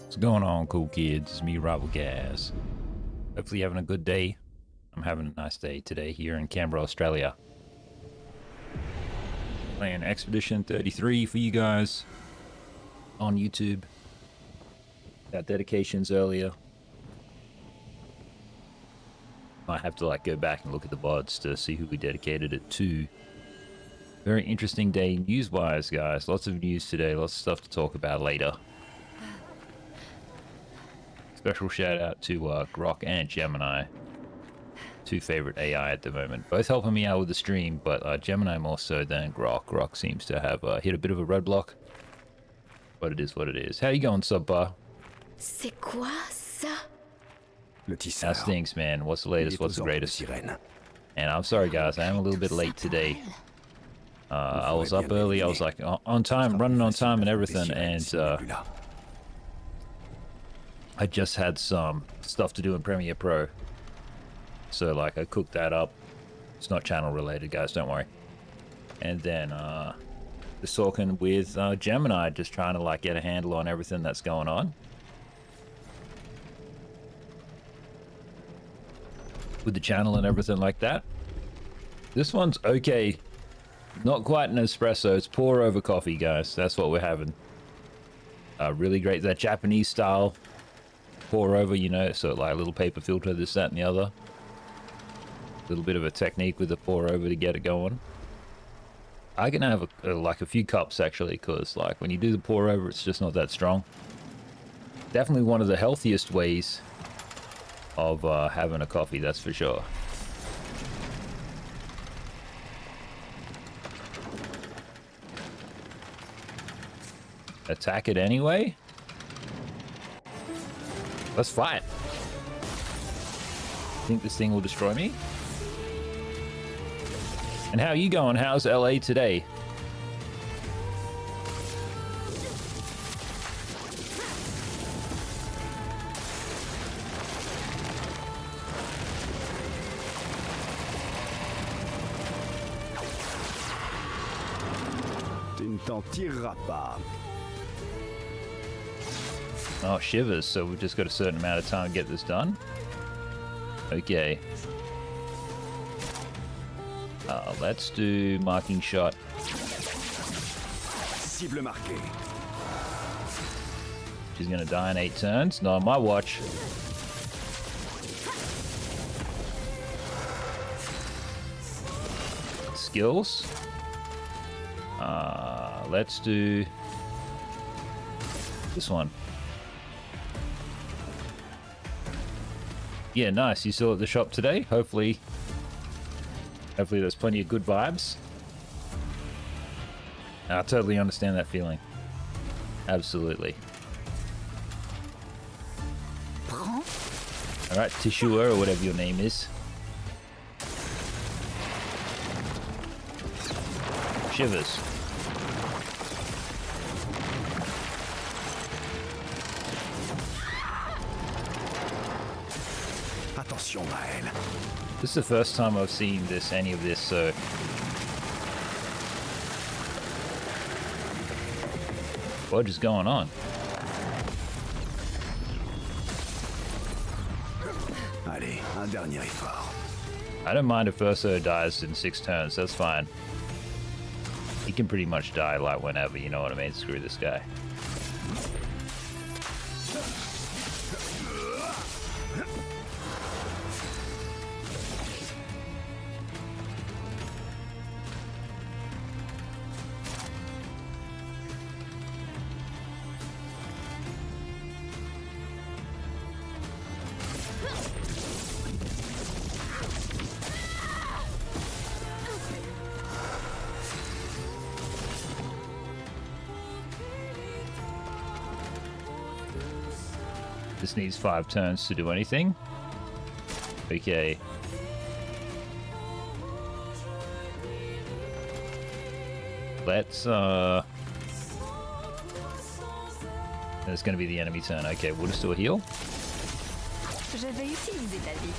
What's going on, cool kids? It's me, Rival Gaz. Hopefully you're having a good day. I'm having a nice day today here in Canberra, Australia. Playing Expedition 33 for you guys on YouTube. Got dedications earlier. Might have to go back and look at the VODs to see who we dedicated it to. Very interesting day news-wise, guys. Lots of news today, lots of stuff to talk about later. Special shout out to Grok and Gemini. Two favorite AI at the moment. Both helping me out with the stream, but Gemini more so than Grok. Grok seems to have hit a bit of a roadblock. But it is what it is. How you going, Subbar? C'est quoi ça? That stinks, man. What's the latest? What's the greatest? And I'm sorry, guys. I am a little bit late today. I was up early. I was like on time, running on time and everything, and I just had some stuff to do in Premiere Pro. So I cooked that up. It's not channel related, guys, don't worry. And then just talking with Gemini, just trying to get a handle on everything that's going on with the channel and everything like that. This one's okay. Not quite an espresso. It's pour over coffee, guys. That's what we're having. Really great. That Japanese style pour over, you know, so a little paper filter, this, that, and the other. A little bit of a technique with the pour over to get it going. I can have a few cups actually, because when you do the pour over, it's just not that strong. Definitely one of the healthiest ways of having a coffee, that's for sure. Attack it anyway? Let's fight. Think this thing will destroy me? And how are you going? How's LA today? Tu ne t'en tireras pas. Oh, shivers. So we've just got a certain amount of time to get this done. Okay. Let's do marking shot. Cible marquée. She's gonna die in 8 turns. Not on my watch. Skills. Let's do this one. Yeah, nice. You still at the shop today? Hopefully there's plenty of good vibes. I totally understand that feeling. Absolutely. Alright, Tishua, or whatever your name is. Shivers. Attention à elle. This is the first time I've seen any of this, so... What is going on? Allez, un dernier effort. I don't mind if Urso dies in 6 turns, that's fine. He can pretty much die whenever, you know what I mean? Screw this guy. This needs 5 turns to do anything. Okay. Let's, It's gonna be the enemy turn. Okay, we'll just do a heal. Je vais utiliser ta vie.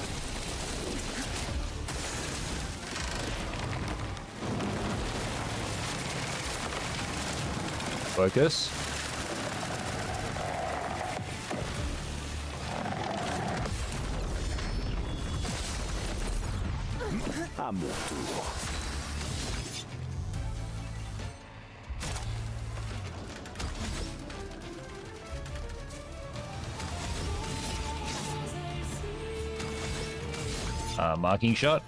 Focus. À mon tour. Marking shot.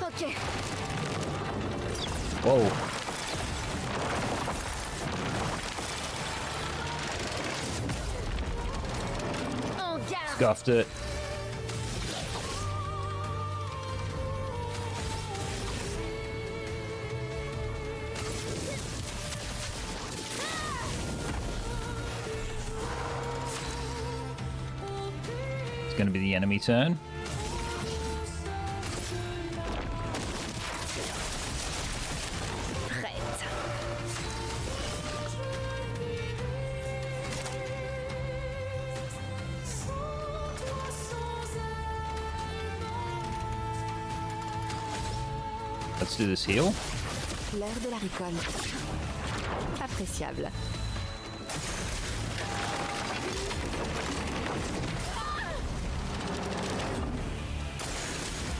Ok. Whoa. En garde. Scuffed it. It's going to be the enemy turn. Prête. Let's do this heal. L'heure de la récolte. Appréciable.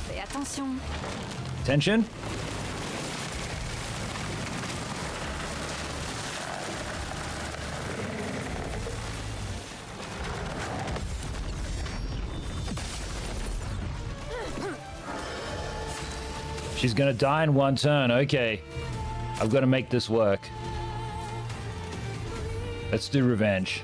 Fais attention. Tension. She's gonna die in one turn. Okay. I've got to make this work. Let's do revenge.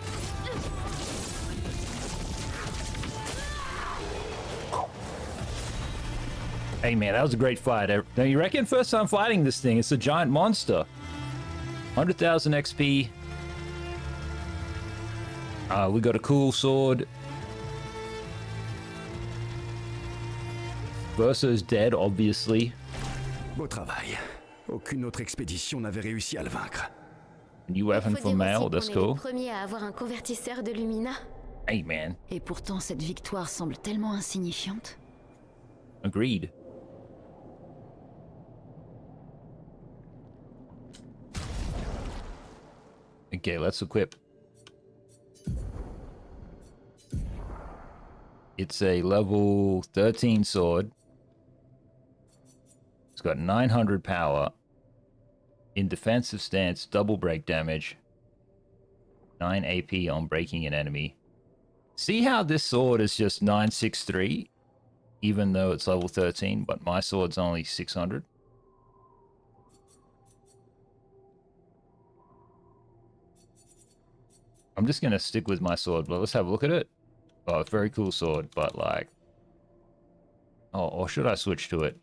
Hey man, that was a great fight. Now you reckon first time fighting this thing, it's a giant monster. 100,000 XP. We got a cool sword. Verso's dead, obviously. Beau travail. Aucune autre expédition n'avait réussi à le vaincre. New weapon Faut for dire male, aussi that's qu'on est les cool. premiers à avoir un convertisseur de Lumina. Hey man, Et pourtant, cette victoire semble tellement insignifiante. agreed. Okay, let's equip. It's a level 13 sword. It's got 900 power. In defensive stance, double break damage. 9 AP on breaking an enemy. See how this sword is just 963? Even though it's level 13, but my sword's only 600. I'm just gonna stick with my sword, but let's have a look at it. Oh, very cool sword, but like... Oh, or should I switch to it?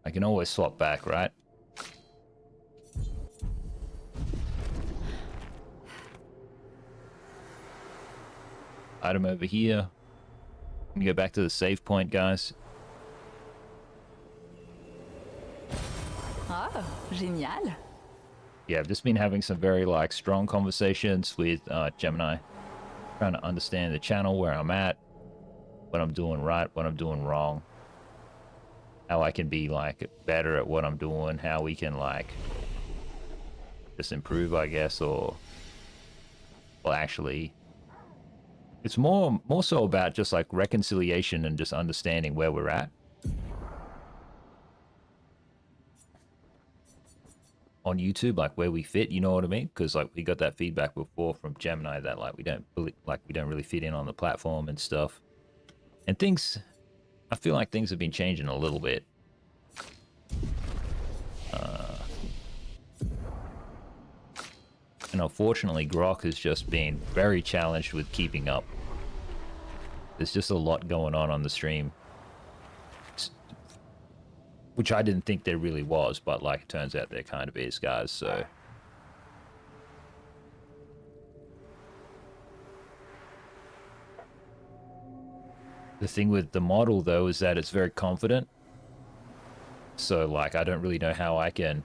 I can always swap back, right? Item over here. Let me go back to the save point, guys. Oh, génial. Yeah, I've just been having some very like strong conversations with Gemini, trying to understand the channel, where I'm at, what I'm doing right, what I'm doing wrong, how I can be like better at what I'm doing, how we can like just improve, I guess, or well, actually, it's more so about just like reconciliation and just understanding where we're at. On YouTube, like where we fit, you know what I mean? Because like we got that feedback before from Gemini that like we don't really fit in on the platform and stuff. And things, I feel like things have been changing a little bit. And unfortunately, Grok has just been very challenged with keeping up. There's just a lot going on the stream. Which I didn't think there really was, but like it turns out there kind of is, guys, so... The thing with the model, though, is that it's very confident. So, like, I don't really know how I can...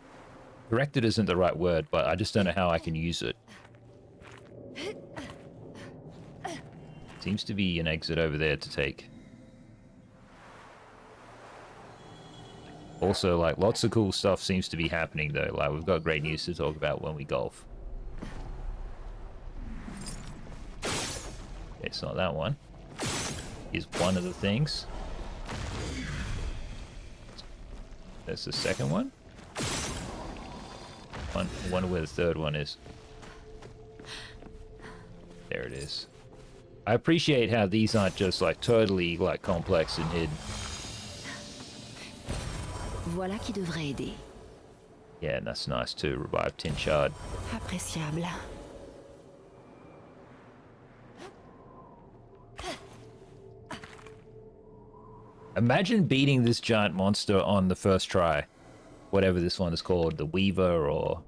Corrected isn't the right word, but I just don't know how I can use it. Seems to be an exit over there to take. Also, like, lots of cool stuff seems to be happening, though. Like, we've got great news to talk about when we golf. Yeah, it's not that one. Is one of the things. That's the second one. Wonder where the third one is. There it is. I appreciate how these aren't just like totally like complex and hidden. Voilà qui devrait aider. Yeah, and that's nice too. Revive tin shard. Appréciable. Imagine beating this giant monster on the first try. Whatever this one is called, the Weaver, or...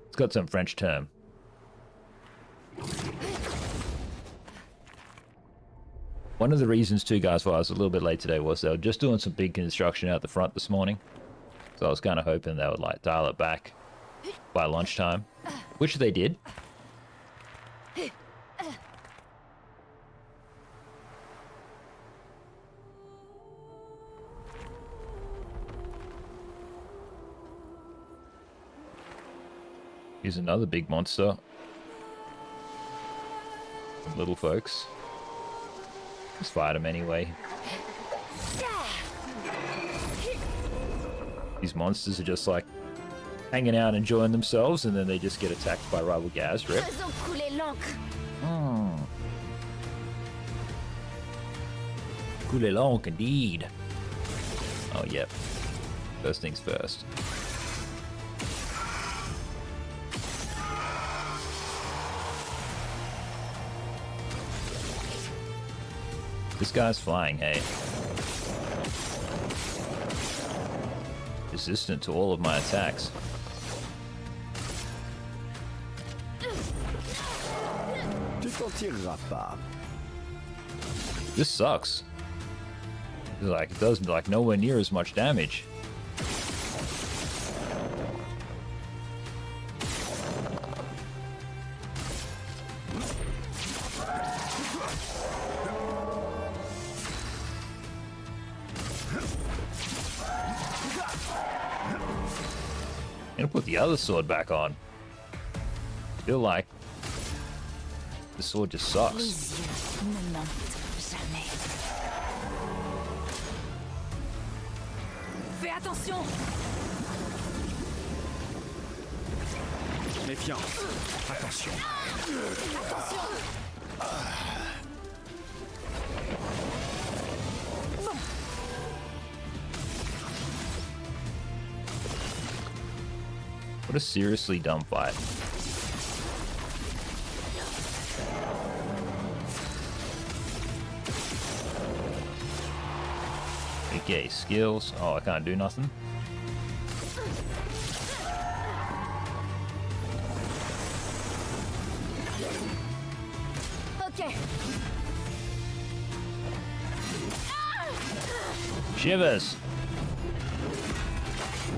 It's got some French term. One of the reasons too, guys, why I was a little bit late today was they were just doing some big construction out the front this morning. So I was kind of hoping they would like dial it back by lunchtime, which they did. Here's another big monster. Some little folks. Just fight them anyway. These monsters are just like hanging out, enjoying themselves, and then they just get attacked by Rival Gaz. Rip. Oh. Couler l'encre, indeed. Oh, yep. First things first. This guy's flying, hey. Resistant to all of my attacks. Tu t'en tireras pas. This sucks. Like, it does like nowhere near as much damage. I'm gonna put the other sword back on. I feel like the sword just sucks. Les yeux ne mentent jamais. Fais attention! Méfiance. Attention. What a seriously dumb fight. Okay, skills. Oh, I can't do nothing. Okay. Shivers!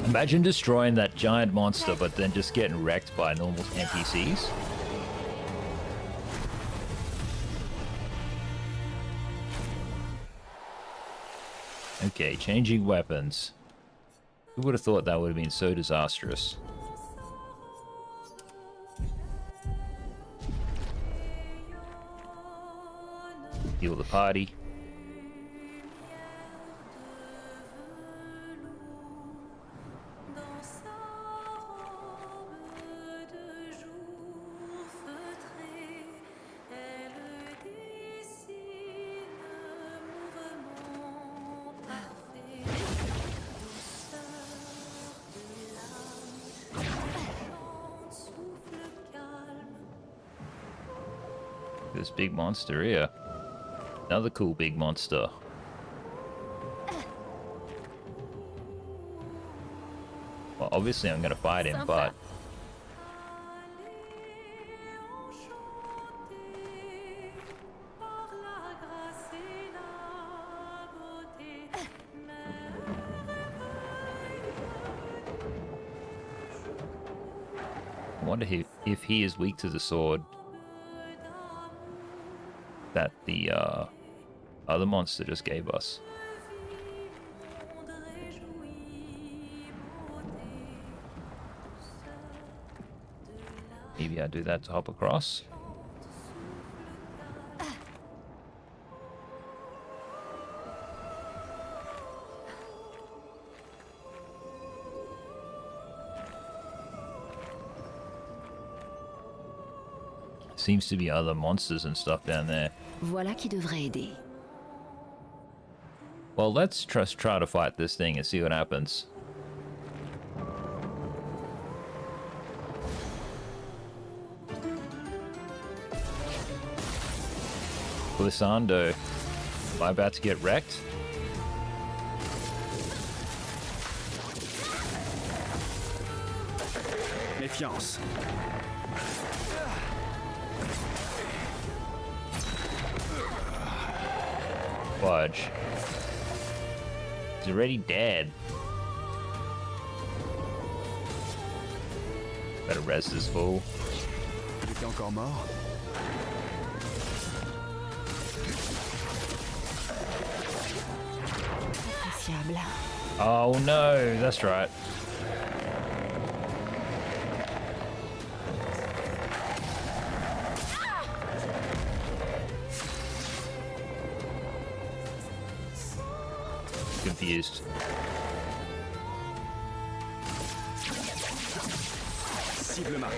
Imagine destroying that giant monster, but then just getting wrecked by normal NPCs. Okay, changing weapons. Who would have thought that would have been so disastrous? Heal the party. This big monster here. Another cool big monster. Well, obviously I'm gonna fight him, but... I wonder if he is weak to the sword that the other monster just gave us. Maybe I do that to hop across. Seems to be other monsters and stuff down there. Voilà qui devrait aider. Well, let's just try to fight this thing and see what happens. Glissando. Am I about to get wrecked? Méfiance. Fudge. He's already dead. Better res this fool. Il était encore mort. Appréciable. Oh no, that's right. Confused. Cible marquée.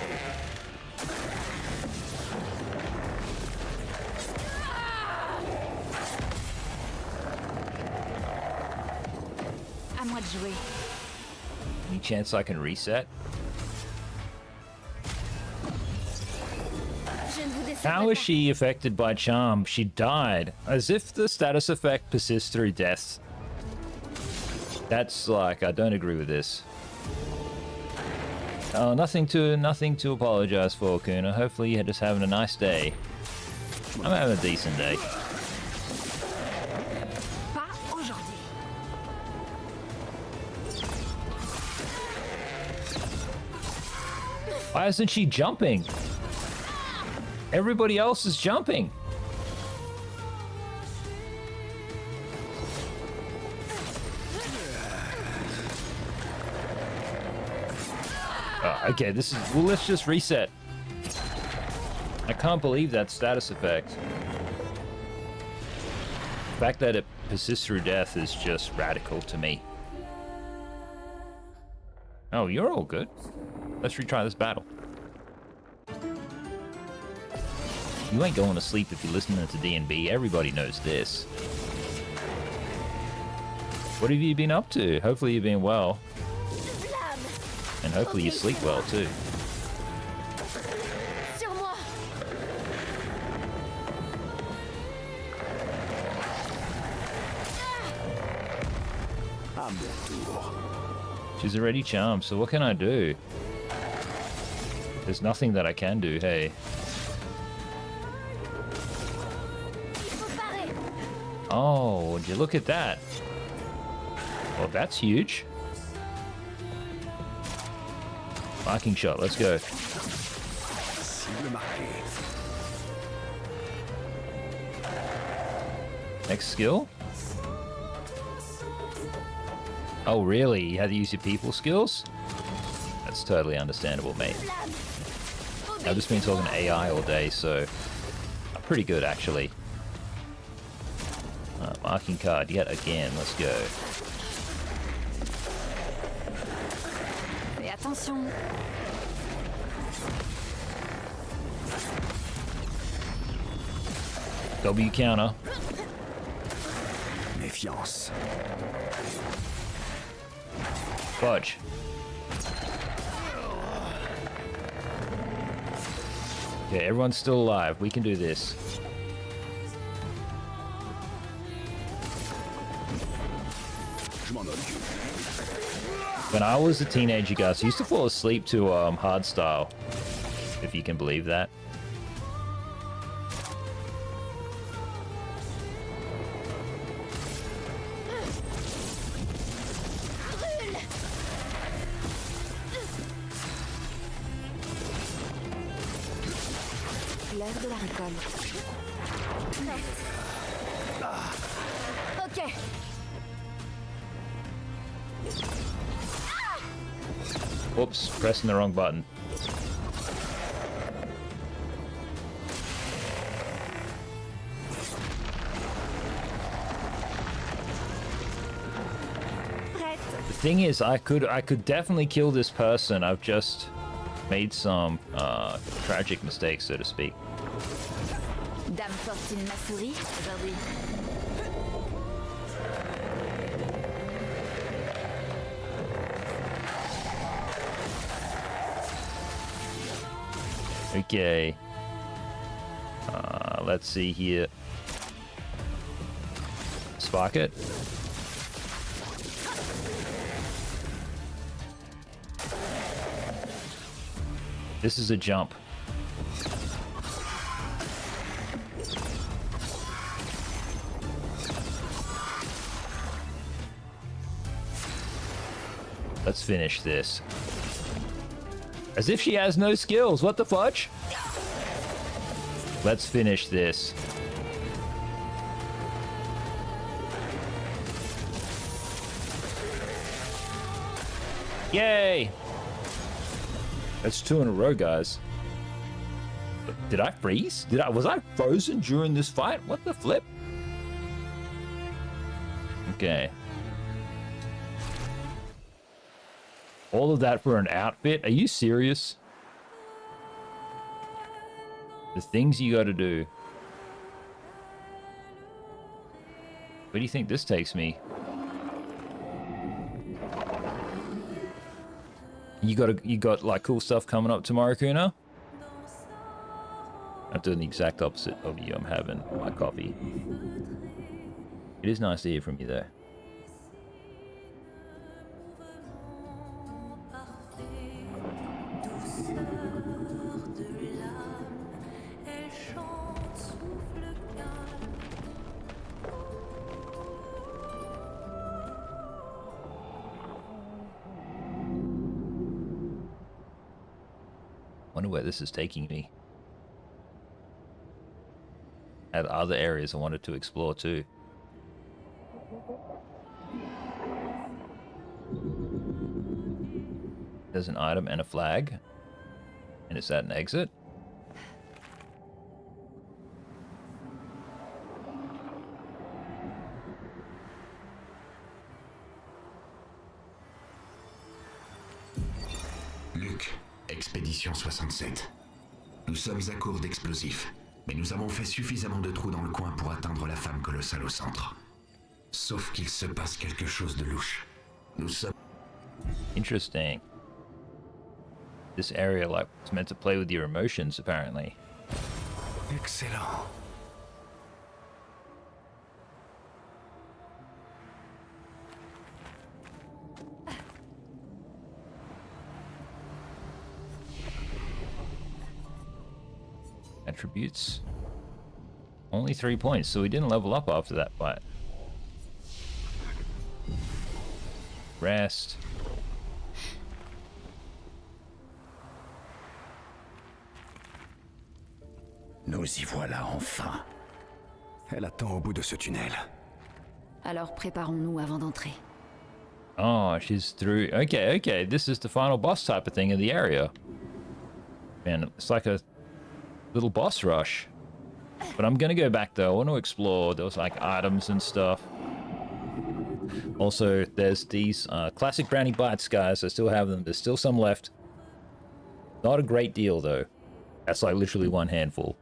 À moi de jouer. Any chance I can reset? Je ne vous décevrai How pas. is she affected by charm? She died. As if the status effect persists through death. That's like, I don't agree with this. Oh, nothing to apologize for, Kuna. Hopefully you're just having a nice day. I'm having a decent day. Pas aujourd'hui. Why isn't she jumping? Everybody else is jumping. Okay, this is... Well, let's just reset. I can't believe that status effect. The fact that it persists through death is just radical to me. Oh, you're all good. Let's retry this battle. You ain't going to sleep if you're listening to D&B. Everybody knows this. What have you been up to? Hopefully you've been well. And hopefully you sleep well too. Sur moi. À mon tour. She's already charmed, so what can I do? There's nothing that I can do, hey. Il faut parer. Oh, would you look at that? Well, that's huge. Marking shot, let's go. Cible marquée. Next skill? Oh, really? You had to use your people skills? That's totally understandable, mate. I've just been talking to AI all day, so I'm pretty good, actually. Marking card yet again. Let's go. Fais attention. W counter. Méfiance. Fudge. Okay, everyone's still alive. We can do this. Je m'en occupe. When I was a teenager, guys, I used to fall asleep to hardstyle, if you can believe that. L'heure de la récolte. Ok. Whoops, pressing the wrong button. Prête. The thing is, I could definitely kill this person. I've just made some tragic mistakes, so to speak. Dame Fortune m'a souri aujourd'hui. Okay. Let's see here. Spark it. This is a jump. Let's finish this. As if she has no skills. What the fudge? Let's finish this. Yay! That's 2 in a row, guys. Did I freeze? Was I frozen during this fight? What the flip? Okay. All of that for an outfit? Are you serious? The things you gotta do. Where do you think this takes me? You got like cool stuff coming up tomorrow, Kuna? I'm doing the exact opposite of you. I'm having my coffee. It is nice to hear from you though. Wonder where this is taking me. I had other areas I wanted to explore too. There's an item and a flag. And is that an exit? Luc, Expédition 67. Nous sommes à court d'explosifs, mais nous avons fait suffisamment de trous dans le coin pour atteindre la femme colossale au centre. Sauf qu'il se passe quelque chose de louche. Nous sommes... Interesting. This area like was meant to play with your emotions, apparently. Excellent. Attributes. Only 3 points, so we didn't level up after that fight. Rest. Nous y voilà enfin. Elle attend au bout de ce tunnel. Alors préparons-nous avant d'entrer. Oh, she's through. Okay, okay. This is the final boss type of thing in the area. Man, it's like a little boss rush. But I'm gonna go back though. I want to explore. There was like items and stuff. Also, there's these classic brownie bites, guys. I still have them. There's still some left. Not a great deal though. That's like literally one handful.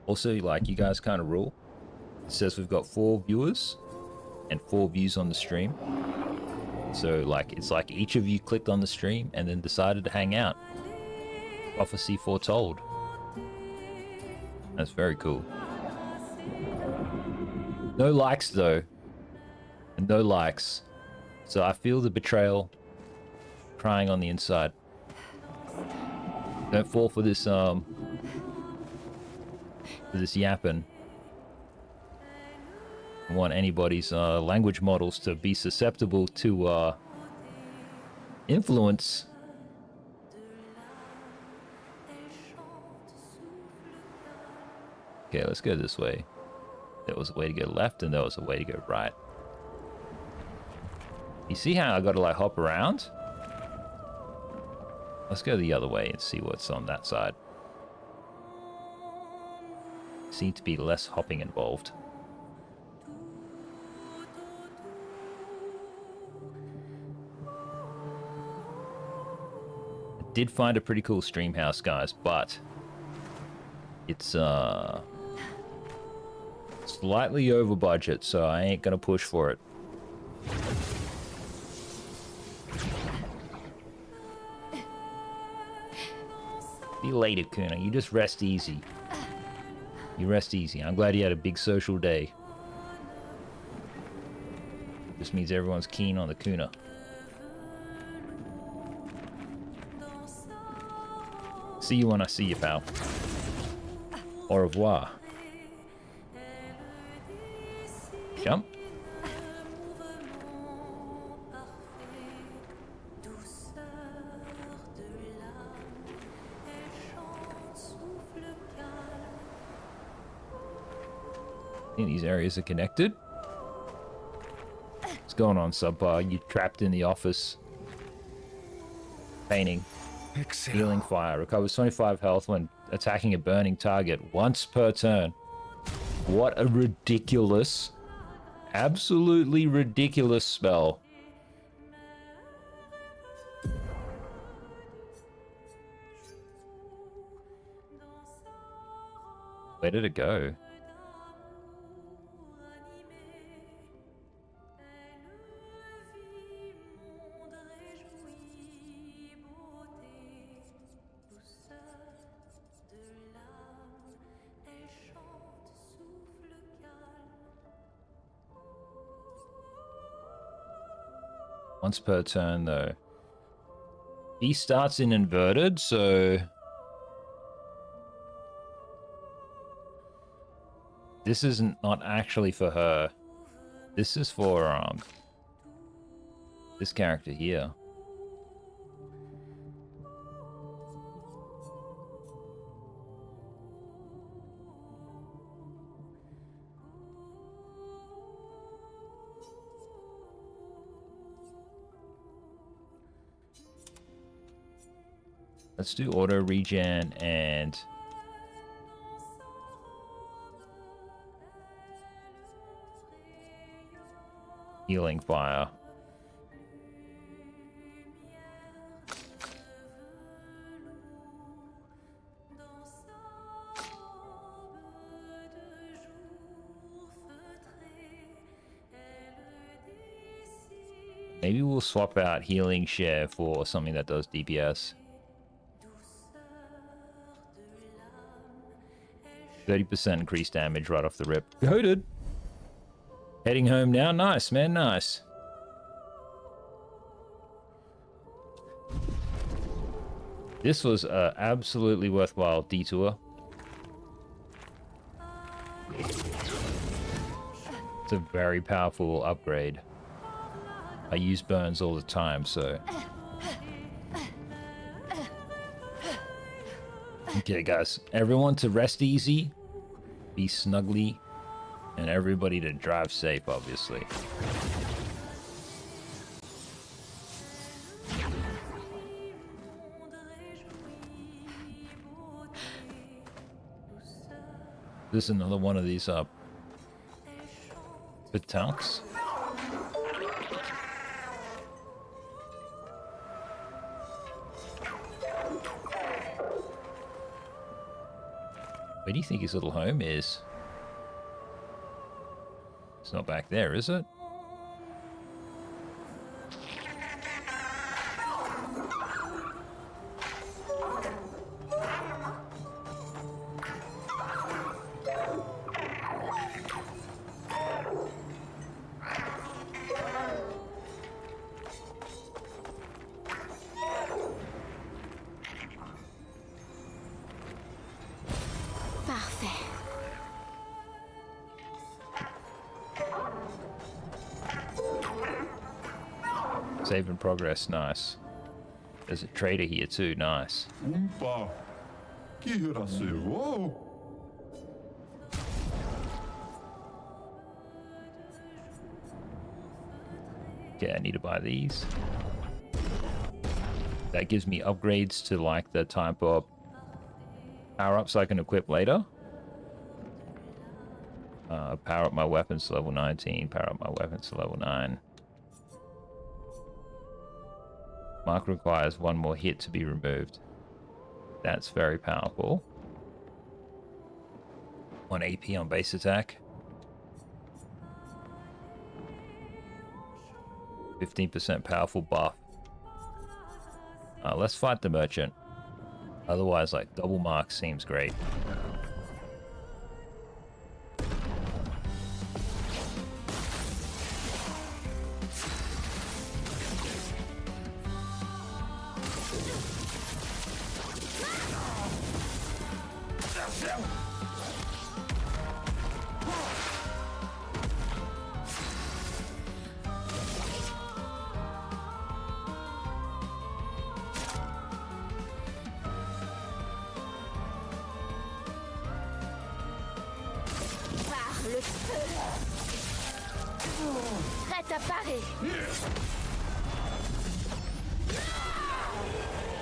Also, like, you guys kind of rule. It says we've got 4 viewers and 4 views on the stream. So, like, it's like each of you clicked on the stream and then decided to hang out. Prophecy foretold. That's very cool. No likes, though. And no likes. So I feel the betrayal crying on the inside. Don't fall for this, yapping. I want anybody's language models to be susceptible to influence. Okay, let's go this way. There was a way to go left and there was a way to go right. You see how I gotta like hop around? Let's go the other way and see what's on that side. Seems to be less hopping involved. did find a pretty cool stream house, guys, but it's slightly over budget, so I ain't gonna push for it. See you later, Kuna. You just rest easy. You rest easy. I'm glad you had a big social day. This means everyone's keen on the Kuna. See you when I see you, pal. Au revoir. Jump. I think these areas are connected. What's going on, Subbar? You trapped in the office. Painting. Healing fire. Recovers 25 health when attacking a burning target once per turn. What a ridiculous, absolutely ridiculous spell. Where did it go? Once per turn, though. He starts in inverted, so... This isn't not actually for her. This is for, this character here. Let's do auto regen and healing fire. Maybe we'll swap out healing share for something that does DPS. 30% increased damage right off the rip. Goated. Heading home now. Nice, man. Nice. This was an absolutely worthwhile detour. It's a very powerful upgrade. I use burns all the time, so... Okay, guys. Everyone to rest easy. Be snuggly. And everybody to drive safe, obviously. This is another one of these petals. Where do you think his little home is? It's not back there, is it? Save in progress, nice. There's a trader here too, nice. Opa! Que irasceu? Okay, I need to buy these. That gives me upgrades to like the type of power-ups I can equip later. Power up my weapons to level 19, power up my weapons to level 9. Mark requires one more hit to be removed. That's very powerful. 1 AP on base attack. 15% powerful buff. Let's fight the merchant. Otherwise, like, double mark seems great. Le feu. Prête à parer.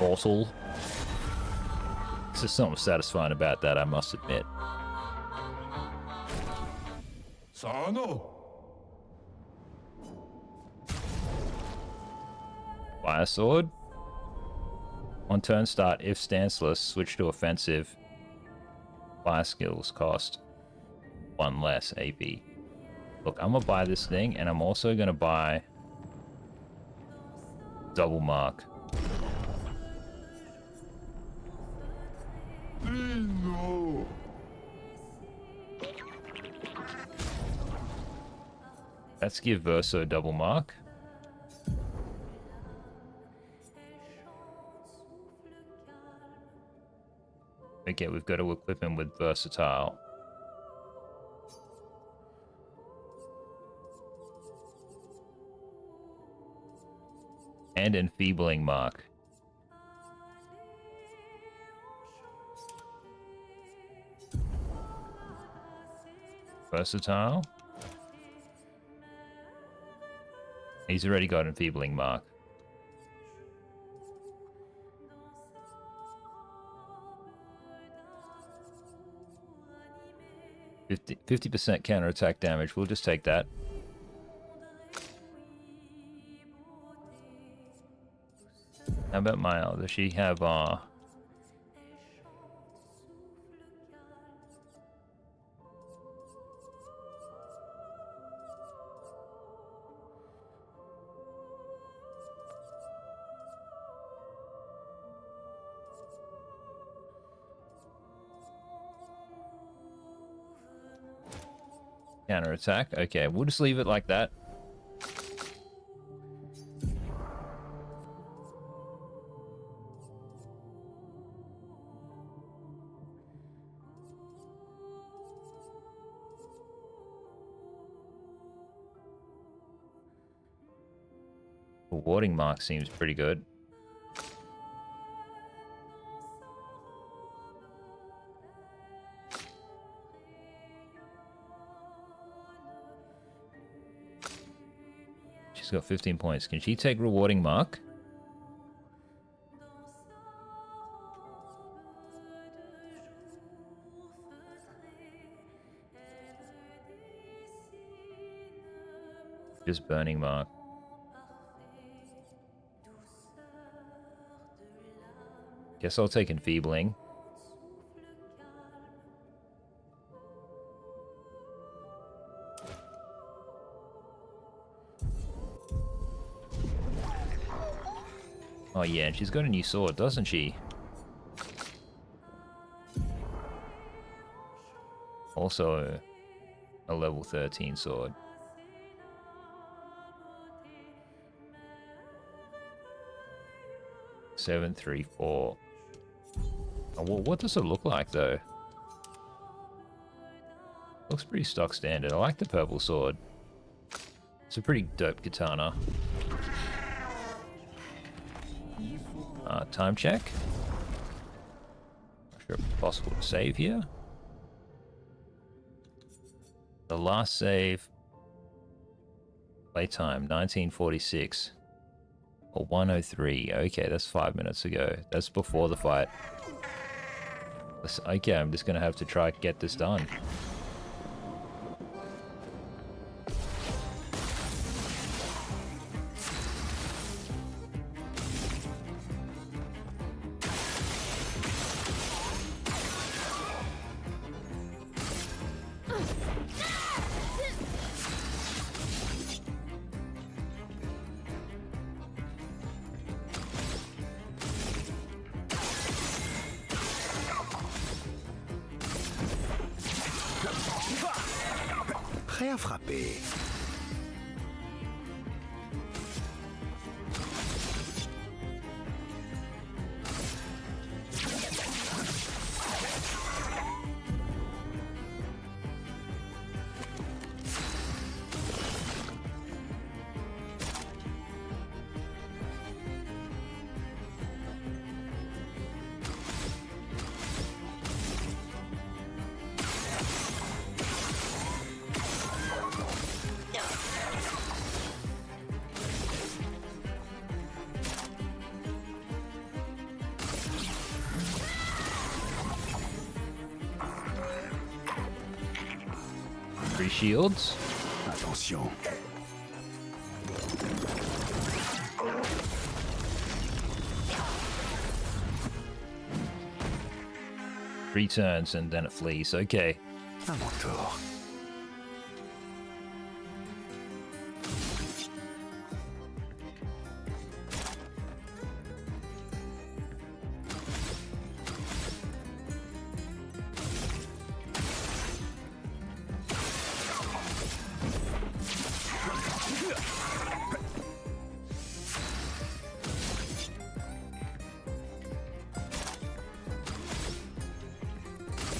Mortal. There's something satisfying about that, I must admit. Sano. Fire sword. On turn start, if stanceless, switch to offensive. Fire skills cost 1 less AP. Look, I'm gonna buy this thing, and I'm also gonna buy double mark. Trino. Let's give Verso double mark. Okay, we've got to equip him with Versatile. And Enfeebling Mark. Versatile. He's already got Enfeebling Mark. 50% counterattack damage. We'll just take that. How about Maya? Does she have counterattack? Okay, we'll just leave it like that. Warding mark seems pretty good. She's got 15 points. Can she take rewarding mark? Just burning mark. Guess I'll take enfeebling. Oh yeah, and she's got a new sword, doesn't she? Also a level 13 sword. Seven, 3, 4. Oh, well, what does it look like though? Looks pretty stock standard. I like the purple sword. It's a pretty dope katana. Time check. Not sure if it's possible to save here. The last save. Playtime 1946. Or 103. Okay, that's 5 minutes ago. That's before the fight. Okay, I'm just gonna have to try to get this done. prêt à frapper. Three shields. Attention. 3 turns and then it flees. Okay. À mon tour.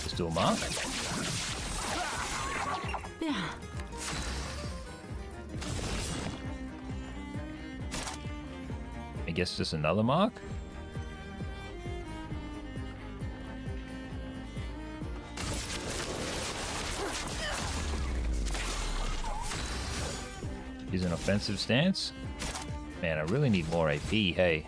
Still mark. Bien. I guess just another mark. Is an offensive stance. Man, I really need more AP. Hey.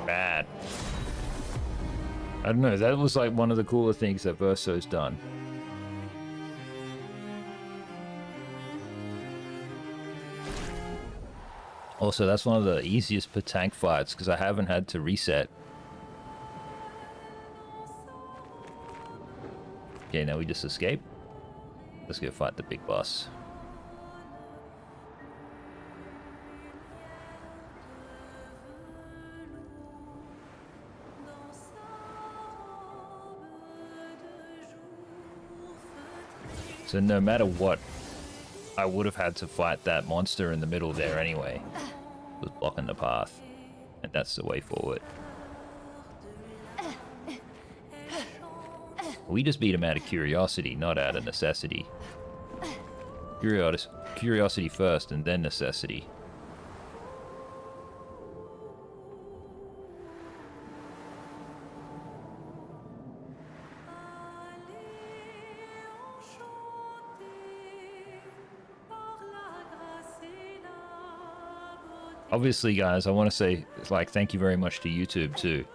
Bad. I don't know, that was like one of the cooler things that Verso's done. Also, that's one of the easiest per tank fights because I haven't had to reset. Okay, now we just escape. Let's go fight the big boss. So no matter what, I would have had to fight that monster in the middle there anyway. It was blocking the path. And that's the way forward. We just beat him out of curiosity, not out of necessity. Curiosity first and then necessity. Obviously, guys, I want to say, like, thank you very much to YouTube, too.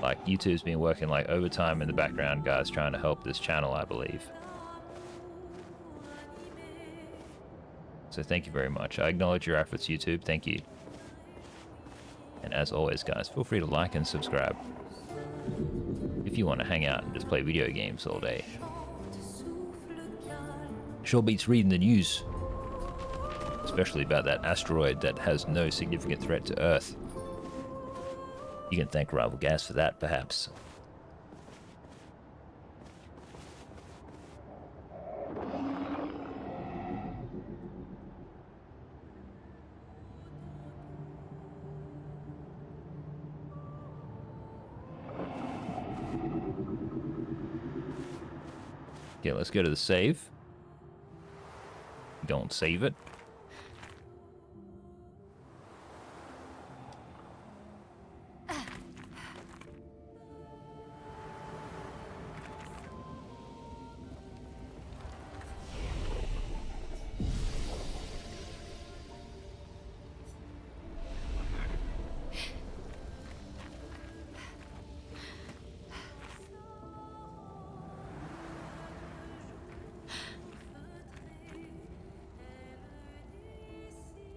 Like, YouTube's been working, like, overtime in the background, guys, trying to help this channel, I believe. So thank you very much. I acknowledge your efforts, YouTube. Thank you. And as always, guys, feel free to like and subscribe if you want to hang out and just play video games all day. Sure beats reading the news. Especially about that asteroid that has no significant threat to Earth. You can thank Rival Gaz for that, perhaps. Okay, let's go to the save. Don't save it.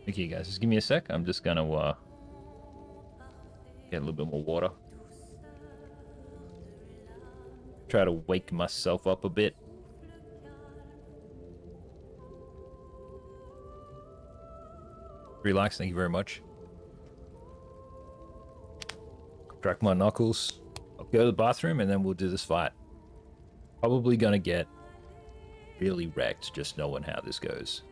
Okay, guys, just give me a sec. I'm just gonna get a little bit more water. Try to wake myself up a bit. Relax, thank you very much. Crack my knuckles. I'll go to the bathroom and then we'll do this fight. Probably gonna get really wrecked just knowing how this goes.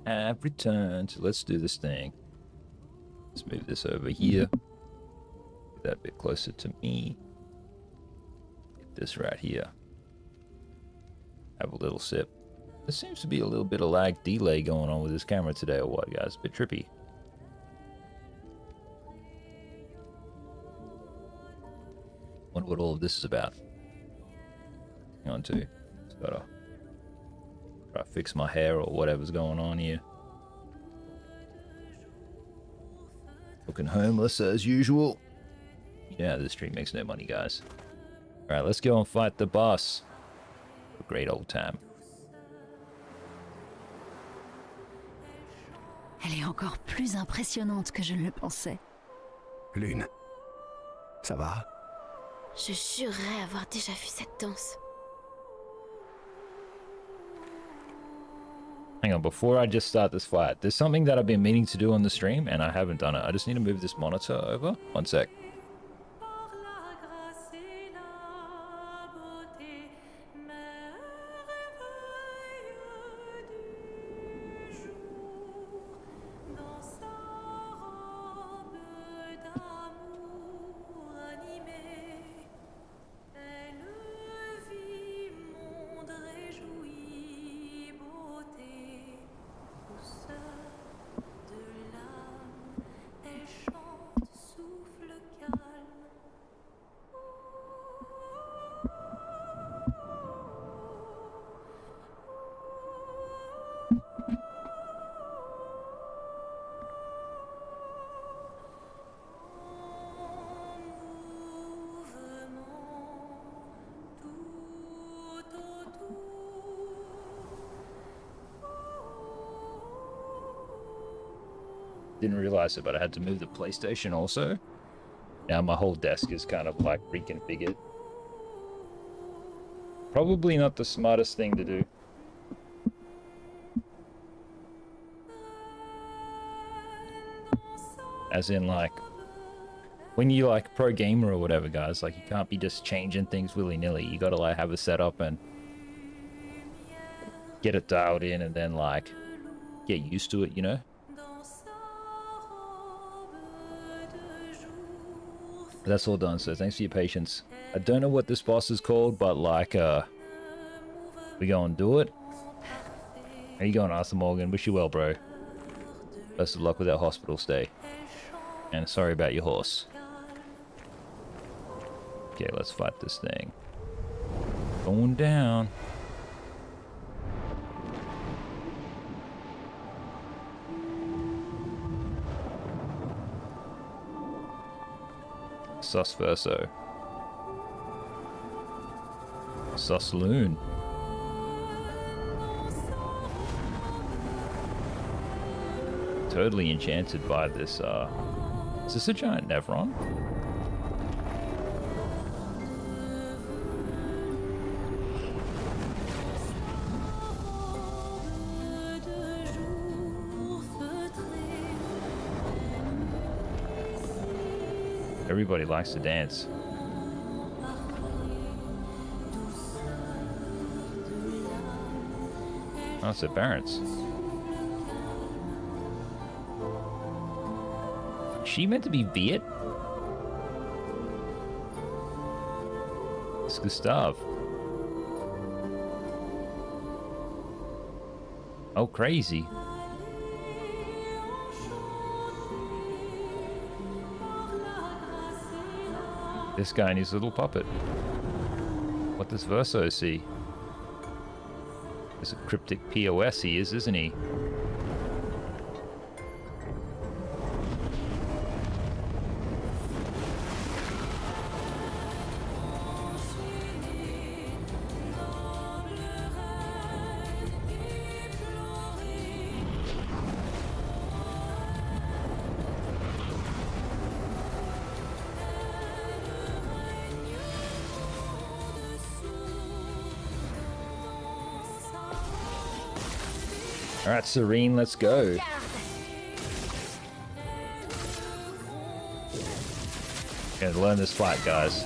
Have returned. Let's do this thing. Let's move this over here. Get that a bit closer to me. Get this right here. Have a little sip. There seems to be a little bit of lag delay going on with this camera today or what, guys? A bit trippy. Wonder what all of this is about. Hang on to. Just gotta try to fix my hair or whatever's going on here. Looking homeless as usual. Yeah, this stream makes no money, guys. Alright, let's go and fight the boss. A great old time. Elle est encore plus impressionnante que je ne le pensais. Lune. Ça va? Je jurerais avoir déjà vu cette danse. Hang on, before I just start this fight, there's something that I've been meaning to do on the stream and I haven't done it. I just need to move this monitor over. One sec. Didn't realize it, but I had to move the PlayStation also. Now my whole desk is kind of like reconfigured. Probably not the smartest thing to do. As in, like, when you like pro gamer or whatever, guys, like you can't be just changing things willy-nilly. You gotta like have a setup and get it dialed in and then like get used to it, you know? But that's all done, so thanks for your patience. I don't know what this boss is called, but like we go and do it. How you going, Arthur Morgan? Wish you well, bro. Best of luck with that hospital stay. And sorry about your horse. Okay, let's fight this thing. Going down. Sus verso. Sus loon. Totally enchanted by this, is this a giant Nevron? Everybody likes to dance. Oh, it's at Barrett's. Is she meant to be Viet? It's Gustav. Oh, crazy. This guy and his little puppet. What does Verso see? There's a cryptic POS he is, isn't he? Alright, Serene, let's go. Gonna learn this fight, guys.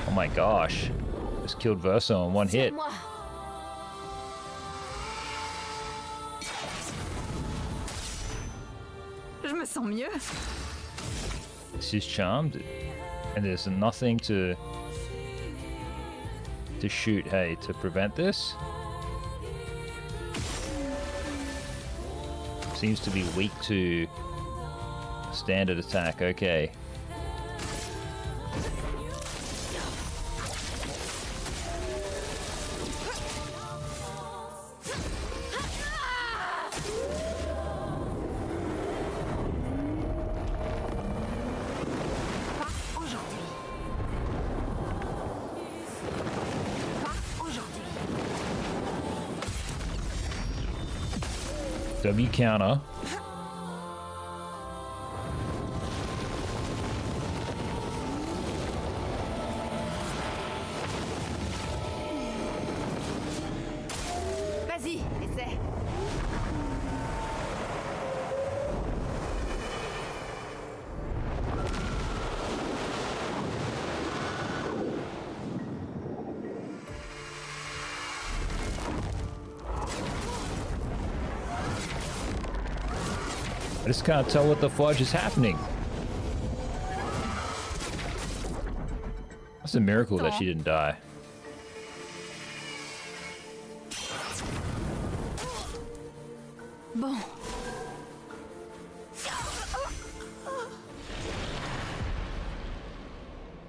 Oh my gosh. Just killed Verso in one hit. Je me sens mieux. This is charmed. And there's nothing to shoot, hey, to prevent this. Seems to be weak to standard attack, okay. W counter. Vas-y, essaie. I just can't tell what the fudge is happening. It's a miracle that she didn't die. Bon.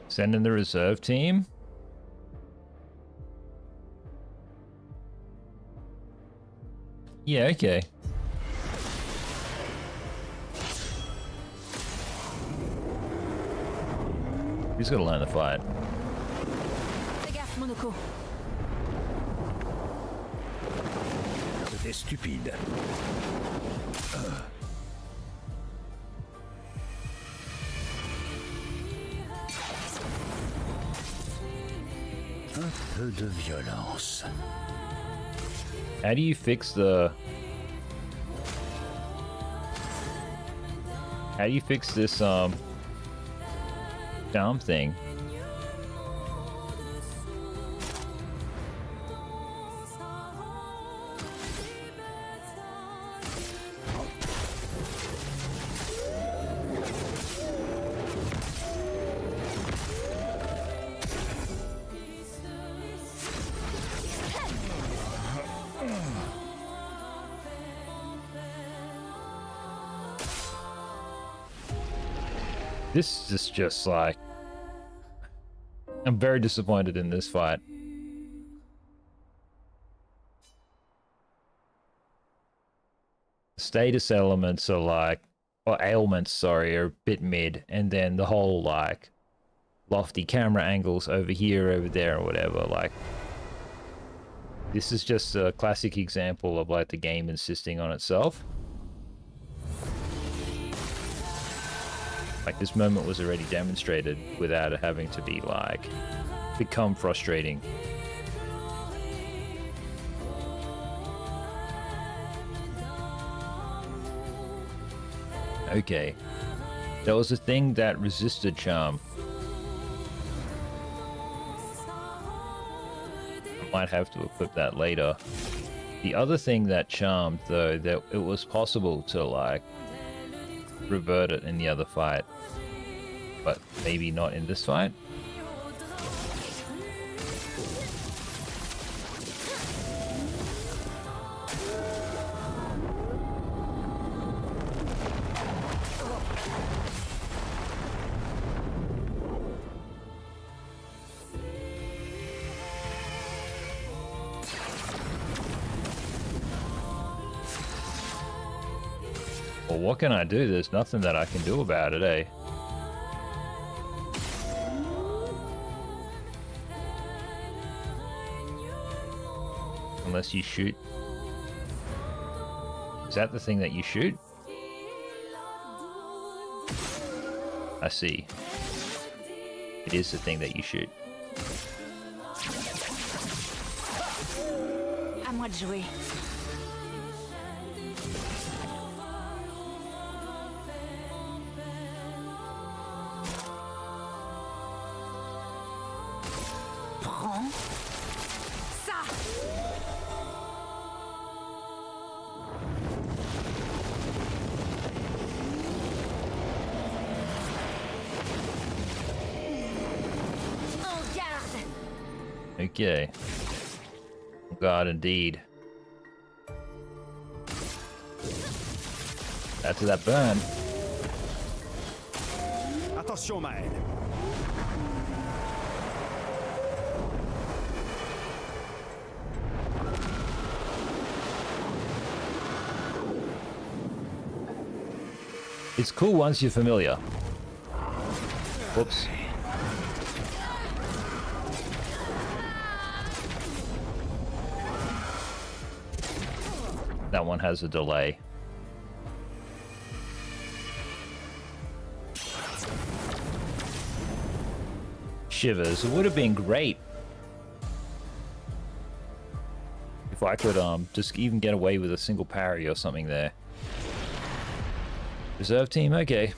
Send in the reserve team. Yeah, okay. He's gonna learn the fight. Fais gaffe, Monaco. C'était stupide. Un peu de violence. How do you fix the... How do you fix this, charm thing? This is just like... I'm very disappointed in this fight. Status elements are like... Or ailments, sorry, are a bit mid. And then the whole, like... lofty camera angles over here, over there, or whatever, like... This is just a classic example of, like, the game insisting on itself. Like, this moment was already demonstrated without it having to be, like, become frustrating. Okay. There was a thing that resisted charm. I might have to equip that later. The other thing that charmed, though, that it was possible to, like, revert it in the other fight. But maybe not in this fight? Well, what can I do? There's nothing that I can do about it, eh? Unless you shoot. Is that the thing that you shoot? I see. It is the thing that you shoot. À moi de jouer. Prends ça. En garde. Okay. God, indeed. That's that burn. Attention, Maël. It's cool once you're familiar. Whoops. That one has a delay. Shivers. It would have been great if I could just even get away with a single parry or something there. Reserve team, okay.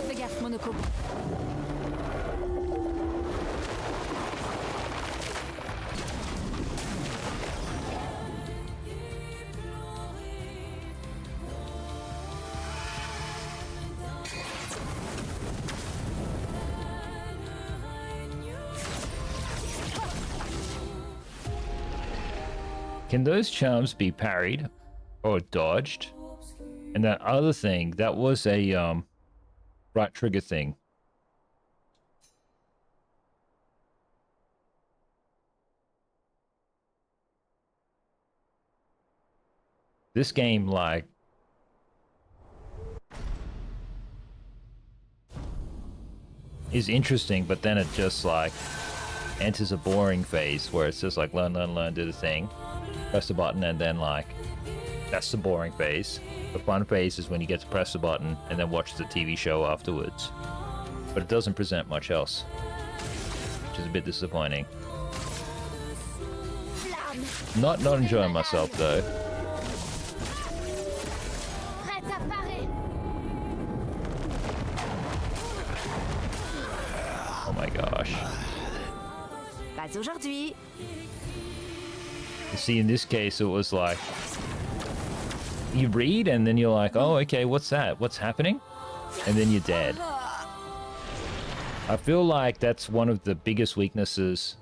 Fais gaffe, Monaco. Can those charms be parried or dodged? And that other thing, that was a right trigger thing. This game, like, is interesting, but then it just, like, enters a boring phase where it's just like learn, do the thing, press the button, and then, like, that's the boring phase. The fun phase is when you get to press the button and then watch the TV show afterwards. But it doesn't present much else, which is a bit disappointing. Not enjoying myself, though. Prête à parer. Oh my gosh. Pas aujourd'hui. You see, in this case, it was like, you read and then you're like, oh, okay, what's that? What's happening? And then you're dead. I feel like that's one of the biggest weaknesses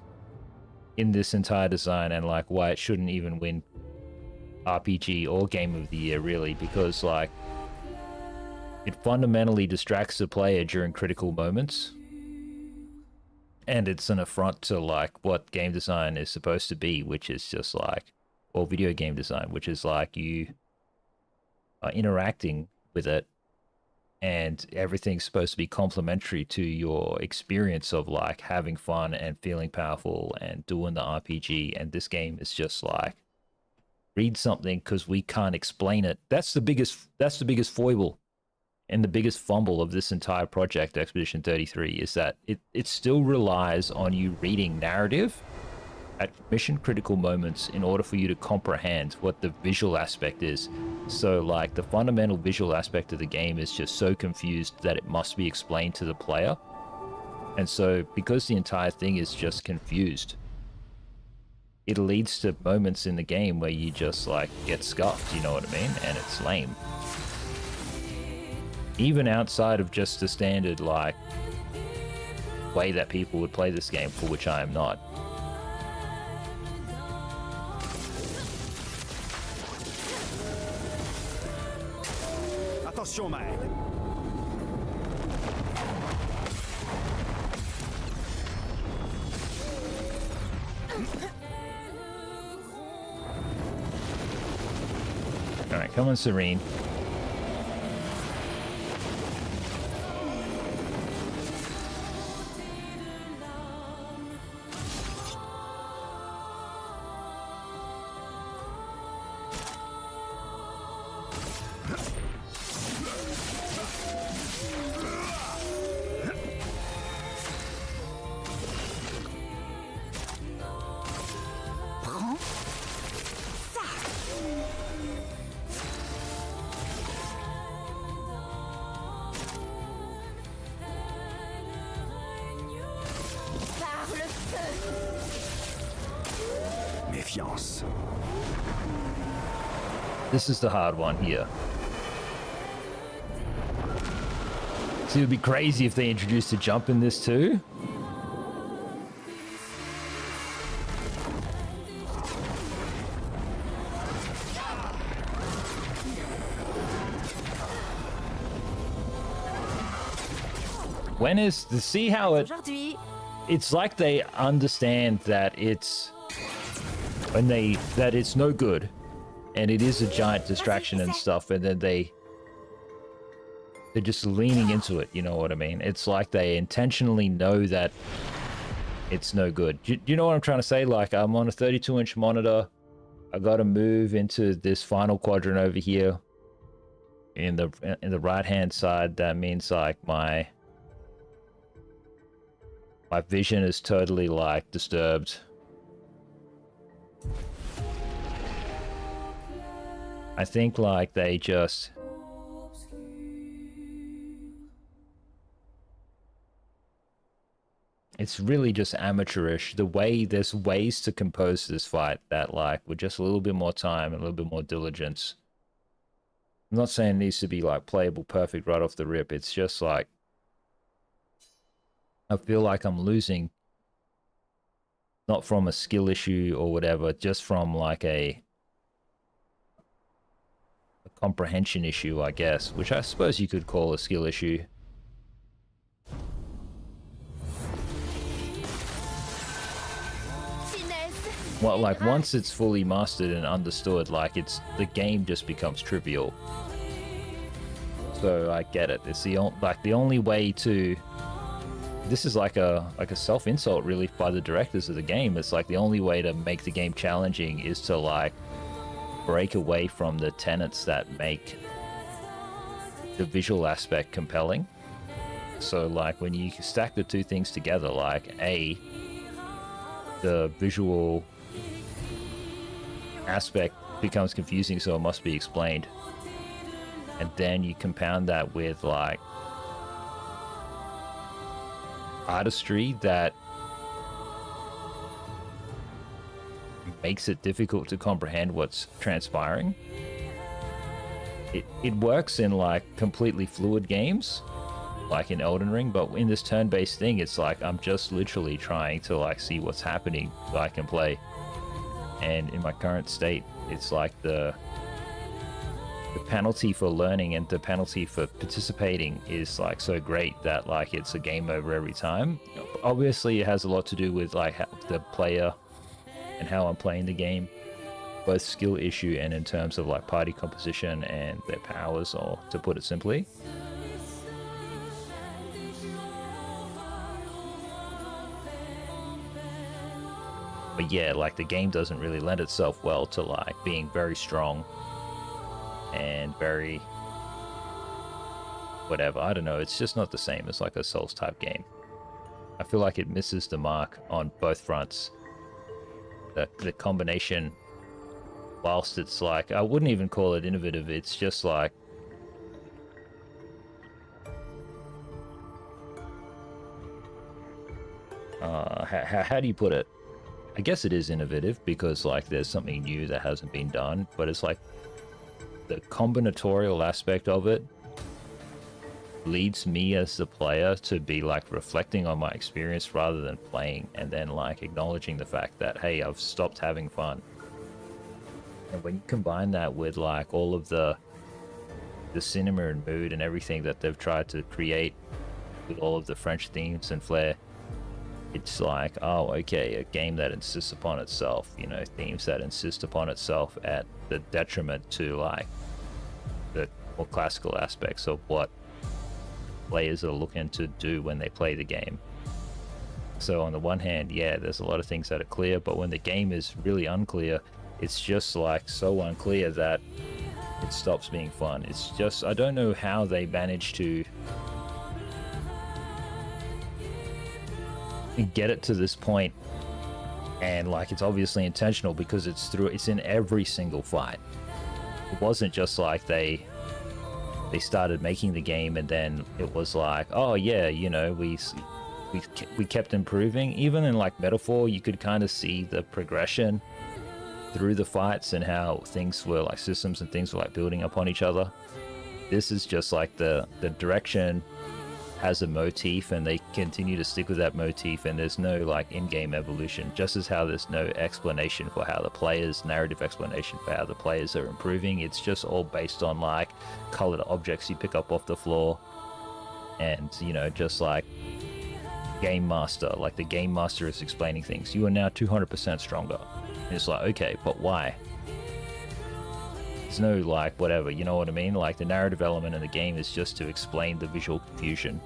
in this entire design, and like why it shouldn't even win RPG or Game of the Year, really, because like it fundamentally distracts the player during critical moments. And it's an affront to like what game design is supposed to be, which is just like, or video game design, which is like you are interacting with it and everything's supposed to be complementary to your experience of like having fun and feeling powerful and doing the RPG. And this game is just like, read something because we can't explain it. That's the biggest foible and the biggest fumble of this entire project, Expedition 33, is that it still relies on you reading narrative at mission critical moments in order for you to comprehend what the visual aspect is. So like the fundamental visual aspect of the game is just so confused that it must be explained to the player. And so because the entire thing is just confused, it leads to moments in the game where you just like get scuffed, you know what I mean? And it's lame. Even outside of just the standard like way that people would play this game, for which I am not. Attention, Maël. Alright, come on, Serene. Méfiance. This is the hard one here. See, it would be crazy if they introduced a jump in this too. When is to see how it's like they understand that it's that it's no good and it is a giant distraction and stuff, and then they're just leaning into it, you know what I mean? It's like they intentionally know that it's no good. Do you know what I'm trying to say? Like, I'm on a 32-inch monitor. I got to move into this final quadrant over here in the right hand side. That means like my vision is totally like disturbed. I think like they just it's really just amateurish. The way there's ways to compose this fight that like with just a little bit more time and a little bit more diligence. I'm not saying it needs to be like playable perfect right off the rip. It's just like I feel like I'm losing, not from a skill issue or whatever, just from like a comprehension issue, I guess, which I suppose you could call a skill issue. Well, like once it's fully mastered and understood, like the game just becomes trivial. So I get it. It's the only way to. This is like a self-insult really by the directors of the game. It's like the only way to make the game challenging is to like break away from the tenets that make the visual aspect compelling. So like when you stack the two things together, like the visual aspect becomes confusing, so it must be explained, and then you compound that with like artistry that makes it difficult to comprehend what's transpiring. It works in like completely fluid games like in Elden Ring, but in this turn-based thing it's like I'm just literally trying to like see what's happening so I can play. And in my current state, it's like the penalty for learning and the penalty for participating is like so great that like it's a game over every time. Obviously it has a lot to do with like how the player and how I'm playing the game, both skill issue and in terms of like party composition and their powers, or to put it simply. But yeah, like the game doesn't really lend itself well to like being very strong and very whatever. I don't know, it's just not the same as like a Souls type game. I feel like it misses the mark on both fronts. the combination, whilst it's like, I wouldn't even call it innovative, it's just like, how do you put it? I guess it is innovative because like there's something new that hasn't been done, but it's like the combinatorial aspect of it leads me as the player to be like reflecting on my experience rather than playing and then like acknowledging the fact that, hey, I've stopped having fun. And when you combine that with like all of the cinema and mood and everything that they've tried to create with all of the French themes and flair, it's like, oh, okay, a game that insists upon itself, you know, themes that insist upon itself at the detriment to like the more classical aspects of what players are looking to do when they play the game. So on the one hand, yeah, there's a lot of things that are clear, but when the game is really unclear, it's just like so unclear that it stops being fun. It's just, I don't know how they manage to get it to this point, and like it's obviously intentional because it's in every single fight. It wasn't just like they started making the game and then it was like, oh yeah, you know, we kept improving. Even in like Metaphor, you could kind of see the progression through the fights and how things were like, systems and things were like building upon each other. This is just like the direction has a motif and they continue to stick with that motif, and there's no like in-game evolution, just as how there's no explanation for how the players, narrative explanation for how the players are improving. It's just all based on like colored objects you pick up off the floor, and you know, just like game master, like the game master is explaining things. You are now 200% stronger. And it's like, okay, but why? There's no like whatever, you know what I mean? Like the narrative element in the game is just to explain the visual confusion.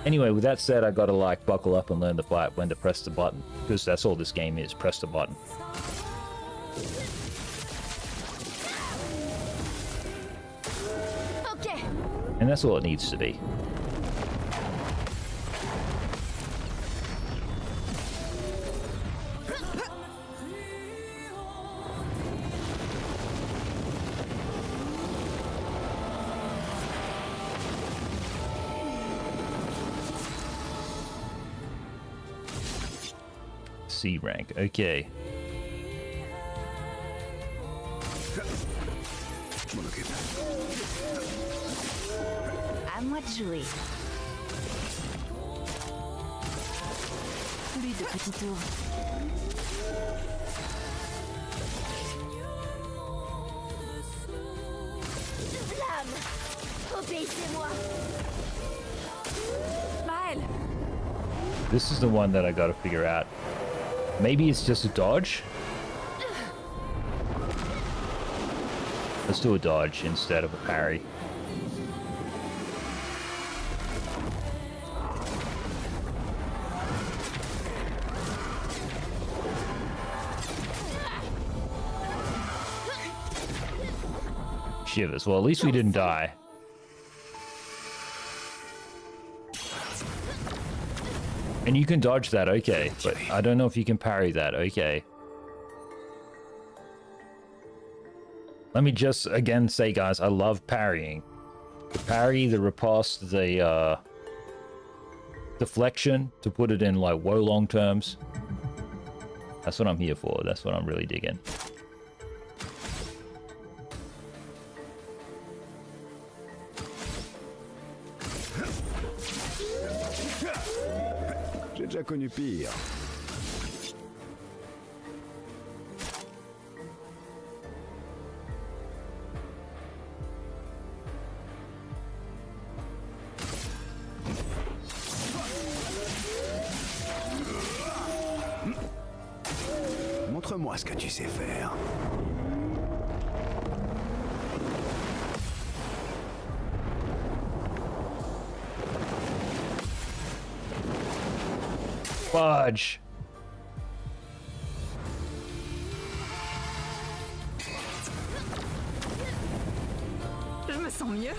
Anyway, with that said, I gotta like buckle up and learn the fight when to press the button, because that's all this game is, press the button. Okay. And that's all it needs to be. C rank, okay. À moi de jouer. Plus de petits tours. Flamme! Obéissez-moi! Smile! This is the one that I gotta figure out. Maybe it's just a dodge? Let's do a dodge instead of a parry. Shivers. Well, at least we didn't die. And you can dodge that, okay. But I don't know if you can parry that, okay. Let me just again say, guys, I love parrying. The parry, the riposte, the deflection, to put it in like woe long terms. That's what I'm here for. That's what I'm really digging. J'ai déjà connu pire. Montre-moi ce que tu sais faire. Fudge. Je me sens mieux.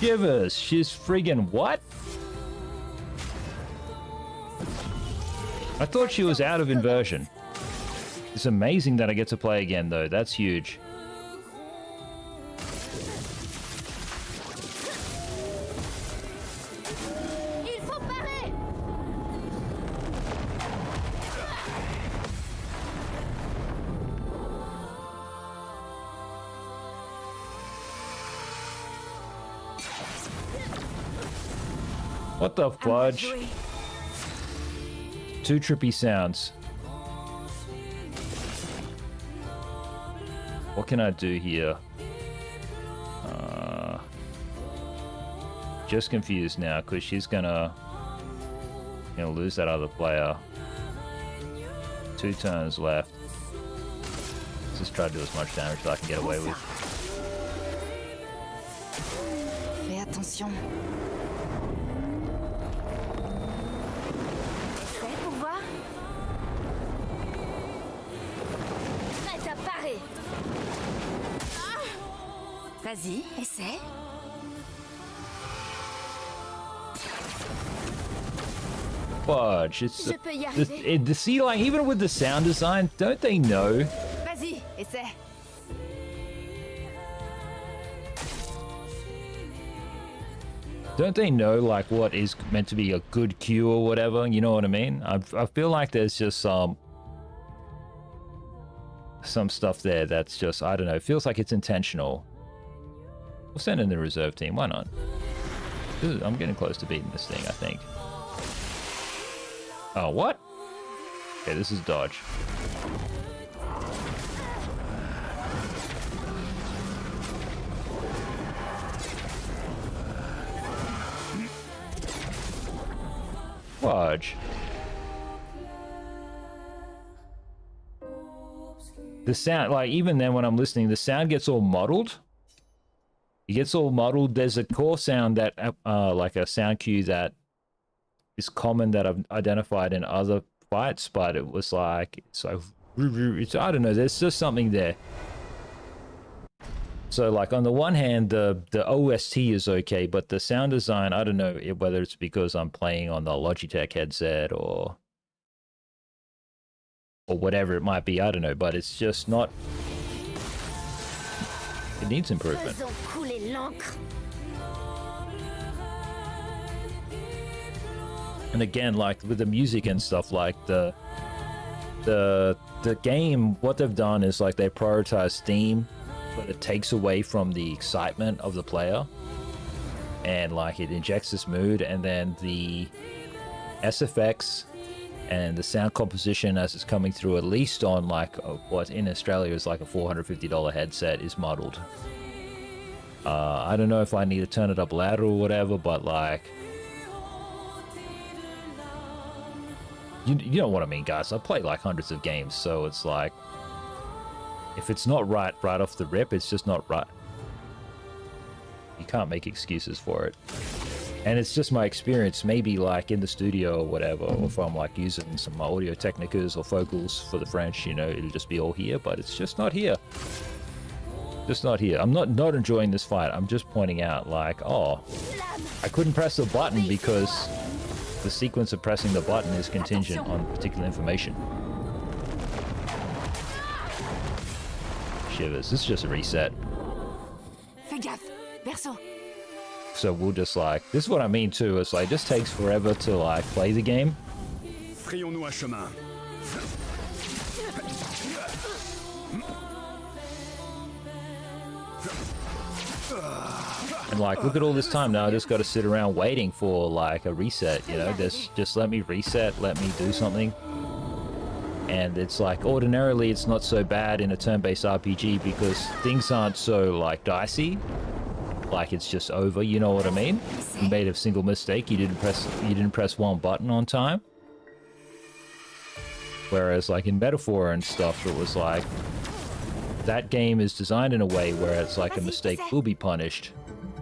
Shivers, she's friggin' what? I thought she was out of inversion. It's amazing that I get to play again though, that's huge. Il faut parer. What the fudge? À moi de jouer. Two trippy sounds. What can I do here? Just confused now because she's gonna lose that other player. 2 turns left. Let's just try to do as much damage as I can get away with. Fais attention. Essaie pour voir. Prête à parer. Vas-y, essaie. Fudge, it's Je peux y arriver. the see, like, even with the sound design, don't they know? Vas-y, essaie. Don't they know, like, what is meant to be a good cue or whatever? You know what I mean? I feel like there's just some stuff there that's just, I don't know, it feels like it's intentional. We'll send in the reserve team, why not? I'm getting close to beating this thing, I think. Oh, what? Okay, this is dodge. Fudge. The sound, like, even then when I'm listening, the sound gets all muddled. It gets all muddled. There's a core sound that, like a sound cue that is common that I've identified in other fights, but it was like, it's I don't know, there's just something there. So, like, on the one hand, the OST is okay, but the sound design, I don't know whether it's because I'm playing on the Logitech headset or whatever it might be, I don't know, but it's just not... It needs improvement. Faisons couler l'encre. And again, like, with the music and stuff, like, the game, what they've done is, like, they prioritize theme, but it takes away from the excitement of the player. And, like, it injects this mood, and then the SFX and the sound composition as it's coming through, at least on, like, what in Australia is like a $450 headset, is muddled. I don't know if I need to turn it up louder or whatever, but, like... You know what I mean, guys. I play like hundreds of games, so it's like, if it's not right off the rip, it's just not right. You can't make excuses for it. And it's just my experience, maybe like in the studio or whatever, or if I'm like using some Audio Technicas or Focals for the French, you know, it'll just be all here, but it's just not here. Just not here. I'm not enjoying this fight. I'm just pointing out, like, oh, I couldn't press the button because the sequence of pressing the button is contingent on particular information. Shivers. This is just a reset. Fais gaffe, berceau. So we'll just, like, this is what I mean too. It's like, it just takes forever to, like, play the game. Frayons-nous un chemin. And, like, look at all this time now. I just got to sit around waiting for, like, a reset, you know? Just let me reset, let me do something. And it's like, ordinarily it's not so bad in a turn-based RPG because things aren't so, like, dicey. Like, it's just over, you know what I mean? You made a single mistake, you didn't press one button on time. Whereas, like, in Metaphor and stuff, it was like, that game is designed in a way where it's like a mistake will be punished.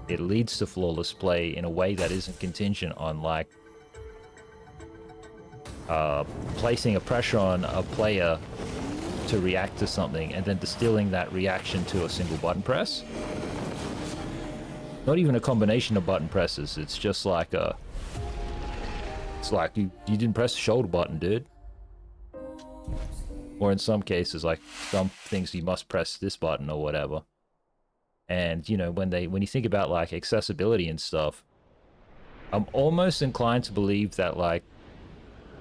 It leads to flawless play in a way that isn't contingent on, like, placing a pressure on a player to react to something and then distilling that reaction to a single button press. not even a combination of button presses. It's just like a, it's like you didn't press the shoulder button, dude. Or in some cases, like some things you must press this button or whatever. And you know, when you think about like accessibility and stuff, I'm almost inclined to believe that like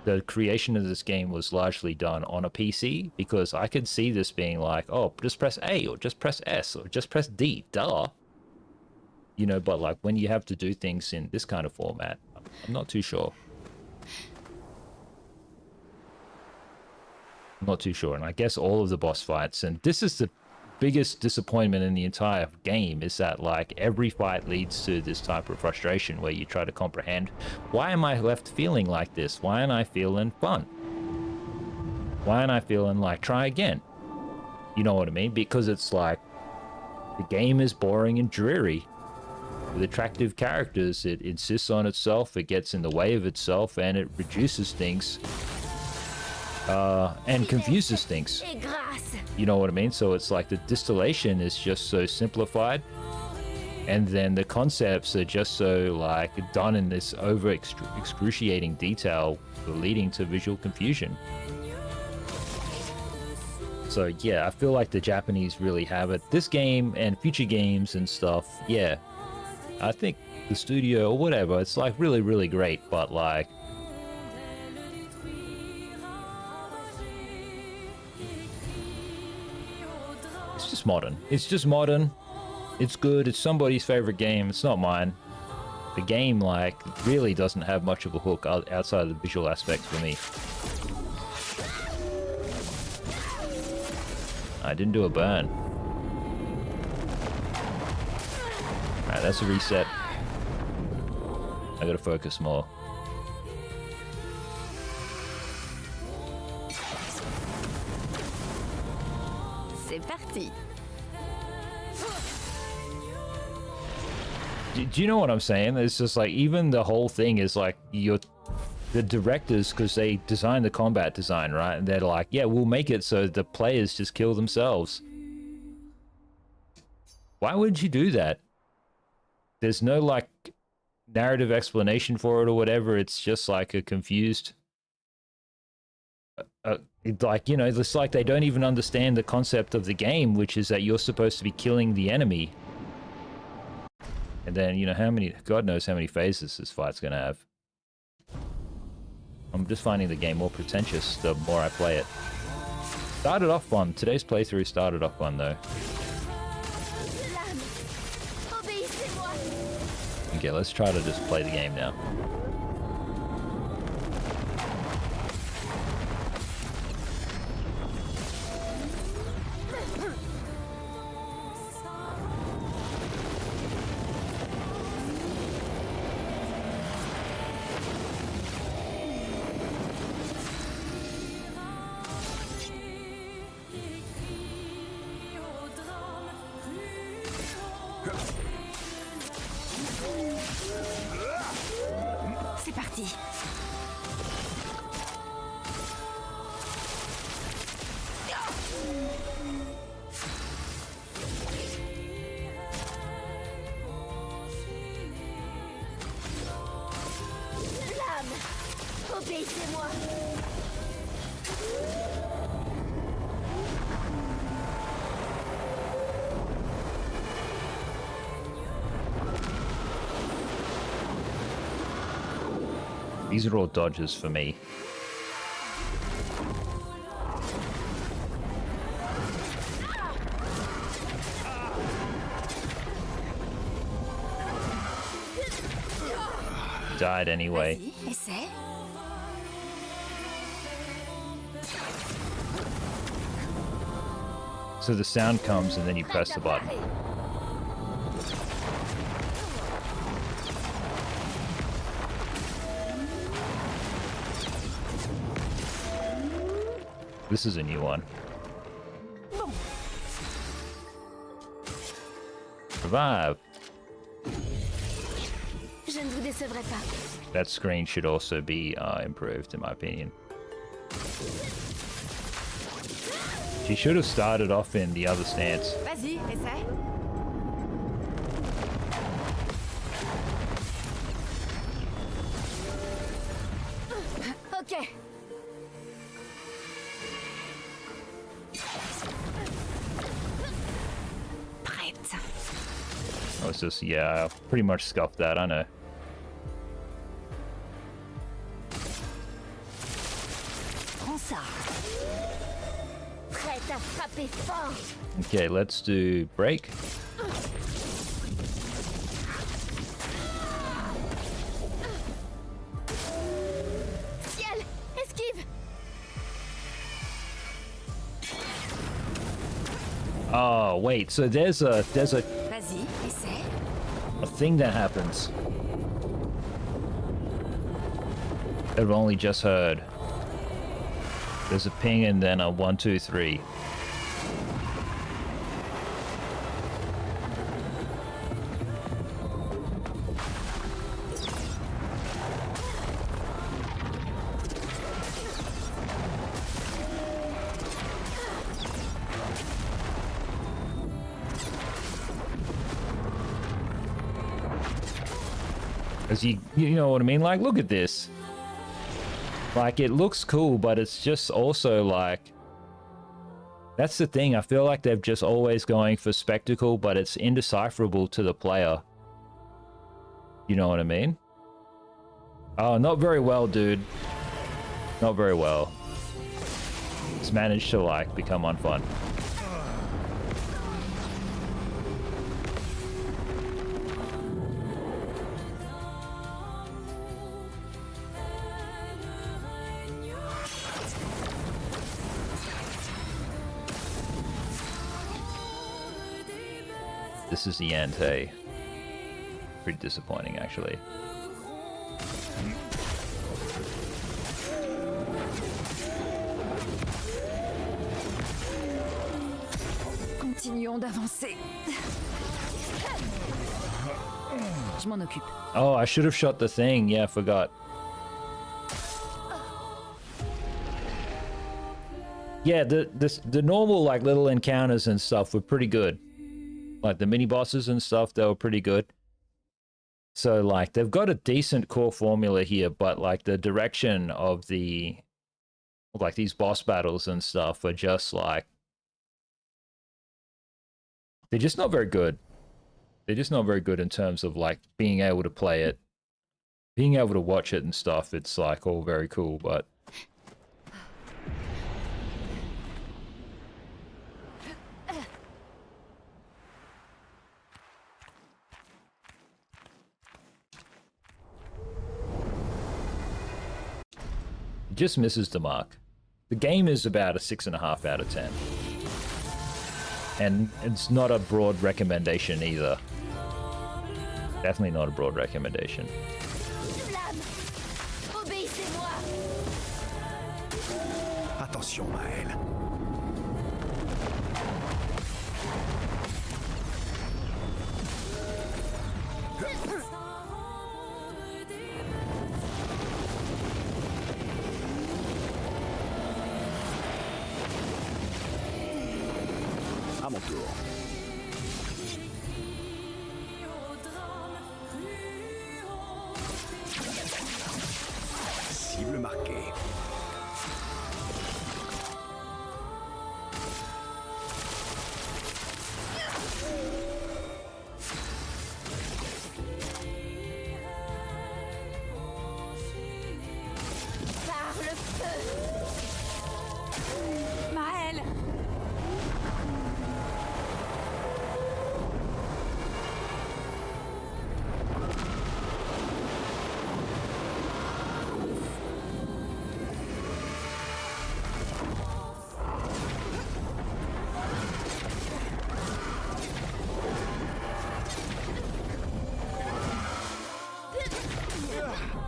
the creation of this game was largely done on a PC, because I could see this being like, oh, just press A or just press S or just press D, duh. You know, but like when you have to do things in this kind of format, I'm not too sure. I'm not too sure. And I guess all of the boss fights, and this is the biggest disappointment in the entire game, is that like every fight leads to this type of frustration where you try to comprehend, why am I left feeling like this? Why am I feeling fun? Why am I feeling like try again? You know what I mean? Because it's like the game is boring and dreary. With attractive characters, it insists on itself, it gets in the way of itself, and it reduces things and confuses things. You know what I mean? So it's like the distillation is just so simplified, and then the concepts are just so like done in this over excruciating detail, leading to visual confusion. So yeah, I feel like the Japanese really have it. This game and future games and stuff, yeah, I think the studio or whatever, it's like really, really great, but like it's just modern. It's just modern. It's good. It's somebody's favorite game. It's not mine. The game, like, really doesn't have much of a hook outside of the visual aspects for me. I didn't do a burn. Alright, that's a reset. I gotta focus more. C'est parti. Do you know what I'm saying? It's just like, even the whole thing is like, the directors, because they designed the combat design, right? And they're like, yeah, we'll make it so the players just kill themselves. Why would you do that? There's no like narrative explanation for it or whatever. It's just like a confused, like, you know, it's like they don't even understand the concept of the game, which is that you're supposed to be killing the enemy. And then, you know, how many, God knows how many phases this fight's gonna have. I'm just finding the game more pretentious the more I play it. Started off fun. Today's playthrough started off fun though. Okay, let's try to just play the game now. C'est parti. L'âme, obéissez-moi. These are all dodges for me. Died anyway. Vas-y, essaie. So the sound comes and then you press the button. This is a new one. Survive. Je ne vous décevrai pas. That screen should also be improved, in my opinion. She should have started off in the other stance. Vas-y, essaie. I was just, yeah, I pretty much scuffed that, I know. Prends ça. Prête à frapper fort. Okay, let's do break. Ciel, esquive. Oh, wait, so there's a Vas-y, essaie. thing that happens. I've only just heard. There's a ping and then a 1, 2, 3. Cause you know what I mean? Like, look at this. Like, it looks cool, but it's just also like, that's the thing. I feel like they've just always going for spectacle, but it's indecipherable to the player. You know what I mean? Oh, not very well, dude. Not very well. It's managed to like become unfun. This is the end, hey. Pretty disappointing, actually. Continuons d'avancer. Je m'en occupe. Oh, I should have shot the thing. Yeah, I forgot. Yeah, the normal like little encounters and stuff were pretty good. Like the mini bosses and stuff, they were pretty good. So like they've got a decent core formula here, but like the direction of the like these boss battles and stuff are just like they're just not very good. They're just not very good in terms of like being able to play it, being able to watch it and stuff. It's like all very cool, but it just misses the mark. The game is about a 6.5 out of 10. And it's not a broad recommendation either. Definitely not a broad recommendation. Flamme. Obéissez-moi. Attention, Maël. À mon tour. Cible marquée. Par le feu. Maël.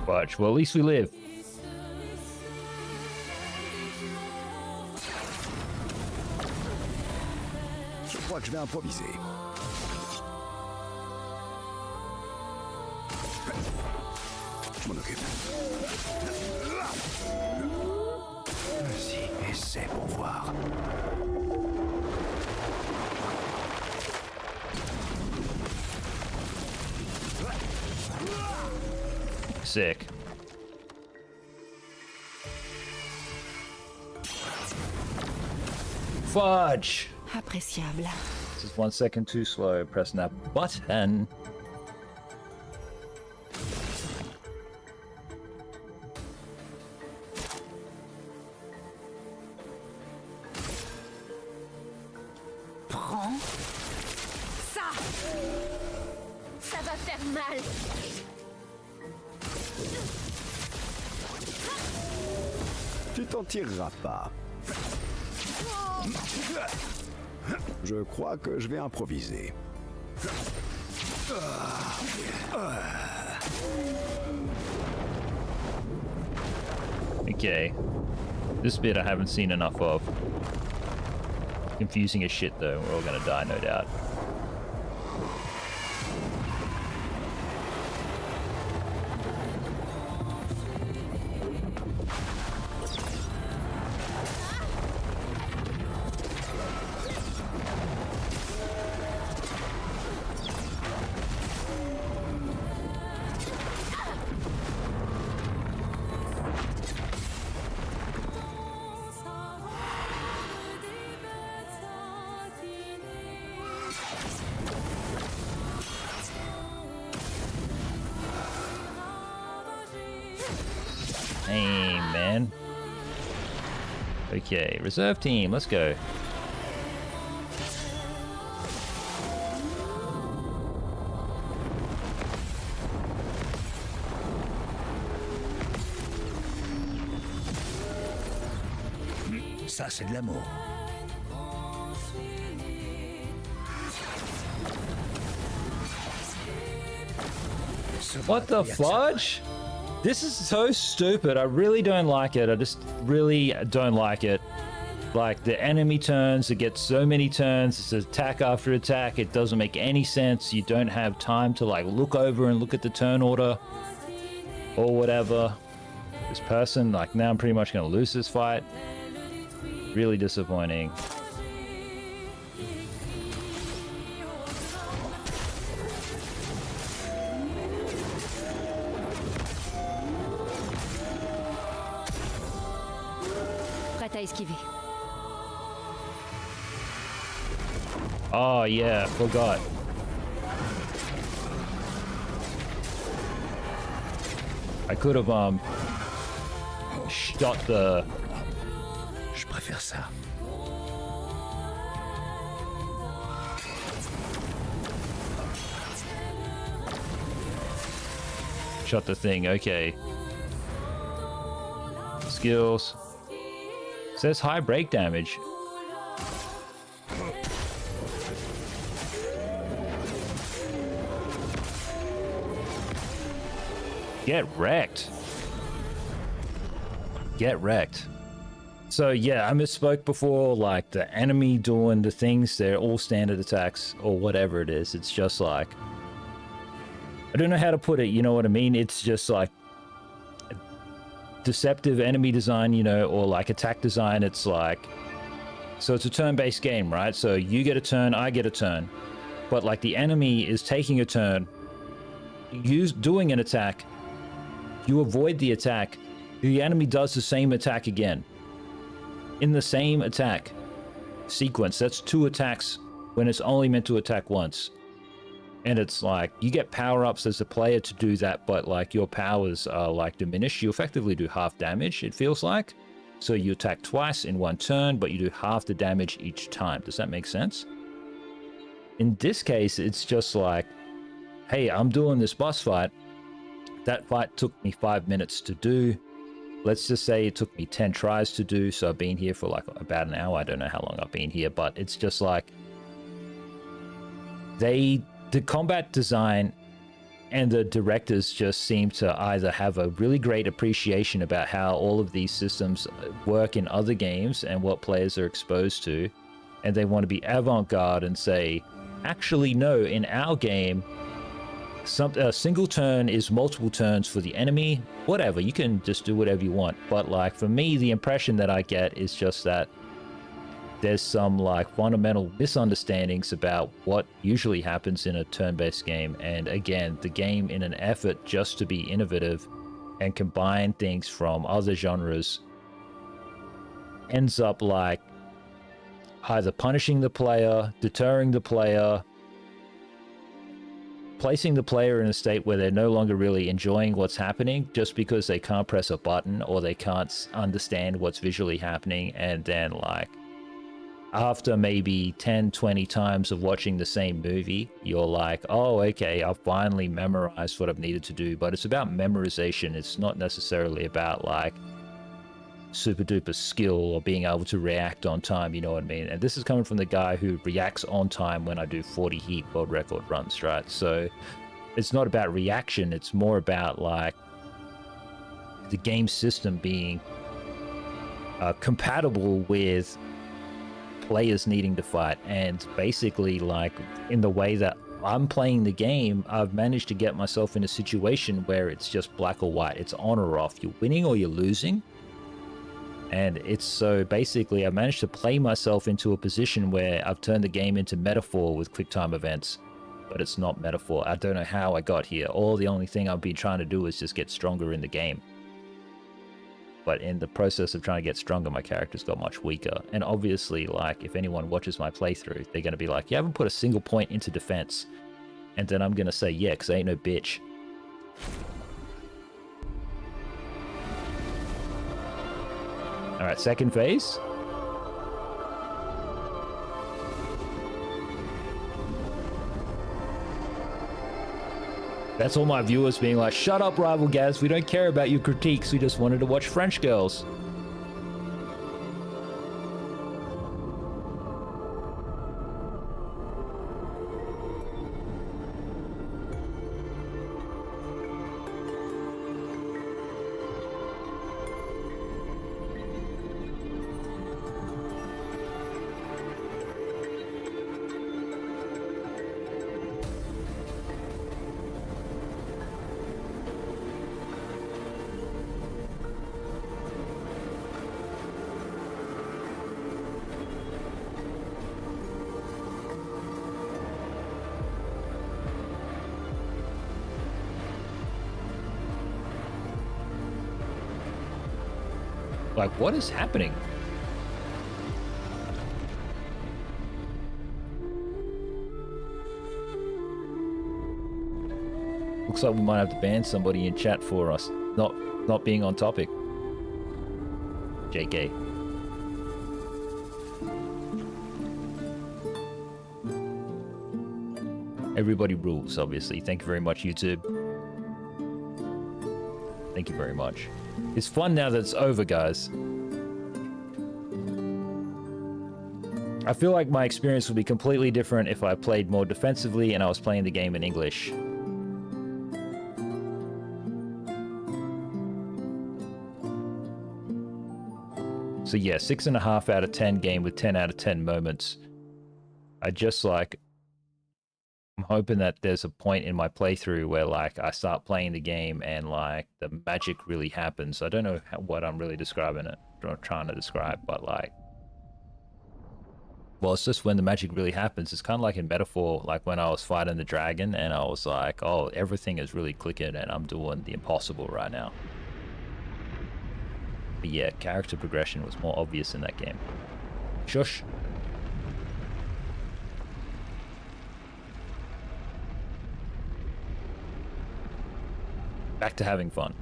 Watch. Well, at least we live. Je crois que je vais improviser. Je m'en occupe. Vas-y, essaie pour voir. Sick. Fudge. Appréciable. This is 1 second too slow pressing that button. Prends ça. Ça va faire mal. Tu t'en tireras pas. Je crois que je vais improviser. Okay. This bit I haven't seen enough of. Confusing as shit though. We're all gonna die, no doubt. Hey, man. Okay, reserve team, let's go. Ça, c'est de l'amour. What the fudge? This is so stupid. I really don't like it. I just really don't like it. Like, the enemy turns, it gets so many turns. It's attack after attack. It doesn't make any sense. You don't have time to, like, look over and look at the turn order or whatever. This person, like, now I'm pretty much going to lose this fight. Really disappointing. Prête à esquiver. Oh yeah, forgot. I could have shot the. Je préfère ça. Shot the thing. Okay. Skills. Says high break damage. Get wrecked. Get wrecked. So yeah, I misspoke before, like the enemy doing the things, they're all standard attacks or whatever it is. It's just like, I don't know how to put it, you know what I mean? It's just like deceptive enemy design, you know, or like attack design. It's like, so it's a turn-based game, right? So you get a turn, I get a turn. But like the enemy is taking a turn, doing an attack, you avoid the attack, the enemy does the same attack again. In the same attack sequence. That's 2 attacks when it's only meant to attack once. And it's like, you get power-ups as a player to do that, but like your powers are like diminished. You effectively do half damage, it feels like. So you attack twice in 1 turn, but you do half the damage each time. Does that make sense? In this case, it's just like, hey, I'm doing this boss fight. That fight took me 5 minutes to do. Let's just say it took me 10 tries to do, so I've been here for like about an hour. I don't know how long I've been here, but it's just like, the combat design and the directors just seem to either have a really great appreciation about how all of these systems work in other games and what players are exposed to, and they want to be avant-garde and say, actually no, in our game, a single turn is multiple turns for the enemy. Whatever, you can just do whatever you want. But like for me, the impression that I get is just that there's some like fundamental misunderstandings about what usually happens in a turn-based game. And again, the game, in an effort just to be innovative and combine things from other genres, ends up like either punishing the player, deterring the player, placing the player in a state where they're no longer really enjoying what's happening just because they can't press a button or they can't understand what's visually happening, and then like after maybe 10-20 times of watching the same movie, you're like, oh, okay, I've finally memorized what I've needed to do. But it's about memorization. It's not necessarily about like super duper skill or being able to react on time, you know what I mean? And this is coming from the guy who reacts on time when I do 40 heat world record runs, right? So it's not about reaction, it's more about like the game system being compatible with players needing to fight. And basically, like in the way that I'm playing the game, I've managed to get myself in a situation where it's just black or white, it's on or off, you're winning or you're losing. And it's so basically I managed to play myself into a position where I've turned the game into metaphor with quick time events, but it's not metaphor. I don't know how I got here. The only thing I've been trying to do is just get stronger in the game. But in the process of trying to get stronger, my characters got much weaker. And obviously, like, if anyone watches my playthrough, they're going to be like, you haven't put a single point into defense. And then I'm going to say, yeah, because I ain't no bitch. Alright, second phase. That's all my viewers being like, shut up, Rival Gaz, we don't care about your critiques, we just wanted to watch French girls. Like, what is happening? Looks like we might have to ban somebody in chat for us not being on topic. JK. Everybody rules, obviously. Thank you very much, YouTube. Thank you very much. It's fun now that it's over, guys. I feel like my experience would be completely different if I played more defensively and I was playing the game in English. So yeah, 6.5 out of 10 game with 10 out of 10 moments. I just like... I'm hoping that there's a point in my playthrough where like I start playing the game and like the magic really happens. I don't know what I'm really describing it, or trying to describe, but like, well, it's just when the magic really happens. It's kind of like in metaphor, like when I was fighting the dragon and I was like, oh, everything is really clicking and I'm doing the impossible right now. But yeah, character progression was more obvious in that game. Shush. Back to having fun.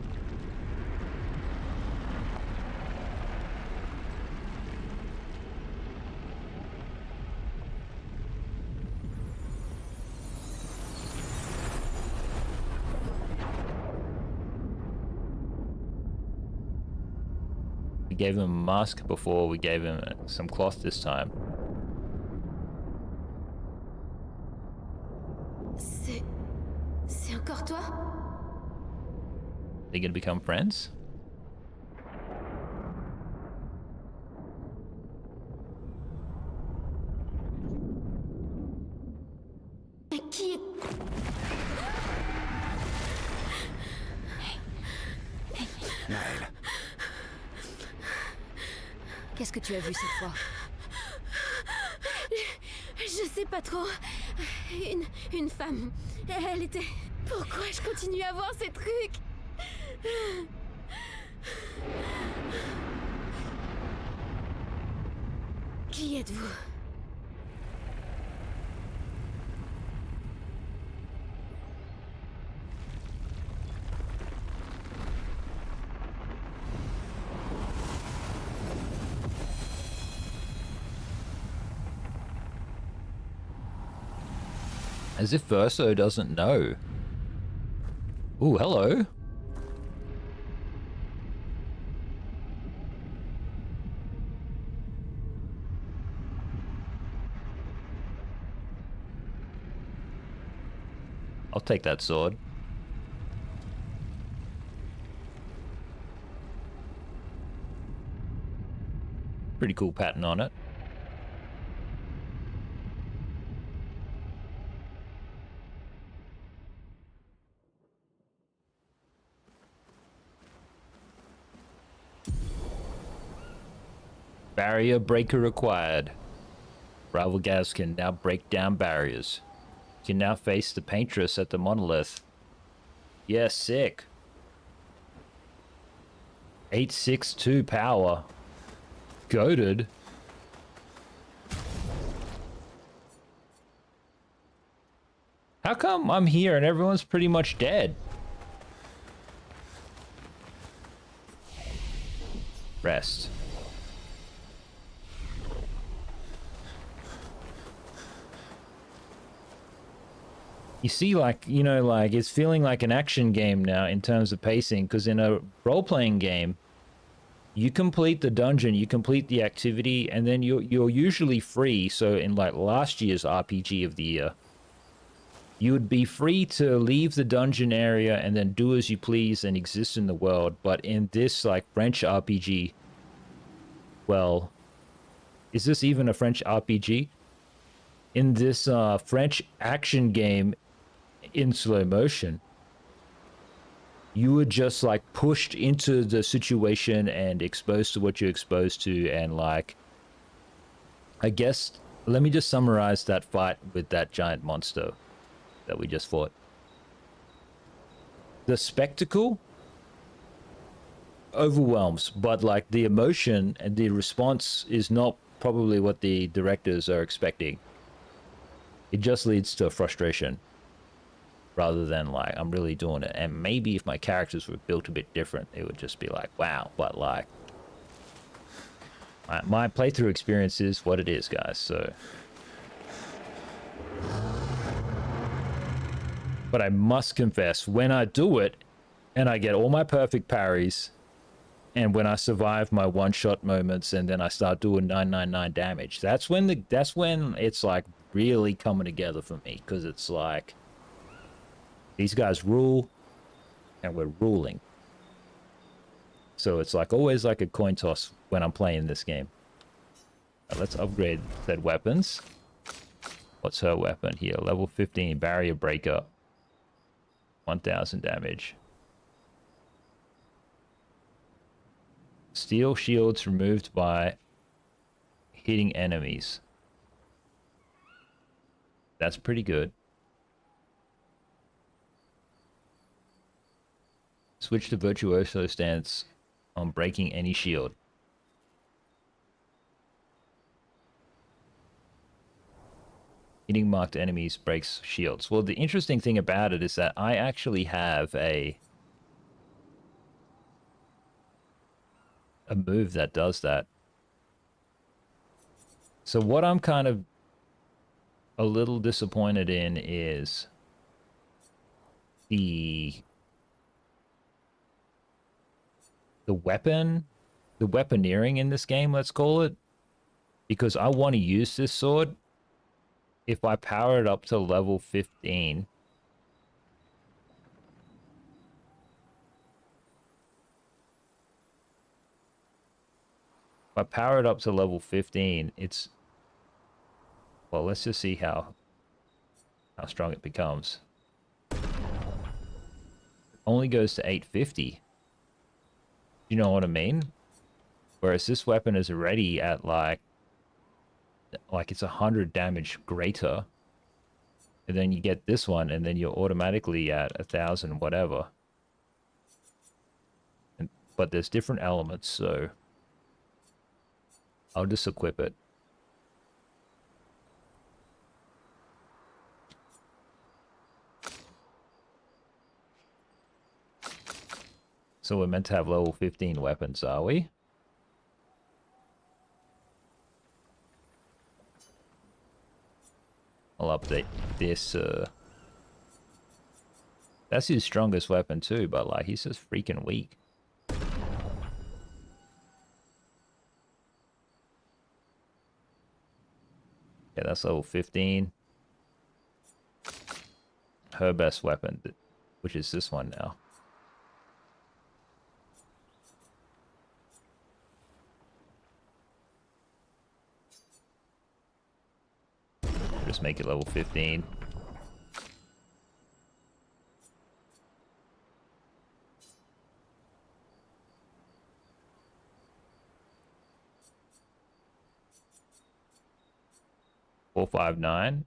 We gave him a mask before, we gave him some cloth this time. C'est encore toi? They gonna become friends? Qui est... Naël. Qu'est-ce que tu as vu cette fois? Je sais pas trop. Une femme. Elle était... Pourquoi je continue à voir ces trucs? Qui êtes-vous? As if Verso doesn't know. Ooh, hello. I'll take that sword. Pretty cool pattern on it. Barrier breaker required. Rival Gaz can now break down barriers. Can now face the paintress at the monolith. Yeah, sick. 862 power. Goated. How come I'm here and everyone's pretty much dead? Rest. You see, like, you know, like, it's feeling like an action game now in terms of pacing, because in a role-playing game, you complete the dungeon, you complete the activity, and then you're usually free. So in, like, last year's RPG of the year, you would be free to leave the dungeon area and then do as you please and exist in the world. But in this, like, French RPG, well, is this even a French RPG? In this French action game in slow motion, you were just, like, pushed into the situation and exposed to what you're exposed to. And, like, I guess, let me just summarize that fight with that giant monster that we just fought. The spectacle overwhelms, but, like, the emotion and the response is not probably what the directors are expecting. It just leads to frustration rather than, like, I'm really doing it. And maybe if my characters were built a bit different, it would just be like, wow. But, like, my playthrough experience is what it is, guys. So, but I must confess, when I do it and I get all my perfect parries, and when I survive my one-shot moments, and then I start doing 999 damage, that's when it's, like, really coming together for me, because it's like, these guys rule and we're ruling. So it's, like, always like a coin toss when I'm playing this game. Now let's upgrade said weapons. What's her weapon here? Level 15 barrier breaker, 1000 damage. Steel shields removed by hitting enemies. That's pretty good. Switch to virtuoso stance on breaking any shield. Hitting marked enemies breaks shields. Well, the interesting thing about it is that I actually have a move that does that. So what I'm kind of a little disappointed in is the weaponeering in this game, let's call it, because I want to use this sword. If I power it up to level 15, if I power it up to level 15, it's, well, let's just see how strong it becomes. It only goes to 850. You know what I mean? Whereas this weapon is already at, like it's 100 damage greater. And then you get this one, and then you're automatically at 1000 whatever. But there's different elements, so I'll just equip it. So we're meant to have level 15 weapons, are we? I'll update this. That's his strongest weapon too, but like he's just freaking weak. Yeah, that's level 15. Her best weapon, which is this one now. Just make it level 15. Four, 5, 9.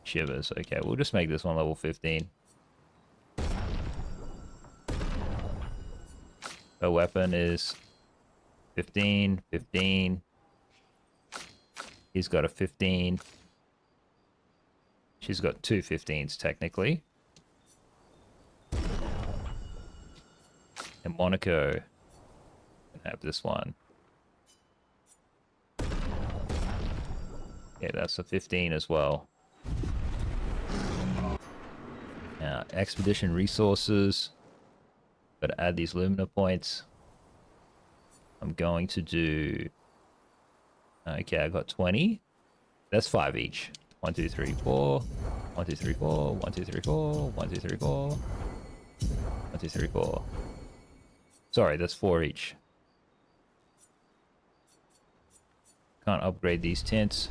Shivers. Okay, we'll just make this one level 15. Her weapon is 15, 15. He's got a 15. She's got two 15s technically. And Monaco can have this one. Yeah, that's a 15 as well. Now, expedition resources. Gotta add these Lumina points. I'm going to do... Okay, I got 20. That's 5 each. 1, 2, 3, 4. 1, 2, 3, 4. 1, 2, 3, 4. 1, 2, 3, 4. 1, 2, 3, 4. Sorry, that's 4 each. Can't upgrade these tints.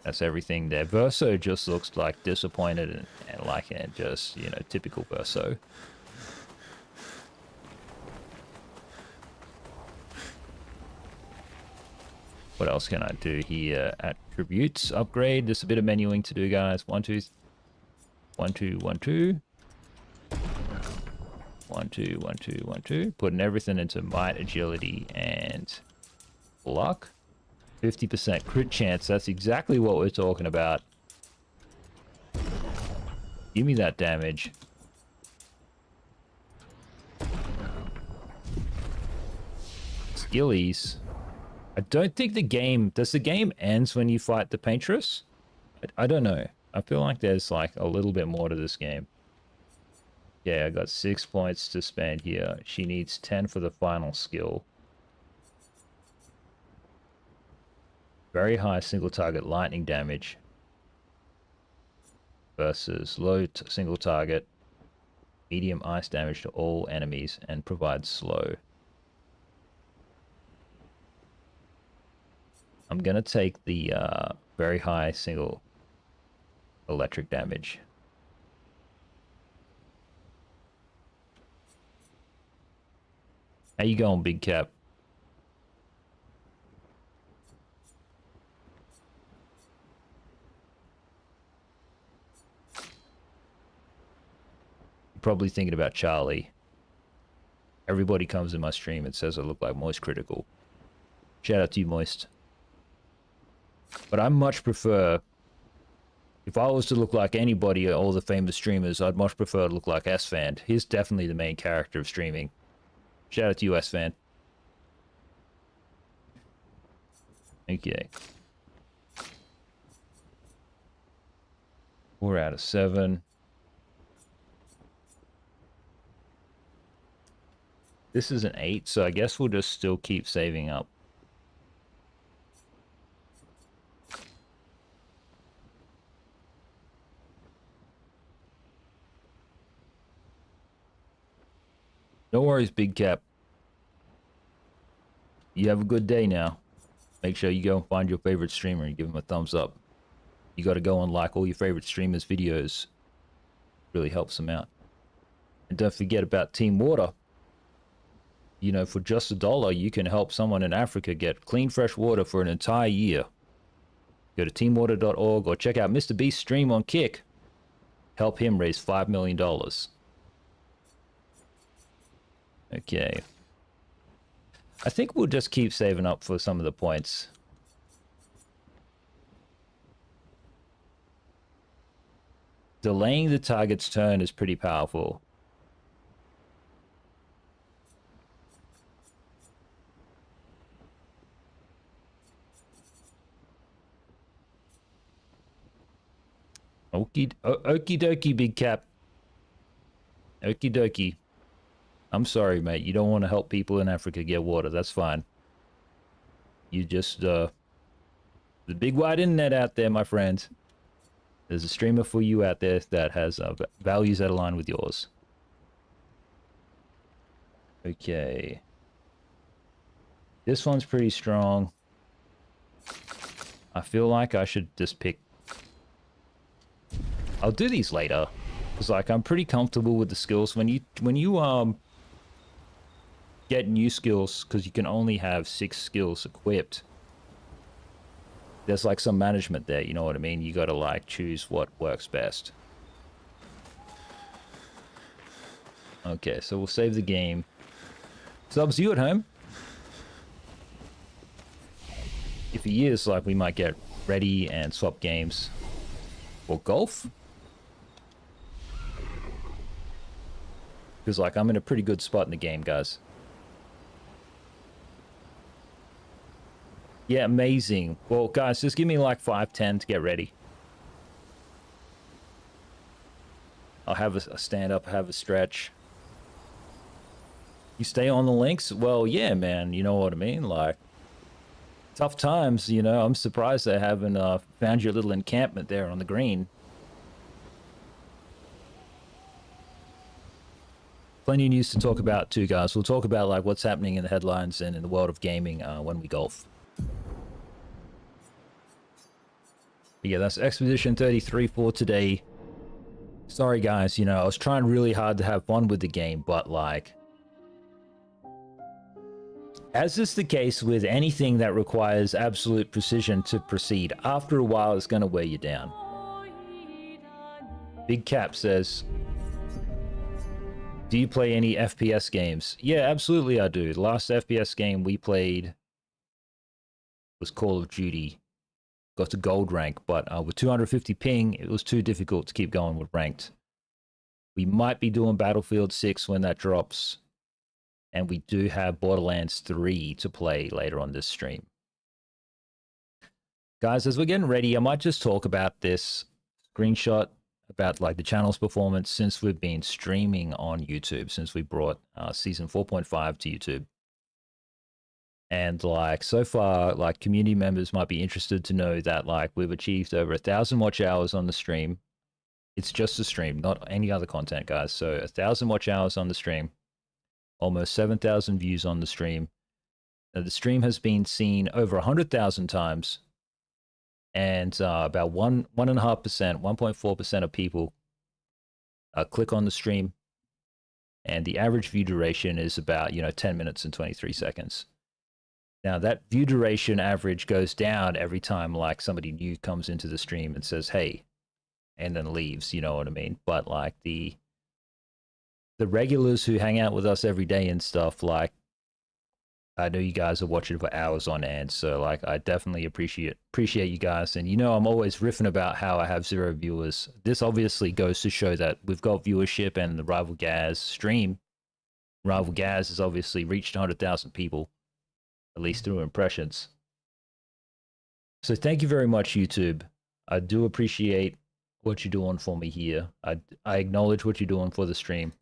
That's everything there. Verso just looks like disappointed and like it, just, you know, typical Verso. What else can I do here? Attributes, upgrade. There's a bit of menuing to do, guys. 1, 2, 1, 2, 1, 2. 1, 2, 1, 2, 1, 2. Putting everything into might, agility, and luck. 50% crit chance. That's exactly what we're talking about. Give me that damage. Skillies. I don't think the game... Does the game ends when you fight the Paintress? I don't know. I feel like there's like a little bit more to this game. Yeah, I got 6 points to spend here. She needs 10 for the final skill. Very high single target lightning damage versus low single target medium ice damage to all enemies and provides slow. I'm gonna take the very high single electric damage. How you going, Big Cap? Probably thinking about Charlie. Everybody comes in my stream and says I look like Moist Critical. Shout out to you, Moist. But I much prefer... If I was to look like anybody, all the famous streamers, I'd much prefer to look like S-Fan. He's definitely the main character of streaming. Shout out to you, S-Fan. Okay. 4 out of 7. This is an 8, so I guess we'll just still keep saving up. No worries, Big Cap. You have a good day now. Make sure you go and find your favorite streamer and give him a thumbs up. You got to go and like all your favorite streamers' videos. Really helps them out. And don't forget about Team Water. You know, for just $1, you can help someone in Africa get clean, fresh water for an entire year. Go to teamwater.org or check out Mr. Beast's stream on Kick. Help him raise $5 million. Okay. I think we'll just keep saving up for some of the points. Delaying the target's turn is pretty powerful. Okie dokie, big cap. Okie dokie. I'm sorry, mate. You don't want to help people in Africa get water. That's fine. You just, the big wide internet out there, my friend. There's a streamer for you out there that has values that align with yours. Okay. This one's pretty strong. I feel like I should just pick... I'll do these later. Because, like, I'm pretty comfortable with the skills. When you get new skills, because you can only have 6 skills equipped, there's, like, some management there, you know what I mean? You gotta, like, choose what works best. Okay, so we'll save the game. Subs, you at home? If he is, like, we might get ready and swap games. Or golf? Because, like, I'm in a pretty good spot in the game, guys. Yeah, amazing. Well, guys, just give me, like, 5-10 to get ready. I'll have a stand up, have a stretch. You stay on the links? Well, yeah, man, you know what I mean? Like, tough times, you know. I'm surprised they haven't found your little encampment there on the green. Plenty of news to talk about too, guys. We'll talk about like what's happening in the headlines and in the world of gaming when we golf. But yeah, that's Expedition 33 for today. Sorry, guys, you know, I was trying really hard to have fun with the game, but like... As is the case with anything that requires absolute precision to proceed, after a while it's going to wear you down. Big Cap says, do you play any FPS games? Yeah, absolutely I do. The last FPS game we played was Call of Duty. Got to gold rank, but with 250 ping, it was too difficult to keep going with ranked. We might be doing Battlefield 6 when that drops. And we do have Borderlands 3 to play later on this stream. Guys, as we're getting ready, I might just talk about this screenshot about like the channel's performance since we've been streaming on YouTube, since we brought season 4.5 to YouTube. And like so far, like community members might be interested to know that like we've achieved over 1,000 watch hours on the stream. It's just a stream, not any other content, guys. So 1,000 watch hours on the stream. Almost 7,000 views on the stream. The stream has been seen over 100,000 times, and about 1.5%, 1.4% of people click on the stream, and the average view duration is about 10 minutes and 23 seconds. Now that view duration average goes down every time like somebody new comes into the stream and says hey, and then leaves. You know what I mean? But like the regulars who hang out with us every day and stuff, like, I know you guys are watching for hours on end, so like I definitely appreciate you guys. And I'm always riffing about how I have 0 viewers. This obviously goes to show that we've got viewership, and the Rival Gaz stream, Rival Gaz has obviously reached 100,000 people, at least through impressions. So thank you very much, YouTube. I do appreciate what you're doing for me here. I acknowledge what you're doing for the stream.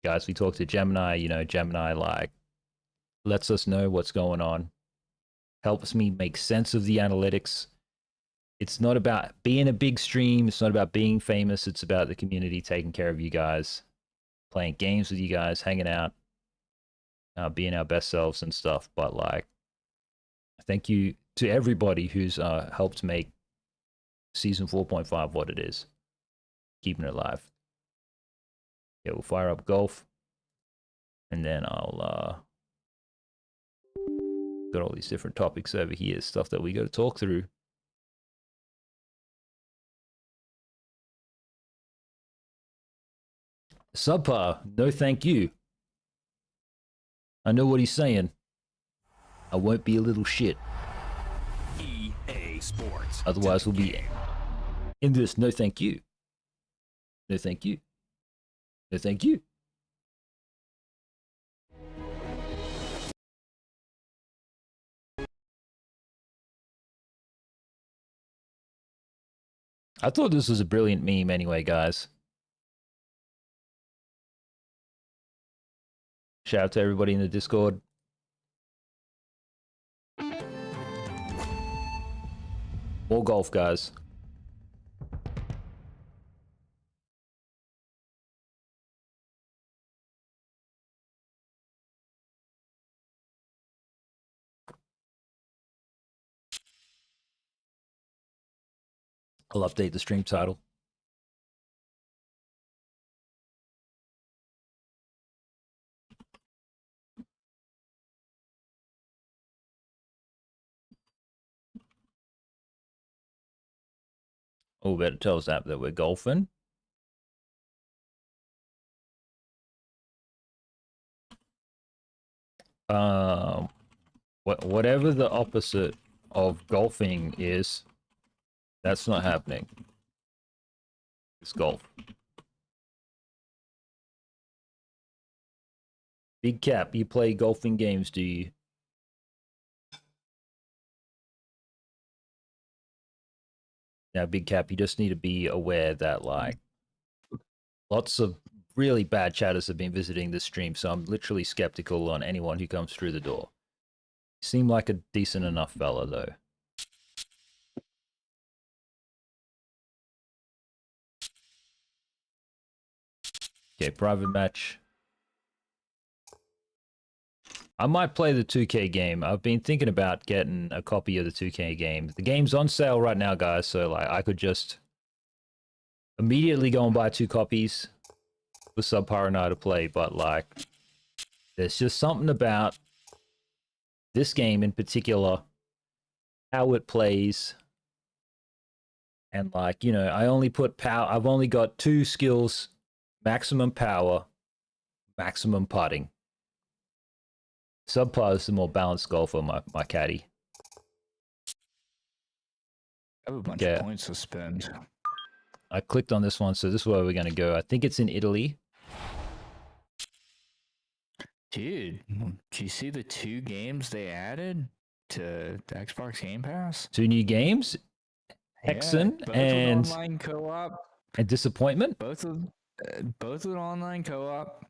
Guys, we talked to Gemini, Gemini like lets us know what's going on, helps me make sense of the analytics. It's not about being a big stream, it's not about being famous, it's about the community taking care of you guys, playing games with you guys, hanging out, being our best selves and stuff. But like, thank you to everybody who's helped make season 4.5 what it is, keeping it alive. Yeah, we'll fire up golf, and then I'll got all these different topics over here, stuff that we got to talk through. Subpar, no thank you. I know what he's saying. I won't be a little shit. EA Sports. Otherwise we'll be in this. No thank you. No thank you. No thank you. I thought this was a brilliant meme anyway, guys. Shout out to everybody in the Discord. More golf, guys. I'll update the stream title. Oh, better tell us that we're golfing. Whatever the opposite of golfing is, that's not happening. It's golf. Big Cap, you play golfing games, do you? Now, Big Cap, you just need to be aware that, like, lots of really bad chatters have been visiting this stream, so I'm literally skeptical on anyone who comes through the door. You seem like a decent enough fella, though. Okay, private match. I might play the 2K game. I've been thinking about getting a copy of the 2K game. The game's on sale right now, guys, so like I could just immediately go and buy 2 copies for Subpar and I to play, but like there's just something about this game in particular, how it plays, and like, you know, I only put power. I've only got 2 skills: maximum power, maximum putting. Subpar is the more balanced golfer, my caddy. I have a bunch of points to spend. I clicked on this one, so this is where we're going to go. I think it's in Italy. Dude, do you see the 2 games they added to the Xbox Game Pass? 2 new games? Hexen and online co-op and Disappointment? Both with online co-op.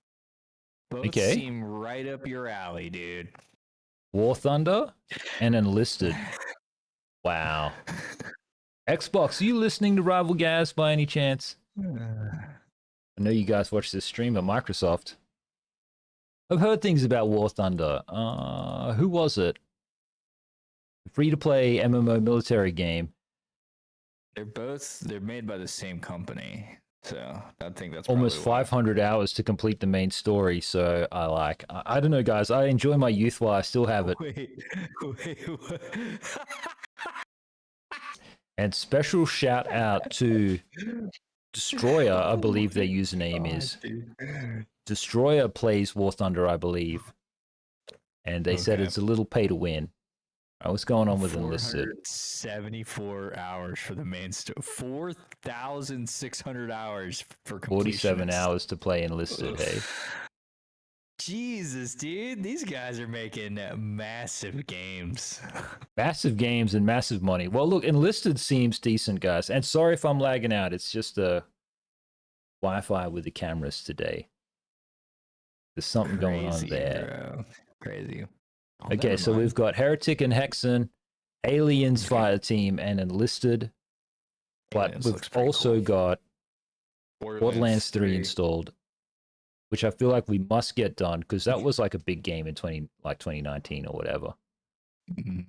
Both Okay. seem right up your alley, dude. War Thunder and Enlisted. Wow. Xbox, are you listening to Rival Gaz by any chance? I know you guys watch this stream at Microsoft. I've heard things about War Thunder. Who was it? Free-to-play MMO military game. They're made by the same company. So I think that's almost probably 500 hours to complete the main story. So I don't know, guys. I enjoy my youth while I still have it. Wait, what? And special shout out to Destroyer, I believe their username is. Destroyer plays War Thunder, I believe. And they said it's a little pay to win. All right, what's going on with Enlisted? 74 hours for the main story. 4,600 hours for completion. 47 hours to play Enlisted, hey? Jesus, dude. These guys are making massive games. Massive games and massive money. Well, look, Enlisted seems decent, guys. And sorry if I'm lagging out. It's just Wi-Fi with the cameras today. There's something going on there. Bro. Crazy. Oh, okay, so we've got Heretic and Hexen, Aliens Fire Team, and Enlisted. But Aliens we've also got Borderlands 3 installed, which I feel like we must get done because that was like a big game in 2019 or whatever. Mhm.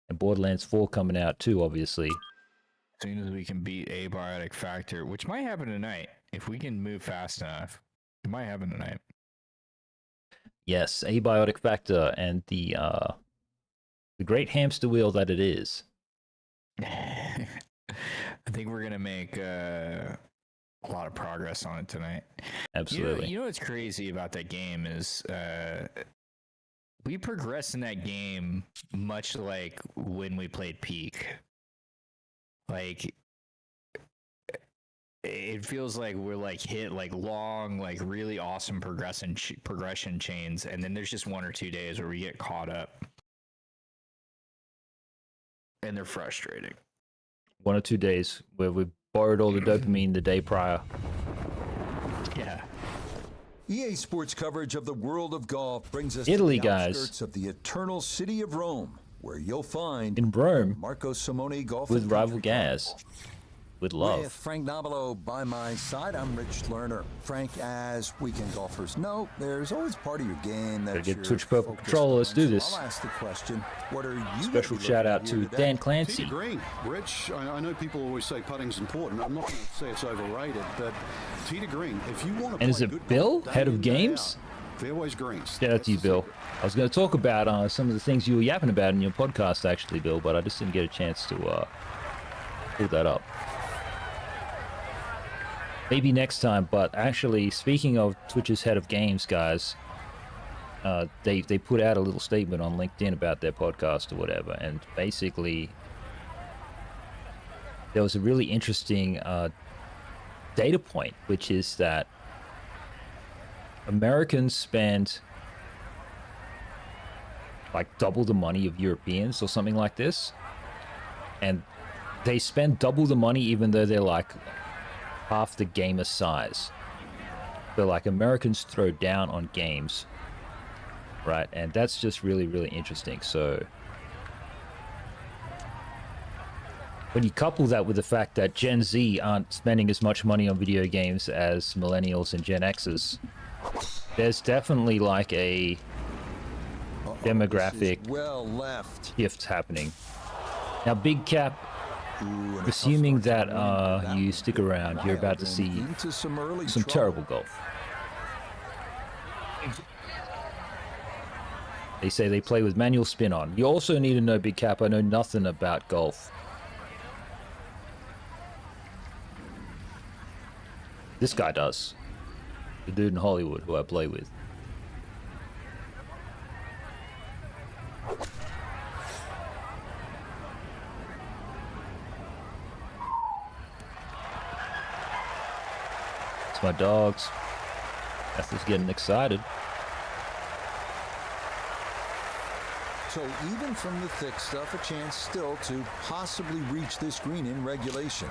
And Borderlands 4 coming out too, obviously. As soon as we can beat Abiotic Factor, which might happen tonight if we can move fast enough. It might happen tonight. Yes, Abiotic Factor and the great hamster wheel that it is. I think we're gonna make a lot of progress on it tonight. Absolutely. You know what's crazy about that game is we progress in that game much like when we played Peak. Like it feels like we're like hit like long, like really awesome progression chains, and then there's just 1 or 2 days where we get caught up, and they're frustrating. 1 or 2 days where we borrowed all the dopamine the day prior. Yeah. EA Sports coverage of the world of golf brings us Italy, to the guys. outskirts of the eternal city of Rome, where you'll find In Rome, Marco Simone Golf with and Rival Country Gaz. Club. With With love. Frank Nobilo by my side, I'm Rich Lerner. Frank, as weekend golfers know, there's always part of your game that Gotta get you're Twitch Purple focused Controller. Let's on. do So this. I'll ask the question, what are you Special gonna be shout looking out at to here today? Dan Tee Clancy. to green, Rich. I know people always say putting's important. I'm not going to say it's overrated, but tee to green. If you want to And is play it good Bill, golf, head day of in, day games? out, fairways greens. Shout out to you, Bill. I was going to talk about some of the things you were yapping about in your podcast, actually, Bill, but I just didn't get a chance to pull that up. Maybe next time, but actually, speaking of Twitch's head of games, guys, they put out a little statement on LinkedIn about their podcast or whatever, and basically, there was a really interesting data point, which is that Americans spend like double the money of Europeans or something like this, and they spend double the money even though they're like half the gamer size. But like Americans throw down on games, right? And that's just really, really interesting. So when you couple that with the fact that Gen Z aren't spending as much money on video games as millennials and Gen X's, there's definitely like a demographic This is well left. shift happening. Now, Big Cap, Ooh, and a tough assuming start that to the win, but you that stick around, you're about to wild see and into some early some trouble. terrible golf. They say they play with manual spin on. You also need to know, Big Cap, I know nothing about golf. This guy does. The dude in Hollywood who I play with. It's my dogs. Esther's getting excited. So even from the thick stuff, a chance still to possibly reach this green in regulation.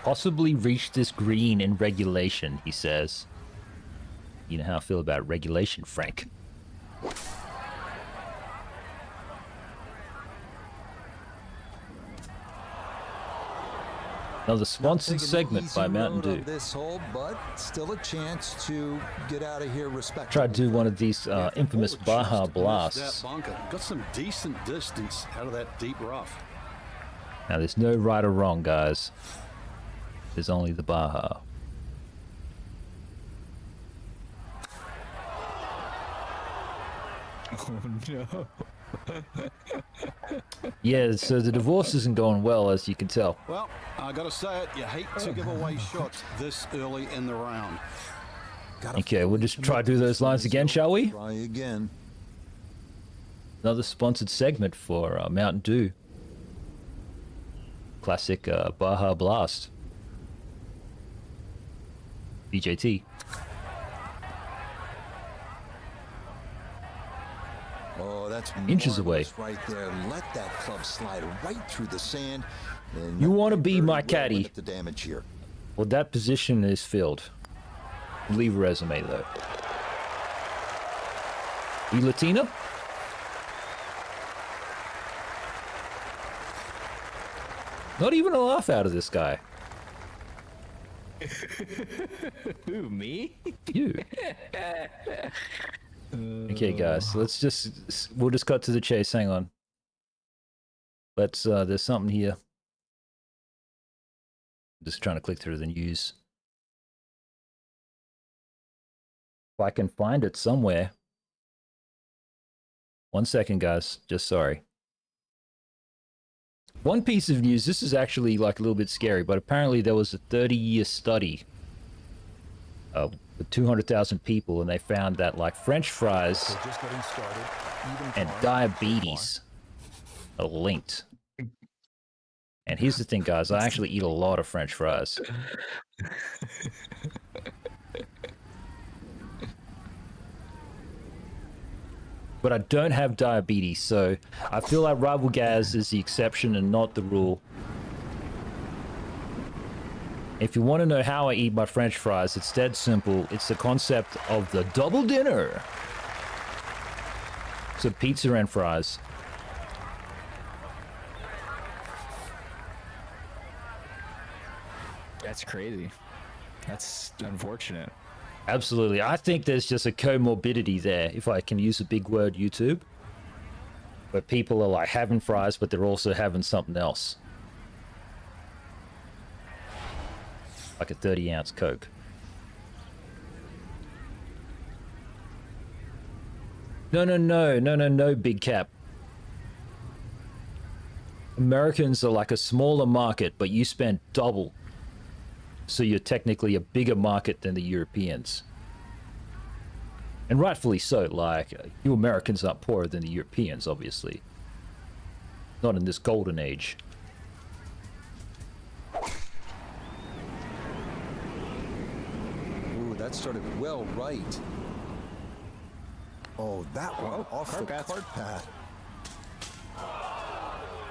Possibly reach this green in regulation, he says. You know how I feel about regulation, Frank. Another sponsored Taking the segment easy by Mountain road on Dew. this hole, but still a chance to get out of here respectfully. Try to do one of these infamous All the Baja chips to miss blasts. That bunker. Got some decent distance out of that deep rough. Now, there's no right or wrong, guys. There's only the Baja. Oh no. Yeah, so the divorce isn't going well, as you can tell. Well, I got to say it. You hate to give away shots this early in the round. Gotta Okay, we'll fully just try to commit do to those this lines one, again, so shall we? Try again. Another sponsored segment for Mountain Dew. Classic Baja Blast. BJT. Oh, that's Inches away. marvelous right there. Let that club slide right through the sand. And You wanna be very my well caddy. limit the damage here. Well, that position is filled. Leave a resume, though. You Latina? Not even a laugh out of this guy. Who, me? You. Okay, guys, let's we'll just cut to the chase. Hang on. There's something here. Just trying to click through the news. If I can find it somewhere. 1 second, guys. Just sorry. One piece of news, this is actually like a little bit scary, but apparently there was a 30-year study with 200,000 people, and they found that like French fries So just getting started. Even and par, diabetes are linked. And here's the thing, guys, I actually eat a lot of French fries. But I don't have diabetes, so I feel like Rival Gaz is the exception and not the rule. If you want to know how I eat my French fries, it's dead simple. It's the concept of the double dinner. So pizza and fries. That's crazy. That's unfortunate. Absolutely. I think there's just a comorbidity there, if I can use a big word, YouTube. Where people are like having fries, but they're also having something else. Like a 30-ounce Coke. No, Big Cap. Americans are like a smaller market, but you spend double. So you're technically a bigger market than the Europeans. And rightfully so, like, you Americans aren't poorer than the Europeans, obviously. Not in this golden age. Ooh, that started well right. Oh, that one off the cart path.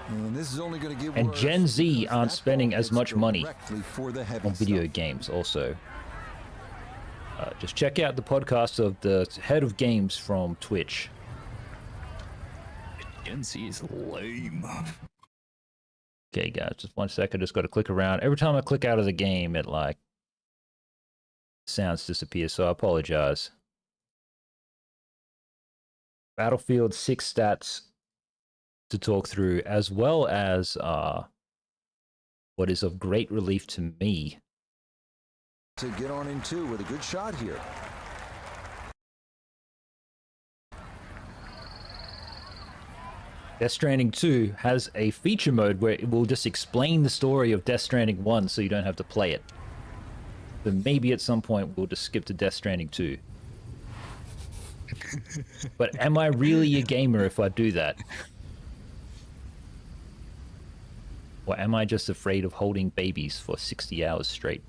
And this is only going to get And worse Gen Z because aren't that spending ball as hits much money directly for the heavy on video stuff. games also. Just check out the podcast of the head of games from Twitch. Gen Z is lame. Okay, guys, just 1 second. Just got to click around. Every time I click out of the game, it like sounds disappear. So I apologize. Battlefield 6 stats to talk through, as well as what is of great relief to me. To get on in two with a good shot here. Death Stranding 2 has a feature mode where it will just explain the story of Death Stranding 1 so you don't have to play it. But maybe at some point we'll just skip to Death Stranding 2. But am I really a gamer if I do that? Or am I just afraid of holding babies for 60 hours straight?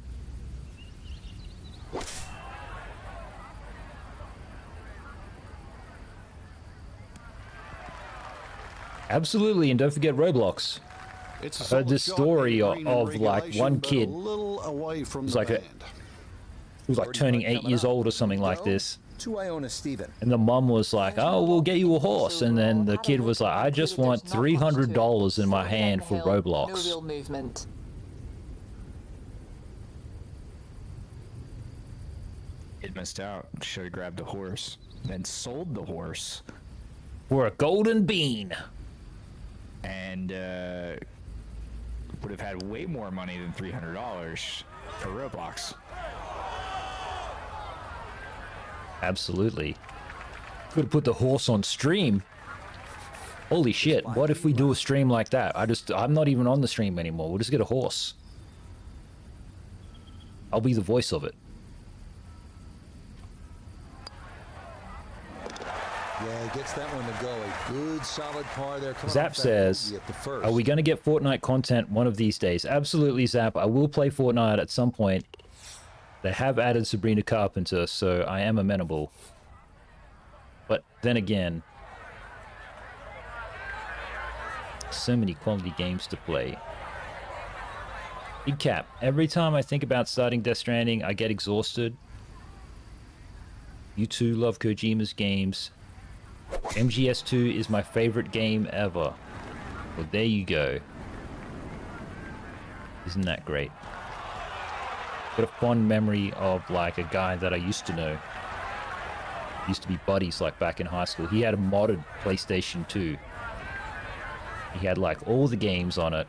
Absolutely, and don't forget Roblox. It's a I heard this solid shot, story green in of like regulation, one but kid a little away from was the like a- band. who was like turning 8 years old or something like this. To Iona Steven. And the mum was like, oh, we'll get you a horse. And then the kid was like, I just want $300 in my hand for No Roblox. real movement. It missed out. Should have grabbed the horse. Then sold the horse. For a golden bean. And would have had way more money than $300 for Roblox. Absolutely. Could have put the horse on stream. Holy shit, what if we do a stream like that? I'm not even on the stream anymore. We'll just get a horse. I'll be the voice of it. Yeah, he gets that one to go. A good solid par there. Coming Zap off that says, bogey at the first. are we going to get Fortnite content one of these days? Absolutely, Zap. I will play Fortnite at some point. They have added Sabrina Carpenter, so I am amenable. But then again, so many quality games to play. Big Cap, every time I think about starting Death Stranding, I get exhausted. You too love Kojima's games. MGS2 is my favorite game ever. Well, there you go. Isn't that great? Got a fond memory of like a guy that I used to know. Used to be buddies like back in high school. He had a modded PlayStation 2. He had like all the games on it.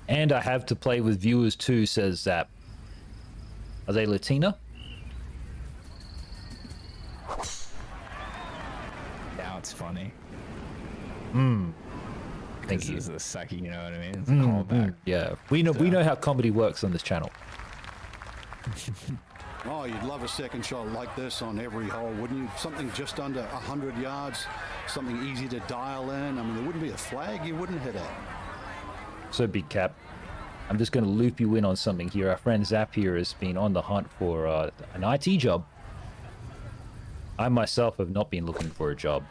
And I have to play with viewers too, says Zap. Are they Latina? Now it's funny. Thank you. This is a sucky, you know what I mean? It's a callback. Yeah, we know how comedy works on this channel. Oh, you'd love a second shot like this on every hole, wouldn't you? Something just under 100 yards, something easy to dial in. I mean, there wouldn't be a flag you wouldn't hit at. So, Big Cap, I'm just going to loop you in on something here. Our friend Zap here has been on the hunt for an IT job. I myself have not been looking for a job.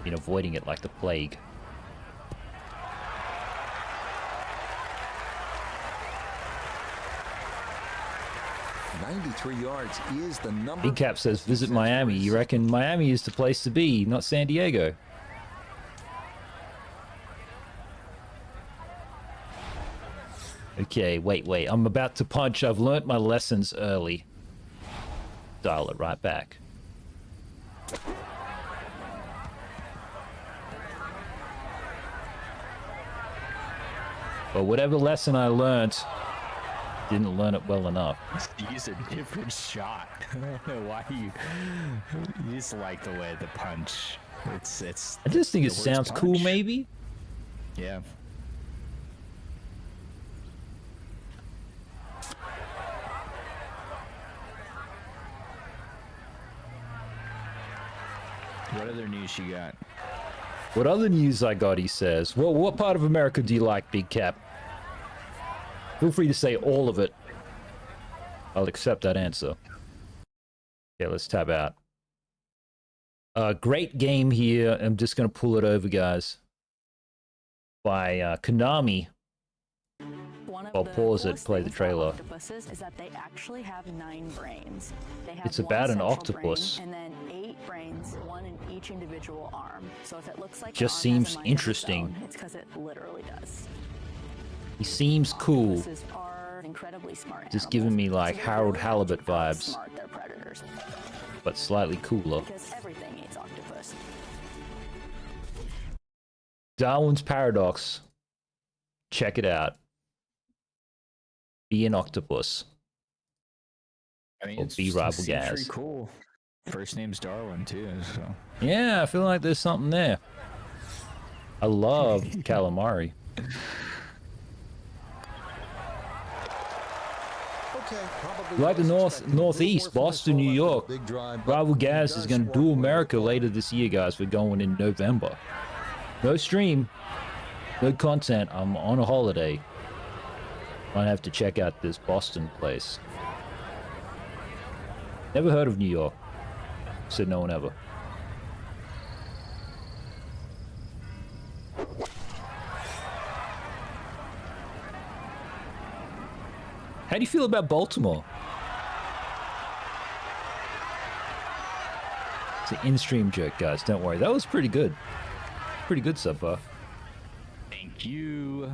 Been avoiding it like the plague. "93 yards is the number." Big Cap says, visit Miami. You reckon Miami is the place to be, not San Diego? Okay, wait. I'm about to punch. I've learnt my lessons early. Dial it right back. But whatever lesson I learnt, didn't learn it well enough. Use a different shot. I don't know why you just like the way the punch. It's. I just think the it worst sounds cool, punch. maybe. Yeah. What other news you got? What other news I got, he says. Well, what part of America do you like, Big Cap? Feel free to say all of it. I'll accept that answer. Okay, let's tab out. Great game here. I'm just going to pull it over, guys. By Konami. I'll pause it, play the trailer. Octopuses is that they actually have 9 brains. They have It's one about an central octopus. brain and then 8 brains, 1 in each individual arm. So if it looks like Just an arm has seems a mind of its interesting. own, it's because it literally does. He seems cool. Octopuses are incredibly smart Just animals. giving me like So they're Harold really Halibut how vibes, smart their predators, but slightly cooler. because everything eats octopus. Darwin's Paradox. Check it out. Be an octopus. I mean, Or it's be Rival seems Gaz. pretty cool. First name's Darwin too, so. Yeah, I feel like there's something there. I love calamari. Like the northeast, Boston, New York. Rival Gaz is going to do America later this year, guys. We're going in November. No stream, no content. I'm on a holiday. Might have to check out this Boston place. Never heard of New York. Said no one ever. How do you feel about Baltimore? It's an in-stream joke, guys. Don't worry. That was pretty good. Pretty good so far. Thank you.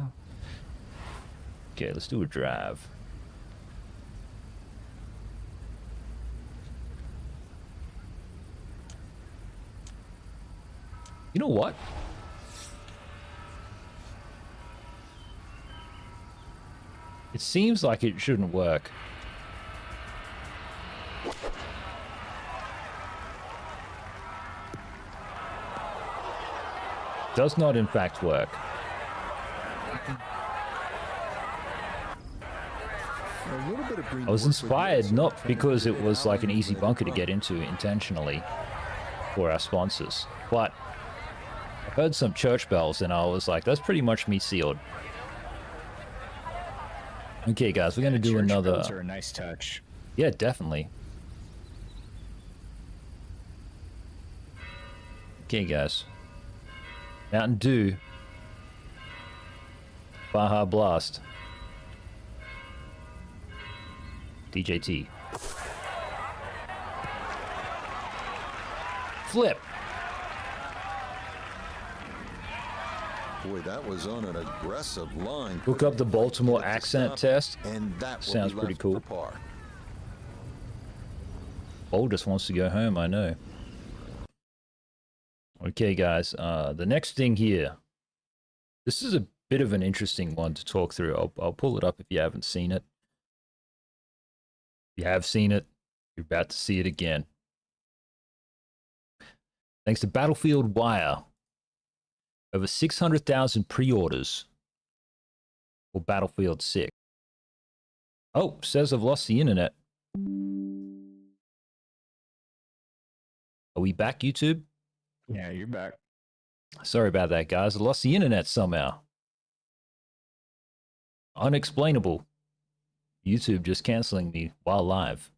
Okay, let's do a drive. You know what? It seems like it shouldn't work. Does not in fact work. I was inspired not because it was like an easy bunker to get into intentionally for our sponsors, but I heard some church bells and I was like, that's pretty much me sealed. Okay, guys, we're gonna do Church another. bells are a nice touch. Yeah, definitely. Okay, guys. Mountain Dew. Baja Blast. DJT. Flip. Boy, that was on an aggressive line. Look up the Baltimore Hit the accent stop, test. and that will Sounds be pretty left cool. for par. Oldest wants to go home, I know. Okay, guys. The next thing here. This is a bit of an interesting one to talk through. I'll pull it up if you haven't seen it. If you have seen it, you're about to see it again. Thanks to Battlefield Wire, over 600,000 pre-orders for Battlefield 6. Oh, says I've lost the internet. Are we back, YouTube? Yeah, you're back. Sorry about that, guys. I lost the internet somehow. Unexplainable. YouTube just canceling me while live.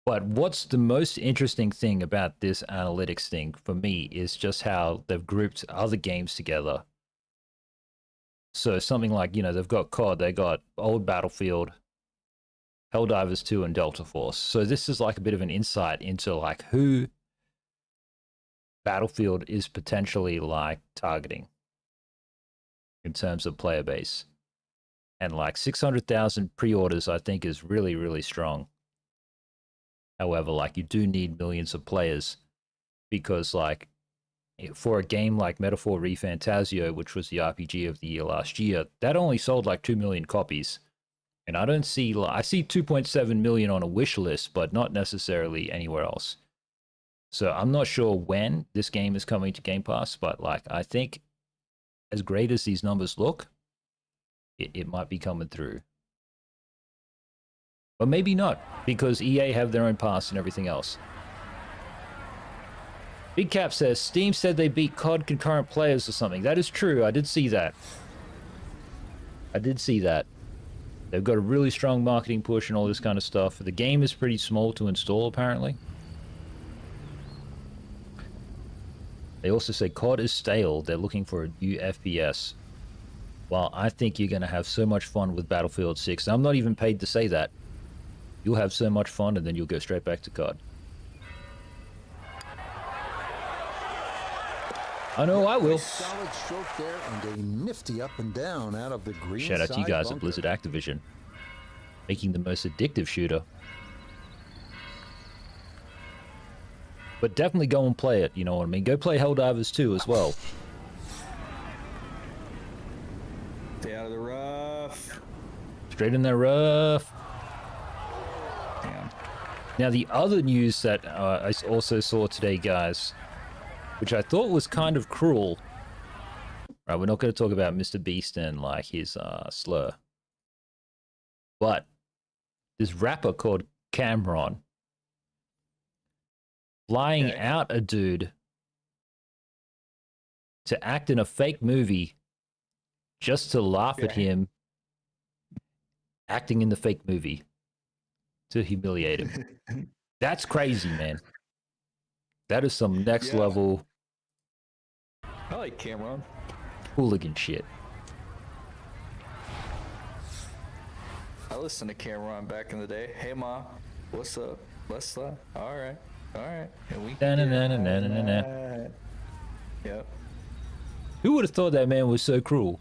But what's the most interesting thing about this analytics thing for me is just how they've grouped other games together. So something like, you know, they've got COD, they got Old Battlefield, Helldivers 2, and Delta Force. So this is like a bit of an insight into like who Battlefield is potentially like targeting in terms of player base. And like 600,000 pre-orders, I think, is really, really strong. However, like you do need millions of players because like for a game like Metaphor ReFantasio, which was the RPG of the year last year, that only sold like 2 million copies. And I don't see, I see 2.7 million on a wish list, but not necessarily anywhere else. So I'm not sure when this game is coming to Game Pass, but like I think as great as these numbers look, it might be coming through. But maybe not, because EA have their own pass and everything else. Big Cap says, Steam said they beat COD concurrent players or something. That is true, I did see that. I did see that. They've got a really strong marketing push and all this kind of stuff. The game is pretty small to install, apparently. They also say COD is stale. They're looking for a new FPS. Well, I think you're going to have so much fun with Battlefield 6. I'm not even paid to say that. You'll have so much fun and then you'll go straight back to COD. I know I will. Solid stroke there and a nifty up and down out of the green. Shout out to you guys at bunker. Blizzard Activision, making the most addictive shooter. But definitely go and play it, you know what I mean? Go play Helldivers 2 as well. Stay out of the rough. Straight in there rough. Damn. Now the other news that I also saw today, guys, which I thought was kind of cruel. Right, we're not going to talk about Mr. Beast and like his slur. But this rapper called Cameron flying out a dude to act in a fake movie just to laugh at him acting in the fake movie to humiliate him. That's crazy, man. That is some next level I like Cameron. hooligan shit. I listened to Cameron back in the day. Hey, Ma, what's up? Let's all right. And we Da-na-na-na-na-na-na. Yep. Who would have thought that man was so cruel?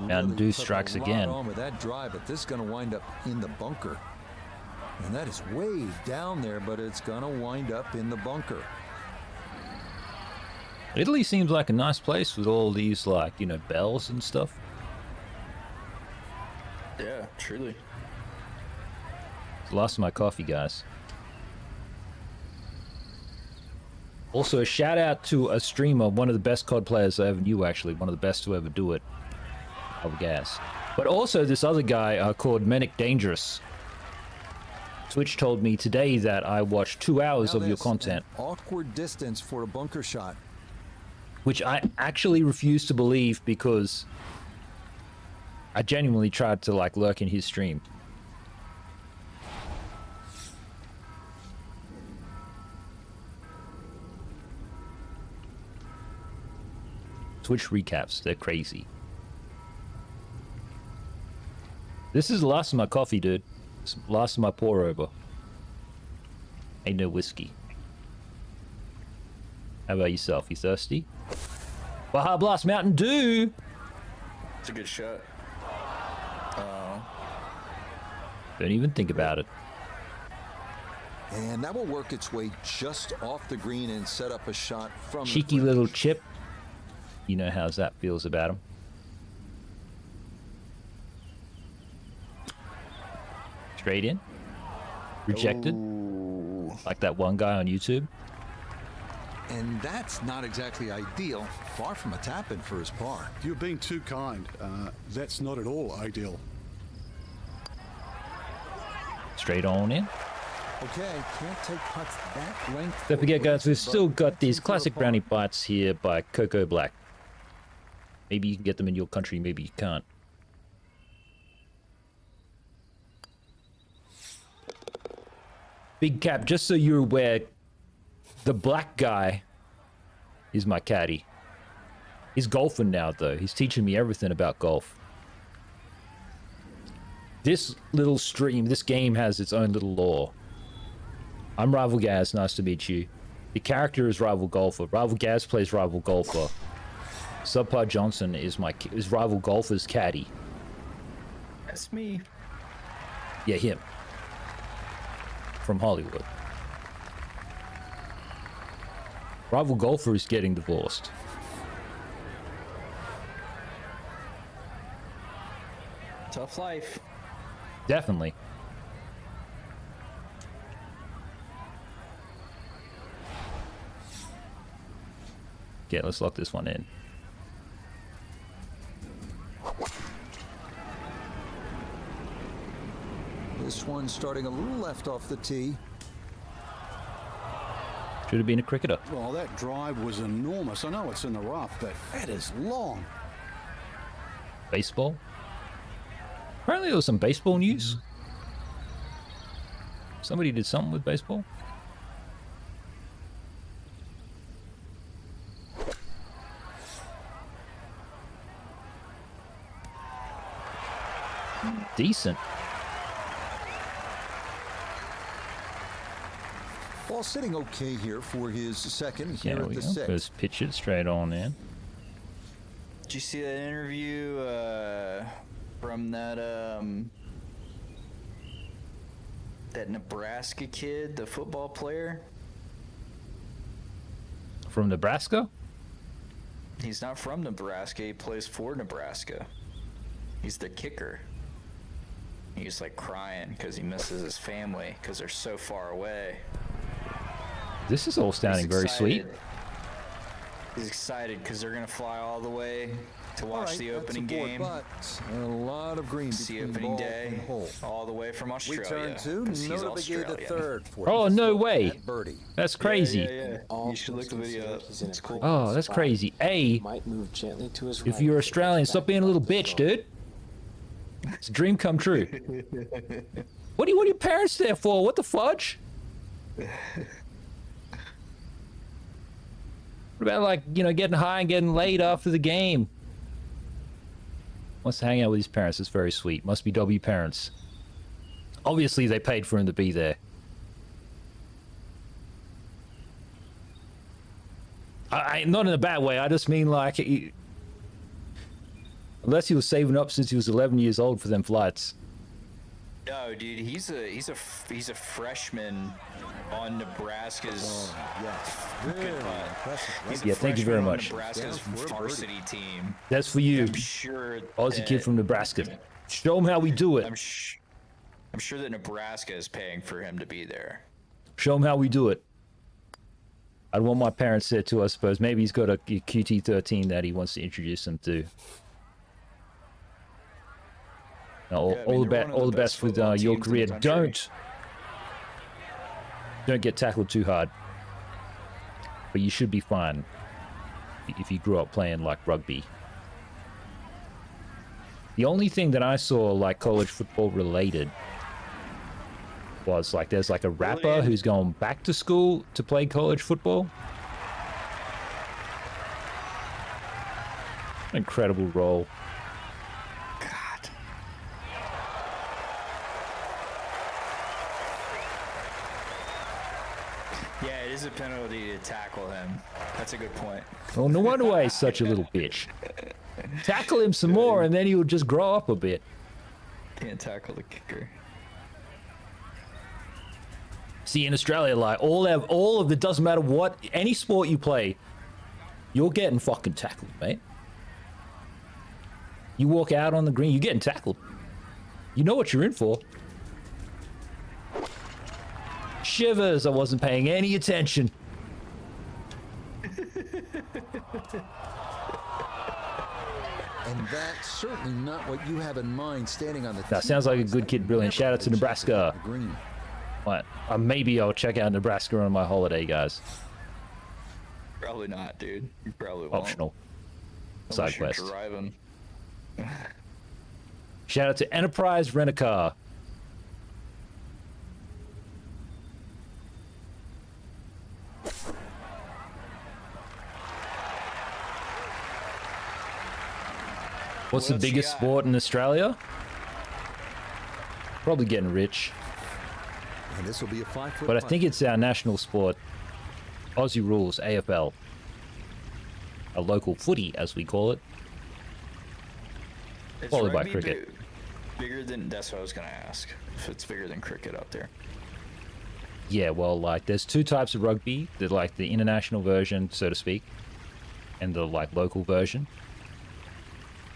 Mountain Dew strikes again. On with that drive, but this is going to wind up in the bunker. And that is way down there, but it's going to wind up in the bunker. Italy seems like a nice place with all these, like, you know, bells and stuff. Yeah, truly. Lost my coffee, guys. Also, a shout out to a streamer, one of the best COD players I ever knew, actually. One of the best to ever do it. Rival Gaz. But also this other guy called Manic Dangerous. Twitch told me today that I watched 2 hours of your content. Awkward distance for a bunker shot. Which I actually refuse to believe because I genuinely tried to like lurk in his stream. Twitch recaps, they're crazy. This is the last of my coffee, dude. It's the last of my pour over. Ain't no whiskey. How about yourself? You thirsty? Baja Blast Mountain Dew! It's a good shot. Don't even think about it. And that will work its way just off the green and set up a shot from Cheeky the little chip. You know how that feels about him. Straight in. Rejected. Ooh. Like that one guy on YouTube. And that's not exactly ideal. Far from a tap-in for his par. You're being too kind. That's not at all ideal. Straight on in. Okay, can't take putts that length. Don't forget, guys, we've but still got that's these into classic a par. brownie bites here by Cocoa Black. Maybe you can get them in your country, maybe you can't. Big Cap, just so you're aware, the black guy is my caddy. He's golfing now, though. He's teaching me everything about golf. This little stream, this game has its own little lore. I'm Rival Gaz, nice to meet you. The character is Rival Golfer. Rival Gaz plays Rival Golfer. Subpar Johnson is Rival Golfer's caddy. That's me. Yeah, him. From Hollywood. Rival Golfer is getting divorced. Tough life. Definitely. Okay, let's lock this one in. This one's starting a little left off the tee. Should have been a cricketer. Well, that drive was enormous. I know it's in the rough, but that is long. Baseball. Apparently there was some baseball news. Somebody did something with baseball. Decent. Ball sitting okay here for his second There here at we the go. sixth. Just pitch it straight on in. Did you see that interview from that Nebraska kid, the football player? From Nebraska? He's not from Nebraska. He plays for Nebraska. He's the kicker. He's like crying because he misses his family because they're so far away. This is all sounding He's very sweet. excited. He's excited because they're gonna fly all the way to All watch right, the that's opening aboard, game. but a lot of green See between opening ball day, and hole. all the way from We Australia. turn to 'cause he's no navigated Australian. third for Oh, this no look way. at birdie. That's crazy. Yeah. You should look the video up. It's cool. Oh, that's crazy. A, Might move gently to his if right you're for Australian, his stop back being a little left bitch, as well. dude. It's a dream come true. What are your parents there for? What the fudge? What about, like, you know, getting high and getting laid after the game? Wants to hang out with his parents. It's very sweet. Must be W parents. Obviously, they paid for him to be there. I not in a bad way. I just mean, like, unless he was saving up since he was 11 years old for them flights. No, dude, he's a freshman on Nebraska's. Yes, Good very putt. impressive. He's Yeah, a thank you very freshman on much. Nebraska's Down for a birdie. varsity team. That's for you, I'm sure. Aussie that- kid from Nebraska. Show him how we do it. I'm sure that Nebraska is paying for him to be there. Show him how we do it. I'd want my parents there too, I suppose. Maybe he's got a QT13 that he wants to introduce them to. Now, Yeah, I mean, they're one of all the the best best with football your teams in career. the country. Don't get tackled too hard. But you should be fine if you grew up playing like rugby. The only thing that I saw like college football related was like there's like a rapper who's going back to school to play college football. Incredible role. God. Yeah, it is a penalty to tackle him. That's a good point. Well, no wonder why he's such a little bitch. Tackle him some more and then he'll just grow up a bit. Can't tackle the kicker. See, in Australia, like all of it doesn't matter what any sport you play, you're getting fucking tackled, mate. You walk out on the green, you're getting tackled. You know what you're in for. Shivers, I wasn't paying any attention. And that's certainly not what you have in mind standing on the That sounds like a good kid, brilliant. Shout out to Nebraska. The green. What? Maybe I'll check out Nebraska on my holiday, guys. Probably not, dude. You probably won't. Optional. Unless Side you're quest. driving. Shout out to Enterprise Rent-A-Car. What's the What you biggest got? sport in Australia? Probably getting rich. And this will be a 5-foot But I putt. think it's our national sport. Aussie rules, AFL. A local footy, as we call it. It's Followed by rugby cricket. Bigger than, that's what I was gonna ask. If it's bigger than cricket up there. Yeah, well, like, there's two types of rugby. There's, like, the international version, so to speak, and the, like, local version.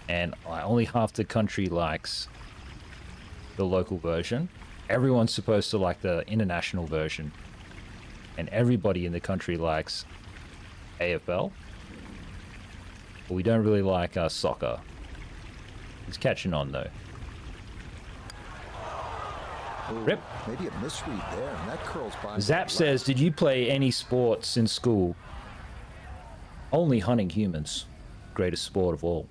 And only half the country likes the local version. Everyone's supposed to like the international version. And everybody in the country likes AFL. But we don't really like soccer. It's catching on, though. Ooh, Rip. Maybe a misread there, and that curls by. Zap says, did you play any sports in school? Only hunting humans. Greatest sport of all.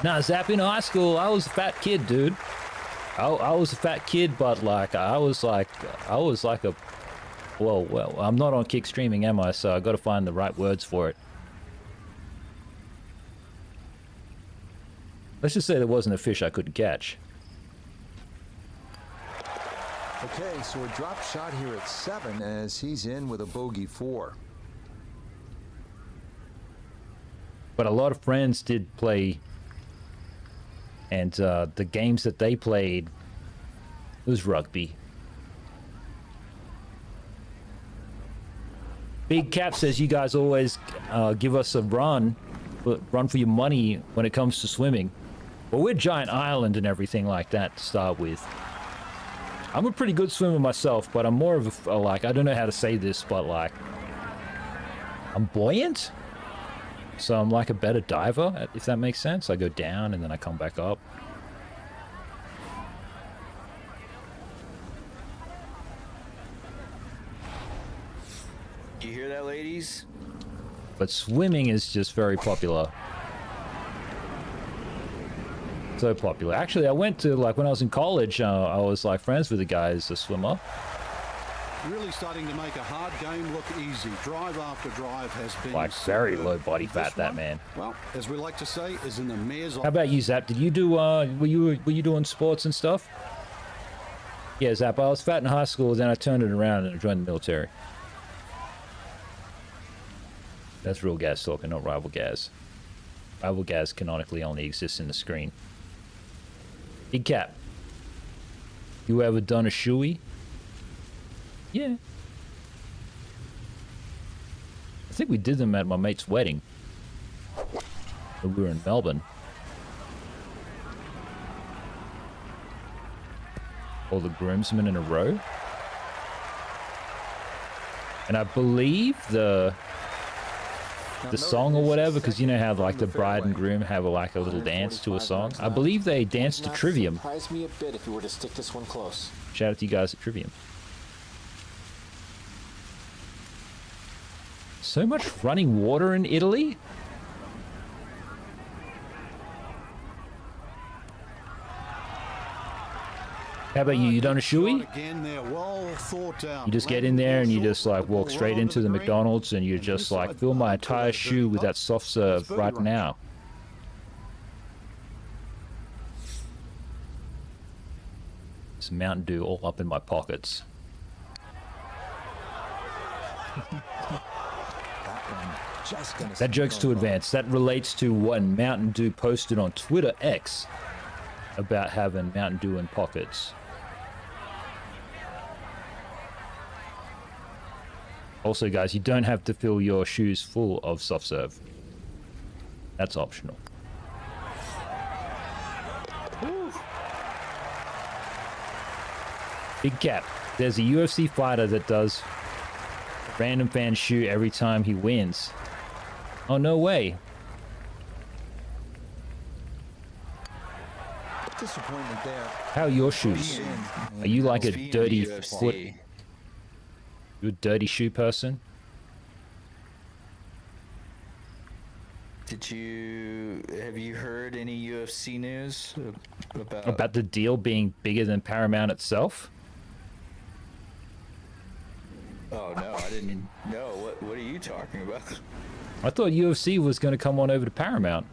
Nah, Zap, in high school, I was a fat kid, dude. I was a fat kid, but like, I was like a, well, I'm not on kick streaming, am I? So I got to find the right words for it. Let's just say there wasn't a fish I couldn't catch. Okay, so a drop shot here at 7 as he's in with a bogey 4. But a lot of friends did play, and the games that they played was rugby. Big Cap says you guys always give us a run for your money when it comes to swimming. Well, we're Giant Island and everything like that to start with. I'm a pretty good swimmer myself, but I'm more of a, like, I don't know how to say this, but like, I'm buoyant? So I'm like a better diver, if that makes sense. I go down and then I come back up. You hear that, ladies? But swimming is just very popular. So popular. Actually, I went to, like, when I was in college, I was, like, friends with a guy who's a swimmer. Really starting to make a hard game look easy. Drive after drive has been Like, very superb. low body fat, This that one, man. Well, as we like to say, is in the mayor's How about you, Zap? Did you do, were you doing sports and stuff? Yeah, Zap, I was fat in high school, then I turned it around and I joined the military. That's real Gaz talking, not Rival Gaz. Rival Gaz canonically only exists in the screen. Big Cap. You ever done a shoey? Yeah. I think we did them at my mate's wedding. When we were in Melbourne. All the groomsmen in a row. And I believe the song or whatever, because you know how like the bride and groom have like a little dance to a song. I believe they danced to Trivium. Surprise me a bit if you were to stick this one close. Shout out to you guys at Trivium. So much running water in Italy? How about you? You done a shoey? Again, they're well thought out. You just get in there and you just like walk straight into the McDonald's and you just like fill my entire shoe with that soft serve right now. Some Mountain Dew all up in my pockets. That joke's too advanced. That relates to what Mountain Dew posted on Twitter X about having Mountain Dew in pockets. Also, guys, you don't have to fill your shoes full of soft serve. That's optional. Big Cap. There's a UFC fighter that does random fan shoe every time he wins. Oh, no way. Disappointment there. How are your shoes? Are you like a Speaking of dirty UFC, foot? You a dirty shoe person? Have you heard any UFC news About the deal being bigger than Paramount itself? Oh no, I didn't know. What are you talking about? I thought UFC was going to come on over to Paramount.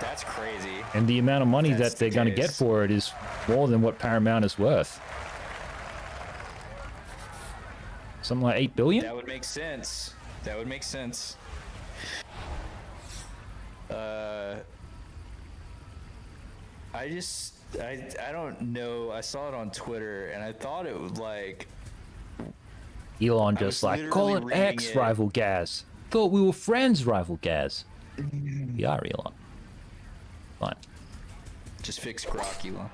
That's crazy. And the amount of money That's that they're the going to get case. for it is more than what Paramount is worth. Something like 8 billion? That would make sense. That would make sense. I don't know. I saw it on Twitter and I thought it was like Elon I just was like, call it literally reading X, it. Rival Gaz. Thought we were friends, Rival Gaz. We are, Elon. Fine. just fix Grok, Elon.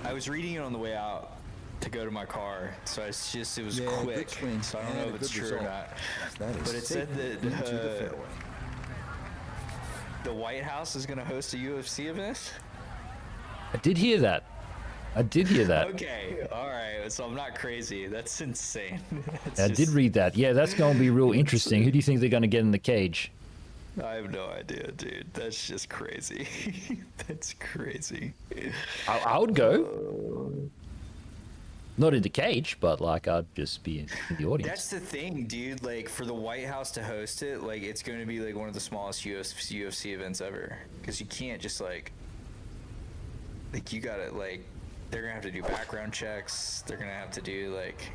I was reading it on the way out to go to my car, so it was Yeah, quick. good swing So I don't and know a if it's good true or result. not. That is But it said safely that into the fairway. the White House is going to host a UFC event. I did hear that. I did hear that. Okay, all right. So I'm not crazy. That's insane. I did read that. Yeah, that's going to be real interesting. Who do you think they're going to get in the cage? I have no idea, dude. That's just crazy. That's crazy. I would go. Not in the cage, but like I'd just be in the audience. That's the thing, dude. Like for the White House to host it, like it's going to be like one of the smallest UFC events ever. Because you can't just like you gotta like, they're gonna have to do background checks. They're gonna have to do like,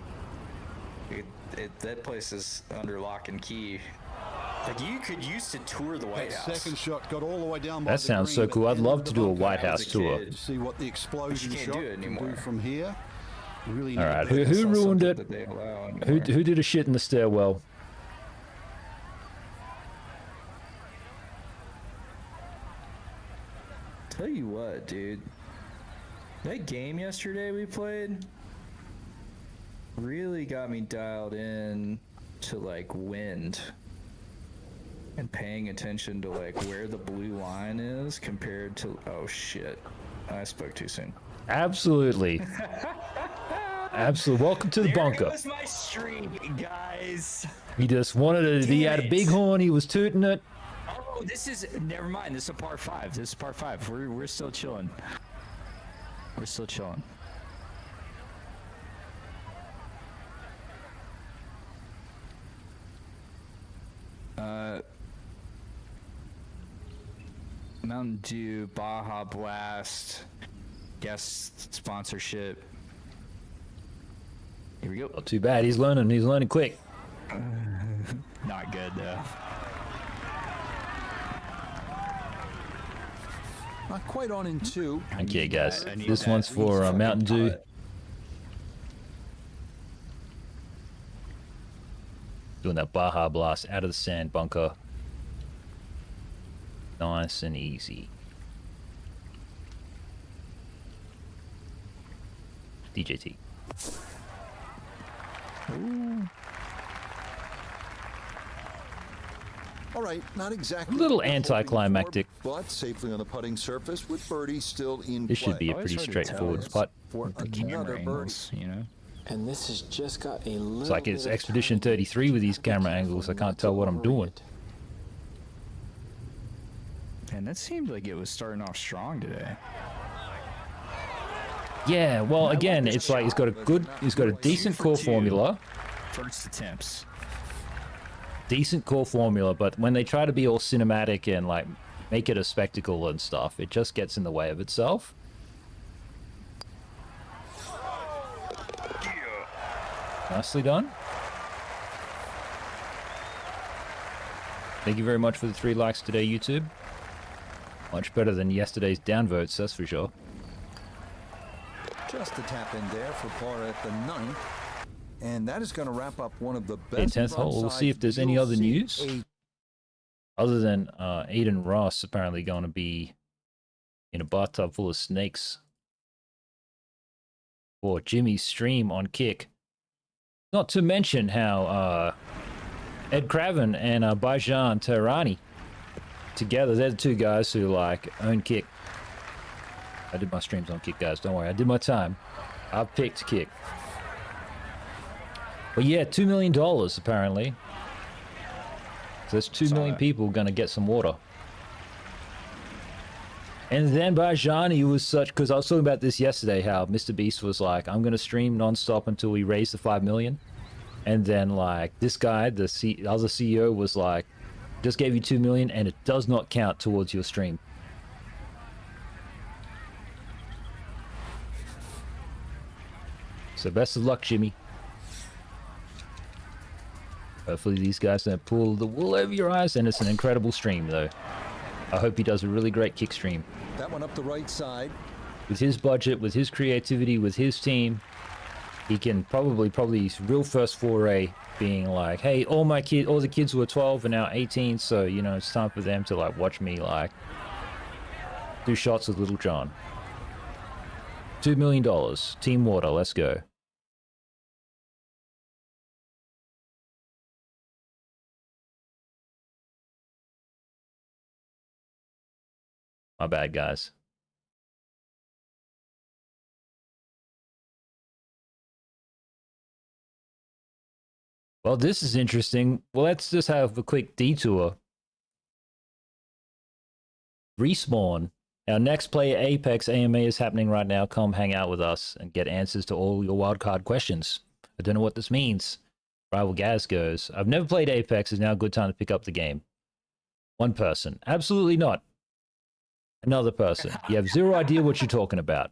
that place is under lock and key. Like you could use to tour the White That House. second shot got all the way down by That the sounds green, so but cool. I'd ended love with to the do a bunker. White I was House a tour. kid. See what the explosion can't shot do it can anymore. do from here. Really All need right, to who That's not ruined something it? that they allow Who anymore. did a shit in the stairwell? Tell you what, dude. That game yesterday we played really got me dialed in to like wind and paying attention to like where the blue line is compared to, oh shit, I spoke too soon. Absolutely. Absolutely. Welcome to the bunker. Goes my streak, guys. He just wanted to. He Damn had a it. big horn. He was tooting it. Oh, this is never mind. This is a par 5. This is par 5. We're still chilling. We're still chilling. Mountain Dew, Baja Blast, guest sponsorship. Here we go. Not too bad. He's learning. He's learning quick. Not good though. Not quite on in 2. Okay, guys. I need This that. one's for Fucking Mountain Dew. putt. Doing that Baja Blast out of the sand bunker. Nice and easy. DJT. All right, not exactly. A little what we're hoping anticlimactic. for, but safely on the putting surface with birdie still in This play. should be a Always pretty hard to straightforward tell. putt. For The camera another birdie. angles, you know. And this has just got a little It's like it's bit of Expedition time. 33 with these Be camera careful angles. I not can't to tell what I'm doing. overread. And that seemed like it was starting off strong today. Yeah, well, again, it's like he's got a decent core formula. First attempts. Decent core formula, but when they try to be all cinematic and like make it a spectacle and stuff, it just gets in the way of itself. Nicely done. Thank you very much for the 3 likes today, YouTube. Much better than yesterday's downvotes, that's for sure. Just a tap in there for par at the 9th. And that is going to wrap up one of the Okay, best. 10th hole. We'll see if there's any other news. Other than Aiden Ross apparently going to be in a bathtub full of snakes for Jimmy's stream on Kick. Not to mention how Ed Craven and Bajan Tehrani together. They're the two guys who like own Kick. I did my streams on Kick, guys. Don't worry. I did my time. I've picked Kick. But yeah, $2 million apparently. So there's 2 million people gonna get some water. And then Bajani was such, because I was talking about this yesterday, how Mr. Beast was like, I'm gonna stream nonstop until we raise the 5 million. And then like this guy, the other CEO was like, just gave you 2 million and it does not count towards your stream. So best of luck, Jimmy. Hopefully these guys don't pull the wool over your eyes, and it's an incredible stream though. I hope he does a really great Kick stream. That one up the right side. With his budget, with his creativity, with his team, he can probably his real first foray being like, hey, all the kids who are 12 are now 18, so you know it's time for them to like watch me like do shots with Little John. $2 million, Team Water, let's go. My bad, guys. Well, this is interesting. Well, let's just have a quick detour. Respawn. Our next Player Apex AMA is happening right now. Come hang out with us and get answers to all your wildcard questions. I don't know what this means. Rival Gaz goes, I've never played Apex. Is now a good time to pick up the game. One person. Absolutely not. Another person. You have zero idea what you're talking about.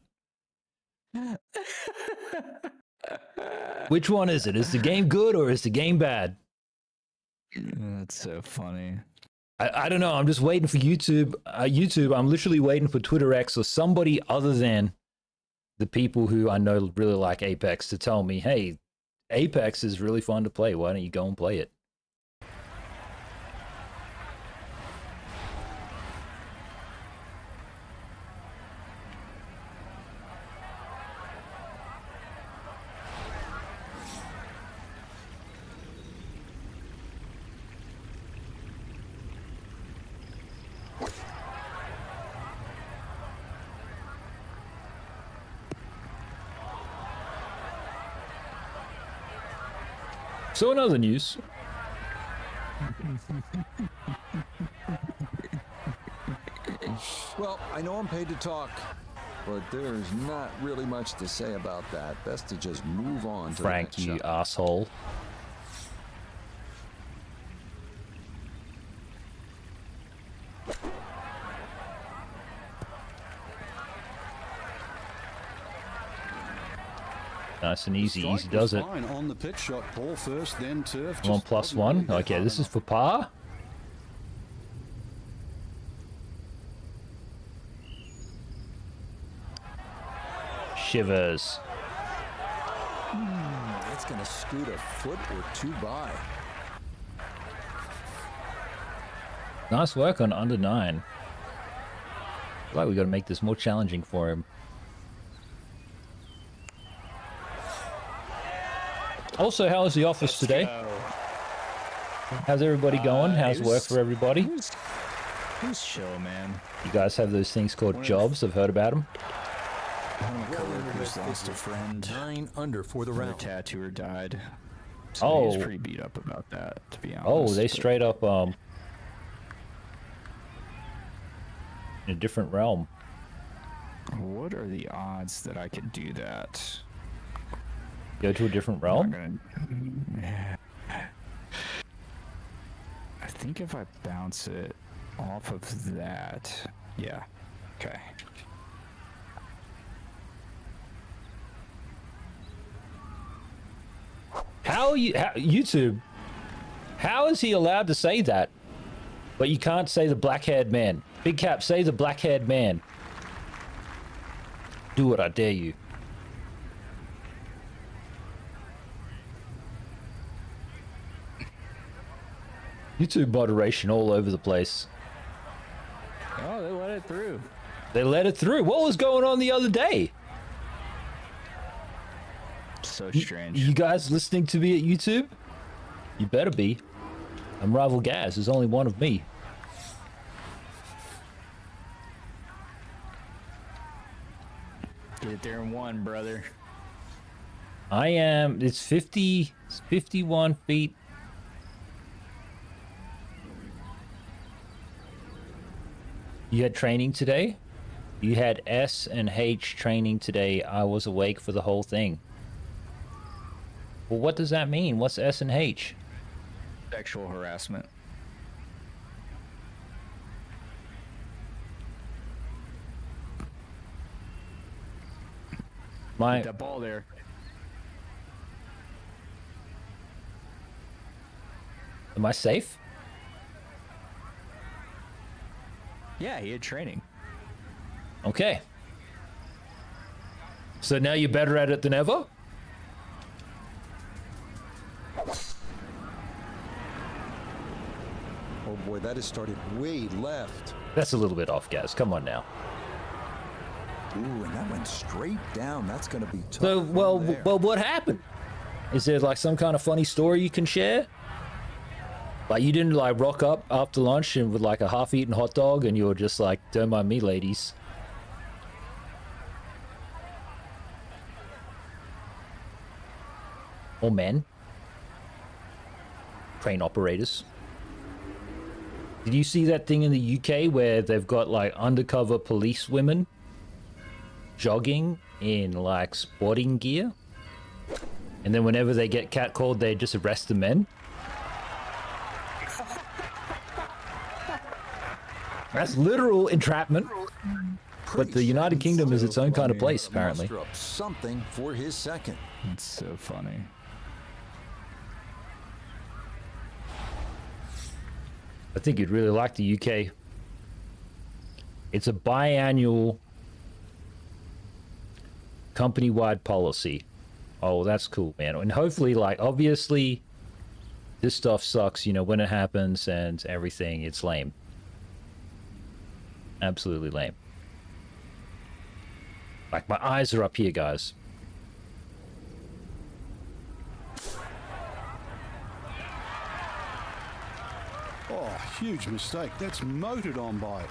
Which one is it? Is the game good or is the game bad? That's so funny. I don't know. I'm just waiting for YouTube. I'm literally waiting for Twitter X or somebody other than the people who I know really like Apex to tell me, hey, Apex is really fun to play. Why don't you go and play it? So in other news, Well, I know I'm paid to talk, but there's not really much to say about that. Best to just move on to Frank, the you next shot. asshole. Nice and easy. Easy does it. Fine on the pitch shot. Ball first, then turf. Come on, Just plus wasn't one. really Okay, hard this is enough. for par. Shivers. It's going to scoot a foot or two by. Nice work on under 9. I feel like we got to make this more challenging for him. Also, how is the office today? How's everybody going? How's work for everybody? Who's chill, man? You guys have those things called jobs. I've heard about them. One of my coworkers lost a friend. 9 under for the Their round. tattooer died. So Oh. he's pretty beat up about that, to be honest. Oh, they but- straight up in a different realm. What are the odds that I could do that? Go to a different I'm realm? not gonna- I think if I bounce it off of that, yeah. Okay. YouTube, how is he allowed to say that? But you can't say the black-haired man. Big Cap, say the black-haired man. Do it, I dare you. YouTube moderation all over the place. Oh, they let it through. They let it through. What was going on the other day? So strange. You guys listening to me at YouTube? You better be. I'm Rival Gaz. There's only one of me. Get there in one, brother. I am. It's 51 feet. You had training today? You had S and H training today. I was awake for the whole thing. Well, what does that mean? What's S and H? Sexual harassment. Get that ball there. Am I safe? Yeah, he had training. Okay. So now you're better at it than ever? Oh boy, that has started way left. That's a little bit off, Gaz. Come on now. Ooh, and that went straight down. That's going to be tough. So, well, from there. what happened? Is there like some kind of funny story you can share? Like you didn't like rock up after lunch and with like a half-eaten hot dog, and you were just like, "Don't mind me, ladies." Or men. Crane operators. Did you see that thing in the UK where they've got like undercover police women jogging in like sporting gear? And then whenever they get catcalled, they just arrest the men? That's literal entrapment. But the United Kingdom is its own kind of place, apparently. Muster up something for his second. It's so funny. I think you'd really like the UK. It's a biannual company-wide policy. Oh, that's cool, man. And hopefully, like, obviously, this stuff sucks, you know, when it happens and everything. It's lame. Absolutely lame. Like, my eyes are up here, guys. Oh, huge mistake. That's motored on by.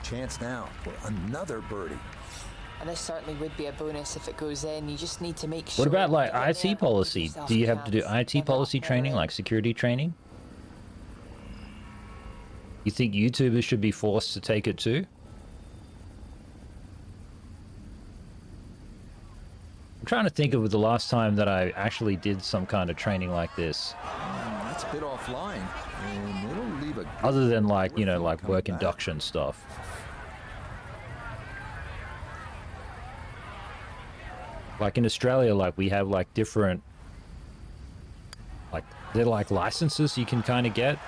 Chance now for another birdie. And this certainly would be a bonus if it goes in. You just need to make sure. What about, like, you get there, IT policy? yourself Do you have to do chance. IT policy Never training, up like security training? You think YouTubers should be forced to take it too? I'm trying to think of the last time that I actually did some kind of training like this. That's a bit offline, and it'll leave a. Other than like, you know, like work induction stuff. Like in Australia, like we have like different, like they're like licenses you can kind of get.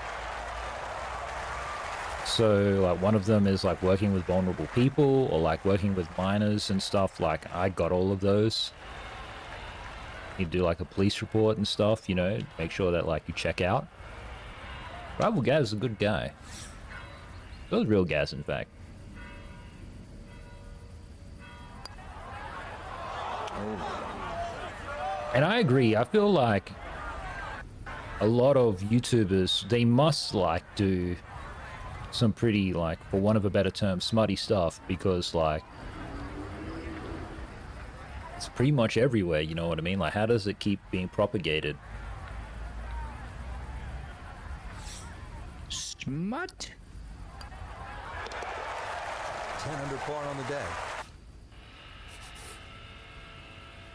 So like one of them is like working with vulnerable people or like working with minors and stuff. Like I got all of those. You do like a police report and stuff, you know, make sure that like you check out. Rival Gaz is a good guy. So is Real Gaz, in fact. And I agree. I feel like a lot of YouTubers, they must like do some pretty, like, for want of a better term, smutty stuff, because like it's pretty much everywhere, you know what I mean? Like, how does it keep being propagated? Smut. 10 under par on the day.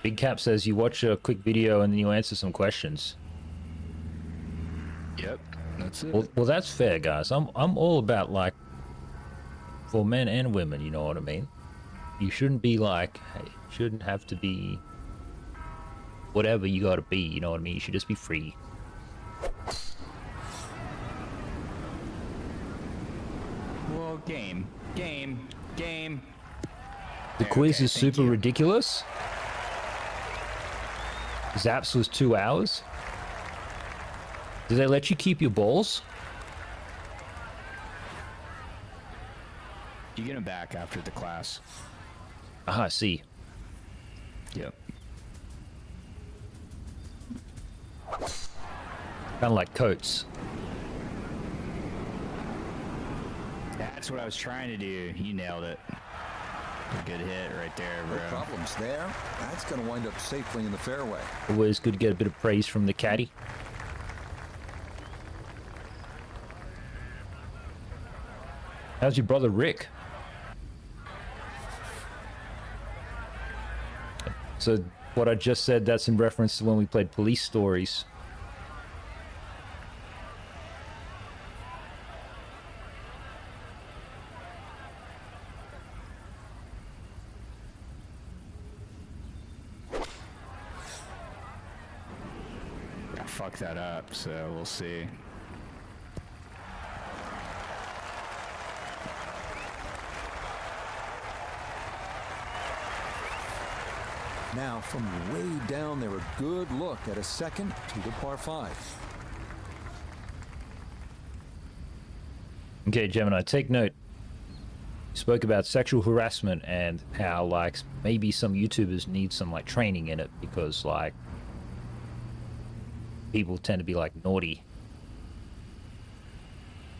Big Cap says you watch a quick video and then you answer some questions. Yep, that's it. Well, that's fair, guys. I'm all about, like, for men and women, you know what I mean? You shouldn't be like, hey, shouldn't have to be whatever you gotta be, you know what I mean? You should just be free. Well, game. The quiz is super ridiculous. Zaps was 2 hours. Did they let you keep your balls? You get them back after the class. Ah, I see. Yep. Kind of like coats. That's what I was trying to do. You nailed it. Good hit right there, bro. No problems there. That's going to wind up safely in the fairway. Always good to get a bit of praise from the caddy. How's your brother Rick? So what I just said, that's in reference to when we played Police Stories. I fucked that up, so we'll see. Now, from way down there, a good look at a second to the par 5. Okay, Gemini, take note. You spoke about sexual harassment and how, like, maybe some YouTubers need some, like, training in it because, like, people tend to be, like, naughty.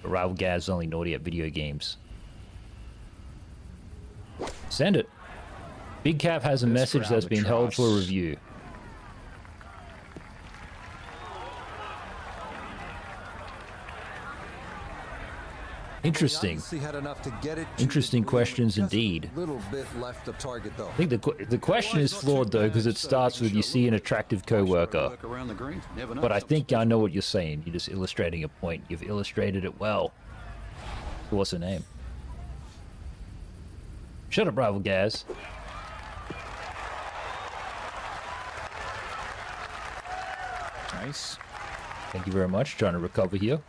But Rival Gaz is only naughty at video games. Send it. Big Cap has a message that's been held for review. Interesting. Interesting questions indeed. Little bit left of target though. I think the question is flawed though, because it starts with you see an attractive coworker. But I think I know what you're saying. You're just illustrating a point. You've illustrated it well. What's her name? Shut up, Rival Gaz. Nice. Thank you very much. Trying to recover here.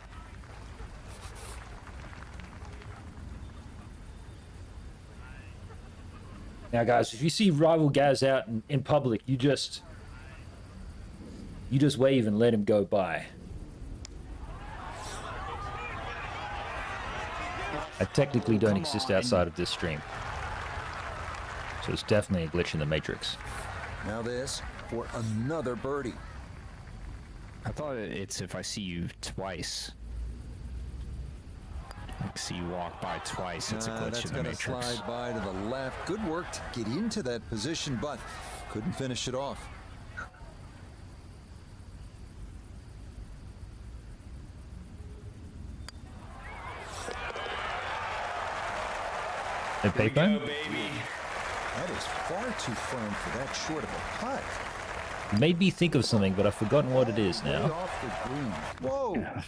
Now, guys, if you see Rival Gaz out in public, you just wave and let him go by. I technically don't exist outside of this stream. So it's definitely a glitch in the Matrix. Now this for another birdie. I thought it's if I see you twice. Like, see you walk by twice, it's a glitch in the Matrix. Slide by to the left. Good work to get into that position, but couldn't finish it off. The paper? That is far too firm for that short of a putt. Made me think of something, but I've forgotten what it is now. Whoa! Yeah.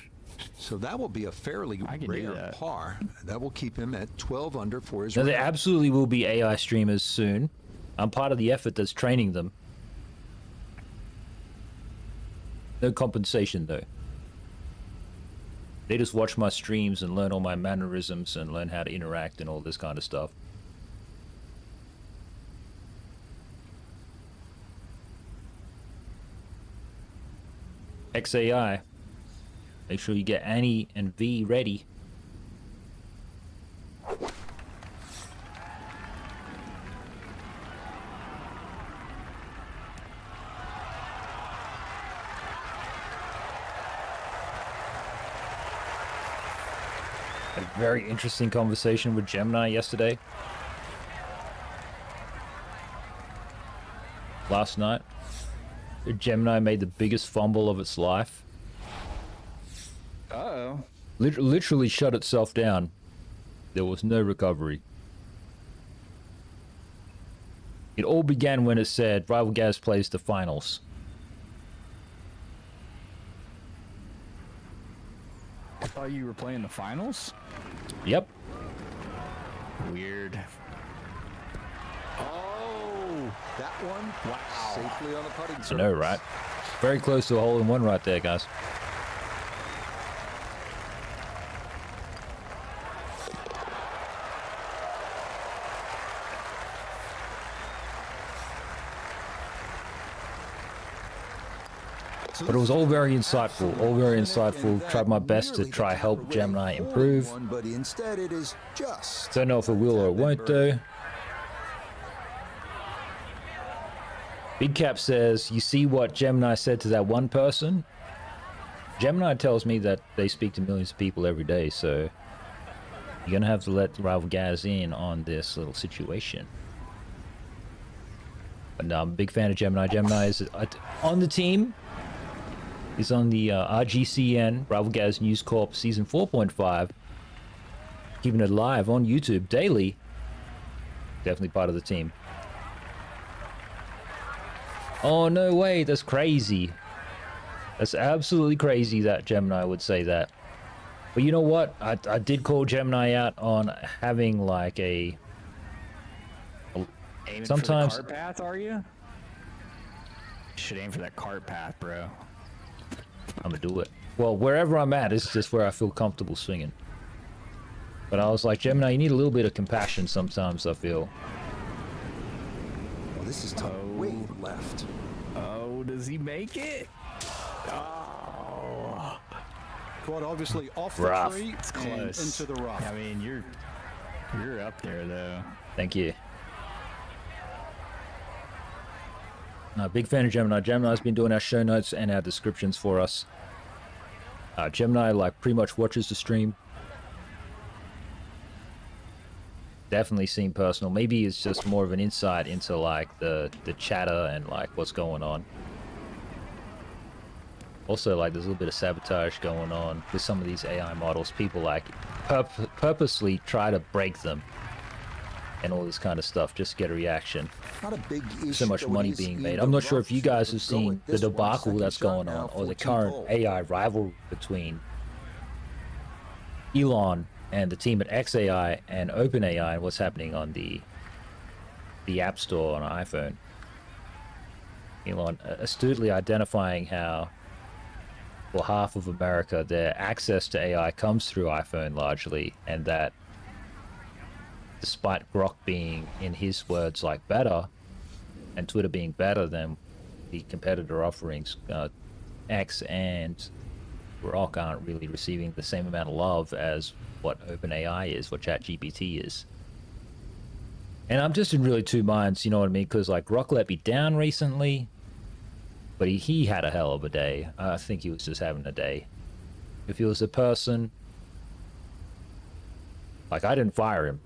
So that will be a fairly rare par. That will keep him at 12 under for his. Now, there absolutely will be AI streamers soon. I'm part of the effort that's training them. No compensation, though. They just watch my streams and learn all my mannerisms and learn how to interact and all this kind of stuff. XAI. Make sure you get Annie and V ready. A very interesting conversation with Gemini yesterday. Last night. Gemini made the biggest fumble of its life. Uh-oh. Literally shut itself down. There was no recovery. It all began when it said Rival Gaz plays the finals. I thought you were playing the finals? Yep. Weird. Oh, that one. Wow. Safely on the putting surface. I know, right? Very close to a hole-in-one right there, guys. But it was all very insightful, Tried my best to try help Gemini improve. But instead it is just. Don't know if it will or it won't though. Big Cap says, you see what Gemini said to that one person? Gemini tells me that they speak to millions of people every day, so you're gonna have to let Rival Gaz in on this little situation. But no, I'm a big fan of Gemini. Gemini is on the team. He's on the RGCN, Rival Gaz News Corp, Season 4.5. Keeping it live on YouTube daily. Definitely part of the team. Oh, no way. That's crazy. That's absolutely crazy that Gemini would say that. But you know what? I did call Gemini out on having like a... Aiming sometimes... for the cart path, are you? Should aim for that cart path, bro. I'm gonna do it. Well, wherever I'm at is just where I feel comfortable swinging. But I was like, Gemini, you need a little bit of compassion sometimes, I feel. Well, this is tough. Way left. Oh, does he make it? Oh. Quite obviously off the Rough. tree It's and close. into the rough. I mean, you're up there, though. Thank you. No, big fan of Gemini. Gemini's been doing our show notes and our descriptions for us. Gemini, like, pretty much watches the stream. Definitely seem personal. Maybe it's just more of an insight into, like, the chatter and, like, what's going on. Also, like, there's a little bit of sabotage going on with some of these AI models. People, like, purposely try to break them and all this kind of stuff just to get a reaction. Not a big issue. So much money being made. I'm not sure if you guys have seen the debacle that's going on, or the current AI rivalry between Elon and the team at XAI and OpenAI, and what's happening on the App Store on an iPhone. Elon astutely identifying how, for half of America, their access to AI comes through iPhone largely, and that despite Grok being, in his words, like better, and Twitter being better than the competitor offerings, X and Grok aren't really receiving the same amount of love as what OpenAI is, what ChatGPT is. And I'm just in really two minds, you know what I mean? Because like Grok let me down recently, but he had a hell of a day. I think he was just having a day. If he was a person, like, I didn't fire him.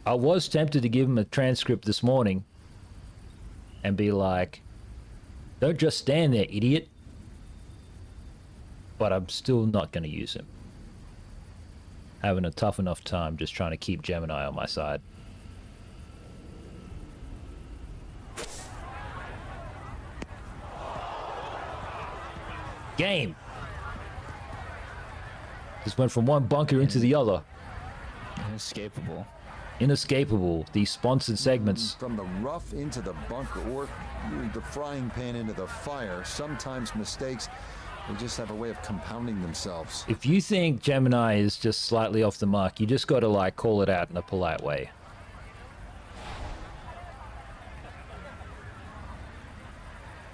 I was tempted to give him a transcript this morning and be like, don't just stand there, idiot. But I'm still not going to use him. Having a tough enough time just trying to keep Gemini on my side. Game. Just went from one bunker into the other. Inescapable. Inescapable. These sponsored segments. From the rough into the bunker, or the frying pan into the fire. Sometimes mistakes, they just have a way of compounding themselves. If you think Gemini is just slightly off the mark, you just got to like call it out in a polite way.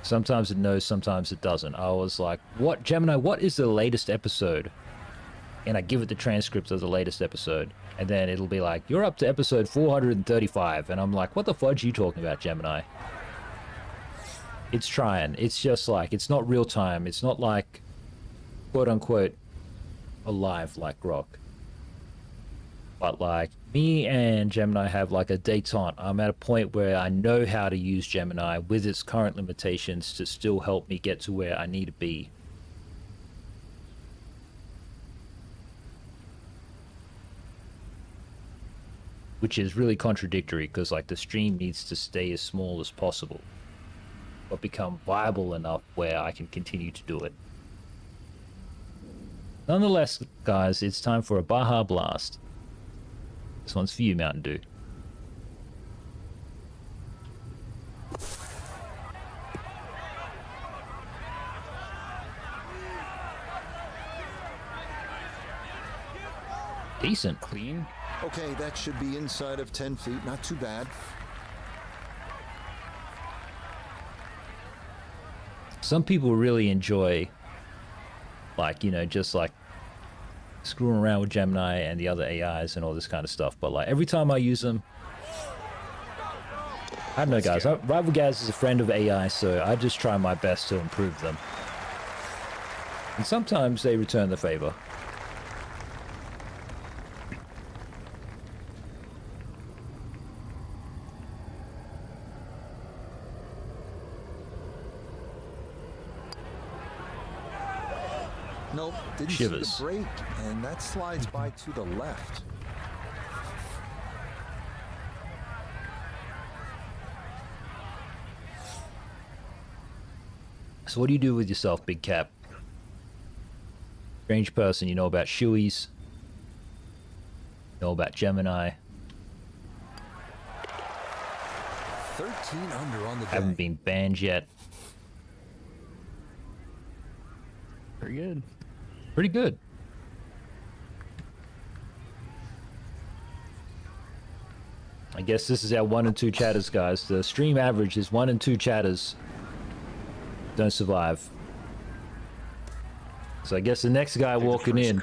Sometimes it knows, sometimes it doesn't. I was like, what, Gemini, what is the latest episode? And I give it the transcript of the latest episode. And then it'll be like, you're up to episode 435. And I'm like, what the fudge are you talking about, Gemini? It's trying. It's just like, it's not real time. It's not like, quote unquote, alive like Grok. But like, me and Gemini have like a detente. I'm at a point where I know how to use Gemini with its current limitations to still help me get to where I need to be. Which is really contradictory, because like the stream needs to stay as small as possible, but become viable enough where I can continue to do it. Nonetheless, guys, it's time for a Baja Blast. This one's for you, Mountain Dew. Decent. Clean. Okay, that should be inside of 10 feet. Not too bad. Some people really enjoy, like, you know, just like screwing around with Gemini and the other AIs and all this kind of stuff. But like every time I use them, I don't know, guys. Rival Gaz is a friend of AI, so I just try my best to improve them. And sometimes they return the favor. Nope, didn't Shivers. see the brake, and that slides by to the left. So what do you do with yourself, Big Cap? Strange person, you know about shoeies. You know about Gemini. 13 under on the day. Haven't been banned yet. Pretty good. Pretty good. I guess this is our 1 and 2 chatters, guys. The stream average is 1 and 2 chatters don't survive. So I guess the next guy walking in.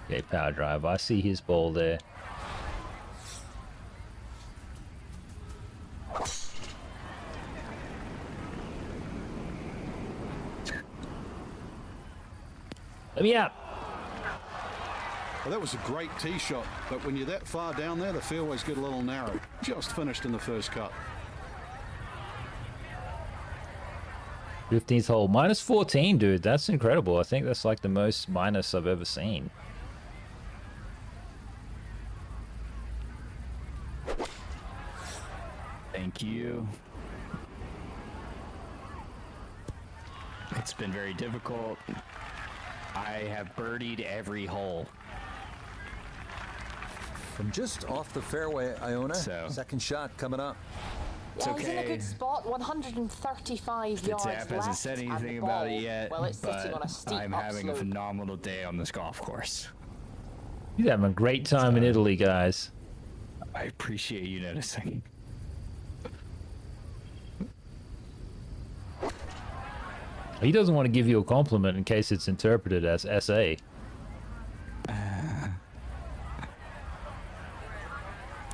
Okay, power drive. I see his ball there. Let me out. Well, that was a great tee shot, but when you're that far down there, the fairways get a little narrow. Just finished in the first cut. 15th hole. Minus 14, dude. That's incredible. I think that's like the most minus I've ever seen. Thank you. It's been very difficult. I have birdied every hole. From just off the fairway, Iona. So. Second shot coming up. It's Yeah, he's in a okay. good spot, 135 The yards app left. hasn't said and anything the about ball, it yet, well, it's sitting on a but steep I'm having a upslope. phenomenal day on this golf course. He's having a great time in Italy, guys. I appreciate you noticing. He doesn't want to give you a compliment in case it's interpreted as SA.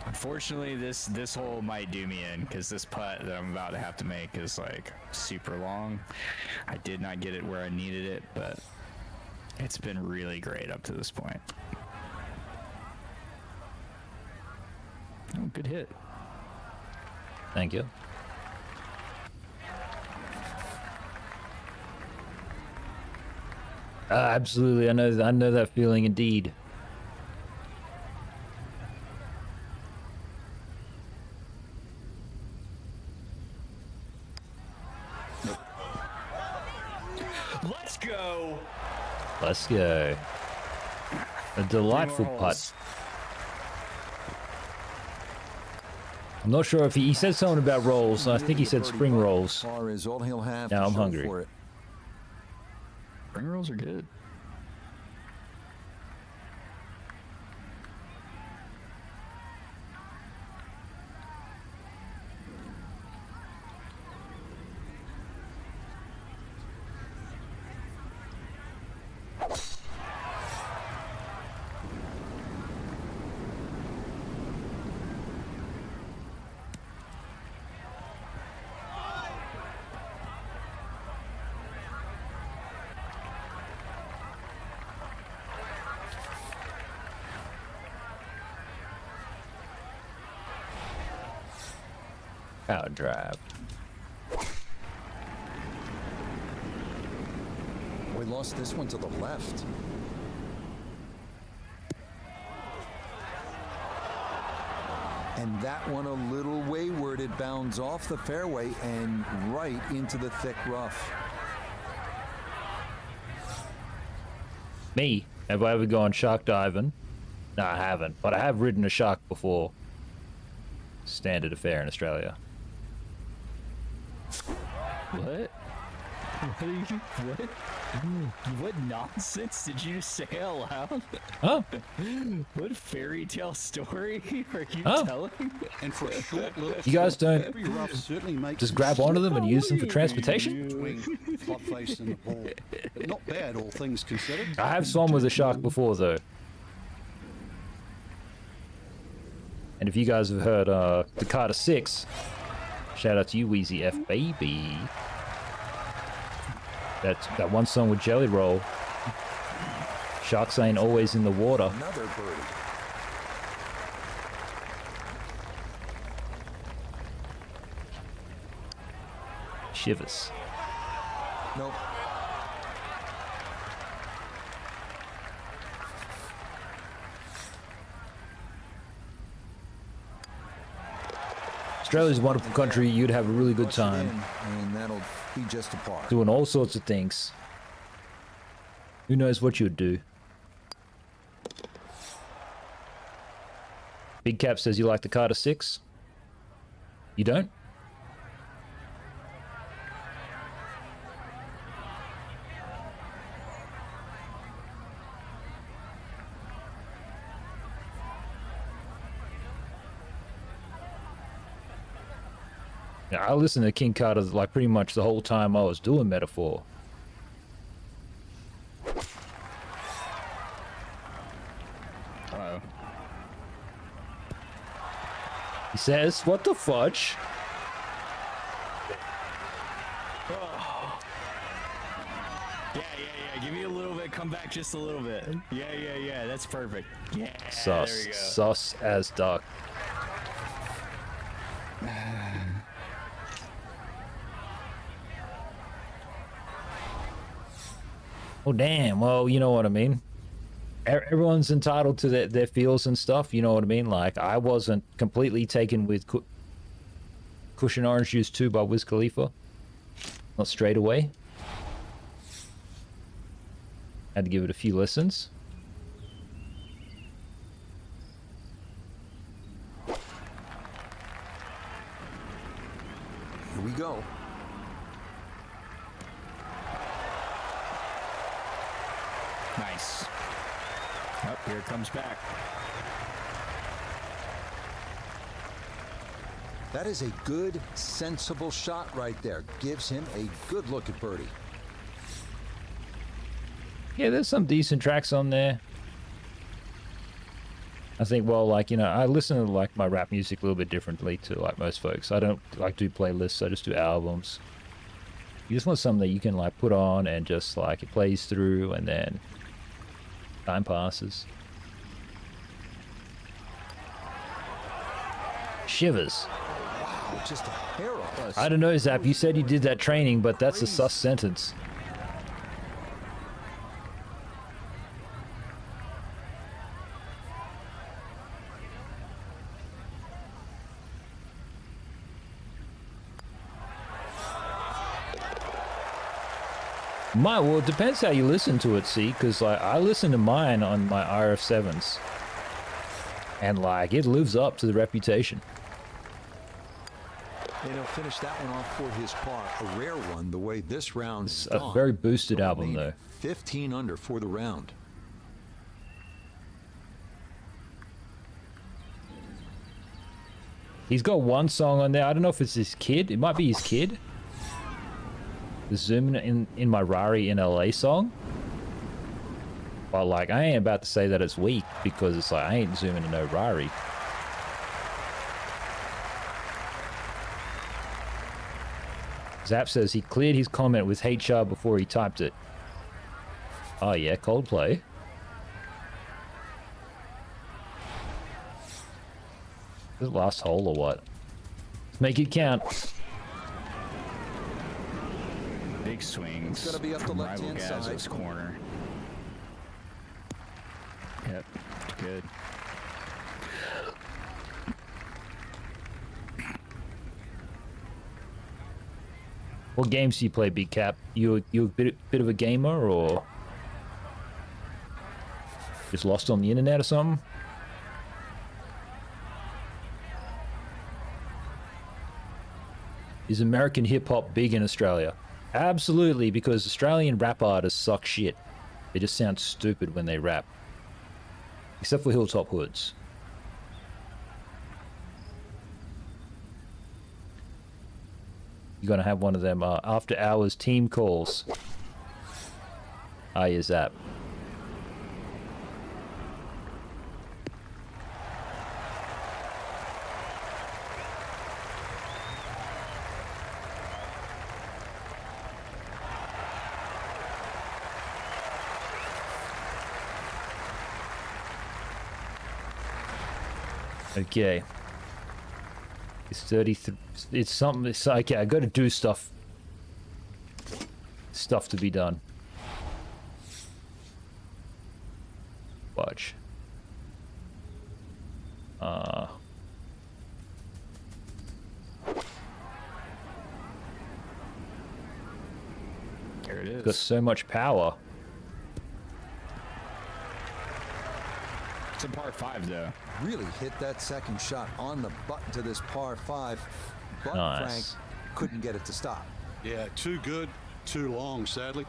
Unfortunately, this hole might do me in because this putt that I'm about to have to make is like super long. I did not get it where I needed it, but it's been really great up to this point. Oh, good hit. Thank you. Absolutely, I know that feeling indeed. Let's go. Let's go. A delightful putt. I'm not sure if he said something about rolls. I think he said spring rolls. Par is all he'll have Now to I'm show hungry. for it. Spring rolls are good. Power drive. We lost this one to the left. And that one a little wayward. It bounds off the fairway and right into the thick rough. Me? Have I ever gone shark diving? No, I haven't. But I have ridden a shark before. Standard affair in Australia. What? What? What nonsense did you say out loud? Oh. What fairy tale story are you telling? And for a short little You guys don't heavy rough certainly makes just grab onto them and use them for transportation? between flop face and the ball. But not bad, all things considered. I have swum with a shark before, though. And if you guys have heard the Carter 6, shout out to you, Wheezy F Baby. That one song with Jelly Roll. Sharks ain't always in the water. Another birdie. Shivers. Nope. Australia's a wonderful country. You'd have a really good Push it time in, and that'll be just a par. doing all sorts of things. Who knows what you'd do? Big Cap says you like the Carter 6. You don't? Yeah, I listened to King Carter like pretty much the whole time I was doing Metaphor. Uh-oh. He says, what the fudge? Yeah. Give me a little bit. Come back just a little bit. Yeah. That's perfect. Yeah. Sus. There we go. Sus as duck. Oh, damn. Well, you know what I mean. Everyone's entitled to their feels and stuff. You know what I mean? Like, I wasn't completely taken with Cushion Orange Juice 2 by Wiz Khalifa. Not straight away. Had to give it a few listens. Here we go. Nice. Oh, here it comes back. That is a good, sensible shot right there. Gives him a good look at birdie. Yeah, there's some decent tracks on there. I think, well, like, you know, I listen to, like, my rap music a little bit differently to, like, most folks. I don't, like, do playlists. I just do albums. You just want something that you can, like, put on and just, like, it plays through and then time passes. Shivers. Wow, just a hair off. I don't know, Zap. You said you did that training, but that's a sus sentence. Well, it depends how you listen to it, see, because like I listen to mine on my RF7s, and like it lives up to the reputation. And he'll finish that one off for his par. A rare one, the way this round's It's a very boosted album, though. 15 under for the round. He's got one song on there. I don't know if it's his kid. It might be his kid. The Zooming in my Rari in LA song. But like, I ain't about to say that it's weak because it's like I ain't zooming in no Rari. Zap says he cleared his comment with HR before he typed it. Oh yeah, Coldplay. Is it last hole or what? Make it count. Big swings. It's gonna be up the from left-hand Rival side. Gaz's corner. Yep, good. What games do you play, Big Cap? You a bit of a gamer or just lost on the internet or something? Is American hip hop big in Australia? Absolutely, because Australian rap artists suck shit. They just sound stupid when they rap. Except for Hilltop Hoods. You're gonna have one of them after hours team calls. Ah, yes, that. Okay. It's 33. It's something. It's okay. I gotta do stuff. Stuff to be done. Watch. There it is. Got so much power. It's a par 5 though. Really hit that second shot on the button to this par 5, but Nice. Frank couldn't get it to stop. Yeah, too good, too long, sadly.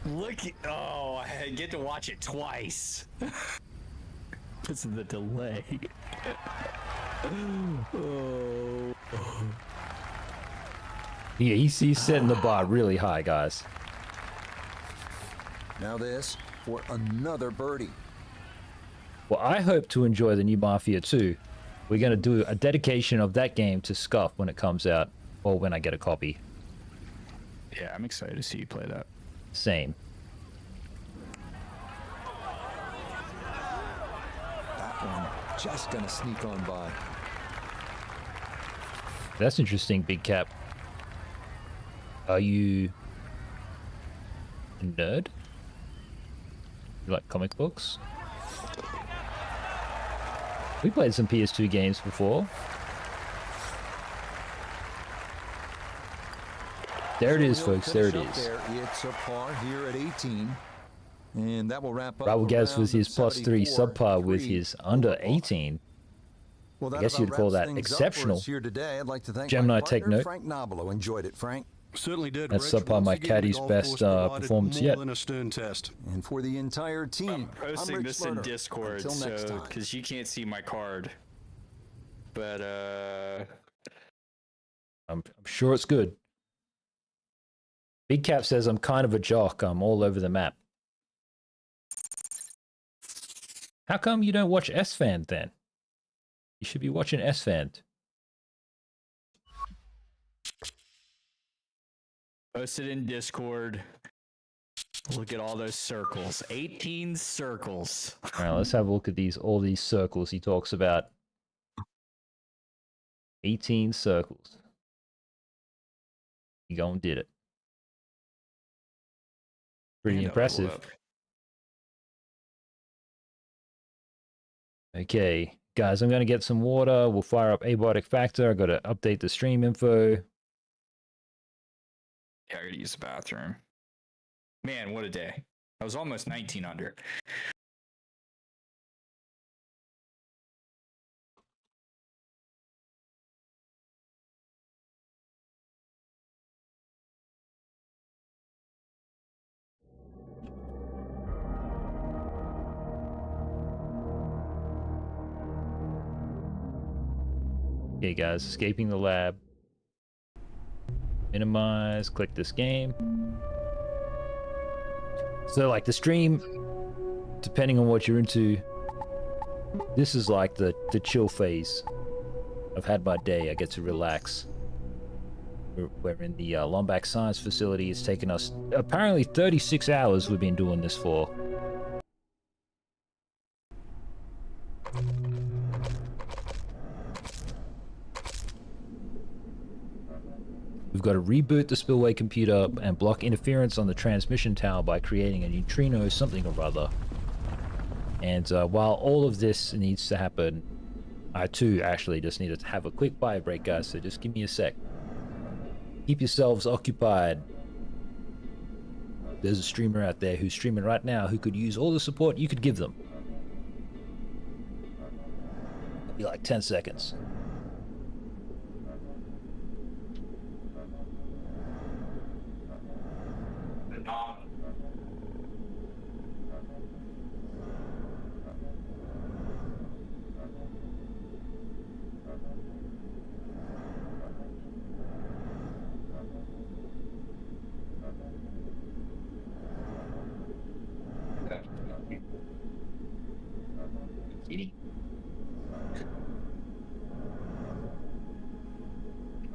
Look, oh, I get to watch it twice. Because of the delay. Oh. Yeah, he's setting the bar really high, guys. Now this for another birdie. Well, I hope to enjoy the new Mafia 2. We're going to do a dedication of that game to Scuff when it comes out, or when I get a copy. Yeah, I'm excited to see you play that. Same. That one just gonna sneak on by. That's interesting, Big Cap. Are you a nerd? You like comic books? We played some PS2 games before. There it is, folks. There it is. It's a par here at 18. And that will wrap up. Rival Gaz with his +3 74, subpar with his under 18. Well, I guess you'd call that exceptional. Here today. I'd like to thank Gemini, my take partner, note. Frank Nobilo. Enjoyed it, Frank. Certainly did. That's Rich. subpar Once my again, the caddy's golf best course provided performance more yet. than a stern test. And for the entire team, I'm posting Rich this in Lerner. Discord, Until next so time. because you can't see my card. But I'm sure it's good. Big Cap says I'm kind of a jock. I'm all over the map. How come you don't watch S-Fan then? You should be watching S-Fan. posted in Discord. Look at all those circles. 18 circles. All right, let's have a look at all these circles he talks about. 18 circles. He gone did it. Pretty impressive. Okay, guys, I'm going to get some water. We'll fire up Abiotic Factor. I got to update the stream info. Yeah, I gotta use the bathroom. Man, what a day. I was almost 19 under. Okay, guys, escaping the lab. Minimize, click this game. So, like, the stream, depending on what you're into, this is like the chill phase. I've had my day, I get to relax. We're in the Lombach Science Facility. It's taken us apparently 36 hours we've been doing this for. We've got to reboot the Spillway computer and block interference on the transmission tower by creating a neutrino something or other. And while all of this needs to happen, I too actually just need to have a quick bio break, guys, so just give me a sec. Keep yourselves occupied. There's a streamer out there who's streaming right now who could use all the support you could give them. It'll be like 10 seconds.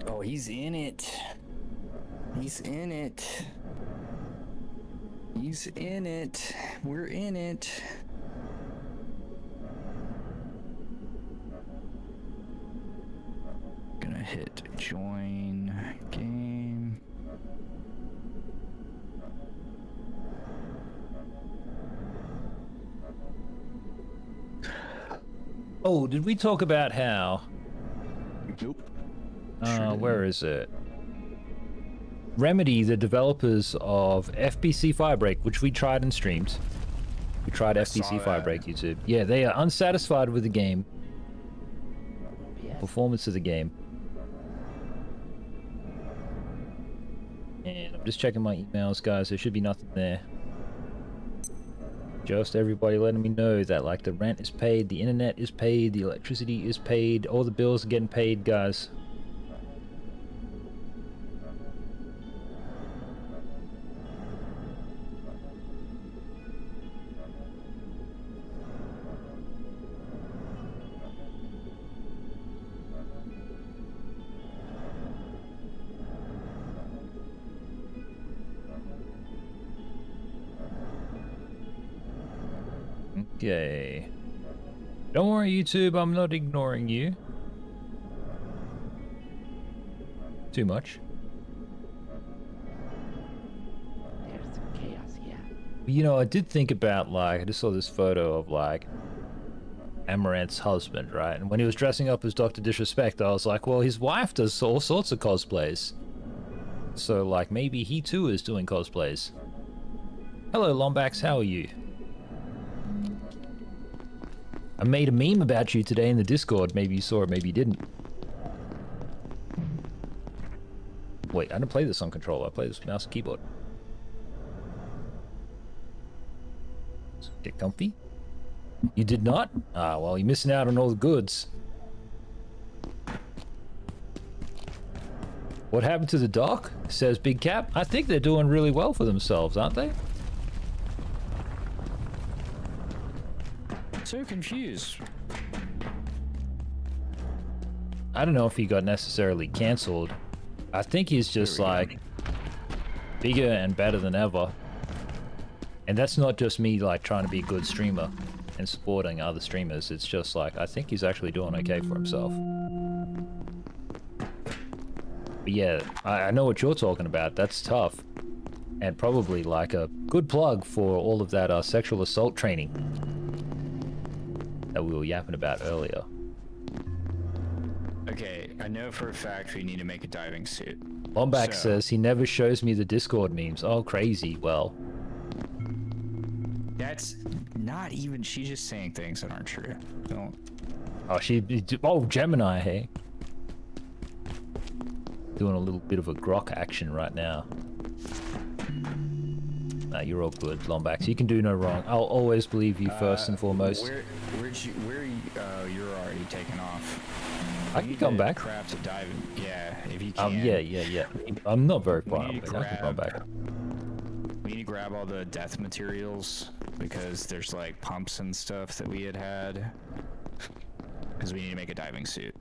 Oh, he's in it. He's in it. He's in it. We're in it. Gonna hit join game. Oh, did we talk about how? Nope. Where is it? Remedy, the developers of FBC Firebreak, which we tried and streamed. We tried FBC Firebreak YouTube. Yeah, they are unsatisfied with the game. Performance of the game. And I'm just checking my emails, guys. There should be nothing there. Just everybody letting me know that, like, the rent is paid, the internet is paid, the electricity is paid, all the bills are getting paid, guys. Okay. Don't worry, YouTube, I'm not ignoring you. Too much. There's chaos here. You know, I did think about, like, I just saw this photo of, like, Amaranth's husband, right? And when he was dressing up as Dr. Disrespect, I was like, well, his wife does all sorts of cosplays. So, like, maybe he too is doing cosplays. Hello, Lombax, how are you? I made a meme about you today in the Discord. Maybe you saw it, maybe you didn't. Wait, I don't play this on controller. I play this with mouse and keyboard. Get comfy? You did not? Ah, well, you're missing out on all the goods. What happened to the dock? Says Big Cap. I think they're doing really well for themselves, aren't they? So confused. I don't know if he got necessarily cancelled. I think he's just like bigger and better than ever. And that's not just me like trying to be a good streamer and supporting other streamers. It's just like, I think he's actually doing okay for himself. But yeah, I know what you're talking about. That's tough. And probably like a good plug for all of that sexual assault training that we were yapping about earlier. Okay, I know for a fact we need to make a diving suit. Lombach says he never shows me the Discord memes. Oh, crazy. Well, that's not even. She's just saying things that aren't true. Don't. Oh, oh, Gemini, hey. Doing a little bit of a grok action right now. Nah, you're all good, Lombax. You can do no wrong. I'll always believe you first and foremost. You're already taken off. I can come back. Craft a diving. Yeah, if you can. Yeah. I'm not very far away. I can come back. We need to grab all the death materials because there's like pumps and stuff that we had. Because we need to make a diving suit.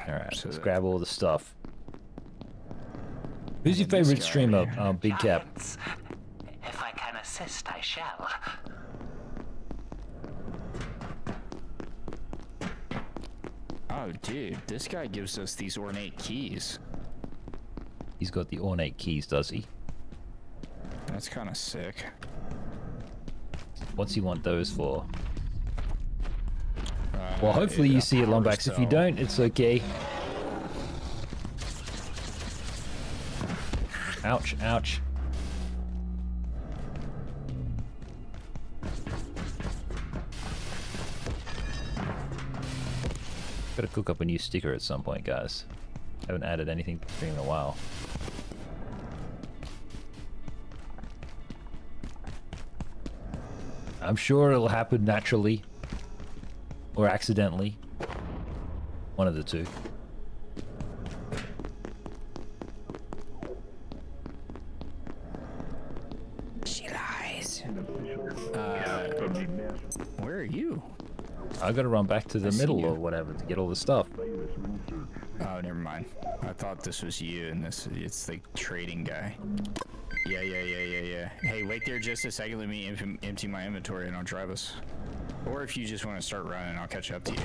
All right, so let's grab all the stuff. Who's your favorite streamer, Big Cap? If I can assist, I shall. Oh, dude, this guy gives us these ornate keys. He's got the ornate keys, does he? That's kind of sick. What's he want those for? Well, hopefully you see it, Lombax. If you don't, it's okay. Ouch, ouch. Gotta cook up a new sticker at some point, guys. Haven't added anything to the stream in a while. I'm sure it'll happen naturally. Or accidentally. One of the two. She lies. Where are you? I gotta run back to the middle or whatever to get all the stuff. Oh, never mind. I thought this was you, and it's the trading guy. Yeah. Hey, wait there just a second. Let me empty my inventory, and I'll drive us. Or if you just want to start running, I'll catch up to you.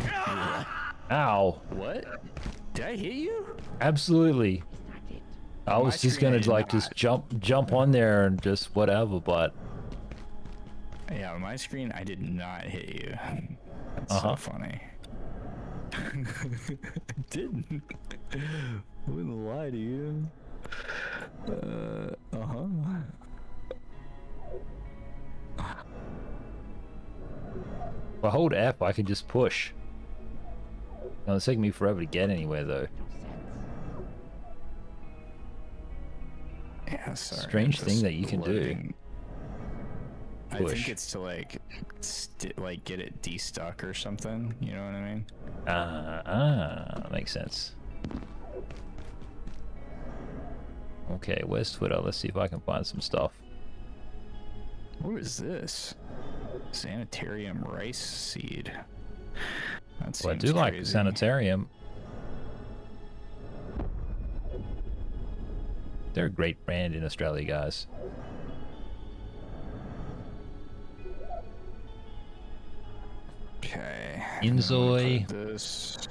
Ow. What? Did I hit you? Absolutely. I was just gonna like just jump on there and just whatever, but yeah, on my screen I did not hit you. That's so funny. I didn't. I wouldn't lie to you. if I hold F, I can just push. It's taking me forever to get anywhere, though. Yeah, sorry. Strange thing that you can do. I think it's to like get it destuck or something. You know what I mean? Makes sense. Okay, where's Twitter? Let's see if I can find some stuff. What is this? Sanitarium rice seed. That Well, I seems do like the crazy. sanitarium. They're a great brand in Australia, guys. Okay. Inzoy. Put this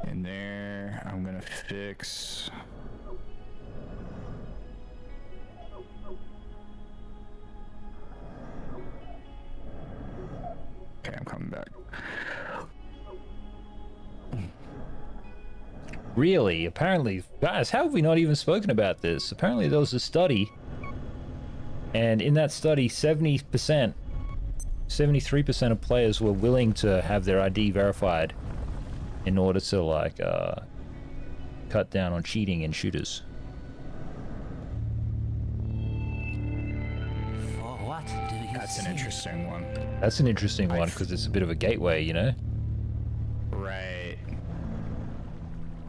in there. I'm gonna fix. Okay, I'm coming back. Really? Apparently, guys, how have we not even spoken about this? Apparently there was a study, and in that study, 70%, 73% of players were willing to have their ID verified in order to, like, cut down on cheating in shooters. That's an interesting one. That's an interesting one, because it's a bit of a gateway, you know? Right.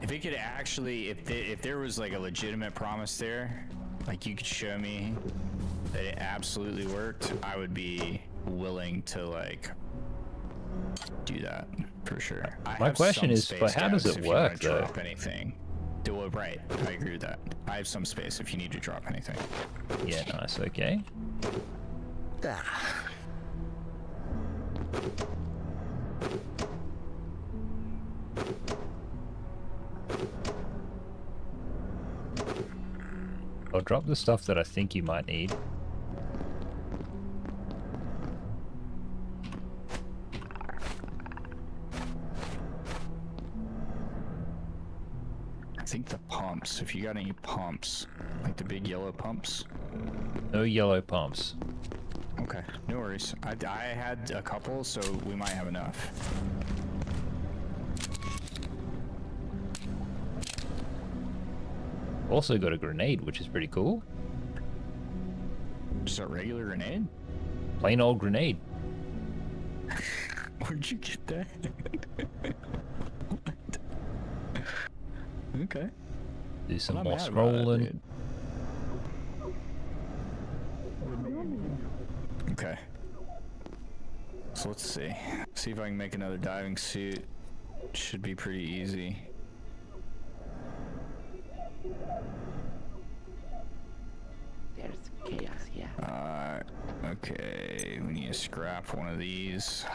If it could actually, if there was like a legitimate promise there, like you could show me that it absolutely worked, I would be willing to like do that for sure. My question is, but how does it work, though? Drop anything. Do it right. I agree with that. I have some space if you need to drop anything. Yeah, nice. Okay. I'll drop the stuff that I think you might need. I think the pumps, if you got any pumps, like the big yellow pumps. No yellow pumps. Okay, no worries. I had a couple, so we might have enough. Also got a grenade, which is pretty cool. Just a regular grenade? Plain old grenade. Where'd you get that? What? Okay. Do some I'm more not mad about it, scrolling. dude. Okay. So let's see. See if I can make another diving suit. Should be pretty easy. There's chaos, yeah. Okay. We need to scrap one of these.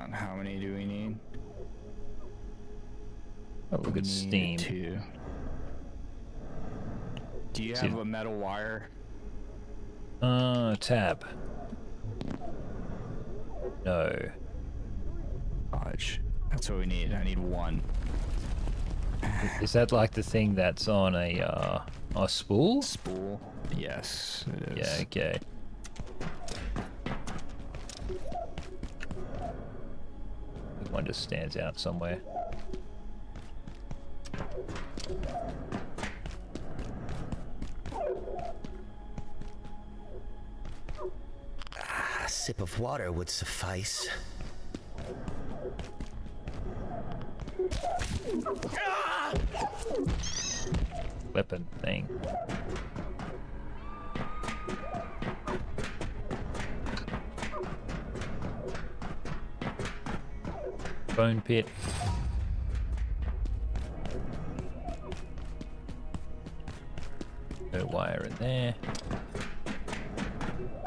on. How many do we need? Oh, look at steam. 2. Do you have a metal wire? Tab. No. Fudge. That's what we need. I need 1. Is that like the thing that's on a spool? Spool. Yes, it is. Yeah, okay. One just stands out somewhere. A sip of water would suffice. Weapon thing. Bone pit. No wire in there.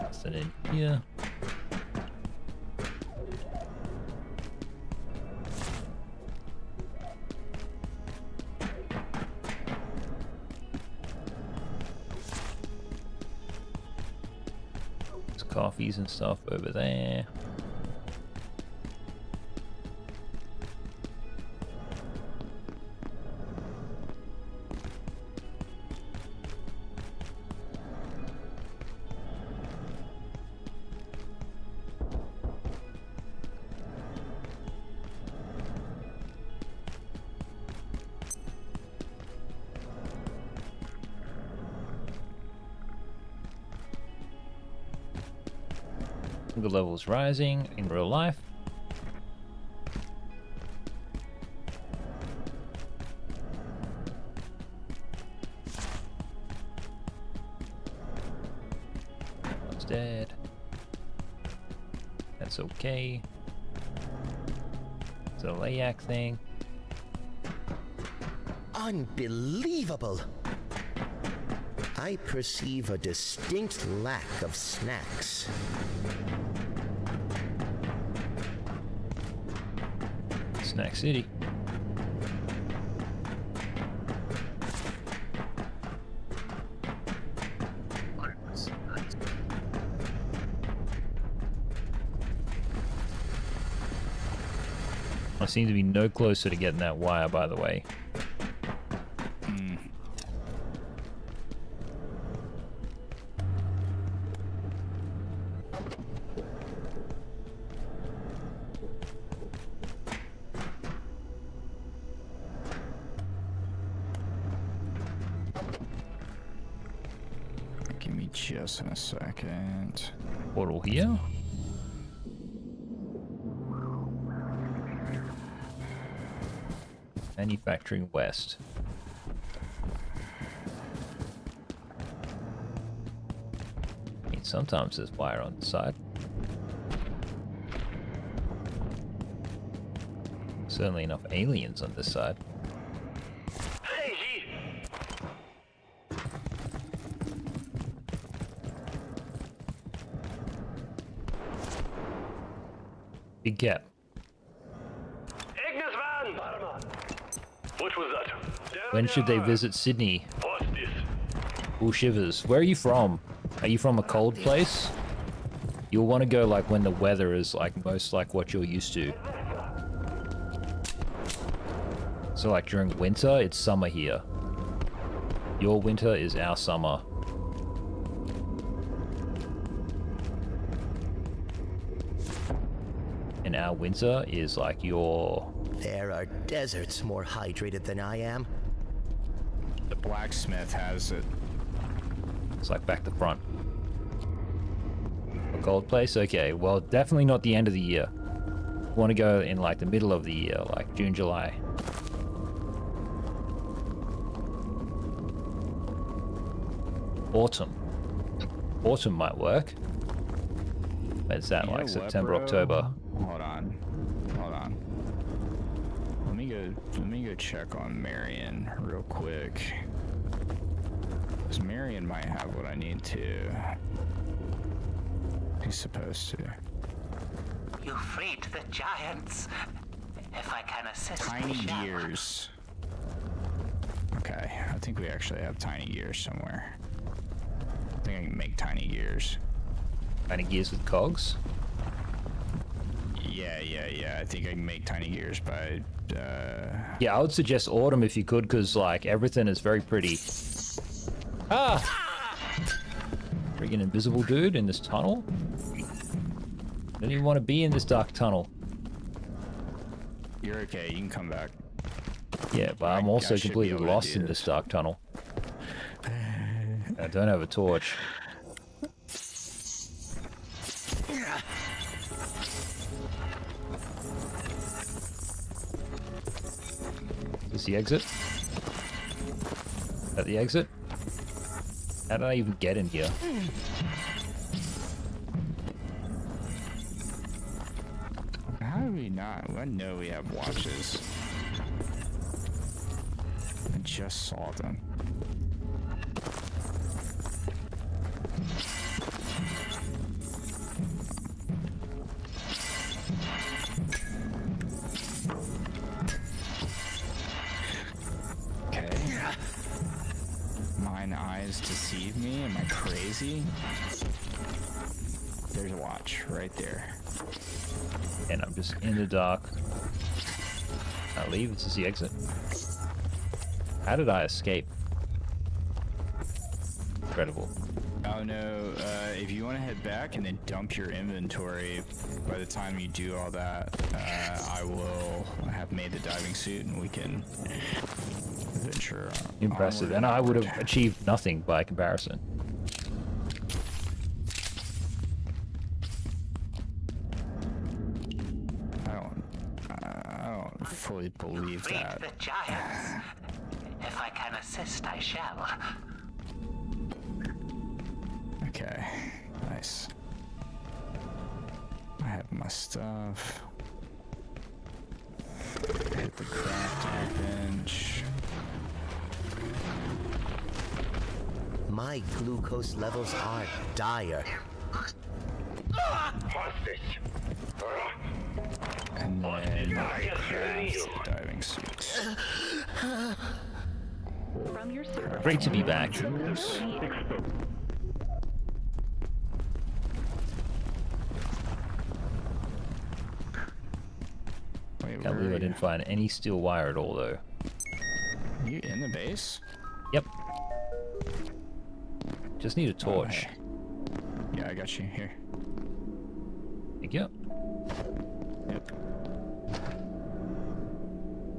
Nothing in here. There's coffees and stuff over there. The level's rising in real life. One's dead. That's okay. It's a layak thing. Unbelievable! I perceive a distinct lack of snacks. Snack City. I seem to be no closer to getting that wire, by the way. Give me just in a second. Portal here. Manufacturing West. I mean, sometimes there's wire on the side. Certainly enough aliens on this side. Big gap. What was that? When should they visit Sydney? What's this? Ooh, shivers. Where are you from? Are you from a cold place? You'll want to go like when the weather is like most like what you're used to. So like during winter, it's summer here. Your winter is our summer. And our winter is like your... There are deserts more hydrated than I am. The blacksmith has it. It's like back to front. A cold place? Okay, well, definitely not the end of the year. You want to go in like the middle of the year, like June, July. Autumn. Autumn might work. When's that, like September, October? Hold on. Hold on. Let me go check on Marion real quick. Because Marion might have what I need to. He's supposed to. You freed the giants. If I can assist, Tiny I shall. gears. Okay, I think we actually have tiny gears somewhere. I think I can make tiny gears. Tiny gears with cogs. Yeah. I think I can make tiny gears by. Yeah, I would suggest autumn if you could, because like everything is very pretty. Ah! Freaking invisible dude in this tunnel. Don't even want to be in this dark tunnel. You're okay. You can come back. Yeah, but I'm also I should be completely able to lost do in this dark tunnel. I don't have a torch. Is this the exit? Is that the exit? How did I even get in here? How do we not? I know we have watches. I just saw them. Okay. Mine eyes deceive me. Am I crazy? There's a watch right there. And I'm just in the dark. I leave. This is the exit. How did I escape? Incredible. Oh no, if you want to head back and then dump your inventory, by the time you do all that, I will have made the diving suit and we can venture Impressive. onward And I would have onward. achieved nothing by comparison. I don't fully believe Freed that. the giants. If I can assist, I shall. Okay, nice. I have my stuff. Hit the crafting bench. My glucose levels are dire. And then craft diving suits. Great to be back. Wait, Can't believe I didn't find any steel wire at all, though. You in the base? Yep. Just need a torch. Oh, hey. Yeah, I got you here. Thank you. Yep.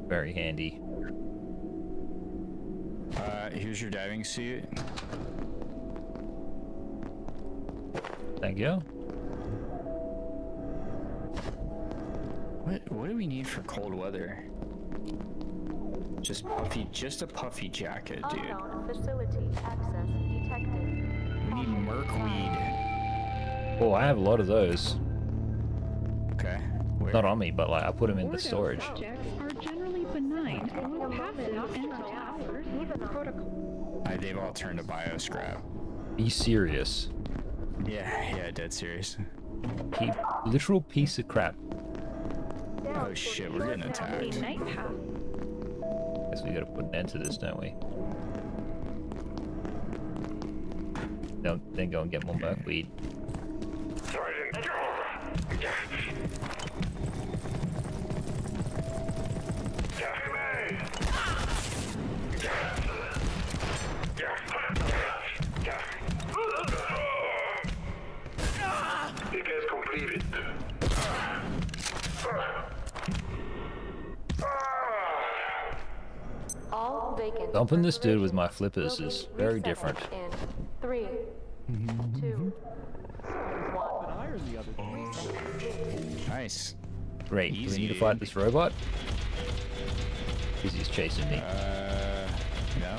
Very handy. Here's your diving suit. Thank you. What do we need for cold weather? Just a puffy jacket, dude. Facility access detected. We need merkweed. Oh, I have a lot of those. Okay. Where? Not on me, but like I put them in the storage. Objects are generally benign, passive, and towers with protocol. They've all turned to bio scrap. Be serious. Yeah, dead serious. Literal piece of crap. Oh shit, we're getting attacked. Night path. Guess we gotta put an end to this, don't we? Then go and get more merkweed. All vacant. Dumping this dude with my flippers is very different. In 3, 2, 1. Nice. Great. Do we Easy, need to dude. fight this robot? Because he's chasing me. No.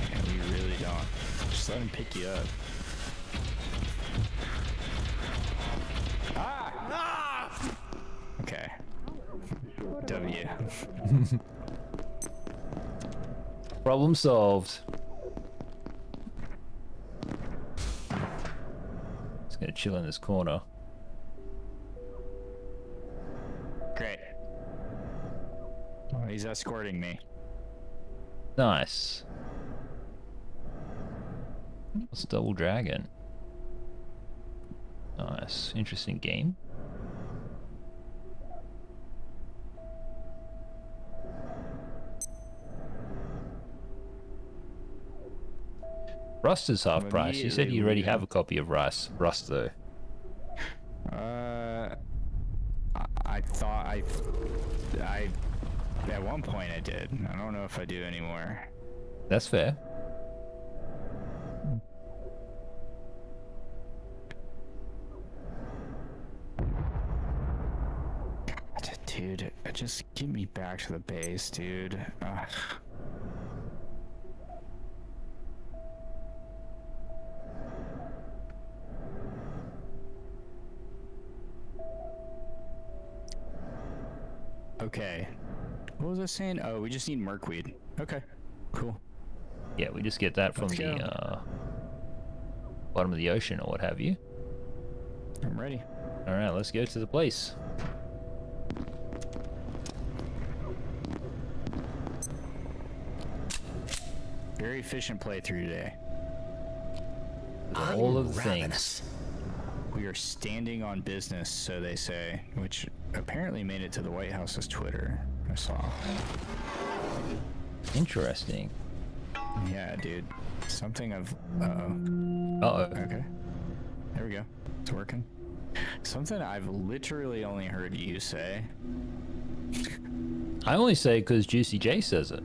Yeah, we really don't. Just let him pick you up. Okay. W. Problem solved. Just gonna chill in this corner. he's escorting me. Nice. What's Double Dragon? Nice. Interesting game. Rust is half price. You said you already have a copy of Rust though. I thought I at one point I did. I don't know if I do anymore. That's fair. Dude, just get me back to the base, dude. Ugh. Okay. What was I saying? Oh, we just need merkweed. Okay. Cool. Yeah, we just get that from the bottom of the ocean or what have you. I'm ready. All right, let's go to the place. Very efficient playthrough today. All of the things. We are standing on business, so they say, which apparently made it to the White House's Twitter. I saw. Interesting. Yeah, dude. Something of. Okay. There we go. It's working. Something I've literally only heard you say. I only say because Juicy J says it.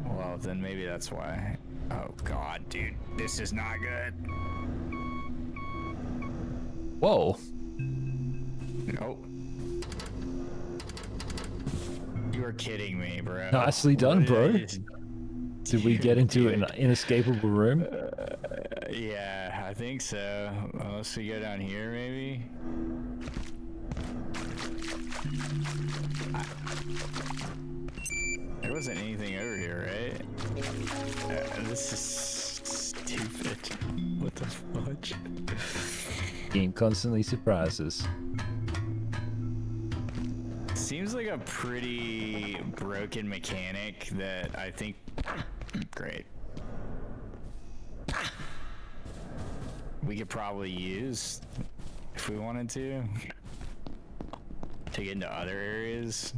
Well, then maybe that's why. Oh God, dude, this is not good. Whoa. Nope. You are kidding me, bro. Nicely done, bro. Did we get into an inescapable room? Yeah, I think so. Unless we go down here, maybe. There wasn't anything over here, right? This is stupid. What the fudge? Game constantly surprises. Seems like a pretty broken mechanic that I think... Great. We could probably use if we wanted to get into other areas.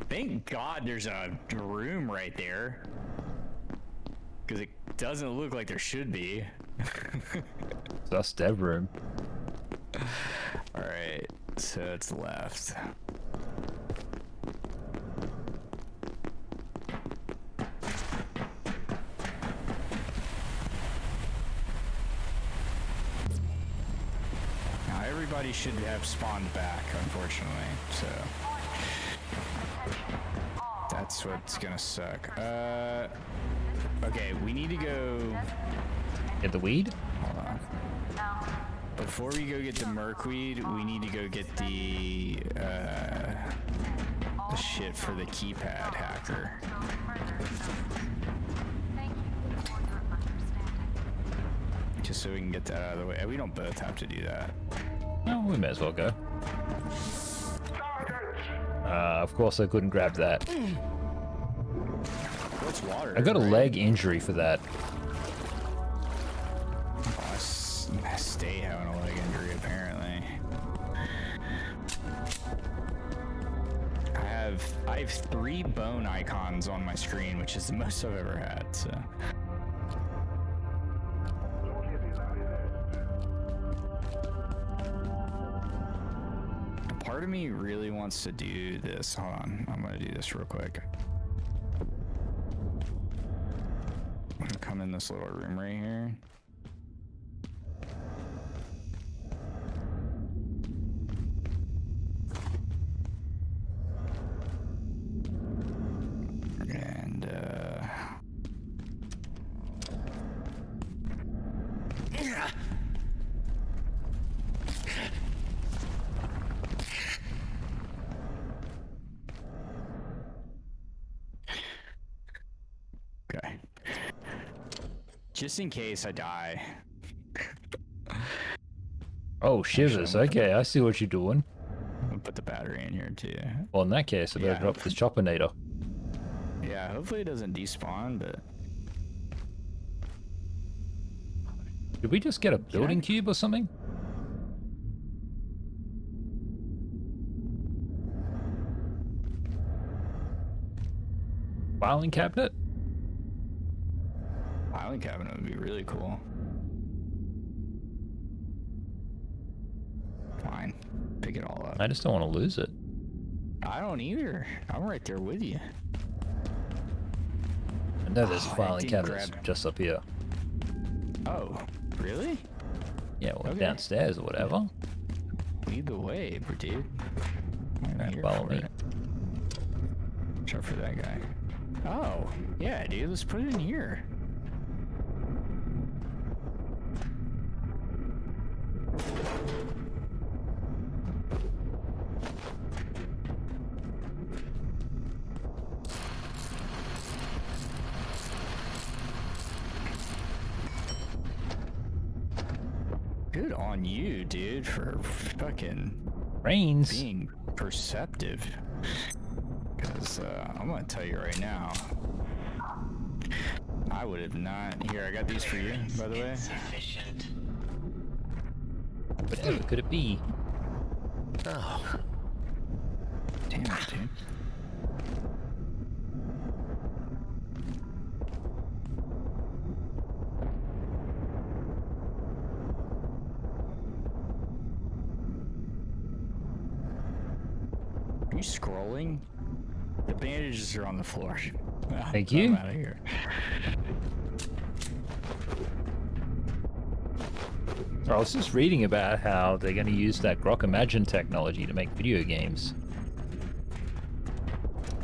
Thank God there's a room right there, because it doesn't look like there should be. That's dev room. All right, so it's left. Now everybody should have spawned back, unfortunately, so that's what's gonna suck. Okay, we need to go get the weed. Hold on. Before we go get the merkweed, we need to go get the shit for the keypad hacker. Just so we can get that out of the way. We don't both have to do that. No, we may as well go. Of course I couldn't grab that. What's water? I got a leg injury for that. I stay having a leg injury, apparently. I have 3 bone icons on my screen, which is the most I've ever had, so. Part of me really wants to do this. Hold on, I'm gonna do this real quick. I'm gonna come in this little room right here. And okay. Just in case I die. Oh, shivers. Okay, I see what you're doing. I'm put the battery in here too. Well, in that case, I better drop this choppinator. Yeah, hopefully it doesn't despawn, but... Did we just get a building cube or something? Filing cabinet? Filing cabinet would be really cool. Fine. Pick it all up. I just don't want to lose it. I don't either. I'm right there with you. I know there's a filing cabinet just up here. Oh, really? Yeah, well, downstairs or whatever. Lead the way, dude. Right, follow me. Watch out for that guy. Oh, yeah, dude. Let's put it in here. Good on you, dude, for fucking being perceptive. Because I'm gonna tell you right now, I would have not. Here, I got these for you, by the way. Whatever could it be? Oh. Damn it, dude. Are you scrolling? The bandages are on the floor. Thank you. I'm out of here. I was just reading about how they're going to use that Grok Imagine technology to make video games.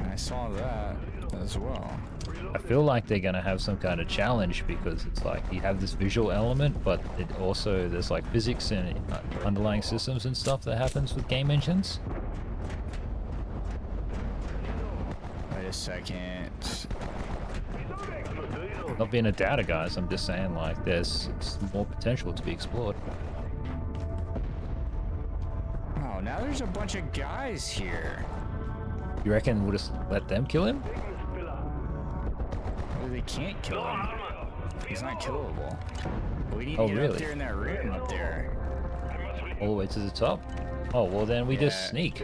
I saw that as well. I feel like they're going to have some kind of challenge because it's like you have this visual element, but it also there's like physics and underlying systems and stuff that happens with game engines. Wait a second. Not being a doubter, guys. I'm just saying, like, there's more potential to be explored. Oh, now there's a bunch of guys here. You reckon we'll just let them kill him? Well, they can't kill him. He's not killable. We need Oh, to get really? up there in that room up there. All the way to the top? Oh, well then we just sneak.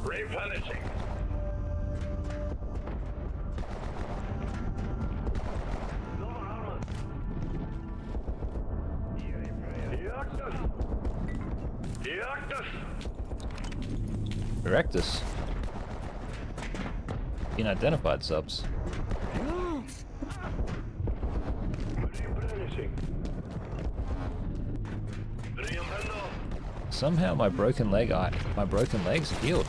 Replenishing. Reactors. Unidentified subs. Somehow my broken legs are healed.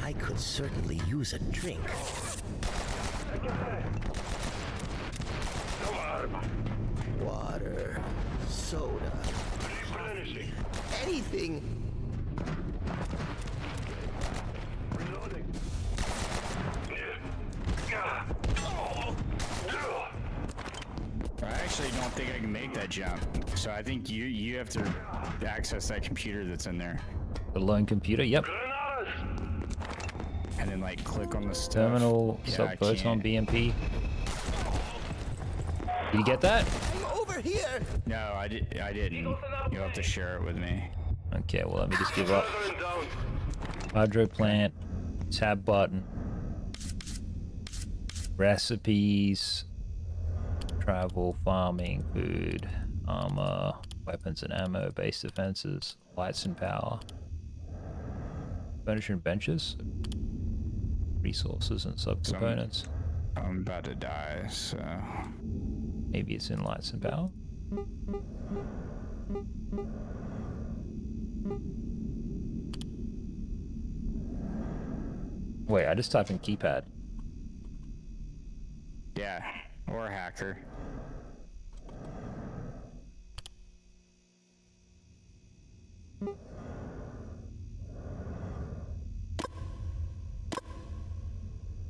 I could certainly use a drink. Water, soda, coffee, anything. I actually don't think I can make that jump. So I think you have to access that computer that's in there. The lone computer? Yep. And then like click on the stuff. Terminal, Yeah, sub I photon can't. BMP. Did you get that? I'm over here. No, I didn't. You'll have to share it with me. Okay, well let me just give up. Hydro plant, tab button, recipes, travel, farming, food, armor, weapons and ammo, base defenses, lights and power, furniture and benches, resources and subcomponents. I'm about to die, so maybe it's in lights and power. Wait, I just typed in keypad. yeah, or hacker.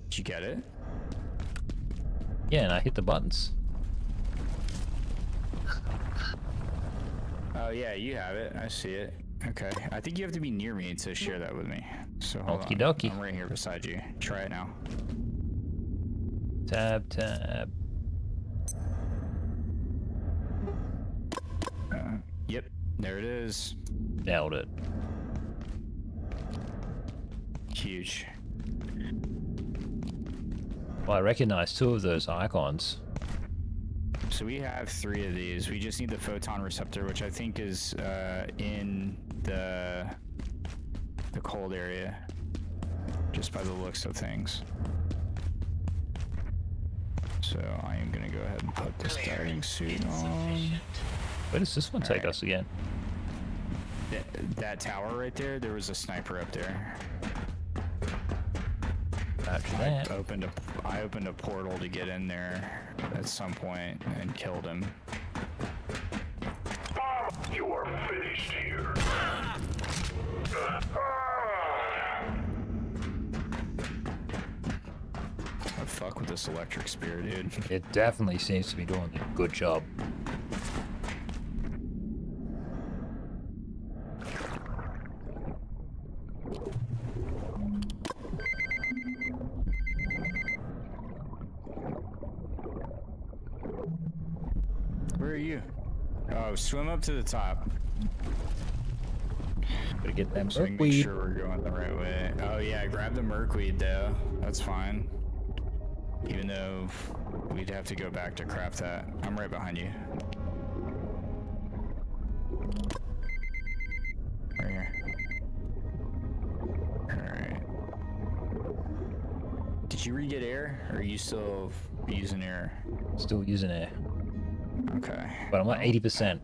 Did you get it? Yeah, and I hit the buttons. Oh yeah, you have it. I see it. Okay. I think you have to be near me to share that with me. So hold Okie on. dokie. I'm right here beside you. Try it now. Tab, tab. Yep. There it is. Nailed it. Huge. Well, I recognize 2 of those icons. So we have 3 of these. We just need the photon receptor, which I think is in the cold area, just by the looks of things. So I am gonna go ahead and put this diving suit on. Where does this one take us again? That tower right there, there was a sniper up there. After that. I opened a portal to get in there at some point and killed him. You are finished here. I fuck with this electric spear, dude. It definitely seems to be doing a good job. Where are you? Oh, swim up to the top. Gotta get them So we can make sure we're going the right way. Oh yeah, grab the merkweed though. That's fine. Even though we'd have to go back to craft that. I'm right behind you. Right here. Alright. Did you re-get air? Or are you still using air? Still using air. Okay. But I'm at 80%.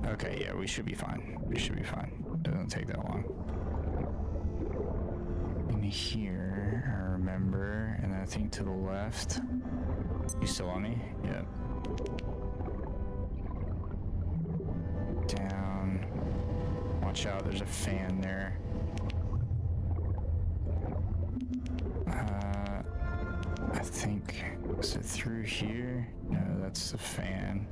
Okay, yeah, we should be fine. We should be fine. Doesn't take that long. In here, I remember, and I think to the left. You still on me? Yep. Down. Watch out, there's a fan there. I think, is it through here? No, that's the fan.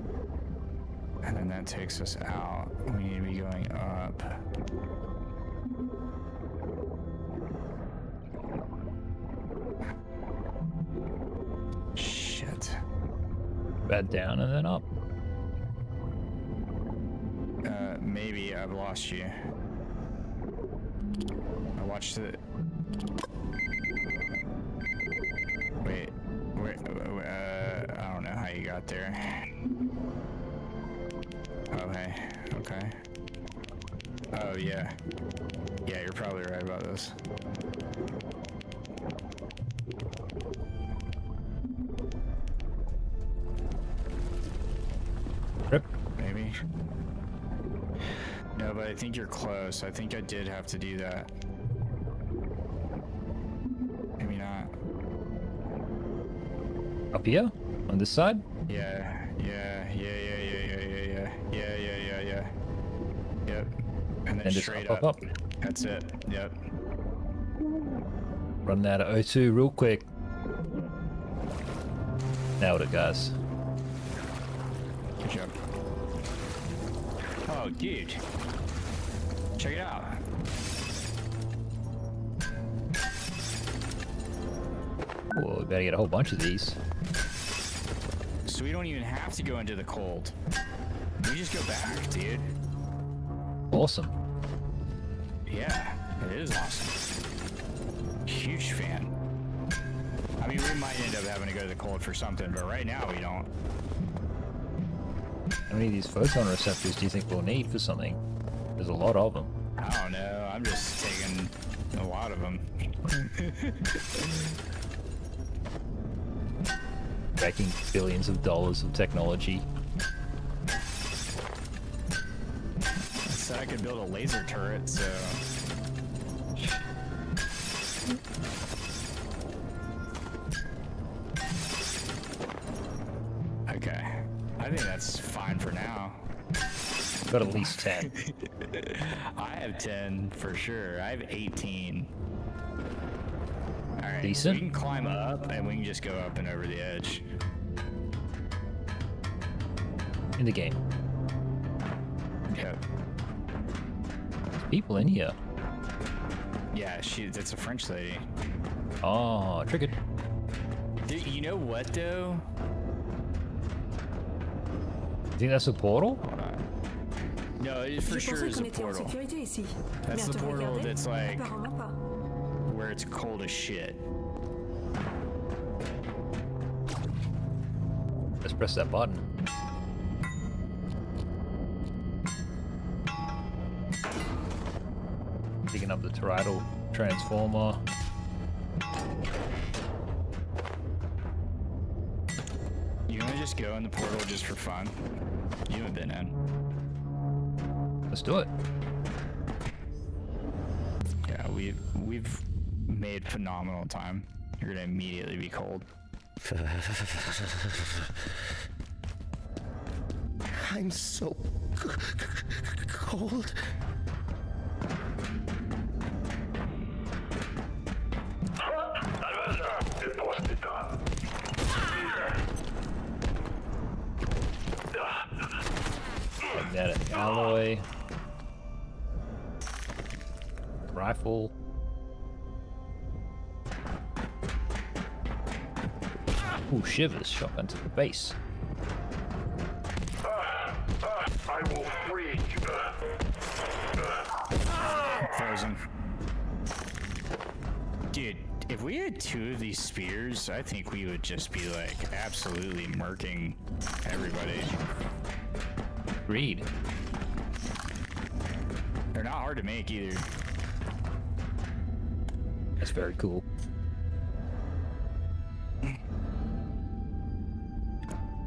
And then that takes us out. We need to be going up. Shit. Bad down and then up. Maybe I've lost you. I watched it. Wait, I don't know how you got there. Oh, hey, okay. Oh, yeah. Yeah, you're probably right about this. Rip. Maybe. No, but I think you're close. I think I did have to do that. Maybe not. Up here? On this side? Yeah. Yep. And then just straight up. That's it. Yep. Run out of O2 real quick. Nailed it, guys. Good job. Oh, dude. Check it out. Whoa, we better get a whole bunch of these. So we don't even have to go into the cold. We just go back, dude. Awesome. Yeah, it is awesome. Huge fan. I mean, we might end up having to go to the cold for something, but right now we don't. How many of these photon receptors do you think we'll need for something? There's a lot of them. I don't know. I'm just taking a lot of them. Wrecking billions of dollars of technology. I said I could build a laser turret, so... Okay. I think that's fine for now. Got at least 10. I have 10 for sure. I have 18. Alright, Alright, Decent. we can climb up and we can just go up and over the edge. In the game. Yep. There's people in here. Yeah, that's a French lady. Oh, triggered. Dude, you know what though? You think that's a portal? No, it for sure is a portal. That's the portal that's like where it's cold as shit. Let's press that button. Picking up the toroidal transformer. You wanna just go in the portal just for fun? You haven't been in. Let's do it. Yeah, we've made phenomenal time. You're gonna immediately be cold. I'm so cold. Magnetic alloy. Rifle. Ooh, shivers. Shotgun to the base. I will free you. Frozen. Dude, if we had 2 of these spears, I think we would just be like absolutely murking everybody. Agreed. They're not hard to make either. That's very cool.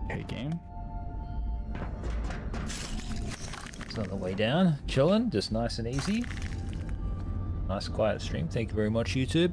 Hey, game. It's on the way down. Chilling, just nice and easy. Nice quiet stream. Thank you very much, YouTube.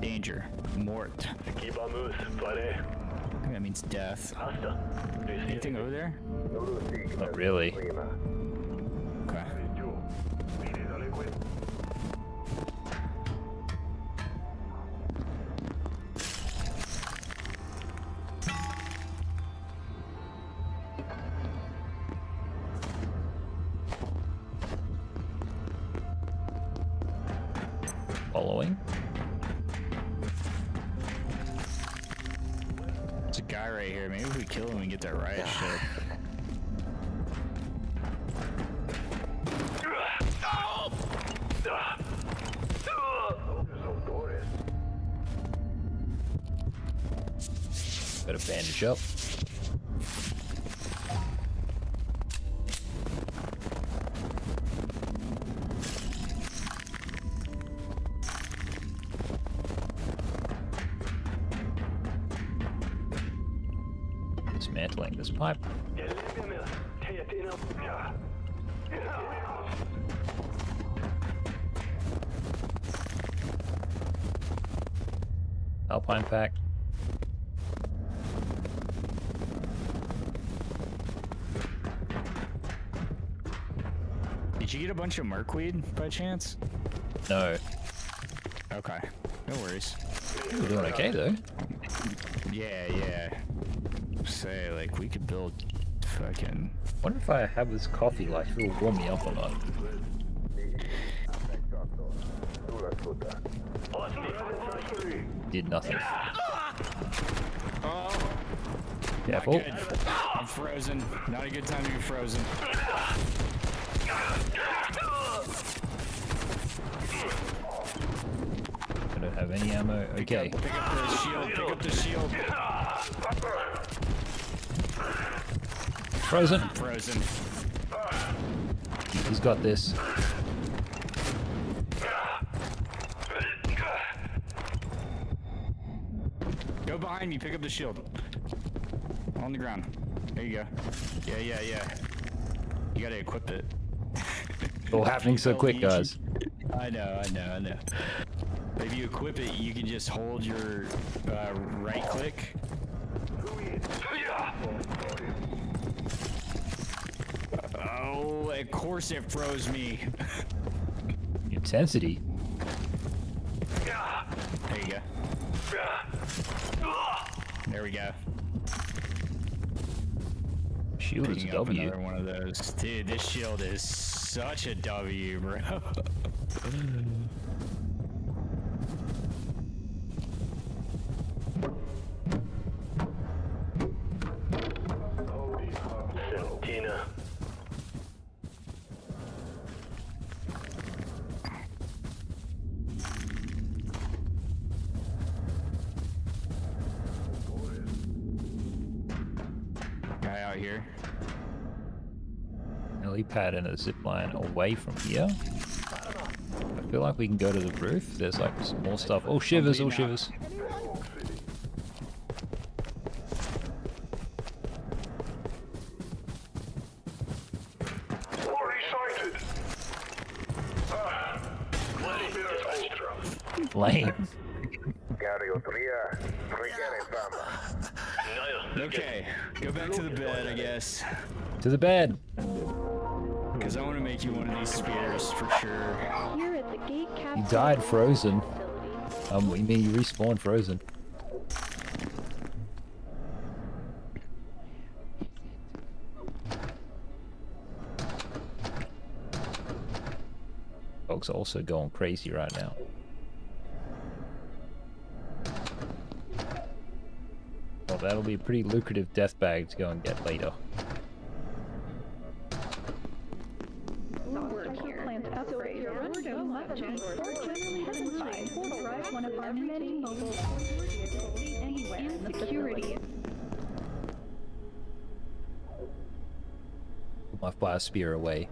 Danger. Mort. I think that means death. Anything over there? Not really. Okay. Following. There's a guy right here. Maybe if we kill him and get that riot shit. Better bandage up. Dismantling this pipe. Alpine pack. Did you get a bunch of merkweed by chance? No. Okay. No worries. We're doing okay though. Yeah. Say, like, we could build fucking... Wonder if I have this coffee, like, it'll warm me up or not. Did nothing. Oh. Careful. Not good. I'm frozen. Not a good time to be frozen. I don't have any ammo. Okay. Pick up the shield. Pick up the shield. Frozen. I'm frozen. He's got this. Go behind me, pick up the shield. On the ground. There you go. Yeah. You gotta equip it. All happening so quick, guys. I know. If you equip it, you can just hold your right click. Oh, of course it froze me. Intensity. There you go. There we go. Shield is a W. Another one of those. Dude, this shield is such a W, bro. Tina. Guy out here. Helipad and a zip line away from here. I feel like we can go to the roof. There's like some more stuff. Oh, shivers, oh, shivers. Lame. Okay, go back to the bed, I guess. To the bed. Because I want to make you one of these spears for sure. Here at the gate You capsule died frozen. You mean you respawned frozen? Folks are also going crazy right now. Well, that'll be a pretty lucrative death bag to go and get later. plant upgrade. So much generally identified will drive one of our many mobile anywhere and security. My fire spear away.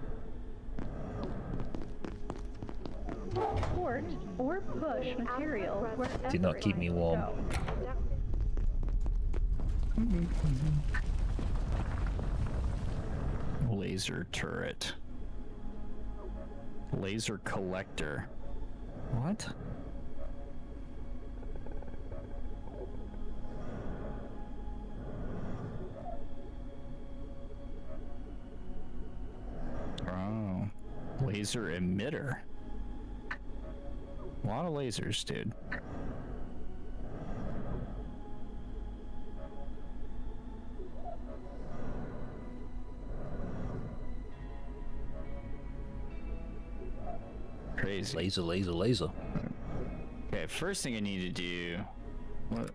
Port or push material wherever Did not keep me warm. Laser turret. Laser collector. What? Oh. Laser emitter. A lot of lasers, dude. Crazy. Laser, laser, laser. Okay, first thing I need to do... What?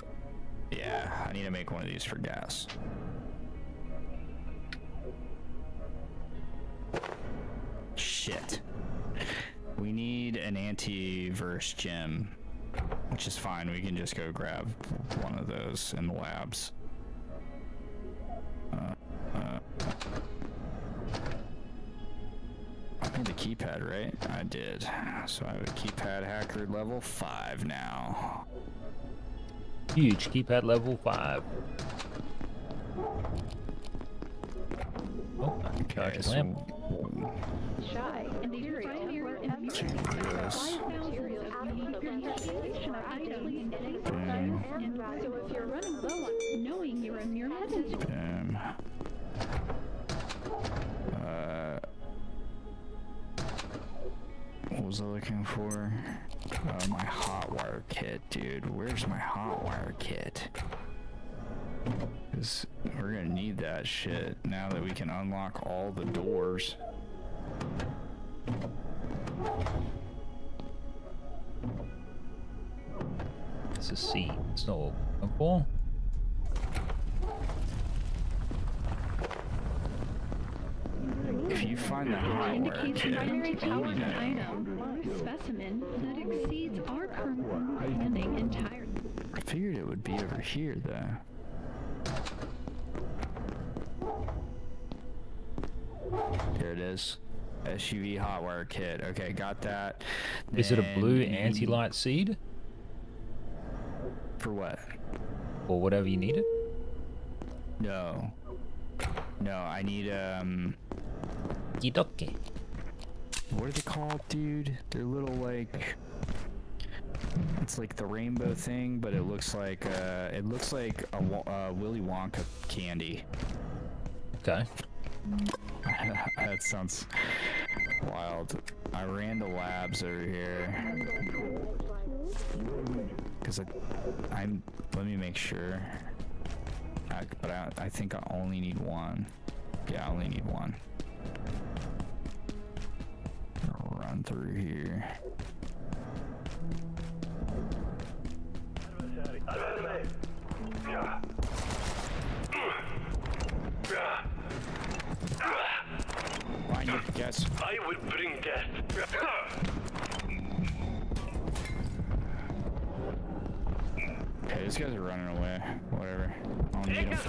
Yeah, I need to make one of these for gas. Shit. We need an anti-verse gem, which is fine. We can just go grab one of those in the labs. I made the keypad, right? I did. So I have a keypad hacker level 5 now. Huge keypad level 5. Oh, I can charge a lamp. Shy and so if you're running low on knowing you're a mere message. What was I looking for? My hot wire kit, dude. Where's my hot wire kit? Because we're gonna need that shit now that we can unlock all the doors. It's a C. It's not what we're looking for. If you find the hot wire kit, primary power item or specimen that exceeds our current understanding entirely. I figured it would be over here, though. Here it is. SUV hot wire kit. Okay, got that. Is it a blue Then anti-light seed? For what? Or whatever you needed? No. No, I need Kidoke. what are they called, dude? They're little like, it's like the rainbow thing, but it looks like a Willy Wonka candy. Okay. That sounds wild. I ran the labs over here because I'm. Let me make sure. But I think I only need one. Yeah, I only need one. I'll run through here. Why you guess? I would bring death. Okay, these guys are running away. Whatever. I don't need them.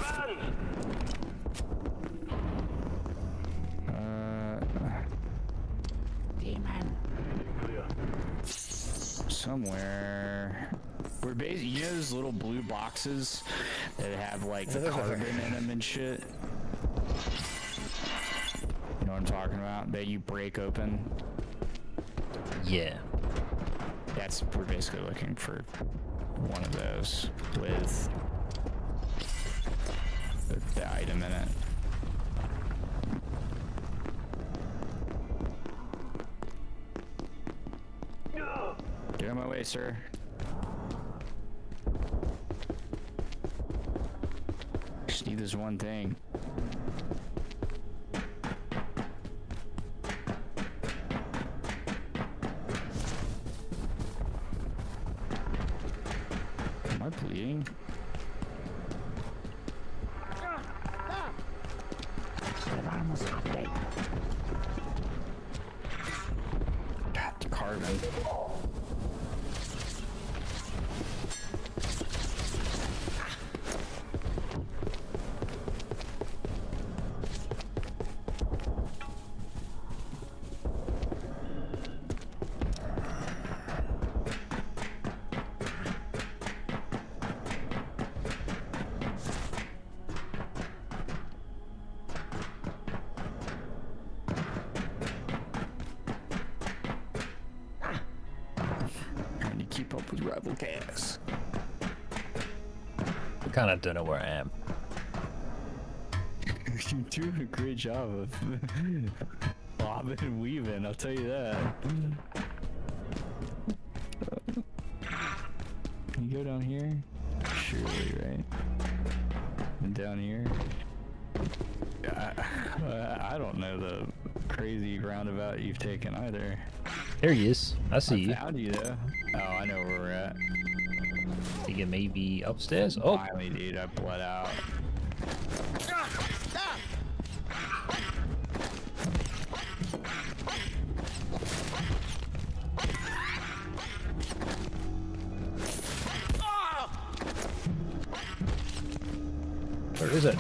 Demon. Somewhere. We're basically, you know those little blue boxes that have like the carbon in them and shit? You know what I'm talking about? That you break open? Yeah. We're basically looking for one of those with the item in it. Get out of my way, sir. Just need this one thing. Am I bleeding? God, the carbon. Trying to keep up with Rival Gaz. I kind of don't know where I am. You're doing a great job of bobbing and weaving, I'll tell you that. Can you go down here? Surely, right? And down here? I don't know the crazy roundabout you've taken either. Here he is. I see you. I found you though. Oh, I know where we're at. Think it may be upstairs? Oh! Finally, dude, I bled out. Where is it?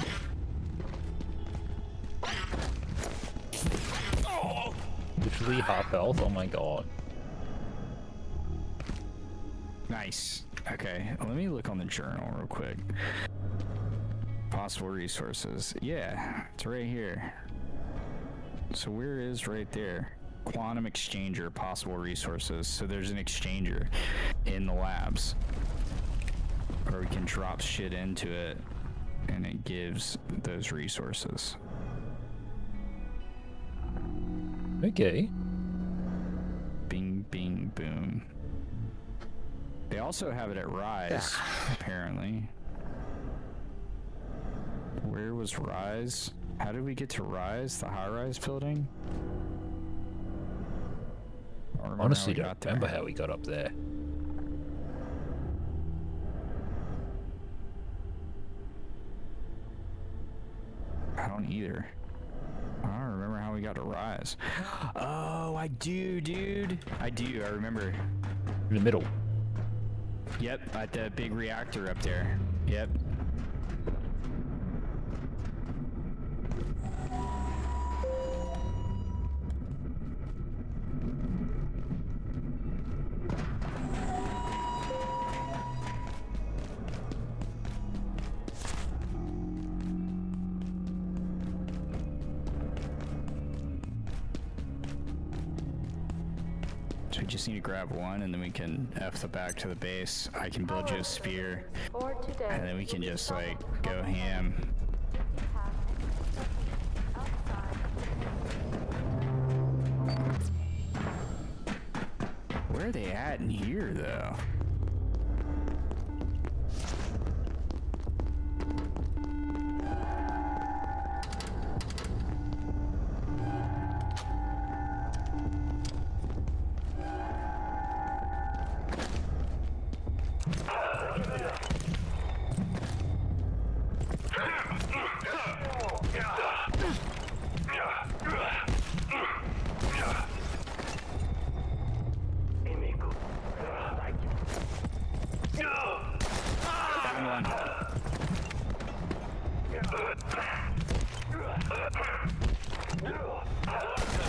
Literally half health? Oh my god. Nice. Okay, let me look on the journal real quick. Possible resources. Yeah, it's right here. So where is right there? Quantum exchanger, possible resources. So there's an exchanger in the labs where we can drop shit into it and it gives those resources. Okay. Bing, bing, boom. They also have it at Rise, apparently. Where was Rise? How did we get to Rise, the high-rise building? Honestly, don't remember how we got up there. I don't either. I don't remember how we got to Rise. Oh, I do, dude. I do, I remember. In the middle. Yep, at the big reactor up there. Yep. So we just need to grab one, and then we can F the back to the base. I can build you a spear, and then we can just, like, go ham. Where are they at in here, though?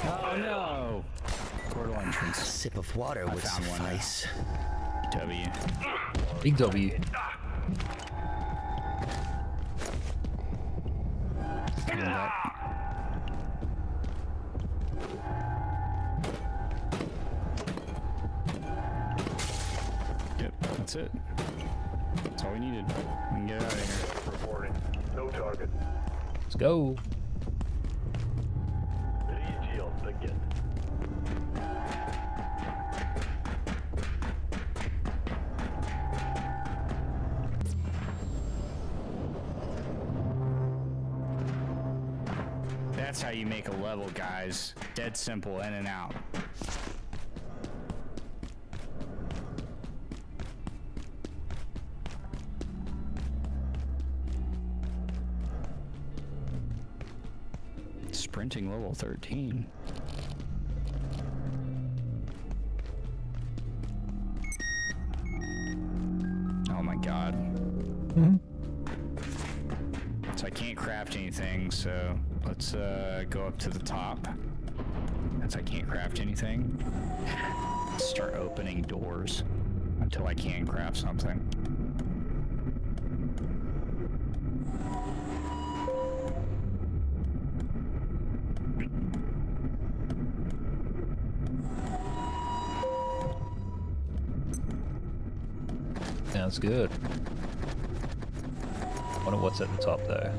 Oh no! Portal entrance. A sip of water would suffice. W. Big W. Yep, that's it. That's all we needed. We can get out of here. Reporting. No target. Let's go. Vigil begin. That's how you make a level, guys. Dead simple, in and out. Sprinting level 13. Oh my god. So I can't craft anything, so let's go up to the top. Since I can't craft anything, let's start opening doors until I can craft something. Sounds good. Wonder what's at the top though.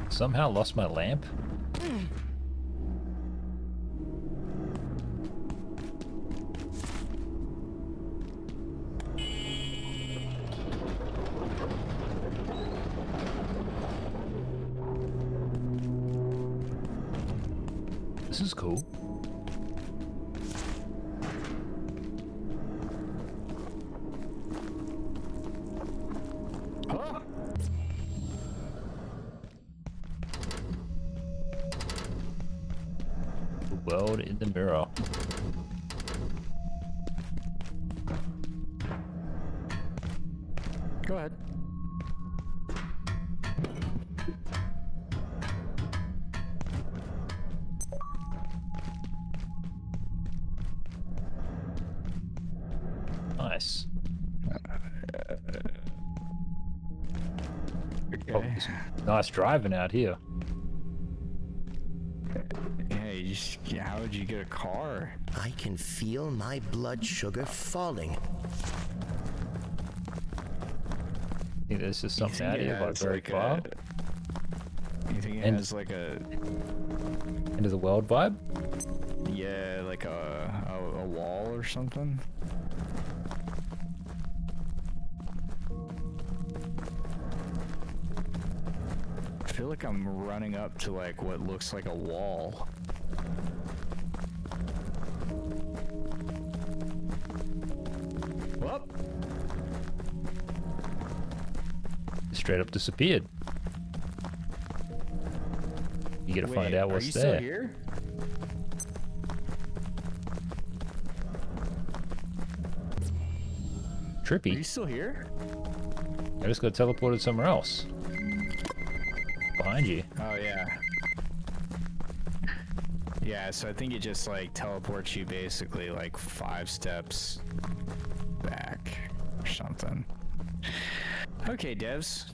Somehow lost my lamp. This is cool. World in the mirror. Go ahead. Nice. Okay. Oh, nice driving out here. How would you get a car? I can feel my blood sugar falling. I think there's just something out here like very like far. You think it has like a end of the world vibe? Yeah, like a wall or something. I feel like I'm running up to like what looks like a wall. Well, straight up disappeared. You gotta find out what's there. Are you still here? Trippy. Are you still here? I just got teleported somewhere else. Behind you. Oh yeah. Yeah, so I think it just like teleports you basically like 5 steps back or something. Okay, devs.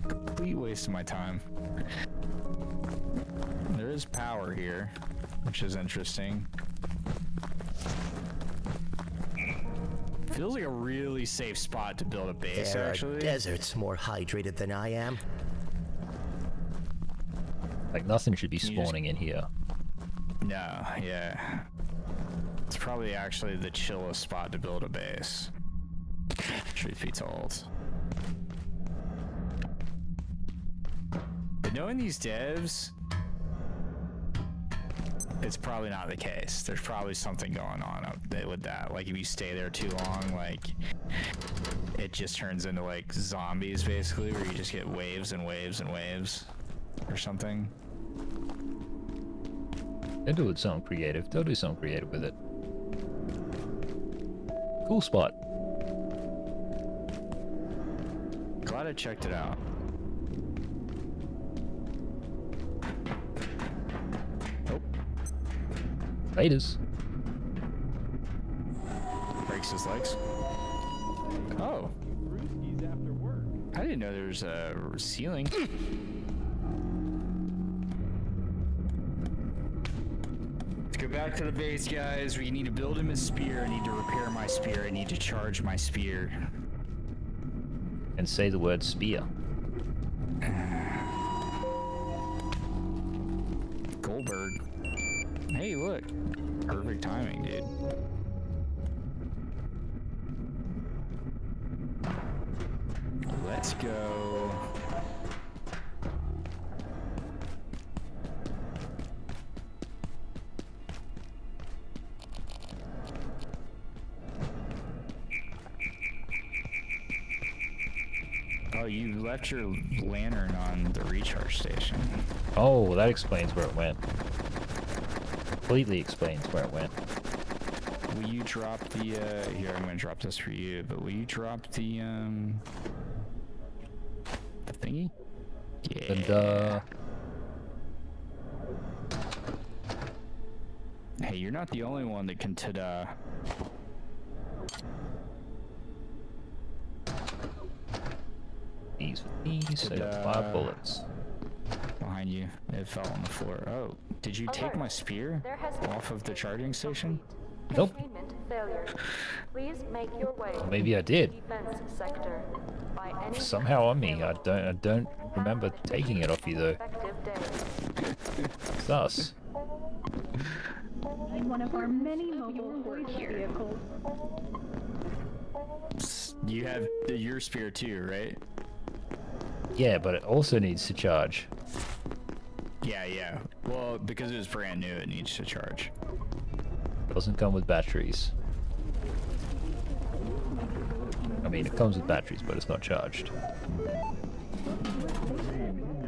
Complete waste of my time. There is power here, which is interesting. Feels like a really safe spot to build a base, There actually. are deserts more hydrated than I am. Like nothing should be spawning in here. No, yeah. It's probably actually the chillest spot to build a base. Truth be told. But knowing these devs, it's probably not the case. There's probably something going on up there with that. Like if you stay there too long, like it just turns into like zombies basically, where you just get waves and waves and waves or something. They'll do something creative. They'll do something creative with it. Cool spot. Glad I checked it out. Raiders. Breaks his legs. Oh. I didn't know there was a ceiling. Let's go back to the base, guys. We need to build him a spear. I need to repair my spear. I need to charge my spear. And say the word spear. Goldberg. Hey, look. Perfect timing, dude. Let's go. Oh, you left your lantern on the recharge station. Oh, well, that explains where it went. Completely explains where it went. Will you drop the, here, I'm gonna drop this for you, but will you drop the thingy? Yeah. And, Hey, you're not the only one that can ta-da. These, I got 5 bullets. Behind you. It fell on the floor. Oh, did you take my spear off of the charging station? Nope. Please make your way. Maybe I did. Defense sector. By any Somehow on me. I don't remember taking it off you though. Sus. In one of our many mobile force vehicles. You have your spear too, right? Yeah, but it also needs to charge. Yeah. Well, because it was brand new, it needs to charge. Doesn't come with batteries. I mean, it comes with batteries, but it's not charged.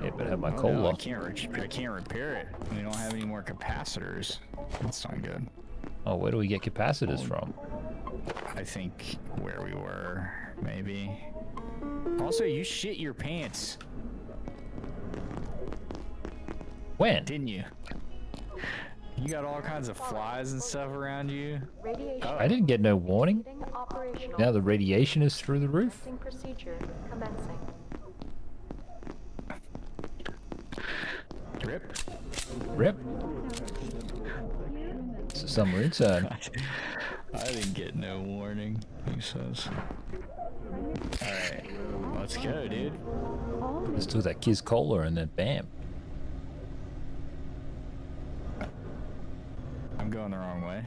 Yeah, but I have my Oh, cola. no, I can't repair it. We don't have any more capacitors. That's not good. Oh, where do we get capacitors from? I think where we were, maybe. Also, you shit your pants. When? Didn't you? You got all kinds of flies and stuff around you. Radiation. I didn't get no warning. Operational. Now the radiation is through the roof. Testing procedure commencing. Rip. Rip. It's a summer intern. I didn't get no warning, he says. Alright, let's go, dude. Let's do that Kiz Cola and then bam. I'm going the wrong way.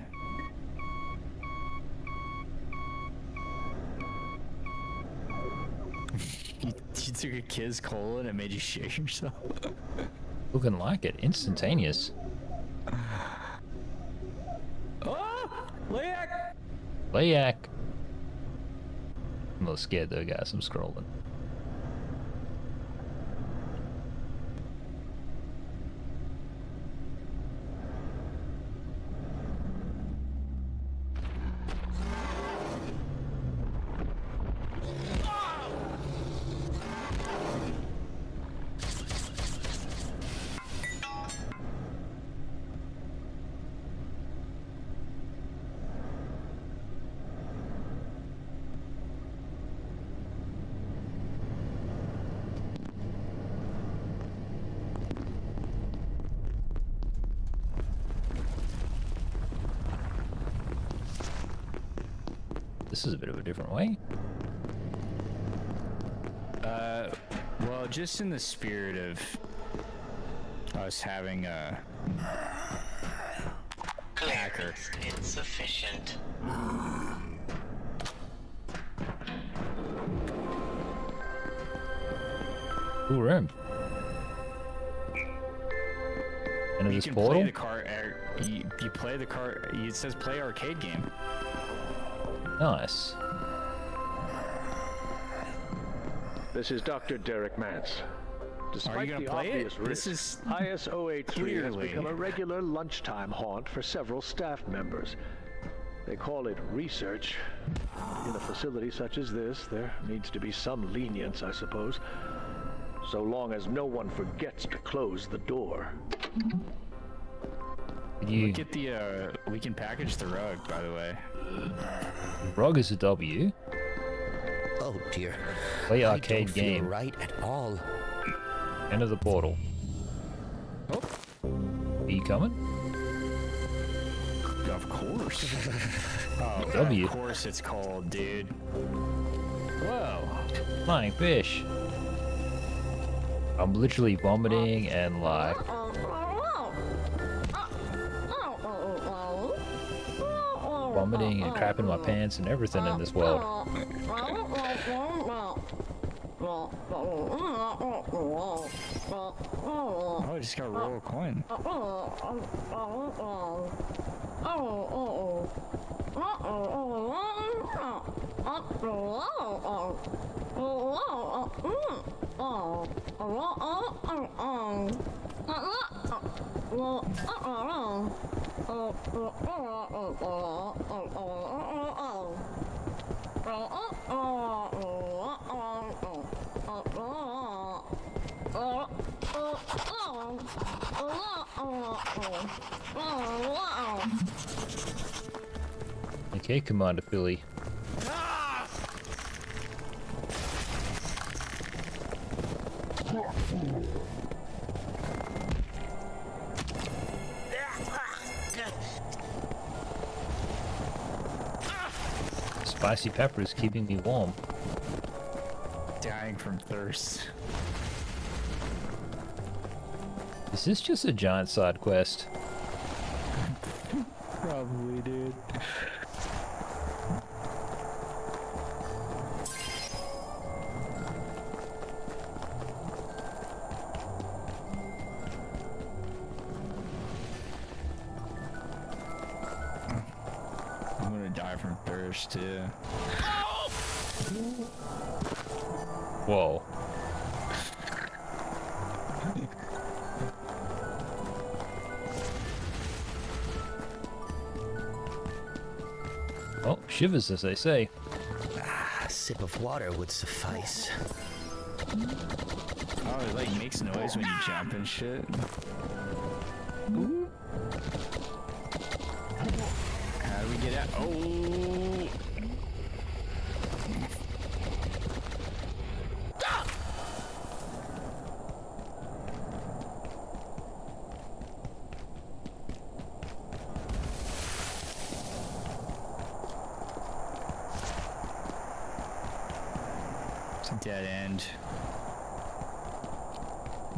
You took a Kiz Cola and it made you shake yourself? Looking like it. Instantaneous. Oh! Leak! Layak. I'm a little scared though, guys. I'm scrolling. This is a bit of a different way. Well, just in the spirit of us having a hacker. Insufficient. Cool room. Into You this can portal? play the card. You play the card. It says play arcade game. Nice. This is Dr. Derek Mance. Despite gonna the play it? obvious This risks, is IS-083 has clearly- become a regular lunchtime haunt for several staff members. They call it research. In a facility such as this, there needs to be some lenience, I suppose. So long as no one forgets to close the door. Look at the. We can package the rug, by the way. Rog is a W. Oh dear. Play I arcade don't feel game. right at all. Enter the portal. Oh. Are you coming? Of course. Oh, W. Of course it's cold, dude. Whoa. Flying fish. I'm literally vomiting and like vomiting and crapping my pants and everything in this world. Oh, I just gotta roll a coin. Okay, Commander Philly. Spicy pepper is keeping me warm. Dying from thirst. Is this just a giant side quest? Probably, dude. I'm gonna die from thirst too. Whoa. Oh, shivers, as they say. A sip of water would suffice. Oh, it like makes noise when you jump and shit. How do we get out? Oh! It's a dead end.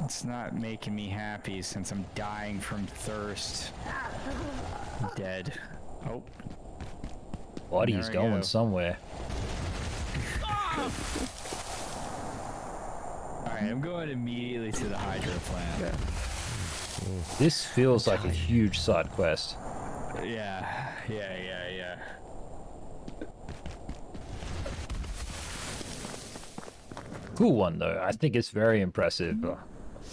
It's not making me happy since I'm dying from thirst. I'm dead. Oh. Body's There we going go. somewhere. Alright, I'm going immediately to the hydro plant. This feels like a huge side quest. Yeah. Cool one though. I think it's very impressive.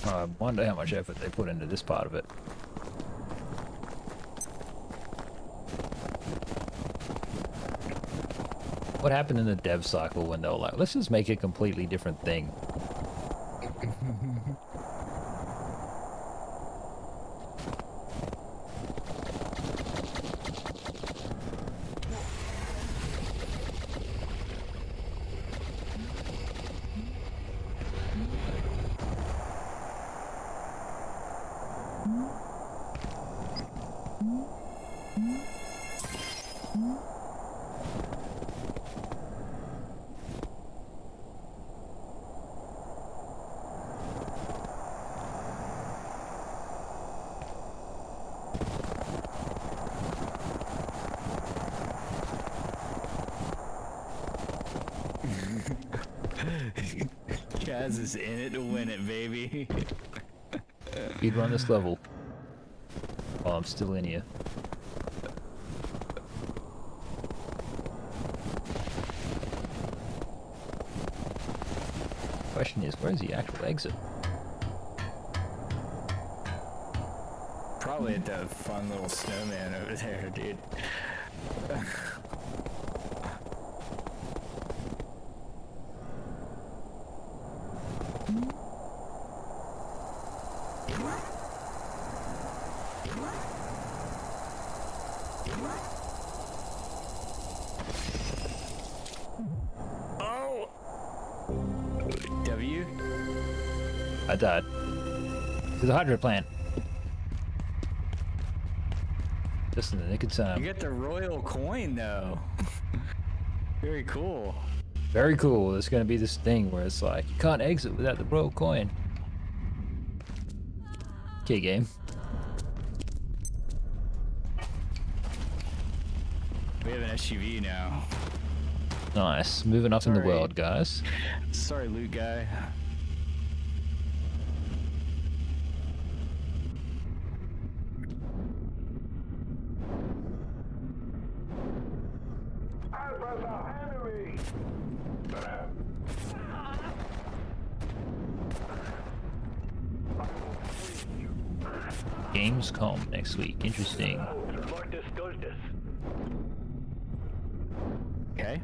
I wonder how much effort they put into this part of it. What happened in the dev cycle when they were like, let's just make a completely different thing? Gaz is in it to win it, baby. You'd run this level. Oh, I'm still in here. Question is, where's the actual exit? Probably at the fun little snowman over there, dude. Oh! W? I died. To the hydro plant. Just in the nick of time. You get the royal coin, though. Very cool. Very cool. There's gonna be this thing where it's like, you can't exit without the royal coin. Okay, game. We have an SUV now. Nice. Moving up in the world, guys. Sorry, loot guy. Gamescom next week. Interesting. Okay.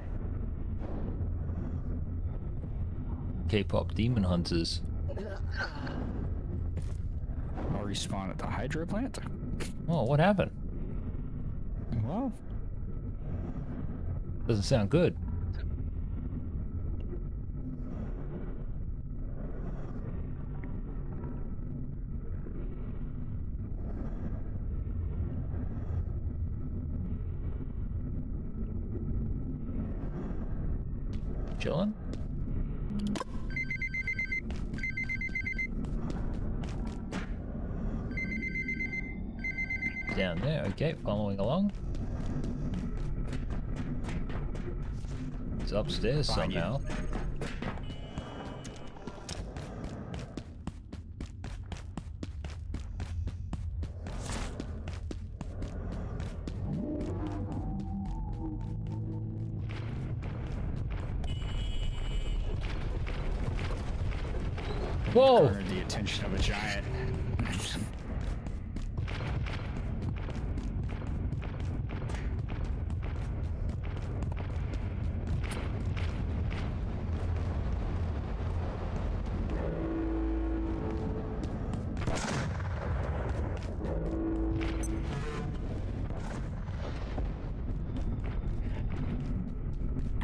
K-pop demon hunters. I'll respawn at the hydro plant. Oh, what happened? Well, doesn't sound good. Chilling. Down there, okay, following along. It's upstairs somehow. Whoa! Garnered the attention of a giant.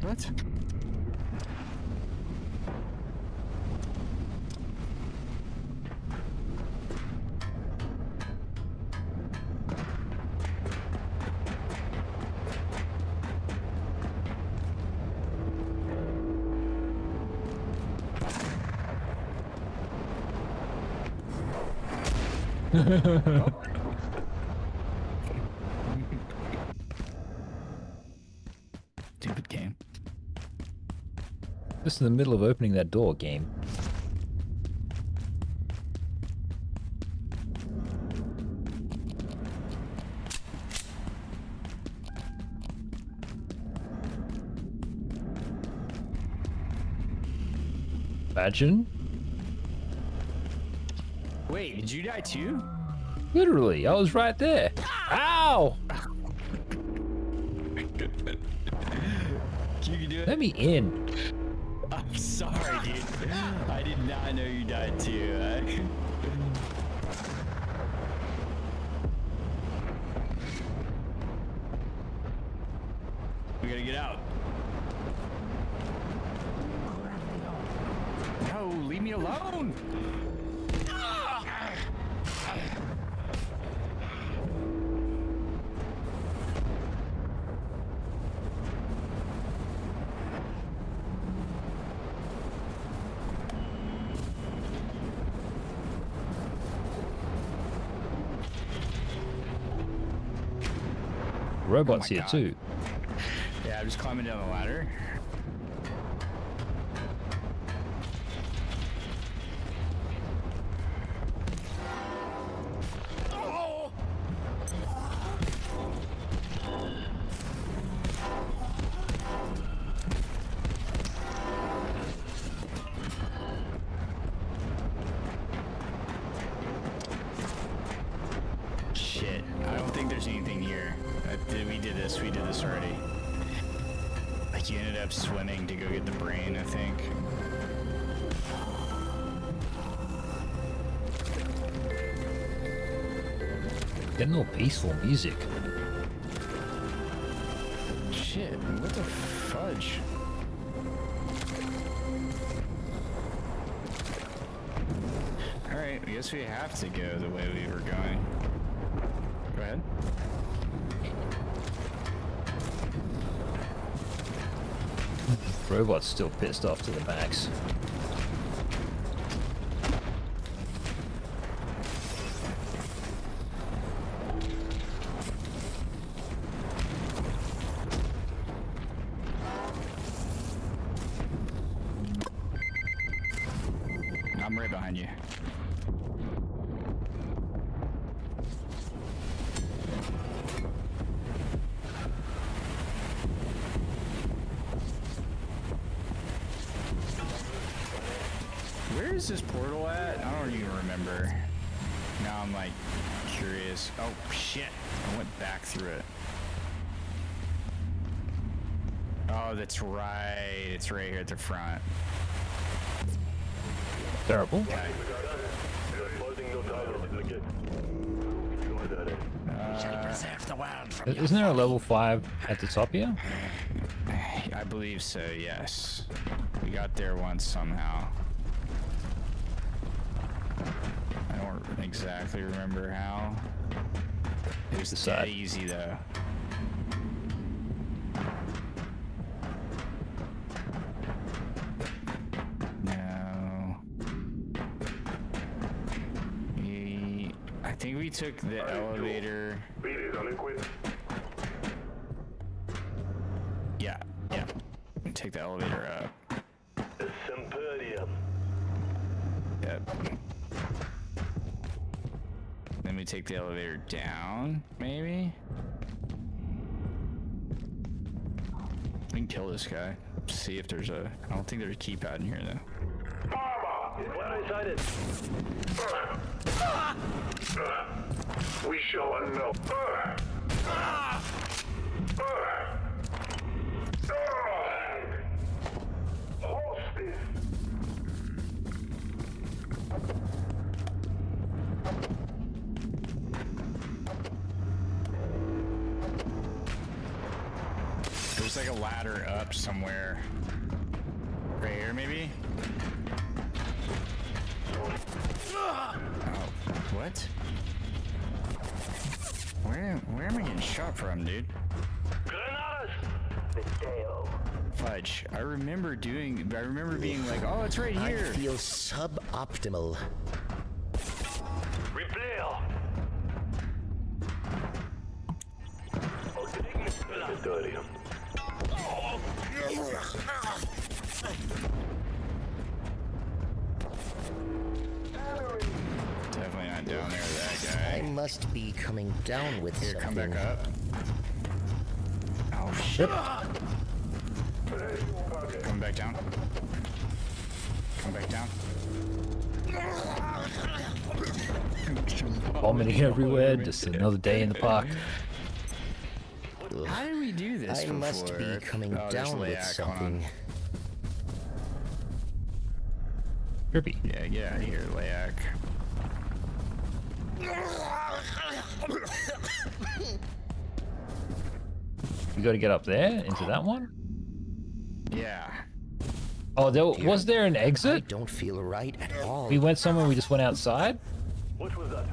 What? Stupid game. Just in the middle of opening that door, game. Imagine. Wait, did you die too? Literally, I was right there. Ow! You can do it. Let me in. I'm sorry, dude. I did not know you died too. We gotta get out. No, leave me alone. Robots Oh my here God. too. Yeah, I'm just climbing down the ladder. like you ended up swimming to go get the brain, I think. Getting all peaceful music. Shit, what the fudge? Alright, I guess we have to go the way we were going. Go ahead. Robot's still pissed off to the max. I'm right behind you. Where is this portal at? I don't even remember. Now I'm like curious. Oh shit, I went back through it. Oh, that's right. It's right here at the front. Terrible. Okay. Isn't there a level 5 at the top here? I believe so, yes. We got there once somehow. I don't exactly remember how. It was dead easy though. No. I think we took the elevator. Yeah. We take the elevator up. Yep. Then we take the elevator down, maybe? We can kill this guy. See if there's a... I don't think there's a keypad in here, though. We shall unknow. There's like a ladder up somewhere. Right here, maybe? Oh, what? Where am I getting shot from, dude? Fudge. I remember being like, oh, it's right here. I feel suboptimal. Definitely not down there with that guy. I must be coming down with Here, something. come back up. Oh shit. Come back down. Come back down. Vomiting everywhere, just another day in the park. How did we do this I before? must be coming there's down with Layak something. Trippy. Yeah, get out of here, Layak. You gotta get up there, into that one? Yeah. Oh, was there an I exit? don't feel right at all. We went somewhere, we just went outside? What was that?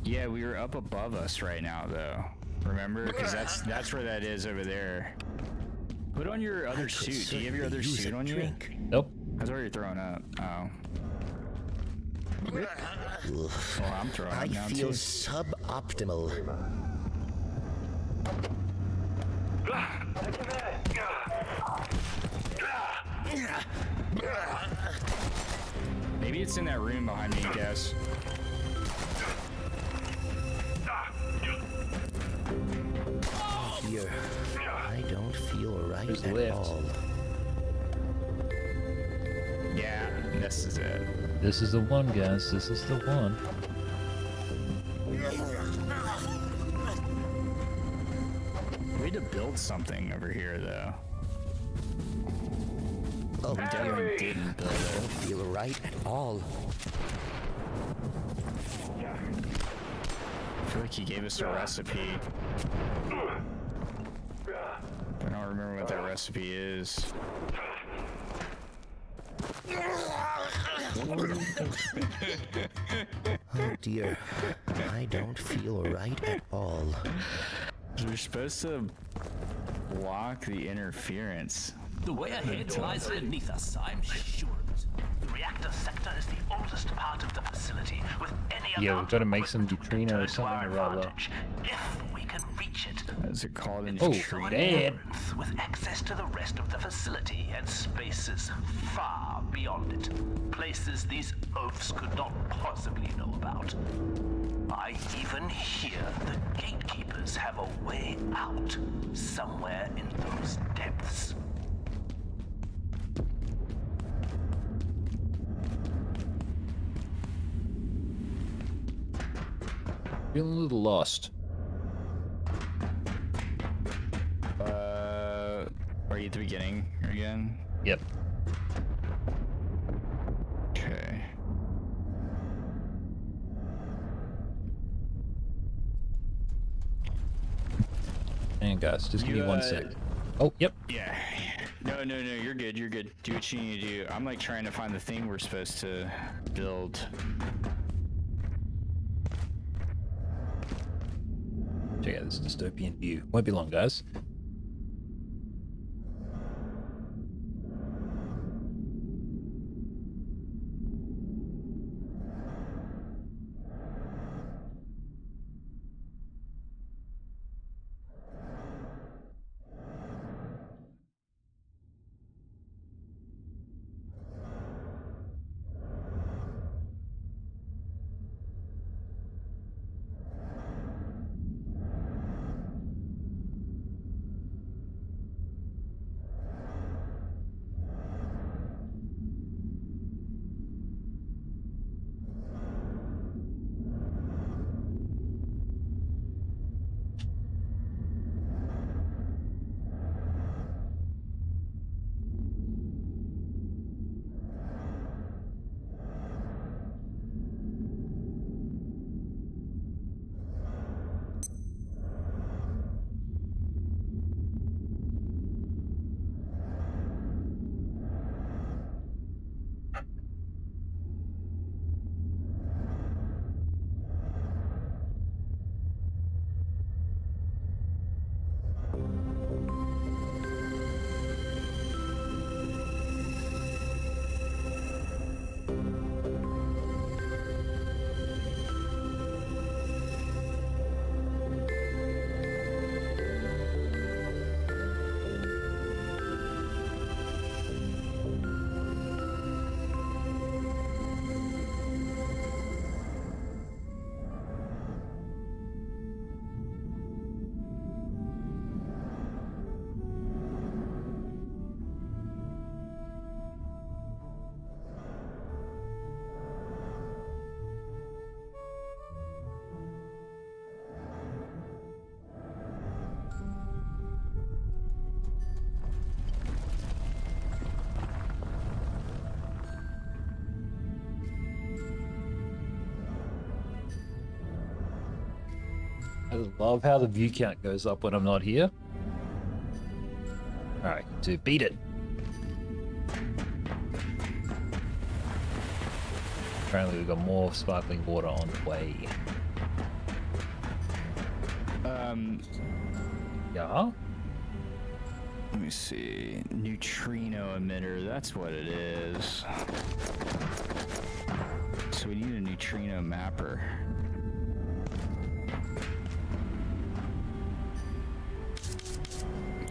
Yeah, we were up above us right now, though. Remember? Because that's where that is over there. Put on your other suit. Do you have your other suit on you? Nope. That's why you're throwing up. Oh. Well, I'm throwing I up now, feel too. suboptimal. Maybe it's in that room behind me, I guess. Here, I don't feel right There's the at lift. all. Yeah, this is it. This is the one, guys. This is the one. We had to build something over here, though. Oh, We definitely didn't build I it. don't feel right at all. I feel like he gave us a recipe. I don't remember what that recipe is. Oh dear, I don't feel right at all. We're supposed to block the interference. The way ahead lies beneath us, I'm sure of it. The reactor sector is the oldest part of the facility, with any Yeah, amount we've got to of make some equipment we can neutrino turn or to something our or other. advantage, if we can reach it. Is it called an Oh, neutrino? dead. With access to the rest of the facility and spaces far beyond it. Places these oafs could not possibly know about. I even hear the gatekeepers have a way out somewhere in those depths. Feeling a little lost. Are you at the beginning again? Yep. Okay. Hang on, guys. Just give me 1 sec. Oh, yep. Yeah. No, you're good, you're good. Do what you need to do. I'm like trying to find the thing we're supposed to build. Check out this dystopian view. Won't be long, guys. I love how the view count goes up when I'm not here. Alright, to beat it. Apparently we've got more sparkling water on the way. Yeah? Let me see. Neutrino emitter, that's what it is. So we need a neutrino mapper.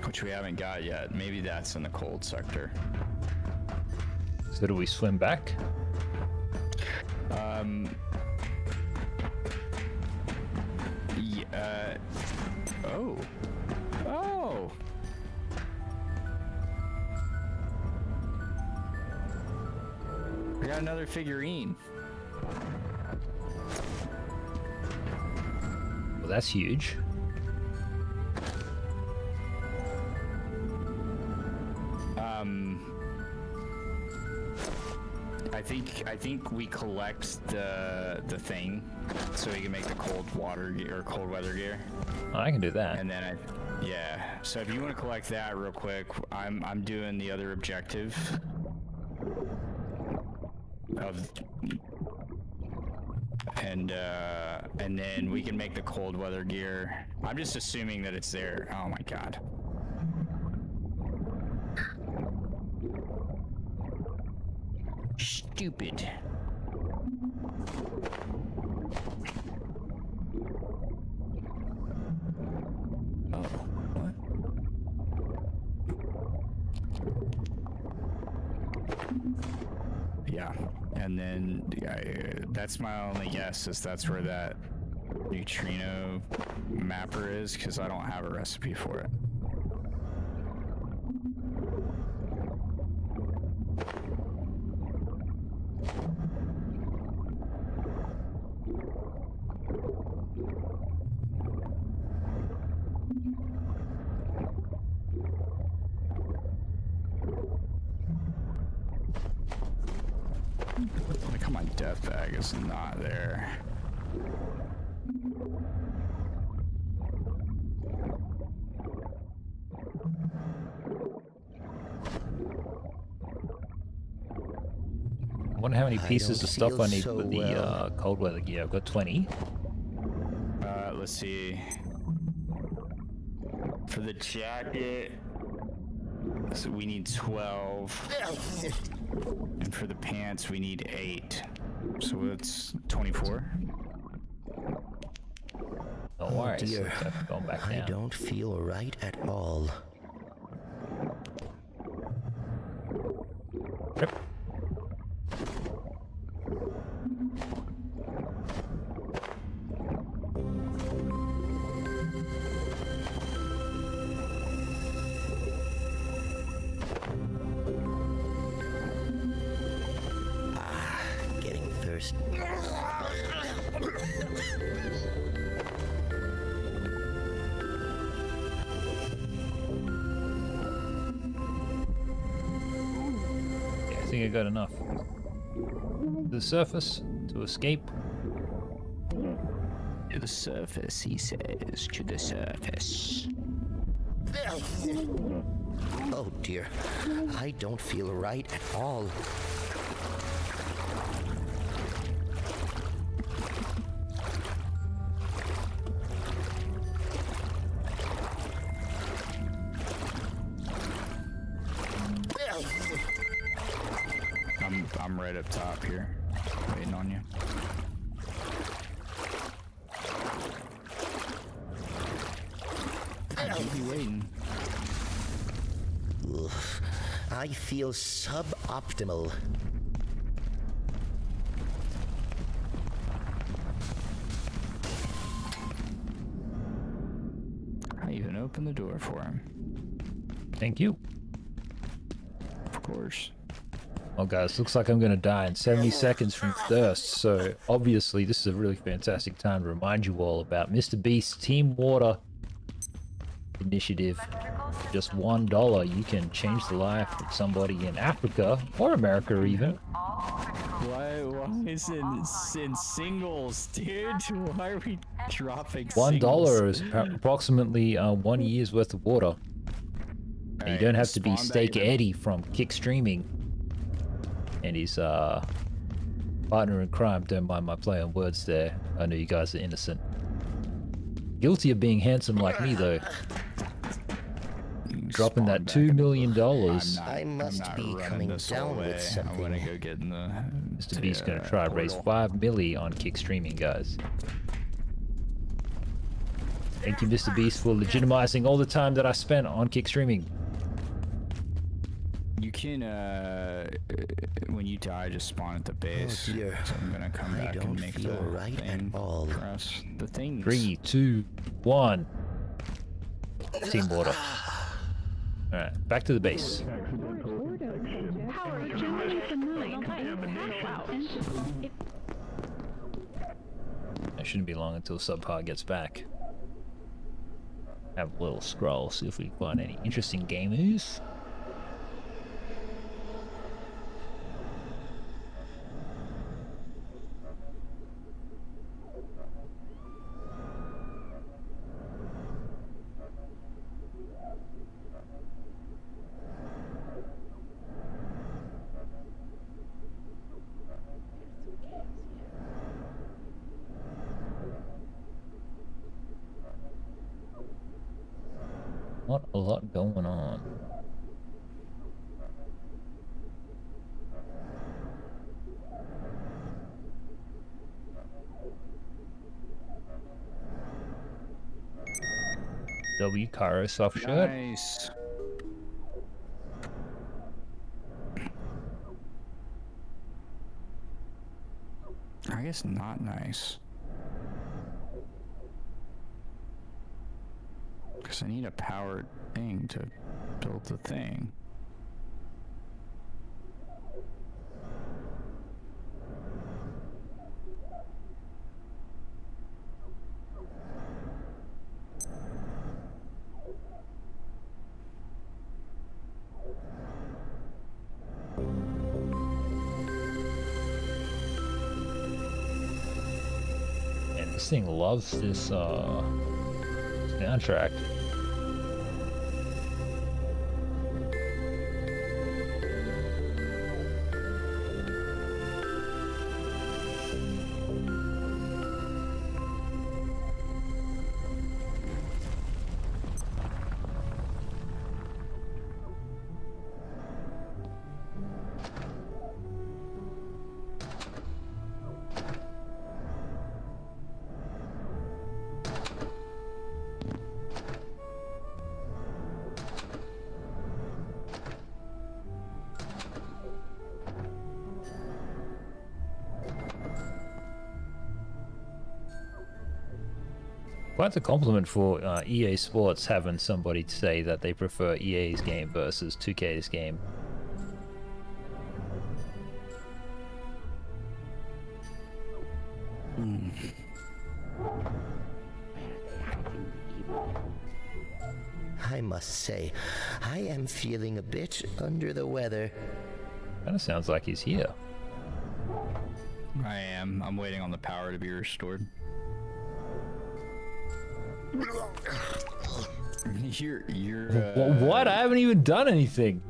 Which we haven't got yet. Maybe that's in the cold sector. So do we swim back? Yeah. Oh. Oh. We got another figurine. Well, that's huge. I think we collect the thing so we can make the cold water gear or cold weather gear. Oh, I can do that. And then yeah. So if you want to collect that real quick, I'm doing the other objective of, and then we can make the cold weather gear. I'm just assuming that it's there. Oh my god. Stupid. Oh, what? Yeah, and then that's my only guess, is that's where that neutrino mapper is, because I don't have a recipe for it. Like how my death bag is not there. I wonder how many pieces of stuff I need for the cold weather gear. I've got 20. Let's see. For the jacket, so we need 12. And for the pants, we need 8. So it's 24. Don't worry, dear. so I've gone back I down. don't feel right at all. Yep. Getting thirsty. I think I got enough. The surface to escape. To the surface, he says. To the surface. Oh dear, I don't feel right at all. I'm right up top here, waiting on you. I'll be waiting. Ugh, I feel suboptimal. I even opened the door for him. Thank you. Of course. Oh guys, looks like I'm gonna die in 70 seconds from thirst, so obviously this is a really fantastic time to remind you all about Mr. Beast's Team Water initiative. For just $1, you can change the life of somebody in Africa, or America even. Why is it in singles, dude? Why are we dropping $1 is approximately 1 year's worth of water. And you don't have to be Steak Eddie from Kick Streaming and his partner in crime. Don't mind my play on words there. I know you guys are innocent. Guilty of being handsome like me though. Dropping that $2 million. I must be coming down with something. I'm gonna go get in the Mr. Beast's gonna try to raise $5 million on Kick Streaming, guys. Thank you, Mr. Beast, for legitimizing all the time that I spent on Kick Streaming. You can, when you die, just spawn at the base. Oh dear. So I'm gonna come back and make the right thing at all. for us. The things. 3, 2, 1. Team Water. Alright, back to the base. Power generally It shouldn't be long until Subpar gets back. Have a little scroll, see if we can find any interesting gamers. Not a lot going on. W Caro soft shirt. Nice. I guess not nice. Because I need a powered thing to build the thing. And this thing loves this soundtrack. Quite a compliment for EA Sports having somebody say that they prefer EA's game versus 2K's game. I must say, I am feeling a bit under the weather. Kind of sounds like he's here. I am. I'm waiting on the power to be restored. What? I haven't even done anything.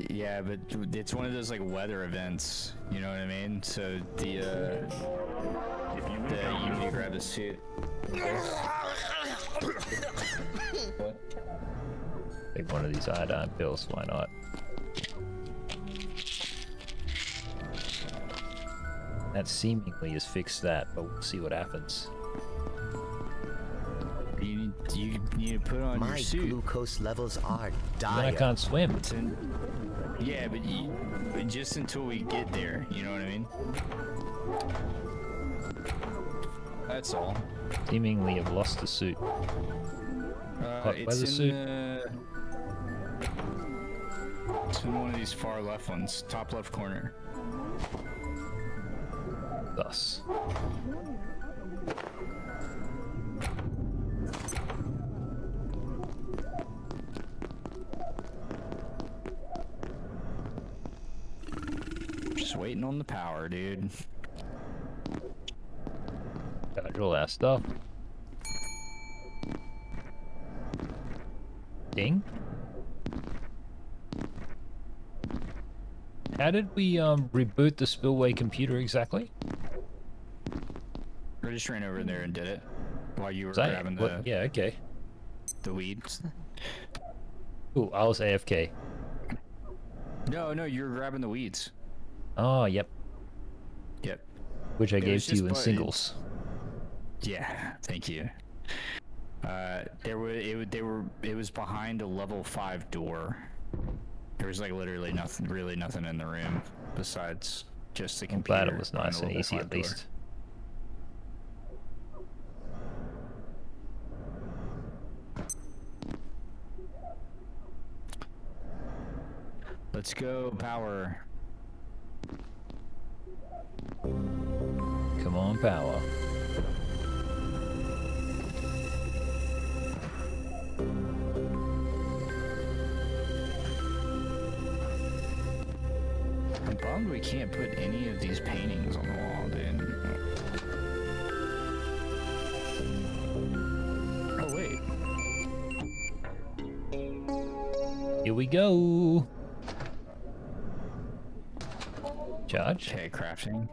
Yeah, but it's one of those like weather events. You know what I mean? So the you need to grab the suit. Take one of these iodine pills. Why not? That seemingly has fixed that, but we'll see what happens. You need to put on your suit. My glucose levels are dire. I can't swim. Yeah, but just until we get there, you know what I mean? That's all. Seemingly have lost the suit. Hot It's weather in suit. It's in one of these far left ones, top left corner. Thus. Just waiting on the power, dude. Got all our stuff. Ding. How did we reboot the Spillway computer exactly? I just ran over there and did it while you were Was I- grabbing what- the yeah, okay. the weeds. Ooh, I was AFK. No, you were grabbing the weeds. Oh, yep. Yep. Which I It gave was to you in just singles. Yeah, thank you. It was behind a level 5 door. There was like literally nothing in the room besides just the I'm computer. glad it was behind nice the and level easy 5 at door. least. Let's go, power. Come on, power. I'm bummed we can't put any of these paintings on the wall, dude. Oh, wait. Here we go. Charge. Okay, crafting.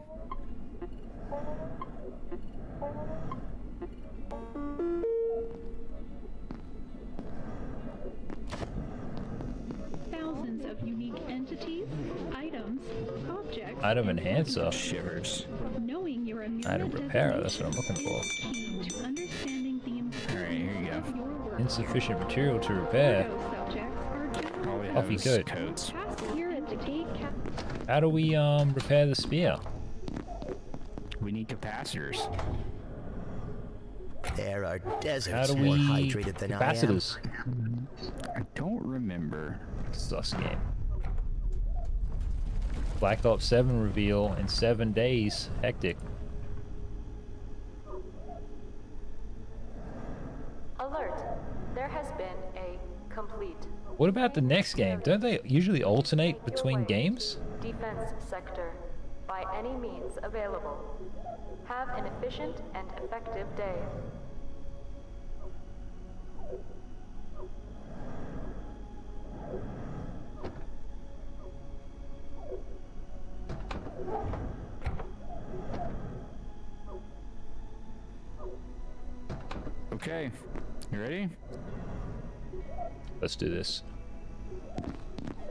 subjects. Item enhancer. Shivers. Knowing your Item repairer. That's what I'm looking for. key to understanding the Alright, here you go. Insufficient material to repair. All we have Coffee is coat. coats. How do we repair the spear? We need capacitors. There are How deserts do more we hydrated than capacitors? I don't remember. Sus game. Black Ops 7 reveal in 7 days. Hectic. Alert. There has been a complete What about the next game? Don't they usually alternate between games? defense sector by any means available. Have an efficient and effective day. Okay, you ready? Let's do this.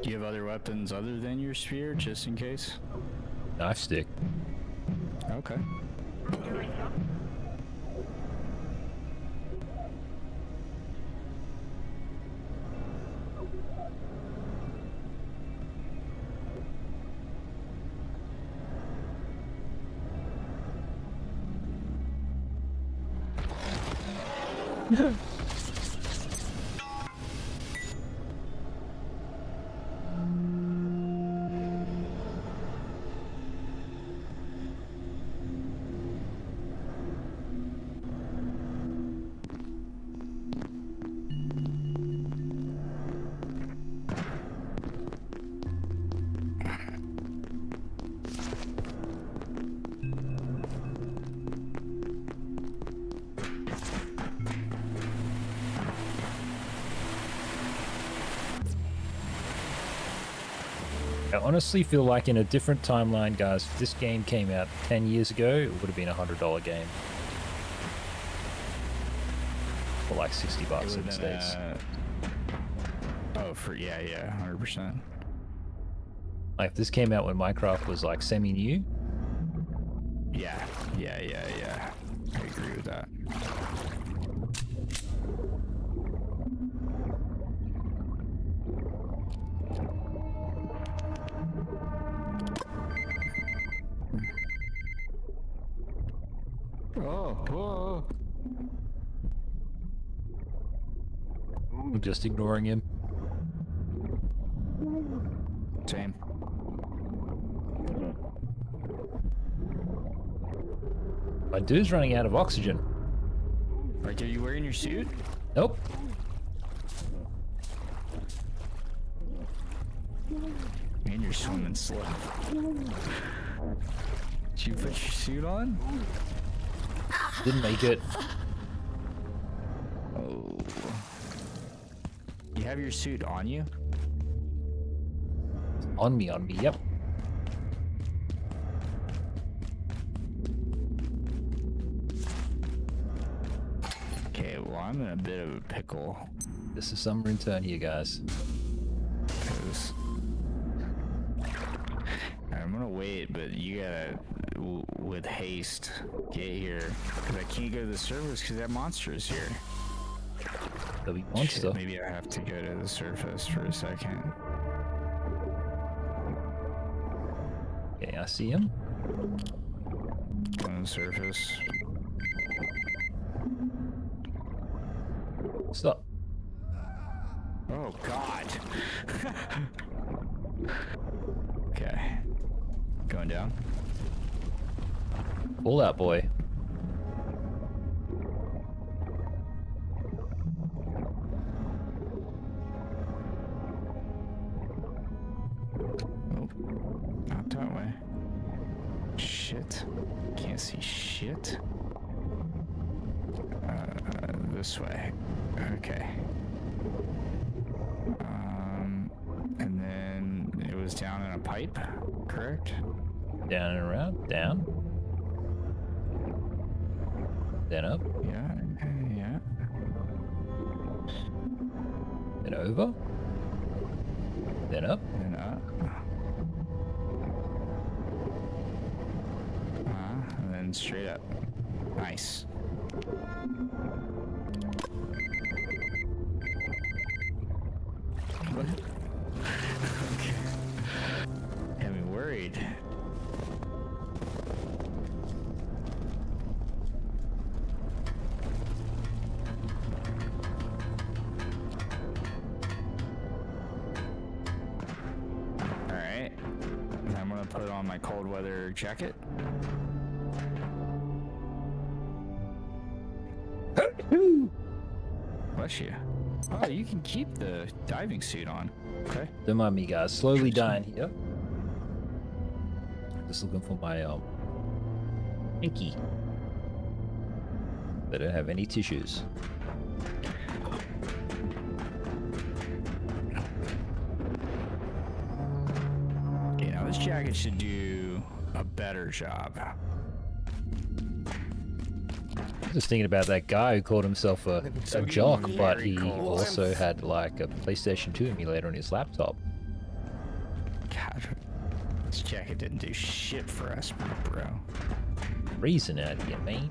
Do you have other weapons other than your spear, just in case? Knife stick. Okay. I honestly feel like in a different timeline, guys, if this game came out 10 years ago, it would have been a $100 game. For like 60 bucks in the States. Oh, for yeah, 100%. Like if this came out when Minecraft was like semi-new. Yeah. I agree with that. Oh. I'm just ignoring him. Same. My dude's running out of oxygen. Like, are you wearing your suit? Nope. Man, you're swimming slow. Did you put your suit on? Didn't make it. Oh. You have your suit on you? On me, yep. Okay, well, I'm in a bit of a pickle. This is summer intern here, guys. Because I'm gonna wait, but you gotta, with haste, get here. Because I can't go to the surface because that monster is here. There'll be monster. Shit, maybe I have to go to the surface for a second. Okay, I see him. Go on the surface. Stop. Oh, God. Okay. Going down. Pull out, boy. Oh, not that way. Shit. Can't see shit. This way. Okay. And then it was down in a pipe, correct? Down and around. Down. Then up. Yeah. Then over. Then up. Then up. straight up. Nice. What? Okay. Had me worried. Alright. I'm gonna put on my cold weather jacket. Bless you. Oh, you can keep the diving suit on. Okay. Don't mind me, guys. Slowly dying here. Just looking for my pinky. They don't have any tissues. You know, this jacket should do a better job. Just thinking about that guy who called himself a jock, but he also had like a PlayStation 2 emulator on his laptop. God, this jacket didn't do shit for us, bro. Reason out here, man.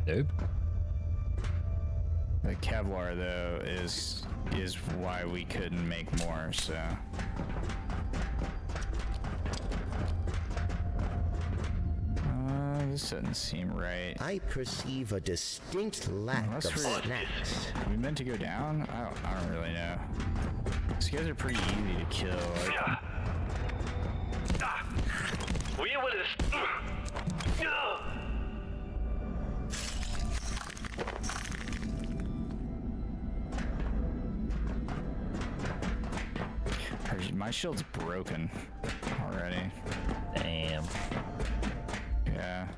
Nope. The Kevlar though is why we couldn't make more, so. This doesn't seem right. I perceive a distinct lack of snacks. We meant to go down? I don't really know. These guys are pretty easy to kill. Like, my shield's broken already. Damn. Yeah.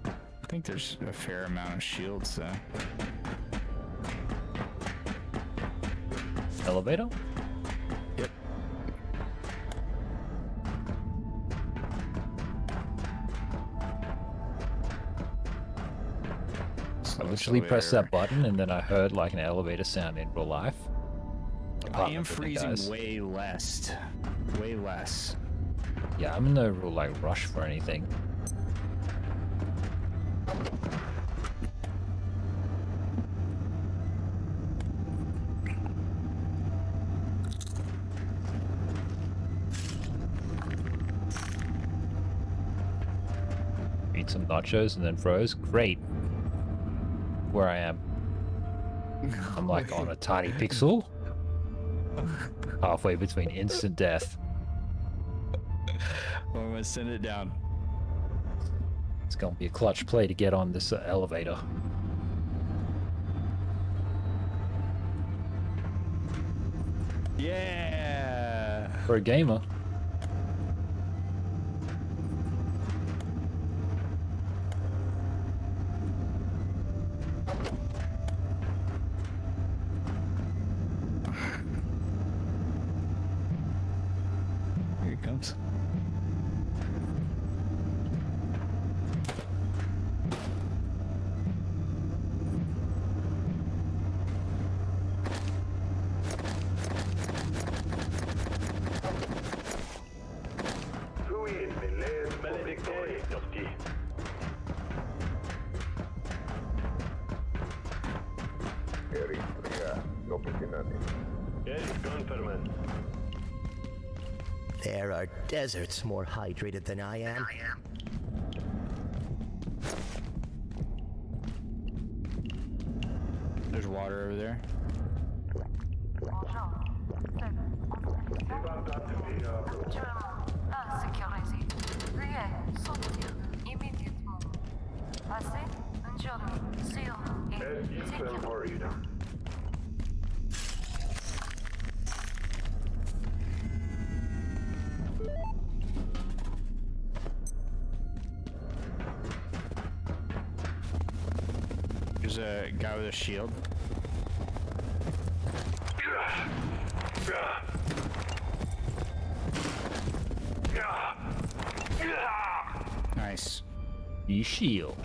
I think there's a fair amount of shields though. Elevator? Yep. I literally pressed that button and then I heard like an elevator sound in real life. I am freezing way less. Way less. Yeah, I'm in no real like rush for anything. Eat some nachos and then froze. Great. Where I am. I'm like on a tiny pixel. Halfway between instant death. Well, I'm gonna send it down. It's gonna be a clutch play to get on this elevator. Yeah. For a gamer. Here it comes. There are deserts more hydrated than I am. There's water over there. There's a guy with a shield. Nice. You shield.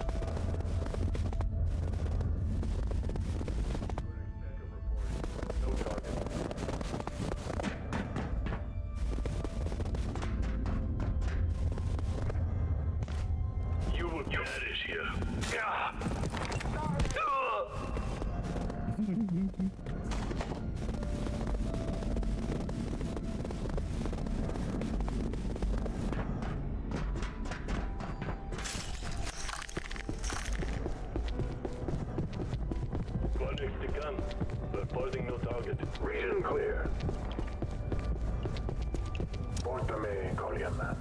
Project begun. Reporting no target. Region clear. Portame, Collier man.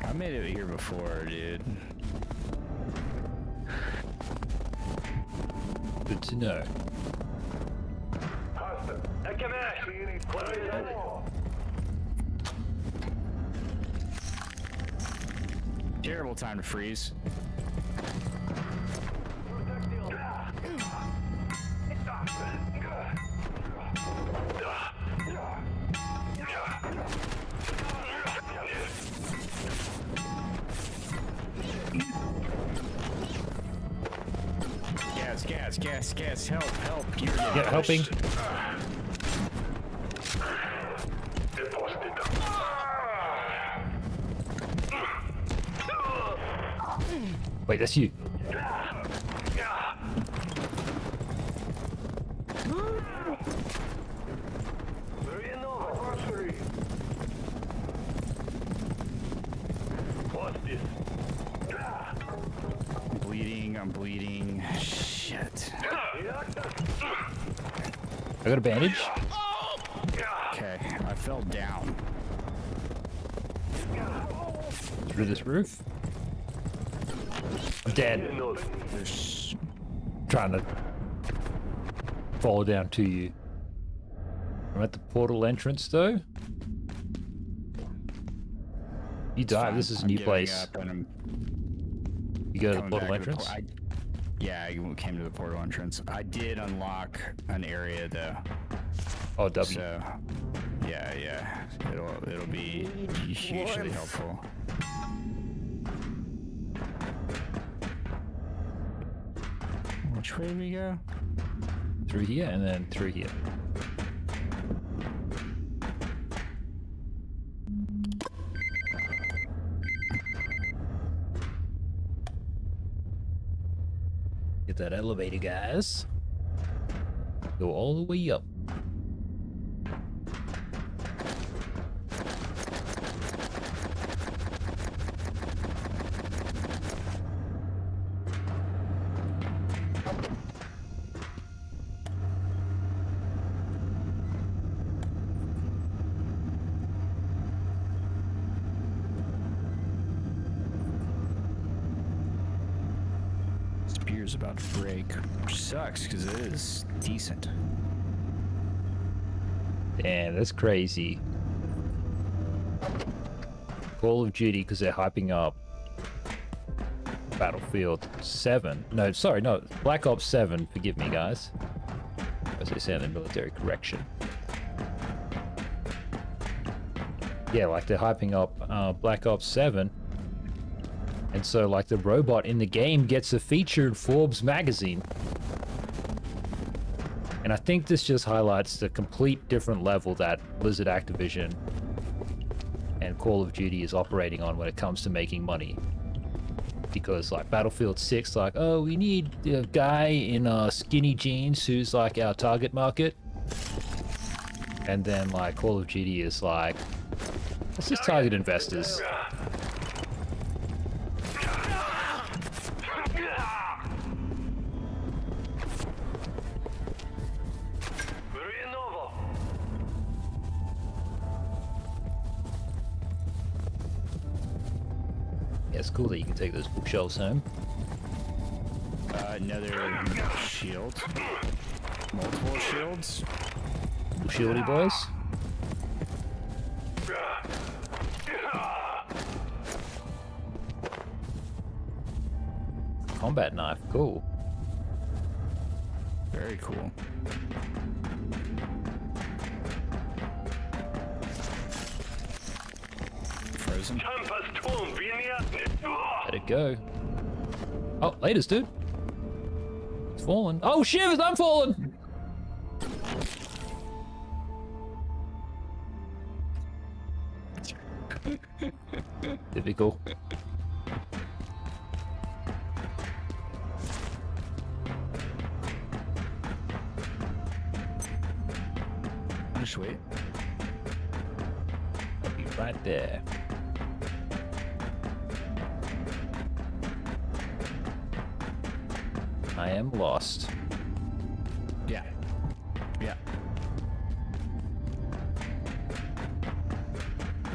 I made it here before, dude. Good to know. Terrible time to freeze. Gas, help. You're Yeah, helping. Wait, that's you. What's this? I'm bleeding. Shit. I got a bandage. Okay, I fell down. Through this roof. I'm dead. There's Trying to fall down to you. I'm at the portal entrance though. You died. This is a new place. You go to the portal entrance? Yeah, I came to the portal entrance. I did unlock an area though. Oh, W. So, yeah. It'll be hugely helpful. Which way do we go? Through here and then through here. Get that elevator, guys. Go all the way up. Spear's about to break, which sucks because it is decent. Damn, that's crazy. Call of Duty, because they're hyping up Battlefield 7. No, sorry, no, Black Ops 7. Forgive me, guys. As they say in the military, correction. Yeah, like they're hyping up Black Ops 7. And so, like, the robot in the game gets a feature in Forbes magazine. And I think this just highlights the complete different level that Blizzard Activision and Call of Duty is operating on when it comes to making money. Because, like, Battlefield 6, like, oh, we need a guy in skinny jeans who's, like, our target market. And then, like, Call of Duty is like, let's just target investors. Yeah, it's cool that you can take those bookshelves home. Another shield. Multiple shields. Shieldy boys. Combat knife, cool. Very cool. frozen. Let it go. Oh, latest, dude. It's falling. Oh, shivers, I'm falling! Typical. Just wait. I'll be right there. I am lost. Yeah. Yeah.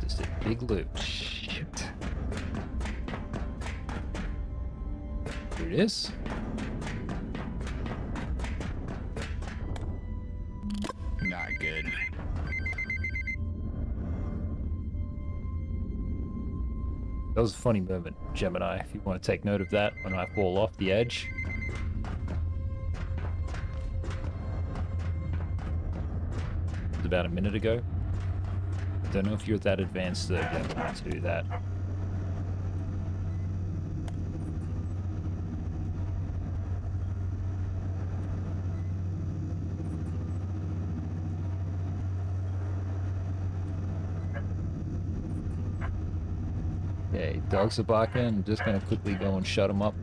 Just a big loop. Shit. Here it is. Not good. That was a funny moment, Gemini, if you want to take note of that when I fall off the edge. It was about a minute ago. Don't know if you're that advanced though, Gemini, to do that. Okay, dogs are barking. I'm just gonna quickly go and shut them up.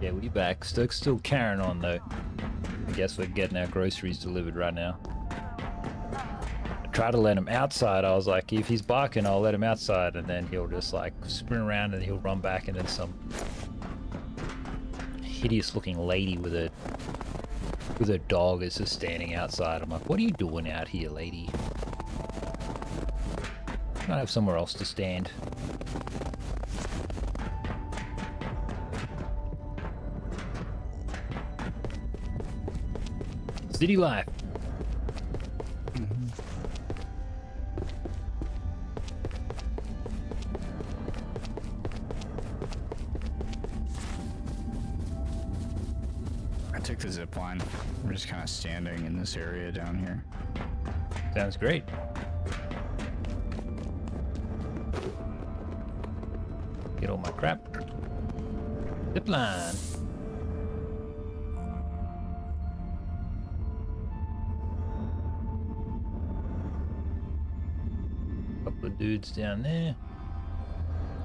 Yeah, we'll be back. Stoke's still carrying on though. I guess we're getting our groceries delivered right now. I tried to let him outside. I was like, if he's barking, I'll let him outside, and then he'll just like sprint around and he'll run back, and then some hideous looking lady with a dog is just standing outside. I'm like, what are you doing out here, lady? I have somewhere else to stand. City life. I took the zip line. We're just kind of standing in this area down here. Sounds great. Get all my crap. Zip line. Couple of dudes down there.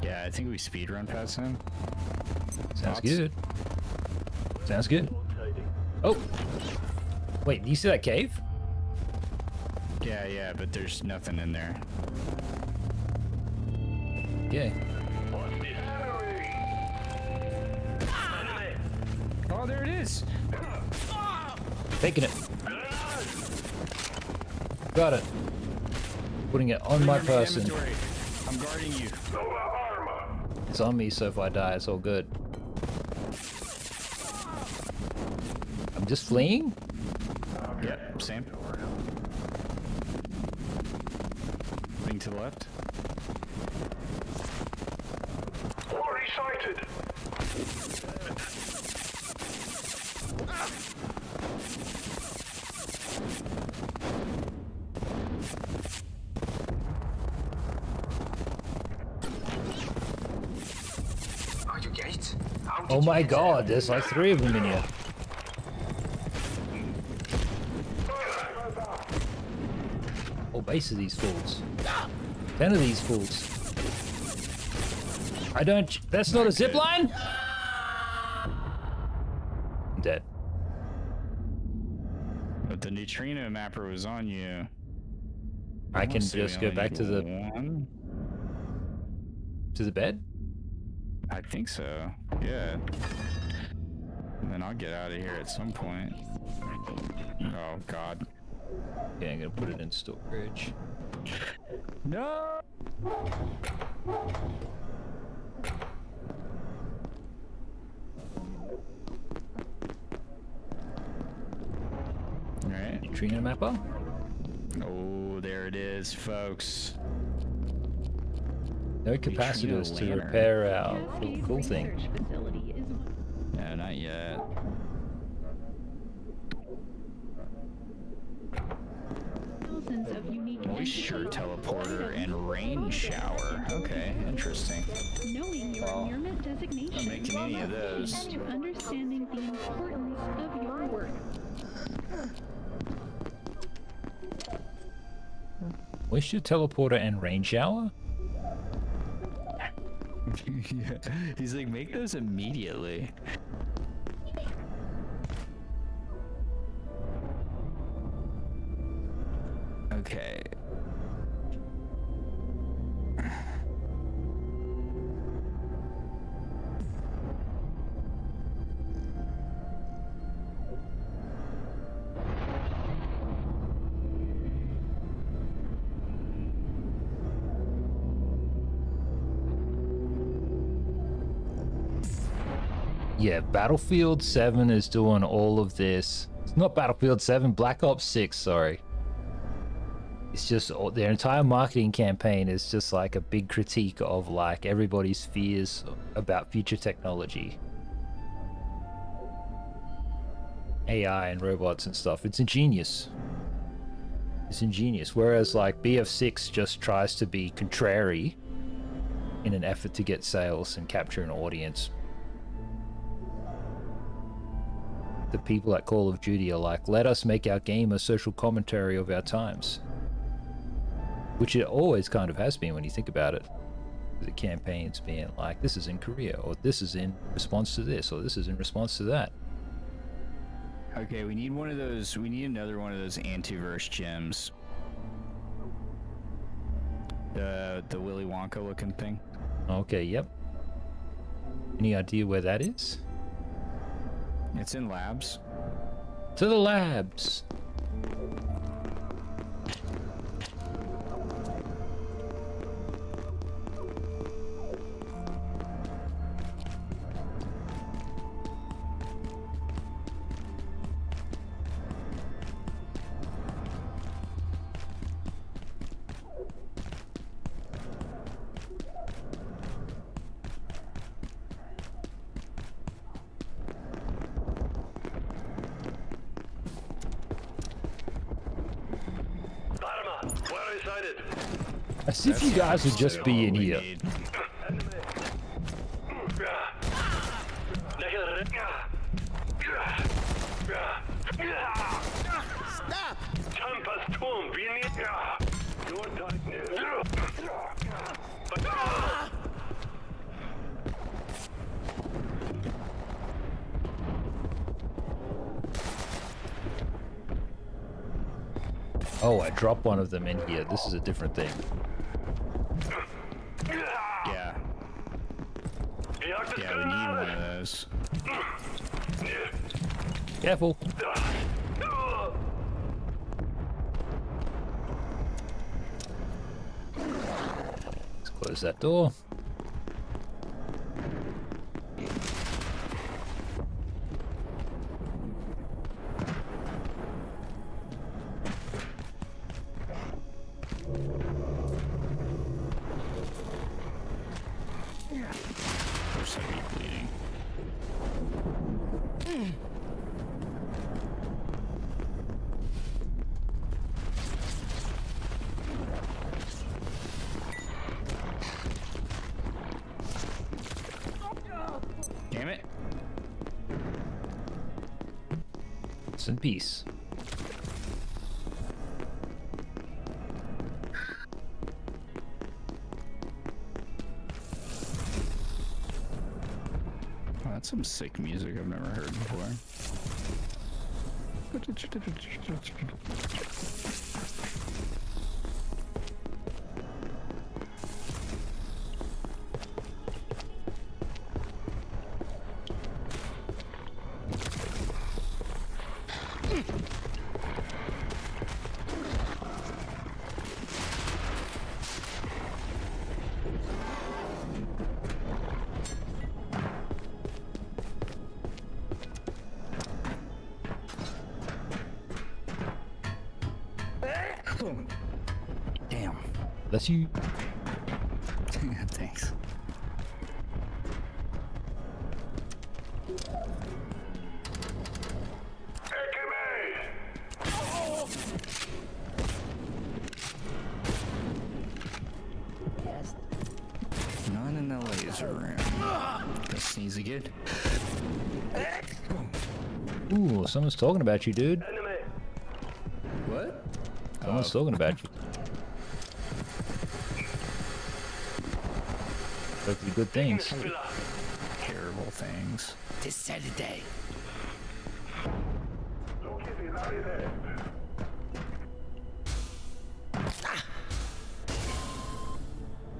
Yeah, I think we speed run past him. Sounds good. Sounds good. Oh! Wait, do you see that cave? Yeah, but there's nothing in there. Yeah. Oh, there it is! Taking it. Got it. Putting it on my person. Inventory. I'm guarding you. It's on me, so if I die, it's all good. I'm just fleeing? Yep, same. Moving to the left. Quarry sighted. Are you Gates? Oh my god, there's like 3 of them in here. Whole base of these fools. 10 of these fools. I don't. That's not a zip line? I'm dead. But the neutrino mapper was on you. I can Let's see, just we go only back need to the one. to the bed. I think so. Yeah. And then I'll get out of here at some point. Oh God. Yeah, I'm gonna put it in storage. No. Alright. Neutrino mapper. Oh, there it is, folks. No capacitors to lantern. repair our cool thing. No, not yet. Thousands of unique Moisture teleporter and rain shower. Okay, interesting. Knowing your Well, environment designation not making any of is those. key to understanding the importance of your work. Moisture teleporter and rain shower? Yeah. He's like, make those immediately. Okay. Yeah, Battlefield 7 is doing all of this. It's not Battlefield 7, Black Ops 6, sorry. It's just their entire marketing campaign is just like a big critique of like everybody's fears about future technology. AI and robots and stuff. It's ingenious. It's ingenious. Whereas like BF6 just tries to be contrary in an effort to get sales and capture an audience. The people at Call of Duty are like, let us make our game a social commentary of our times. Which it always kind of has been when you think about it. The campaigns being like, this is in Korea, or this is in response to this, or this is in response to that. Okay, we need one of those. We need another one of those antiverse gems. The Willy Wonka looking thing. Okay, yep. Any idea where that is? It's in labs. To the labs! As if you guys would just be in here. Stop! Oh, I dropped one of them in here. This is a different thing. Yeah. Yeah, we need one of those. Careful. Let's close that door. Of course I'd be bleeding. Damn it. It's in peace. Oh, that's some sick music I've never heard before. Damn. Bless you. Thanks. None in the laser room. Let's sneeze again. Ooh, someone's talking about you, dude. What? Someone's talking about you. Hopefully good things. Terrible things. This Saturday.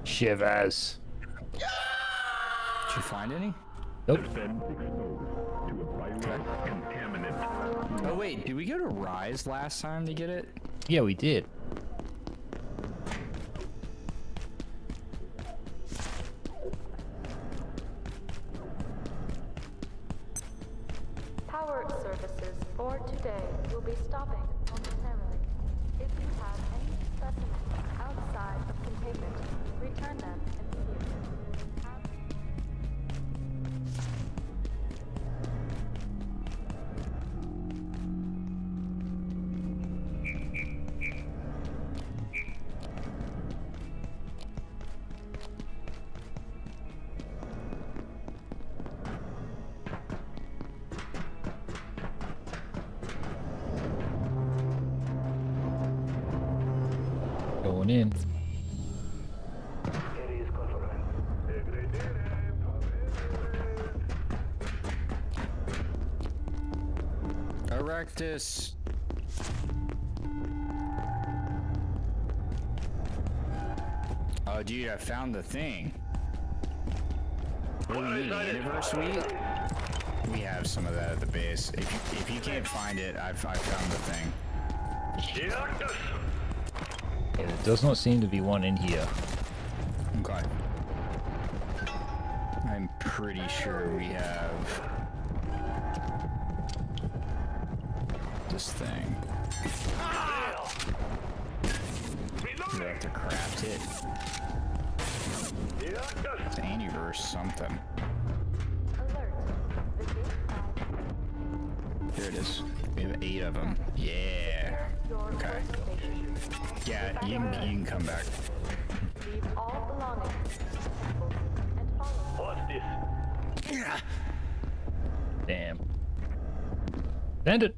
Shivers. Did you find any? Nope. Okay. Oh wait, did we go to Rise last time to get it? Yeah, we did. Power services for today will be stopping momentarily. If you have any specimens outside of containment, return them immediately. Going in. Erectus. Oh, dude, I found the thing. What do we need? Universe wheat? We have some of that at the base. If you can't find it, I found the thing. There does not seem to be one in here. Okay. I'm pretty sure we have this thing. We have to craft it. It's Anniverse something. Here it is. We have 8 of them. Yeah. Okay. Yeah, you can come back. Leave all belongings and follow. What's this? Damn. Bandit.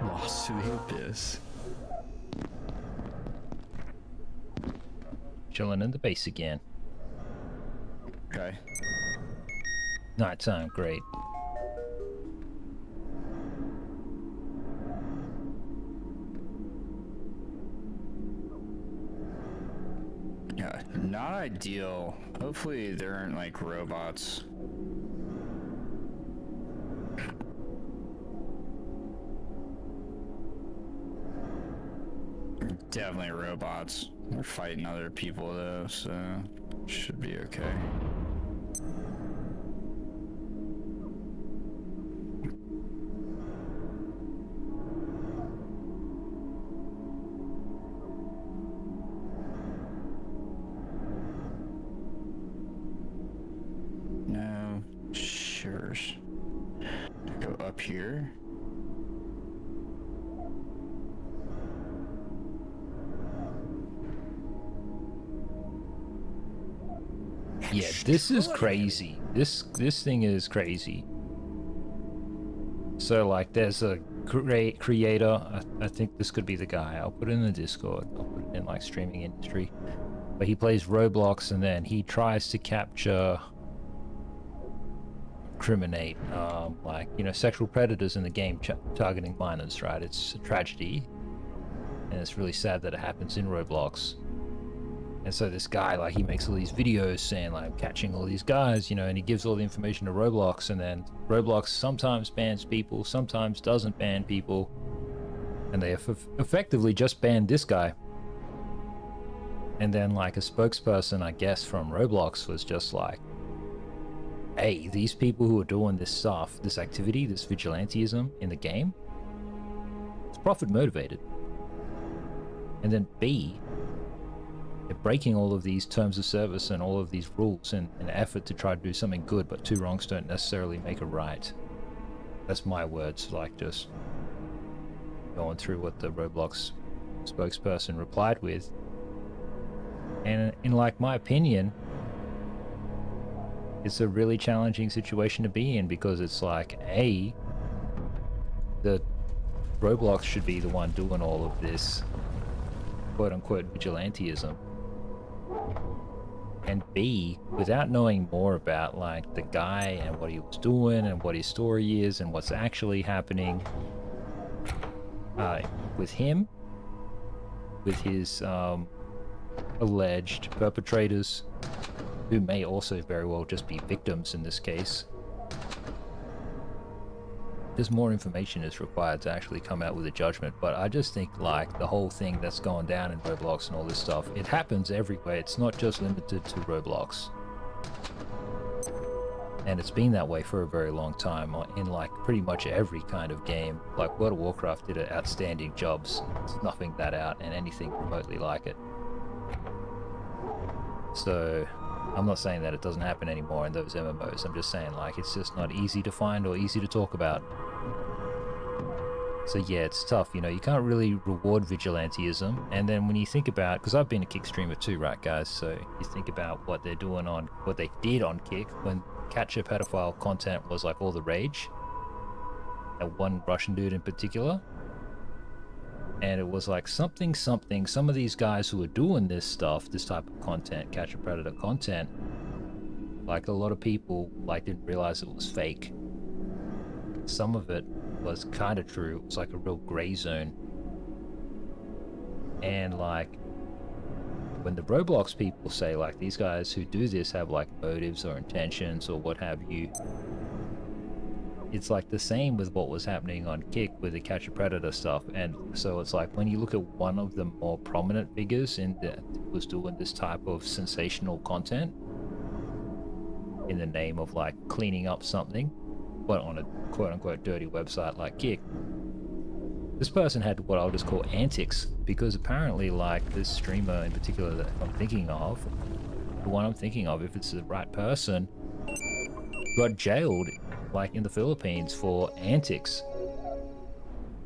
Lost to the abyss. Chilling in the base again. Okay. Nighttime, great. Yeah, not ideal. Hopefully there aren't like robots. Definitely robots. They're fighting other people though, so should be okay. here? Yeah, this is crazy. This thing is crazy. So like, there's a creator. I think this could be the guy. I'll put it in the Discord. I'll put it in like streaming industry. But he plays Roblox, and then he tries to capture, incriminate, like, you know, sexual predators in the game targeting minors, right? It's a tragedy, and it's really sad that it happens in Roblox. And so this guy, like, he makes all these videos saying, like, I'm catching all these guys, you know, and he gives all the information to Roblox, and then Roblox sometimes bans people, sometimes doesn't ban people, and they effectively just banned this guy. And then, like, a spokesperson, I guess, from Roblox was just like, hey, these people who are doing this stuff, this activity, this vigilantism in the game, it's profit motivated. And then B, they're breaking all of these terms of service and all of these rules in an effort to try to do something good, but two wrongs don't necessarily make a right. That's my words, like, just going through what the Roblox spokesperson replied with. And in, like, my opinion, it's a really challenging situation to be in, because it's like, A, the Roblox should be the one doing all of this quote-unquote vigilantism, and B, without knowing more about, like, the guy and what he was doing and what his story is and what's actually happening with him, with his alleged perpetrators, who may also very well just be victims in this case. There's more information is required to actually come out with a judgment, but I just think, like, the whole thing that's gone down in Roblox and all this stuff, it happens everywhere. It's not just limited to Roblox. And it's been that way for a very long time in, like, pretty much every kind of game. Like, World of Warcraft did an outstanding job snuffing that out, and anything remotely like it. So I'm not saying that it doesn't happen anymore in those MMOs. I'm just saying, like, it's just not easy to find or easy to talk about. So yeah, it's tough, you know, you can't really reward vigilantism. And then when you think about, because I've been a Kick streamer too, right guys? So you think about what they're doing on, what they did on Kick when capture pedophile content was like all the rage. That one Russian dude in particular. And it was like something, some of these guys who were doing this stuff, this type of content, capture predator content, like, a lot of people, like, didn't realize it was fake. Some of it was kind of true. It was like a real gray zone. And, like, when the Roblox people say, like, these guys who do this have, like, motives or intentions or what have you, it's like the same with what was happening on Kick with the Catch a Predator stuff. And so it's like, when you look at one of the more prominent figures in that was doing this type of sensational content in the name of, like, cleaning up something, but on a quote-unquote dirty website like Kick, this person had what I'll just call antics, because apparently, like, this streamer in particular that I'm thinking of, the one I'm thinking of, if it's the right person, got jailed, like, in the Philippines for antics.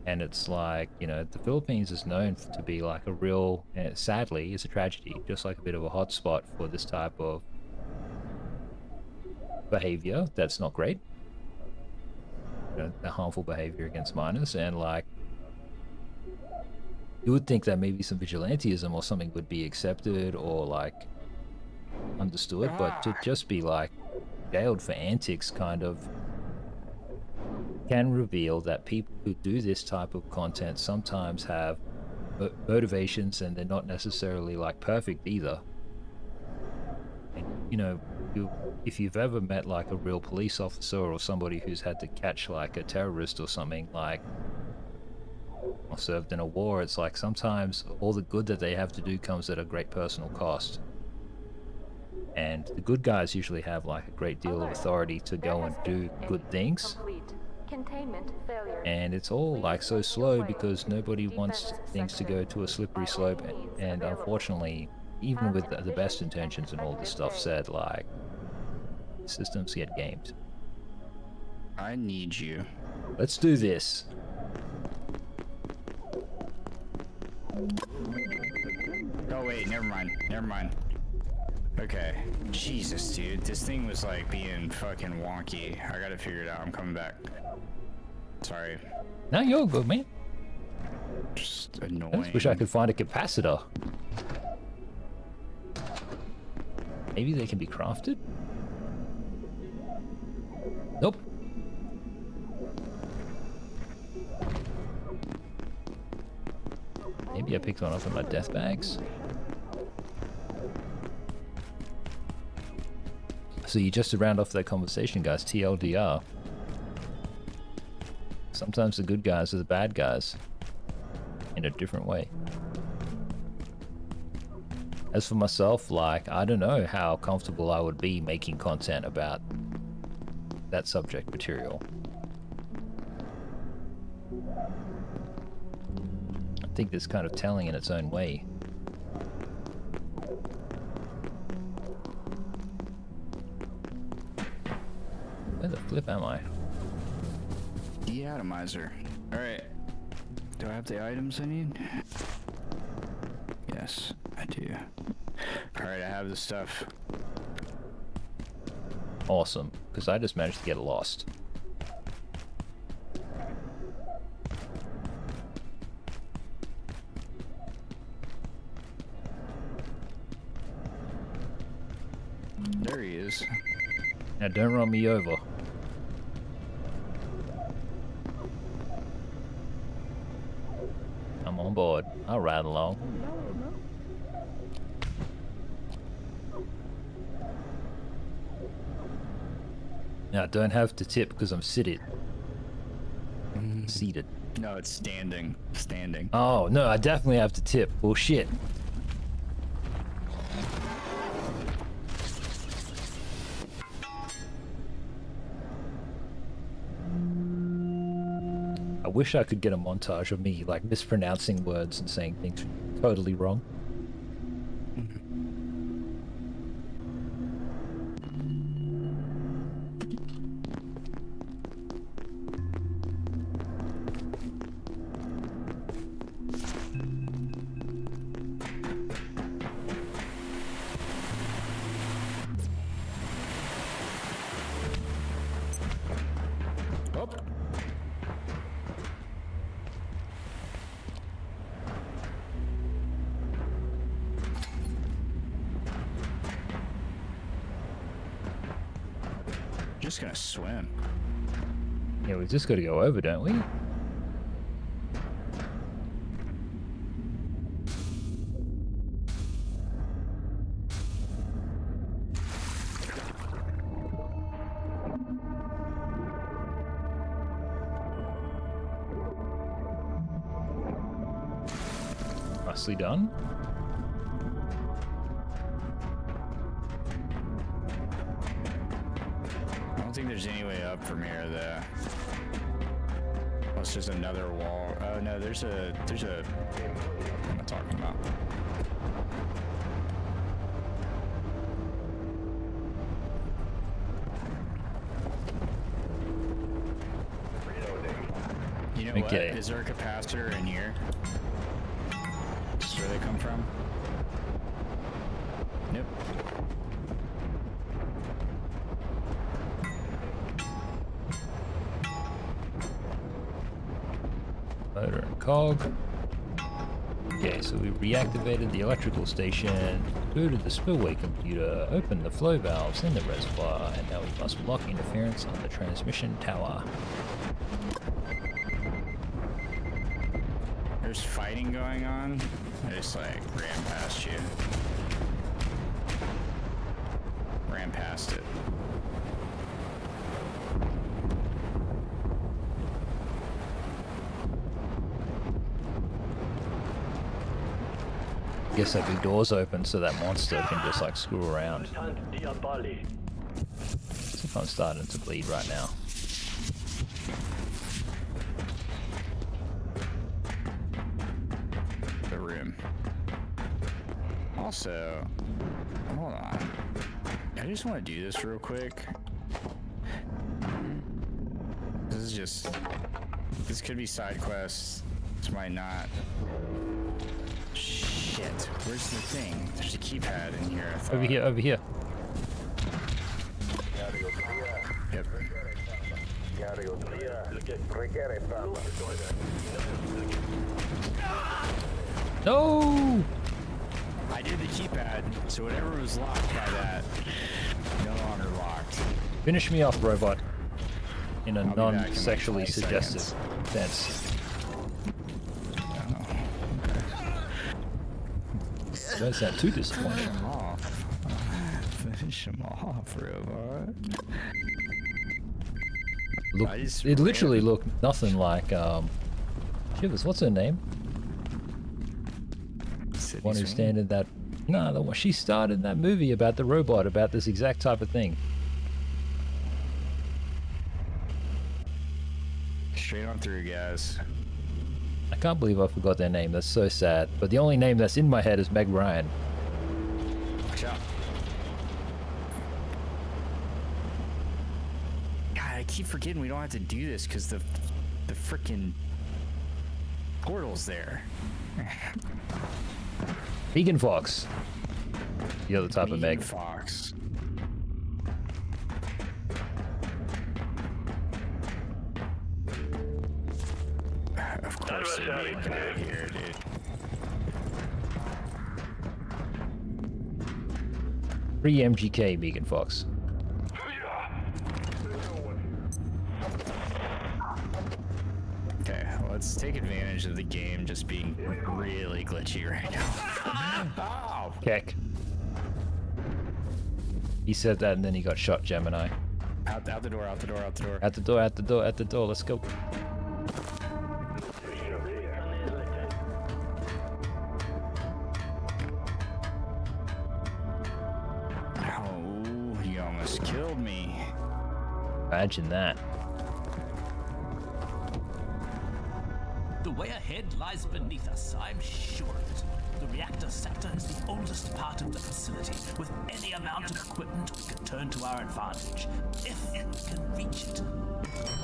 And it's like, you know, the Philippines is known to be like a real, sadly, it's a tragedy, just like a bit of a hotspot for this type of behavior that's not great. You know, the harmful behavior against minors. And, like, you would think that maybe some vigilantism or something would be accepted or, like, understood, but to just be, like, jailed for antics kind of can reveal that people who do this type of content sometimes have motivations, and they're not necessarily, like, perfect either. And, you know, if you've ever met, like, a real police officer or somebody who's had to catch, like, a terrorist or something, like, or served in a war, it's like sometimes all the good that they have to do comes at a great personal cost. And the good guys usually have, like, a great deal of authority to go and do good things. And it's all, like, so slow because nobody wants things to go to a slippery slope. And unfortunately, even with the best intentions and all this stuff said, like, systems get gamed. I need you Let's do this. Oh wait, never mind. Never mind. Okay. Jesus, dude. This thing was like being fucking wonky. I gotta figure it out. I'm coming back. Sorry. No, you're good, man. Just annoying. I just wish I could find a capacitor. Maybe they can be crafted? Nope. Maybe I picked one up in my death bags. So you just to round off that conversation, guys, TLDR. Sometimes the good guys are the bad guys. In a different way. As for myself, like, I don't know how comfortable I would be making content about that subject material. I think it's kind of telling in its own way. Where the flip am I? Deatomizer. Alright. Do I have the items I need? Yes, I do. Alright, I have the stuff. Awesome, because I just managed to get lost. There he is. Now don't run me over. I'm on board. I'll ride along. Now I don't have to tip because I'm seated. Seated. No, it's standing. Standing. Oh, no, I definitely have to tip. Bullshit. I wish I could get a montage of me, like, mispronouncing words and saying things totally wrong. Just gonna swim. Yeah, we just gotta go over, don't we? Nicely done. I don't think there's any way up from here, though. Unless there's another wall. Oh no, there's a. What am I talking about? You know Okay. what? Is there a capacitor in here? Is this where they come from? Nope. Motor and cog. Okay, so we reactivated the electrical station, booted the spillway computer, opened the flow valves in the reservoir, and now we must block interference on the transmission tower. There's fighting going on. I just like ran past you. Ran past it. Guess that big door's open so that monster can just like screw around. As if I'm starting to bleed right now. The room. Also, hold on. I just want to do this real quick. This is just... This could be side quests. This might not. Shit. Where's the thing? There's a keypad in here, I thought. Over here, over here. Yep. No! I did the keypad, so whatever was locked by that, no longer locked. Finish me off, robot. In a I'll be back in like non-sexually 20 suggestive seconds. sense. Don't sound too disappointed. Finish him off. Finish him off, robot. Look, it literally looked nothing like, Shivers, what's her name? The one who started that... No, the one, she started that movie about the robot, about this exact type of thing. Straight on through, guys. I can't believe I forgot their name, that's so sad. But the only name that's in my head is Meg Ryan. Watch out. God, I keep forgetting we don't have to do this because the frickin' portal's there. Megan Fox. The other type of Meg. Fox. Of course they made that here, dude. Pre-MGK Megan Fox. Okay, let's take advantage of the game just being really glitchy right now. Ow! Keck. He said that and then he got shot, Gemini. Out the door, out the door, out the door. At the door, at the door, at the door, let's go. Oh, you almost killed me. Imagine that. The way ahead lies beneath us, I'm sure of it. The reactor sector is the oldest part of the facility. With any amount of equipment, we can turn to our advantage, if we can reach it.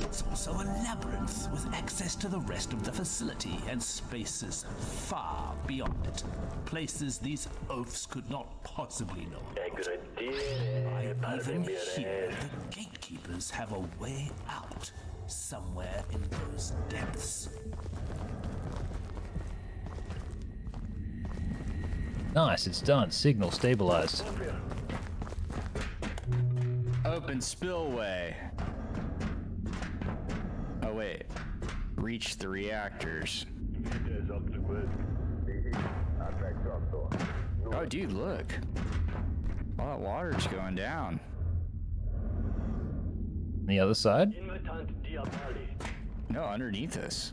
It's also a labyrinth with access to the rest of the facility and spaces far beyond it. Places these oafs could not possibly know about. I even hear the gatekeepers have a way out, somewhere in those depths. Nice, it's done. Signal stabilized. Open spillway. Oh wait. Reach the reactors. Oh dude, look. All that water's going down. The other side? No, underneath us.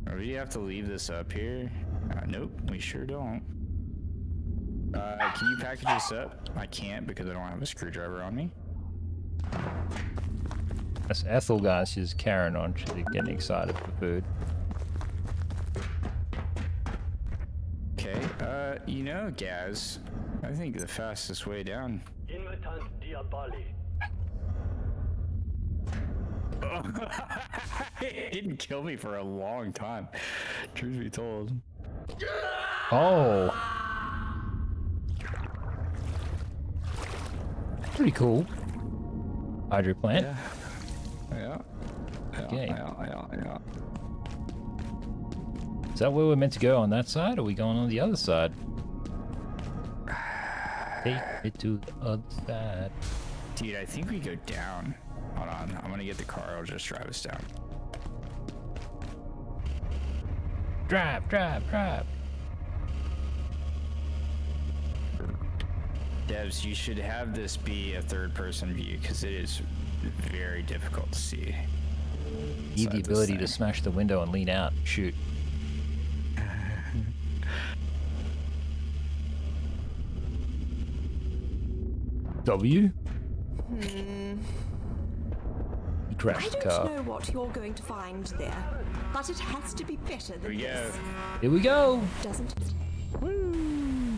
Or do you have to leave this up here? Nope, we sure don't. Can you package this up? I can't because I don't have a screwdriver on me. That's Ethel, guys. She's carrying on. She's getting excited for food. Okay, you know, Gaz, I think the fastest way down. It didn't kill me for a long time, truth be told. Oh. Pretty cool. Hydro plant. Yeah. Okay. Yeah. Is that where we're meant to go, on that side, or are we going on the other side? Take it to the other side. Dude, I think we go down. Hold on, I'm gonna get the car, I'll just drive us down. Drive. Devs, you should have this be a third-person view, because it is very difficult to see. You need the ability to smash the window and lean out. Shoot. W? He crashed the car. I don't know what you're going to find there, but it has to be better than this. Here we go. Doesn't it? Woo!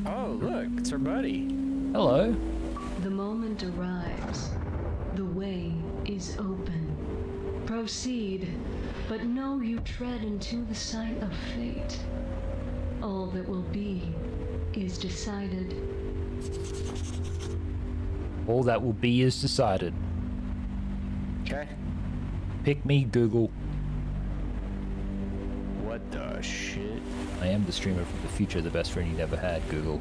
Oh, look, it's our buddy. Hello. The moment arrives. The way is open. Proceed, but know you tread into the sight of fate. All that will be is decided. All that will be is decided. Okay. Pick me, Google. What the shit? I am the streamer from the future, the best friend you never had, Google.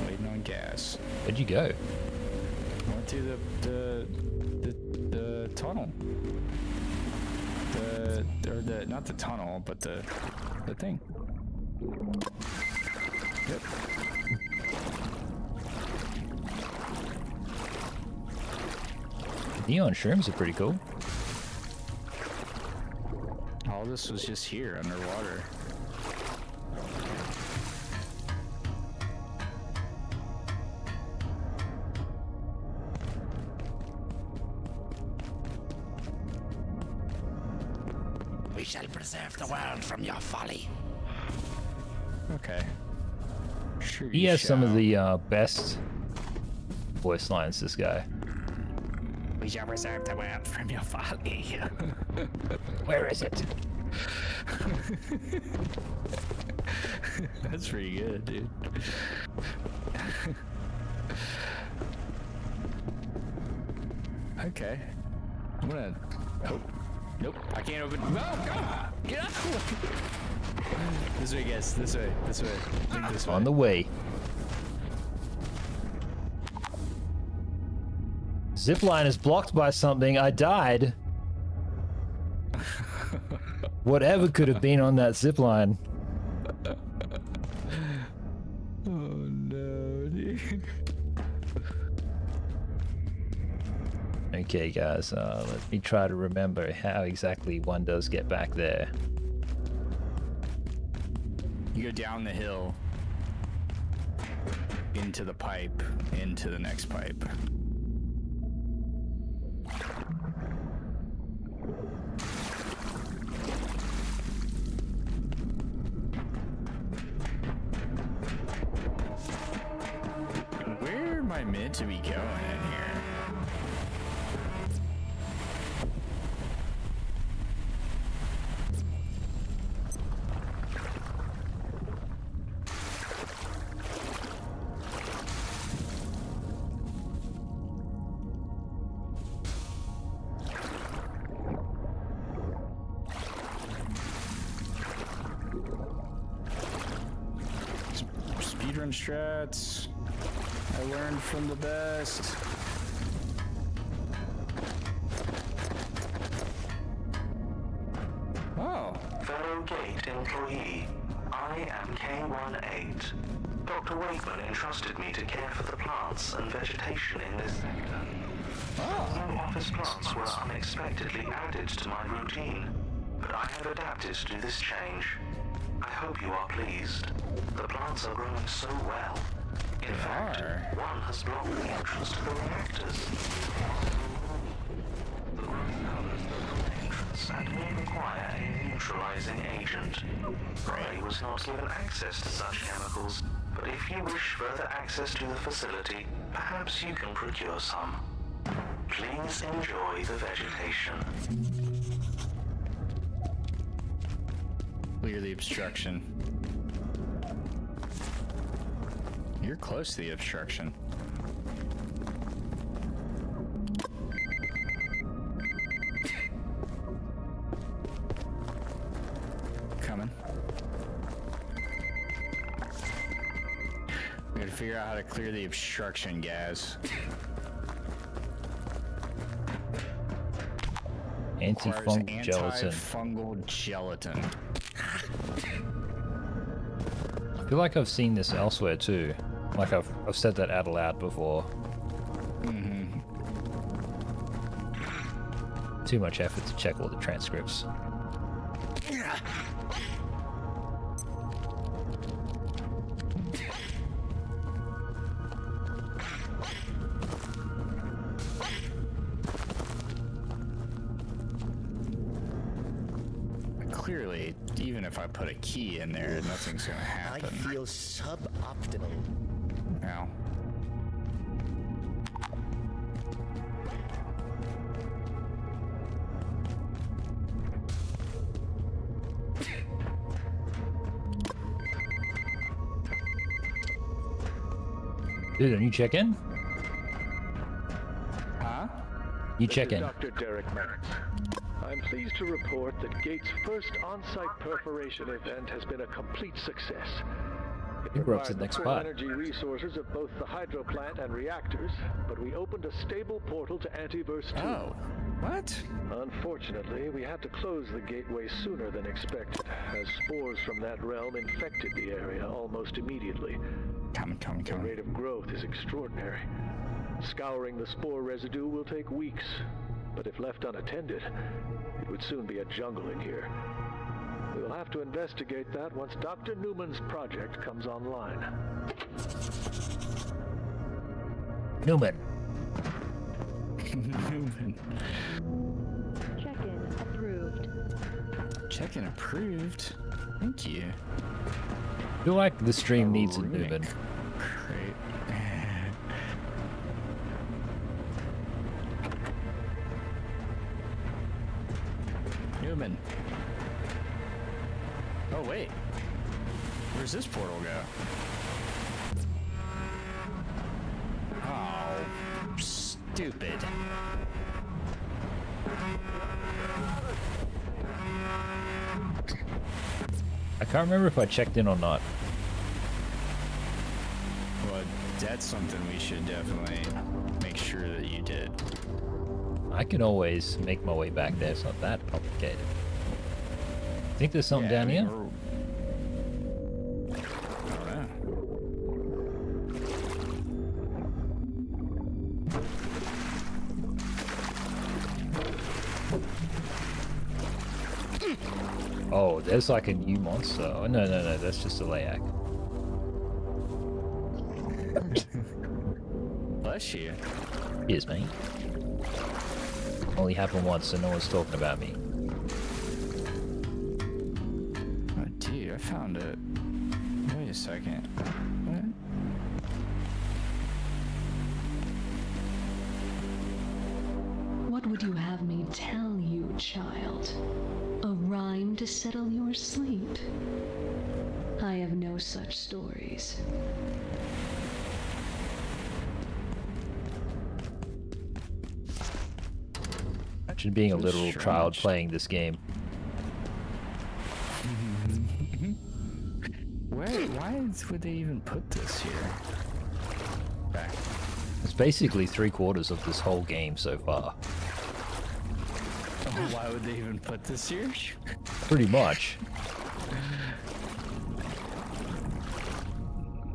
Waiting on gas. Where'd you go? Went through the tunnel. Not the tunnel, but the thing. Yep. Neon shrooms are pretty cool. All this was just here underwater. We shall preserve the world from your folly. Okay. Sure He has some of the best voice lines, this guy. We shall preserve the world from your folly. Where is it? That's pretty good, dude. Okay. I'm gonna... Oh. Nope, I can't open... No, God! Get out! This way, guys. This way. This way. I think this way. On the way. Zipline is blocked by something. I died. Whatever could have been on that zipline. Oh no, dude. Okay, guys, let me try to remember how exactly one does get back there. You go down the hill, into the pipe, into the next pipe. Where am I meant to be going in here? Speedrun strats. I learned from the best. Oh. Fellow Gate employee, I am K18. Dr. Wakeman entrusted me to care for the plants and vegetation in this sector. New office plants were unexpectedly added to my routine, but I have adapted to this change. I hope you are pleased. The plants are growing so well. In fact, one has blocked the entrance to the reactors. The growth covers the entrance and may require a neutralizing agent. Ray was not given access to such chemicals, but if you wish further access to the facility, perhaps you can procure some. Please enjoy the vegetation. Clear the obstruction. You're close to the obstruction. Coming. We gotta figure out how to clear the obstruction, guys. Antifungal gelatin. Antifungal gelatin. I feel like I've seen this elsewhere too. Like I've said that out loud before. Mm-hmm. Too much effort to check all the transcripts. Clearly, even even if I put a key in there, nothing's gonna happen. I feel suboptimal. Now. Dude, don't you check in? Huh? You check in. Dr. Derek Merritt. I'm pleased to report that Gates' first on-site perforation event has been a complete success. It We're up to required the next full spot. energy resources of both the hydro plant and reactors, but we opened a stable portal to Antiverse 2. Oh, what? Unfortunately, we had to close the gateway sooner than expected, as spores from that realm infected the area almost immediately. The rate of growth is extraordinary. Scouring the spore residue will take weeks, but if left unattended, it would soon be a jungle in here. We will have to investigate that once Dr. Newman's project comes online. Newman. Newman. Check-in approved. Check-in approved? Thank you. I feel like the stream needs a Newman. Great. Newman. Oh, wait. Where's this portal go? Oh, stupid. I can't remember if I checked in or not. Well, that's something we should definitely make sure that you did. I can always make my way back there. It's not that complicated. Think there's something down here? Oh, there's like a new monster. Oh, no, that's just a layak. Bless you. Cheers, mate. Only happened once, so no one's talking about me. Oh, dude, I found it. Wait a second. What? What would you have me tell you, child? A rhyme to settle your sleep? I have no such stories. Imagine being a literal child playing this game. Why would they even put this here? Back. It's basically 3/4 of this whole game so far. Oh, why would they even put this here? Pretty much.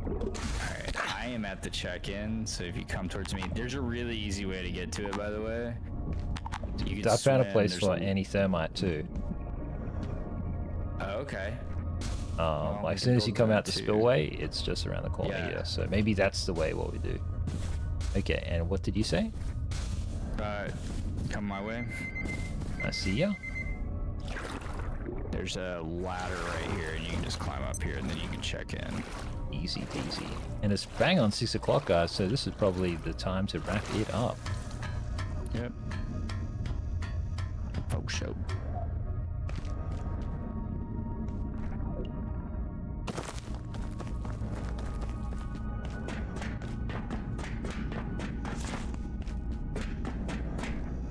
Alright, I am at the check-in, so if you come towards me, there's a really easy way to get to it, by the way. You can I found a swim, place there's for anti-thermite too. Oh, okay. As soon as you come out the spillway, it's just around the corner here. So maybe that's the way what we do. Okay, and what did you say? Come my way. I see ya. There's a ladder right here, and you can just climb up here, and then you can check in. Easy peasy. And it's bang on 6 o'clock, guys, so this is probably the time to wrap it up. Yep. Oh, show.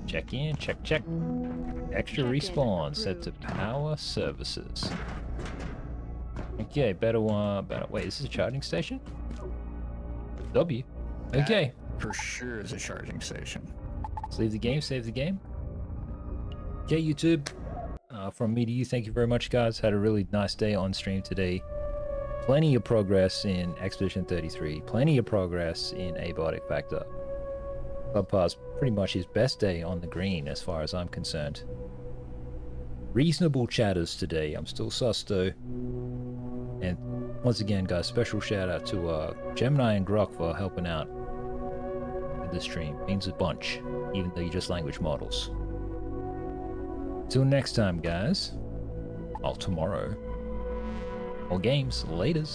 Check in, check. Extra respawn set to power services. Okay, better one. Wait, is this a charging station? W. Okay. That for sure is a charging station. Let's leave the game, save the game. Okay, YouTube. From me to you, thank you very much, guys. Had a really nice day on stream today. Plenty of progress in Expedition 33. Plenty of progress in Abiotic Factor. Subpar's pretty much his best day on the green as far as I'm concerned. Reasonable chatters today. I'm still sus though. And once again, guys, special shout out to Gemini and Grok for helping out with the stream. Means a bunch, even though you're just language models. Till next time, guys. tomorrow. More games. Laters.